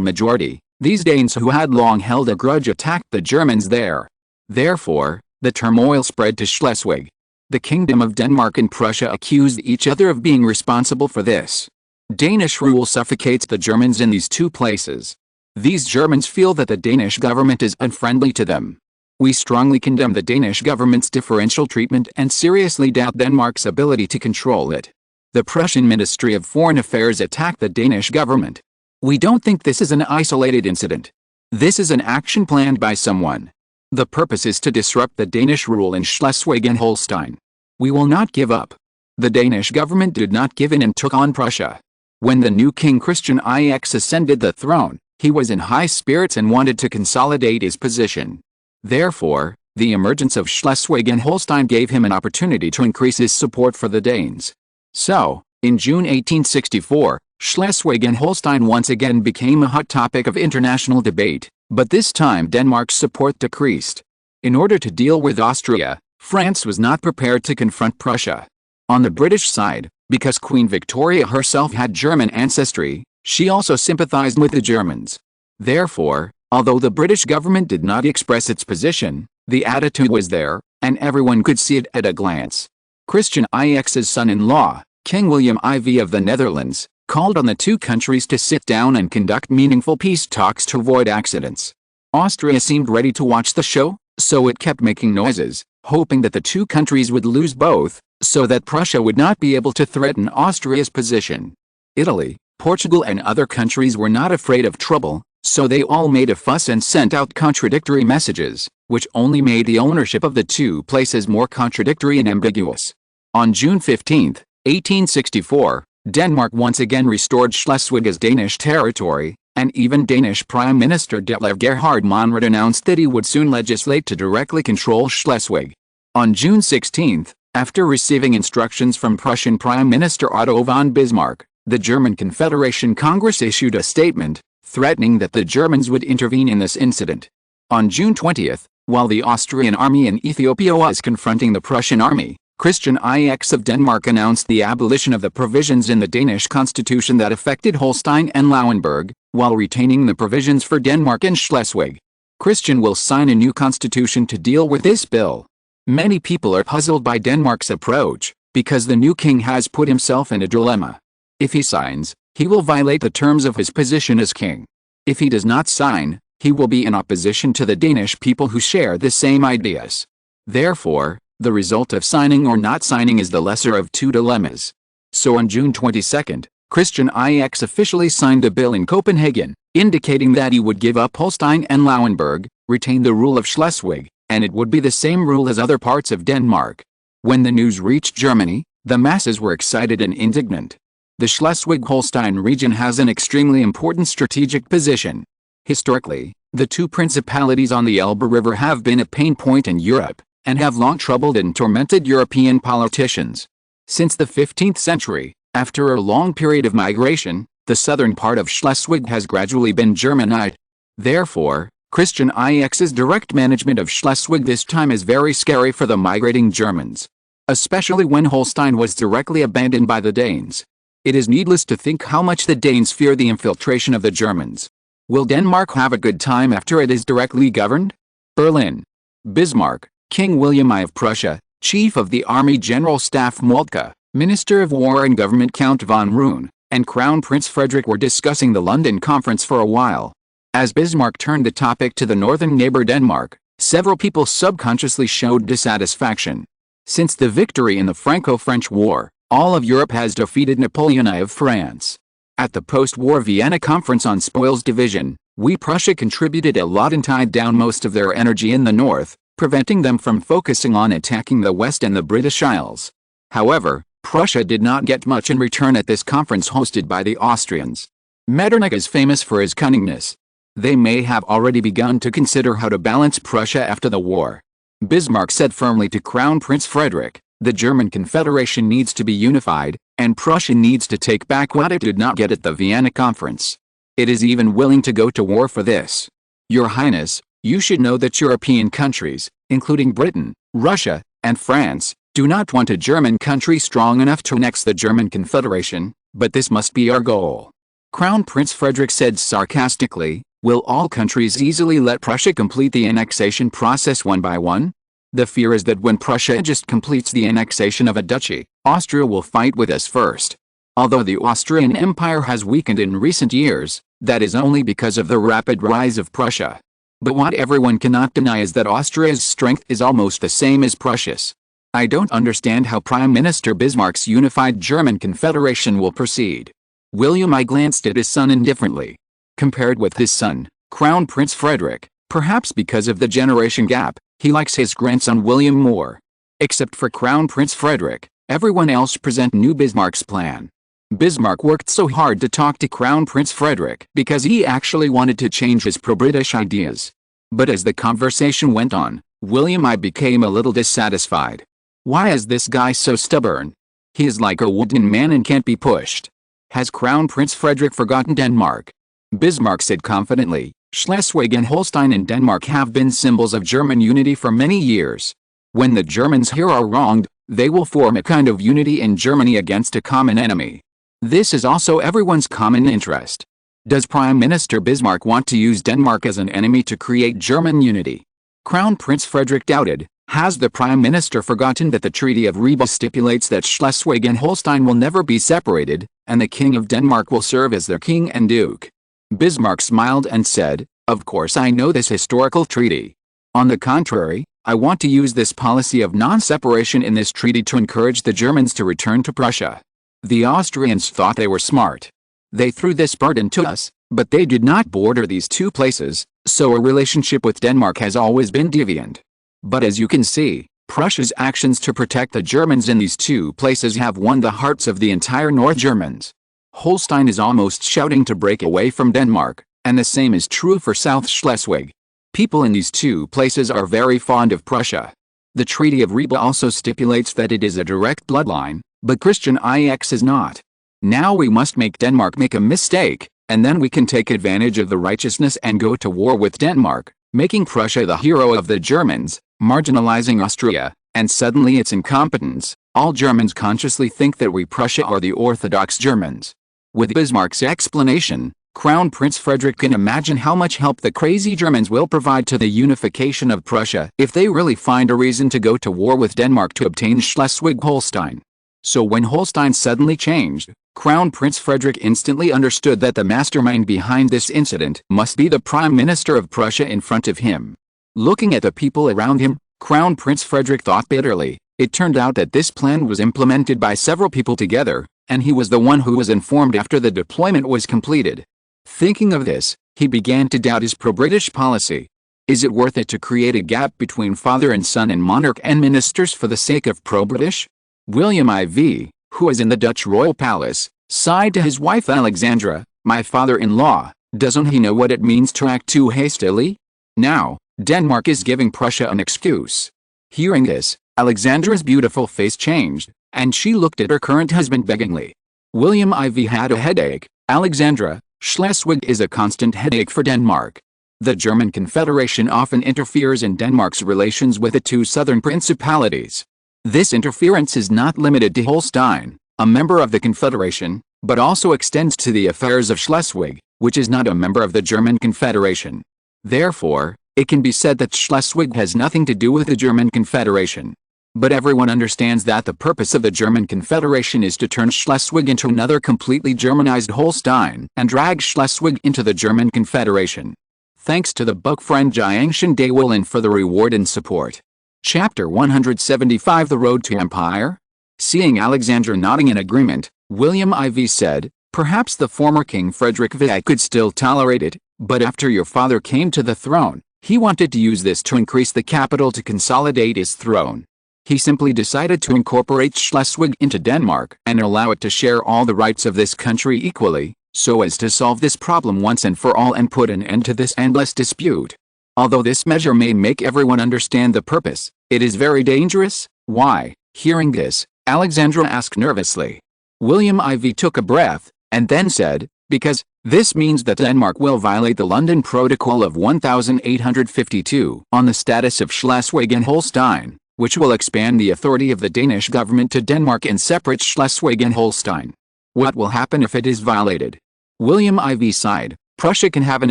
majority, these Danes who had long held a grudge attacked the Germans there. Therefore, the turmoil spread to Schleswig. The Kingdom of Denmark and Prussia accused each other of being responsible for this. Danish rule suffocates the Germans in these two places. These Germans feel that the Danish government is unfriendly to them. We strongly condemn the Danish government's differential treatment and seriously doubt Denmark's ability to control it. The Prussian Ministry of Foreign Affairs attacked the Danish government. We don't think this is an isolated incident. This is an action planned by someone. The purpose is to disrupt the Danish rule in Schleswig and Holstein. We will not give up. The Danish government did not give in and took on Prussia. When the new king Christian IX ascended the throne, he was in high spirits and wanted to consolidate his position. Therefore, the emergence of Schleswig and Holstein gave him an opportunity to increase his support for the Danes. So, in June 1864, Schleswig and Holstein once again became a hot topic of international debate, but this time Denmark's support decreased. In order to deal with Austria, France was not prepared to confront Prussia. On the British side, because Queen Victoria herself had German ancestry, she also sympathized with the Germans. Therefore, although the British government did not express its position, the attitude was there, and everyone could see it at a glance. Christian IX's son-in-law, King William IV of the Netherlands, called on the two countries to sit down and conduct meaningful peace talks to avoid accidents. Austria seemed ready to watch the show, so it kept making noises, hoping that the two countries would lose both, so that Prussia would not be able to threaten Austria's position. Italy, Portugal and other countries were not afraid of trouble, so they all made a fuss and sent out contradictory messages, which only made the ownership of the two places more contradictory and ambiguous. On June 15, 1864, Denmark once again restored Schleswig as Danish territory, and even Danish Prime Minister Detlev Gerhard Monrad announced that he would soon legislate to directly control Schleswig. On June 16, after receiving instructions from Prussian Prime Minister Otto von Bismarck, the German Confederation Congress issued a statement, threatening that the Germans would intervene in this incident. On June 20, while the Austrian army in Ethiopia was confronting the Prussian army, Christian IX of Denmark announced the abolition of the provisions in the Danish constitution that affected Holstein and Lauenburg, while retaining the provisions for Denmark and Schleswig. Christian will sign a new constitution to deal with this bill. Many people are puzzled by Denmark's approach, because the new king has put himself in a dilemma. If he signs, he will violate the terms of his position as king. If he does not sign, he will be in opposition to the Danish people who share the same ideas. Therefore, the result of signing or not signing is the lesser of two dilemmas. So on June 22, Christian IX officially signed a bill in Copenhagen, indicating that he would give up Holstein and Lauenburg, retain the rule of Schleswig, and it would be the same rule as other parts of Denmark. When the news reached Germany, the masses were excited and indignant. The Schleswig-Holstein region has an extremely important strategic position. Historically, the two principalities on the Elbe River have been a pain point in Europe, and have long troubled and tormented European politicians. Since the 15th century, after a long period of migration, the southern part of Schleswig has gradually been Germanized. Therefore, Christian IX's direct management of Schleswig this time is very scary for the migrating Germans, especially when Holstein was directly abandoned by the Danes. It is needless to think how much the Danes fear the infiltration of the Germans. Will Denmark have a good time after it is directly governed? Berlin. Bismarck, King William I of Prussia, Chief of the Army General Staff Moltke, Minister of War and Government Count von Roon, and Crown Prince Frederick were discussing the London conference for a while. As Bismarck turned the topic to the northern neighbor Denmark, several people subconsciously showed dissatisfaction. Since the victory in the Franco-French War, all of Europe has defeated Napoleon I of France. At the post-war Vienna Conference on Spoils Division, Prussia contributed a lot and tied down most of their energy in the north, preventing them from focusing on attacking the West and the British Isles. However, Prussia did not get much in return at this conference hosted by the Austrians. Metternich is famous for his cunningness. They may have already begun to consider how to balance Prussia after the war. Bismarck said firmly to Crown Prince Frederick, "The German Confederation needs to be unified, and Prussia needs to take back what it did not get at the Vienna Conference. It is even willing to go to war for this. Your Highness, you should know that European countries, including Britain, Russia, and France, do not want a German country strong enough to annex the German Confederation, but this must be our goal." Crown Prince Frederick said sarcastically, "Will all countries easily let Prussia complete the annexation process one by one? The fear is that when Prussia just completes the annexation of a duchy, Austria will fight with us first. Although the Austrian Empire has weakened in recent years, that is only because of the rapid rise of Prussia. But what everyone cannot deny is that Austria's strength is almost the same as Prussia's. I don't understand how Prime Minister Bismarck's unified German Confederation will proceed." William I glanced at his son indifferently. Compared with his son, Crown Prince Frederick, perhaps because of the generation gap, he likes his grandson William more. Except for Crown Prince Frederick, everyone else knew Bismarck's plan. Bismarck worked so hard to talk to Crown Prince Frederick because he actually wanted to change his pro-British ideas. But as the conversation went on, William I became a little dissatisfied. Why is this guy so stubborn? He is like a wooden man and can't be pushed. Has Crown Prince Frederick forgotten Denmark? Bismarck said confidently, "Schleswig and Holstein and Denmark have been symbols of German unity for many years. When the Germans here are wronged, they will form a kind of unity in Germany against a common enemy. This is also everyone's common interest. Does Prime Minister Bismarck want to use Denmark as an enemy to create German unity?" Crown Prince Frederick doubted. Has the Prime Minister forgotten that the Treaty of Ribe stipulates that Schleswig and Holstein will never be separated, and the King of Denmark will serve as their king and duke? Bismarck smiled and said, "Of course I know this historical treaty. On the contrary, I want to use this policy of non-separation in this treaty to encourage the Germans to return to Prussia." The Austrians thought they were smart. They threw this burden to us, but they did not border these two places, so a relationship with Denmark has always been deviant. But as you can see, Prussia's actions to protect the Germans in these two places have won the hearts of the entire North Germans. Holstein is almost shouting to break away from Denmark, and the same is true for South Schleswig. People in these two places are very fond of Prussia. The Treaty of Ribe also stipulates that it is a direct bloodline, but Christian IX is not. Now we must make Denmark make a mistake, and then we can take advantage of the righteousness and go to war with Denmark, making Prussia the hero of the Germans, marginalizing Austria, and suddenly its incompetence. All Germans consciously think that we Prussia are the Orthodox Germans. With Bismarck's explanation, Crown Prince Frederick can imagine how much help the crazy Germans will provide to the unification of Prussia if they really find a reason to go to war with Denmark to obtain Schleswig-Holstein. So when Holstein suddenly changed, Crown Prince Frederick instantly understood that the mastermind behind this incident must be the Prime Minister of Prussia in front of him. Looking at the people around him, Crown Prince Frederick thought bitterly. It turned out that this plan was implemented by several people together, and he was the one who was informed after the deployment was completed. Thinking of this, he began to doubt his pro-British policy. Is it worth it to create a gap between father and son and monarch and ministers for the sake of pro-British? William IV, who was in the Dutch royal palace, sighed to his wife Alexandra, "My father-in-law, doesn't he know what it means to act too hastily? Now, Denmark is giving Prussia an excuse." Hearing this, Alexandra's beautiful face changed, and she looked at her current husband beggingly. William IV had a headache. "Alexandra, Schleswig is a constant headache for Denmark. The German Confederation often interferes in Denmark's relations with the two southern principalities. This interference is not limited to Holstein, a member of the Confederation, but also extends to the affairs of Schleswig, which is not a member of the German Confederation. Therefore, it can be said that Schleswig has nothing to do with the German Confederation. But everyone understands that the purpose of the German Confederation is to turn Schleswig into another completely Germanized Holstein and drag Schleswig into the German Confederation. Thanks to the book friend Jiangshan Daewolin for the reward and support. Chapter 175 The Road to Empire? Seeing Alexandra nodding in agreement, William IV said, "Perhaps the former King Frederick VI could still tolerate it, but after your father came to the throne, he wanted to use this to increase the capital to consolidate his throne. He simply decided to incorporate Schleswig into Denmark and allow it to share all the rights of this country equally, so as to solve this problem once and for all and put an end to this endless dispute. Although this measure may make everyone understand the purpose, it is very dangerous." "Why?" Hearing this, Alexandra asked nervously. William IV took a breath, and then said, "Because this means that Denmark will violate the London Protocol of 1852 on the status of Schleswig and Holstein, which will expand the authority of the Danish government to Denmark and separate Schleswig and Holstein. What will happen if it is violated?" William IV sighed. "Prussia can have an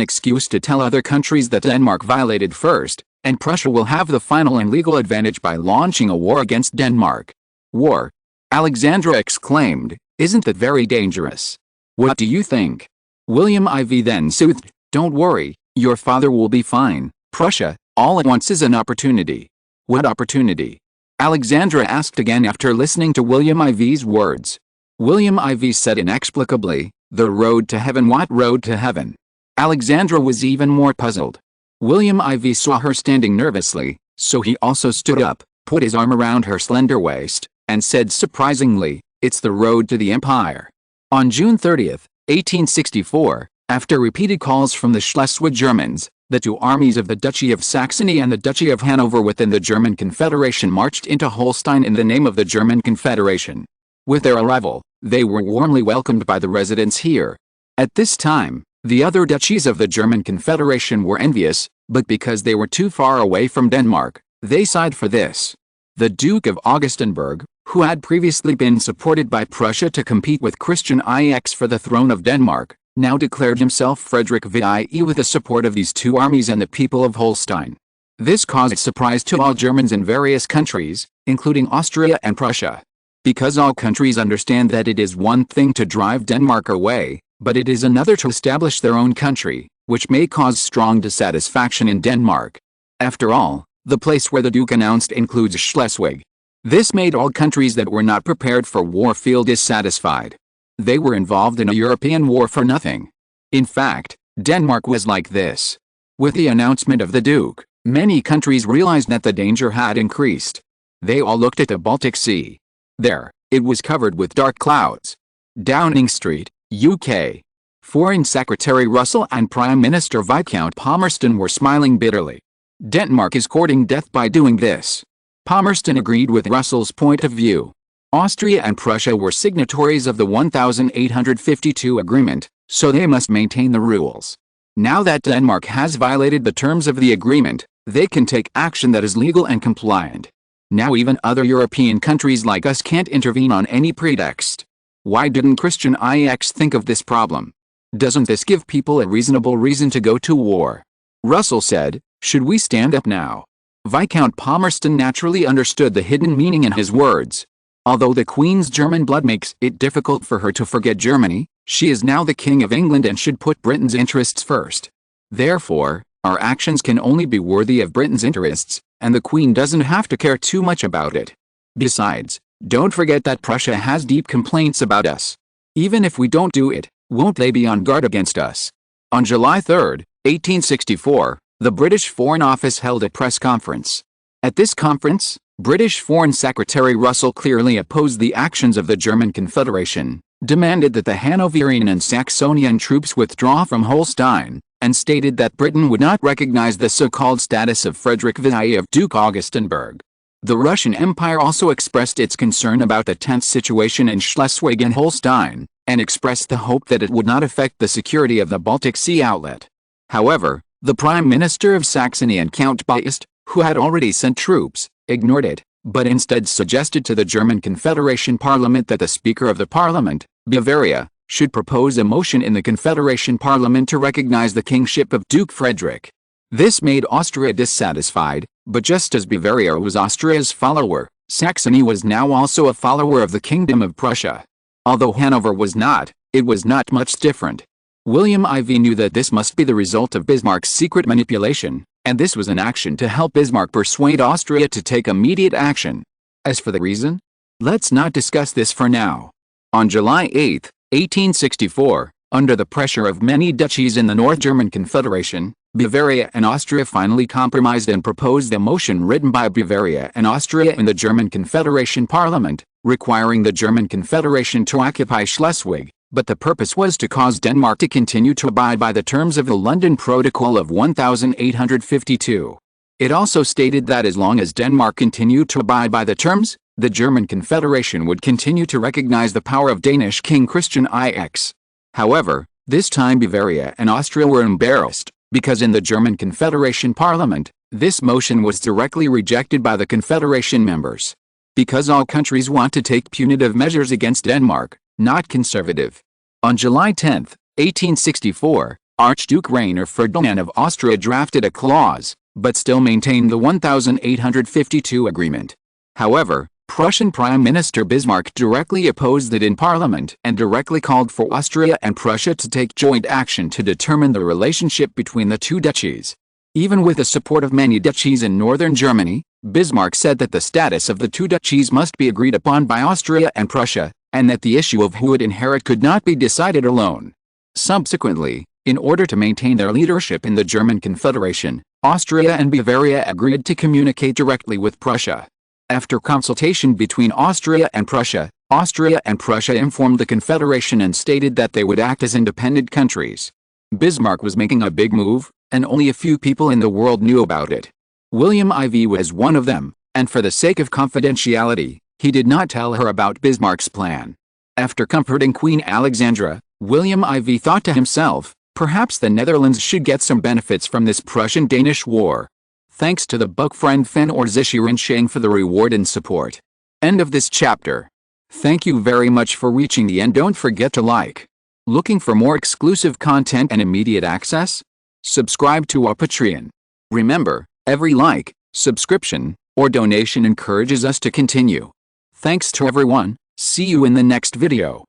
excuse to tell other countries that Denmark violated first, and Prussia will have the final and legal advantage by launching a war against Denmark." "War?" Alexandra exclaimed. "Isn't that very dangerous? What do you think?" William IV then soothed, "Don't worry, your father will be fine. Prussia, all it wants is an opportunity." "What opportunity?" Alexandra asked again after listening to William IV's words. William IV said inexplicably, "The road to heaven." "What road to heaven?" Alexandra was even more puzzled. William IV saw her standing nervously, so he also stood up, put his arm around her slender waist, and said surprisingly, "It's the road to the empire." On June 30, 1864, after repeated calls from the Schleswig Germans, the two armies of the Duchy of Saxony and the Duchy of Hanover within the German Confederation marched into Holstein in the name of the German Confederation. With their arrival, they were warmly welcomed by the residents here. At this time, the other duchies of the German Confederation were envious, but because they were too far away from Denmark, they sighed for this. The Duke of Augustenburg, who had previously been supported by Prussia to compete with Christian IX for the throne of Denmark, now declared himself Frederick VIE with the support of these two armies and the people of Holstein. This caused surprise to all Germans in various countries, including Austria and Prussia. Because all countries understand that it is one thing to drive Denmark away, but it is another to establish their own country, which may cause strong dissatisfaction in Denmark. After all, the place where the Duke announced includes Schleswig. This made all countries that were not prepared for war feel dissatisfied. They were involved in a European war for nothing. In fact, Denmark was like this. With the announcement of the Duke, many countries realized that the danger had increased. They all looked at the Baltic Sea. There, it was covered with dark clouds. Downing Street, UK. Foreign Secretary Russell and Prime Minister Viscount Palmerston were smiling bitterly. Denmark is courting death by doing this. Palmerston agreed with Russell's point of view. Austria and Prussia were signatories of the 1852 agreement, so they must maintain the rules. Now that Denmark has violated the terms of the agreement, they can take action that is legal and compliant. Now even other European countries like us can't intervene on any pretext. Why didn't Christian IX think of this problem? Doesn't this give people a reasonable reason to go to war? Russell said, "Should we stand up now?" Viscount Palmerston naturally understood the hidden meaning in his words. Although the Queen's German blood makes it difficult for her to forget Germany, she is now the King of England and should put Britain's interests first. Therefore, our actions can only be worthy of Britain's interests, and the Queen doesn't have to care too much about it. Besides, don't forget that Prussia has deep complaints about us. Even if we don't do it, won't they be on guard against us? On July 3, 1864, the British Foreign Office held a press conference. At this conference, British Foreign Secretary Russell clearly opposed the actions of the German Confederation, demanded that the Hanoverian and Saxonian troops withdraw from Holstein, and stated that Britain would not recognize the so-called status of Frederick VIE of Duke Augustenburg. The Russian Empire also expressed its concern about the tense situation in Schleswig and Holstein, and expressed the hope that it would not affect the security of the Baltic Sea outlet. However, the Prime Minister of Saxony and Count Beist, who had already sent troops, ignored it, but instead suggested to the German Confederation Parliament that the Speaker of the Parliament, Bavaria, should propose a motion in the Confederation Parliament to recognize the kingship of Duke Frederick. This made Austria dissatisfied, but just as Bavaria was Austria's follower, Saxony was now also a follower of the Kingdom of Prussia. Although Hanover was not, it was not much different. William IV knew that this must be the result of Bismarck's secret manipulation, and this was an action to help Bismarck persuade Austria to take immediate action. As for the reason, let's not discuss this for now. On July 8, 1864, under the pressure of many duchies in the North German Confederation, Bavaria and Austria finally compromised and proposed a motion written by Bavaria and Austria in the German Confederation Parliament, requiring the German Confederation to occupy Schleswig, but the purpose was to cause Denmark to continue to abide by the terms of the London Protocol of 1852. It also stated that as long as Denmark continued to abide by the terms, the German Confederation would continue to recognize the power of Danish King Christian IX. However, this time Bavaria and Austria were embarrassed, because in the German Confederation Parliament, this motion was directly rejected by the Confederation members. Because all countries want to take punitive measures against Denmark, not conservative. On July 10, 1864, Archduke Rainer Ferdinand of Austria drafted a clause, but still maintained the 1852 agreement. However, Prussian Prime Minister Bismarck directly opposed it in Parliament and directly called for Austria and Prussia to take joint action to determine the relationship between the two duchies. Even with the support of many duchies in northern Germany, Bismarck said that the status of the two duchies must be agreed upon by Austria and Prussia, and that the issue of who would inherit could not be decided alone. Subsequently, in order to maintain their leadership in the German Confederation, Austria and Bavaria agreed to communicate directly with Prussia. After consultation between Austria and Prussia informed the Confederation and stated that they would act as independent countries. Bismarck was making a big move, and only a few people in the world knew about it. William IV was one of them, and for the sake of confidentiality, he did not tell her about Bismarck's plan. After comforting Queen Alexandra, William IV thought to himself, perhaps the Netherlands should get some benefits from this Prussian-Danish war. Thanks to the book friend Fen Orzishirin for the reward and support. End of this chapter. Thank you very much for reaching the end. Don't forget to like. Looking for more exclusive content and immediate access? Subscribe to our Patreon. Remember, every like, subscription, or donation encourages us to continue. Thanks to everyone. See you in the next video.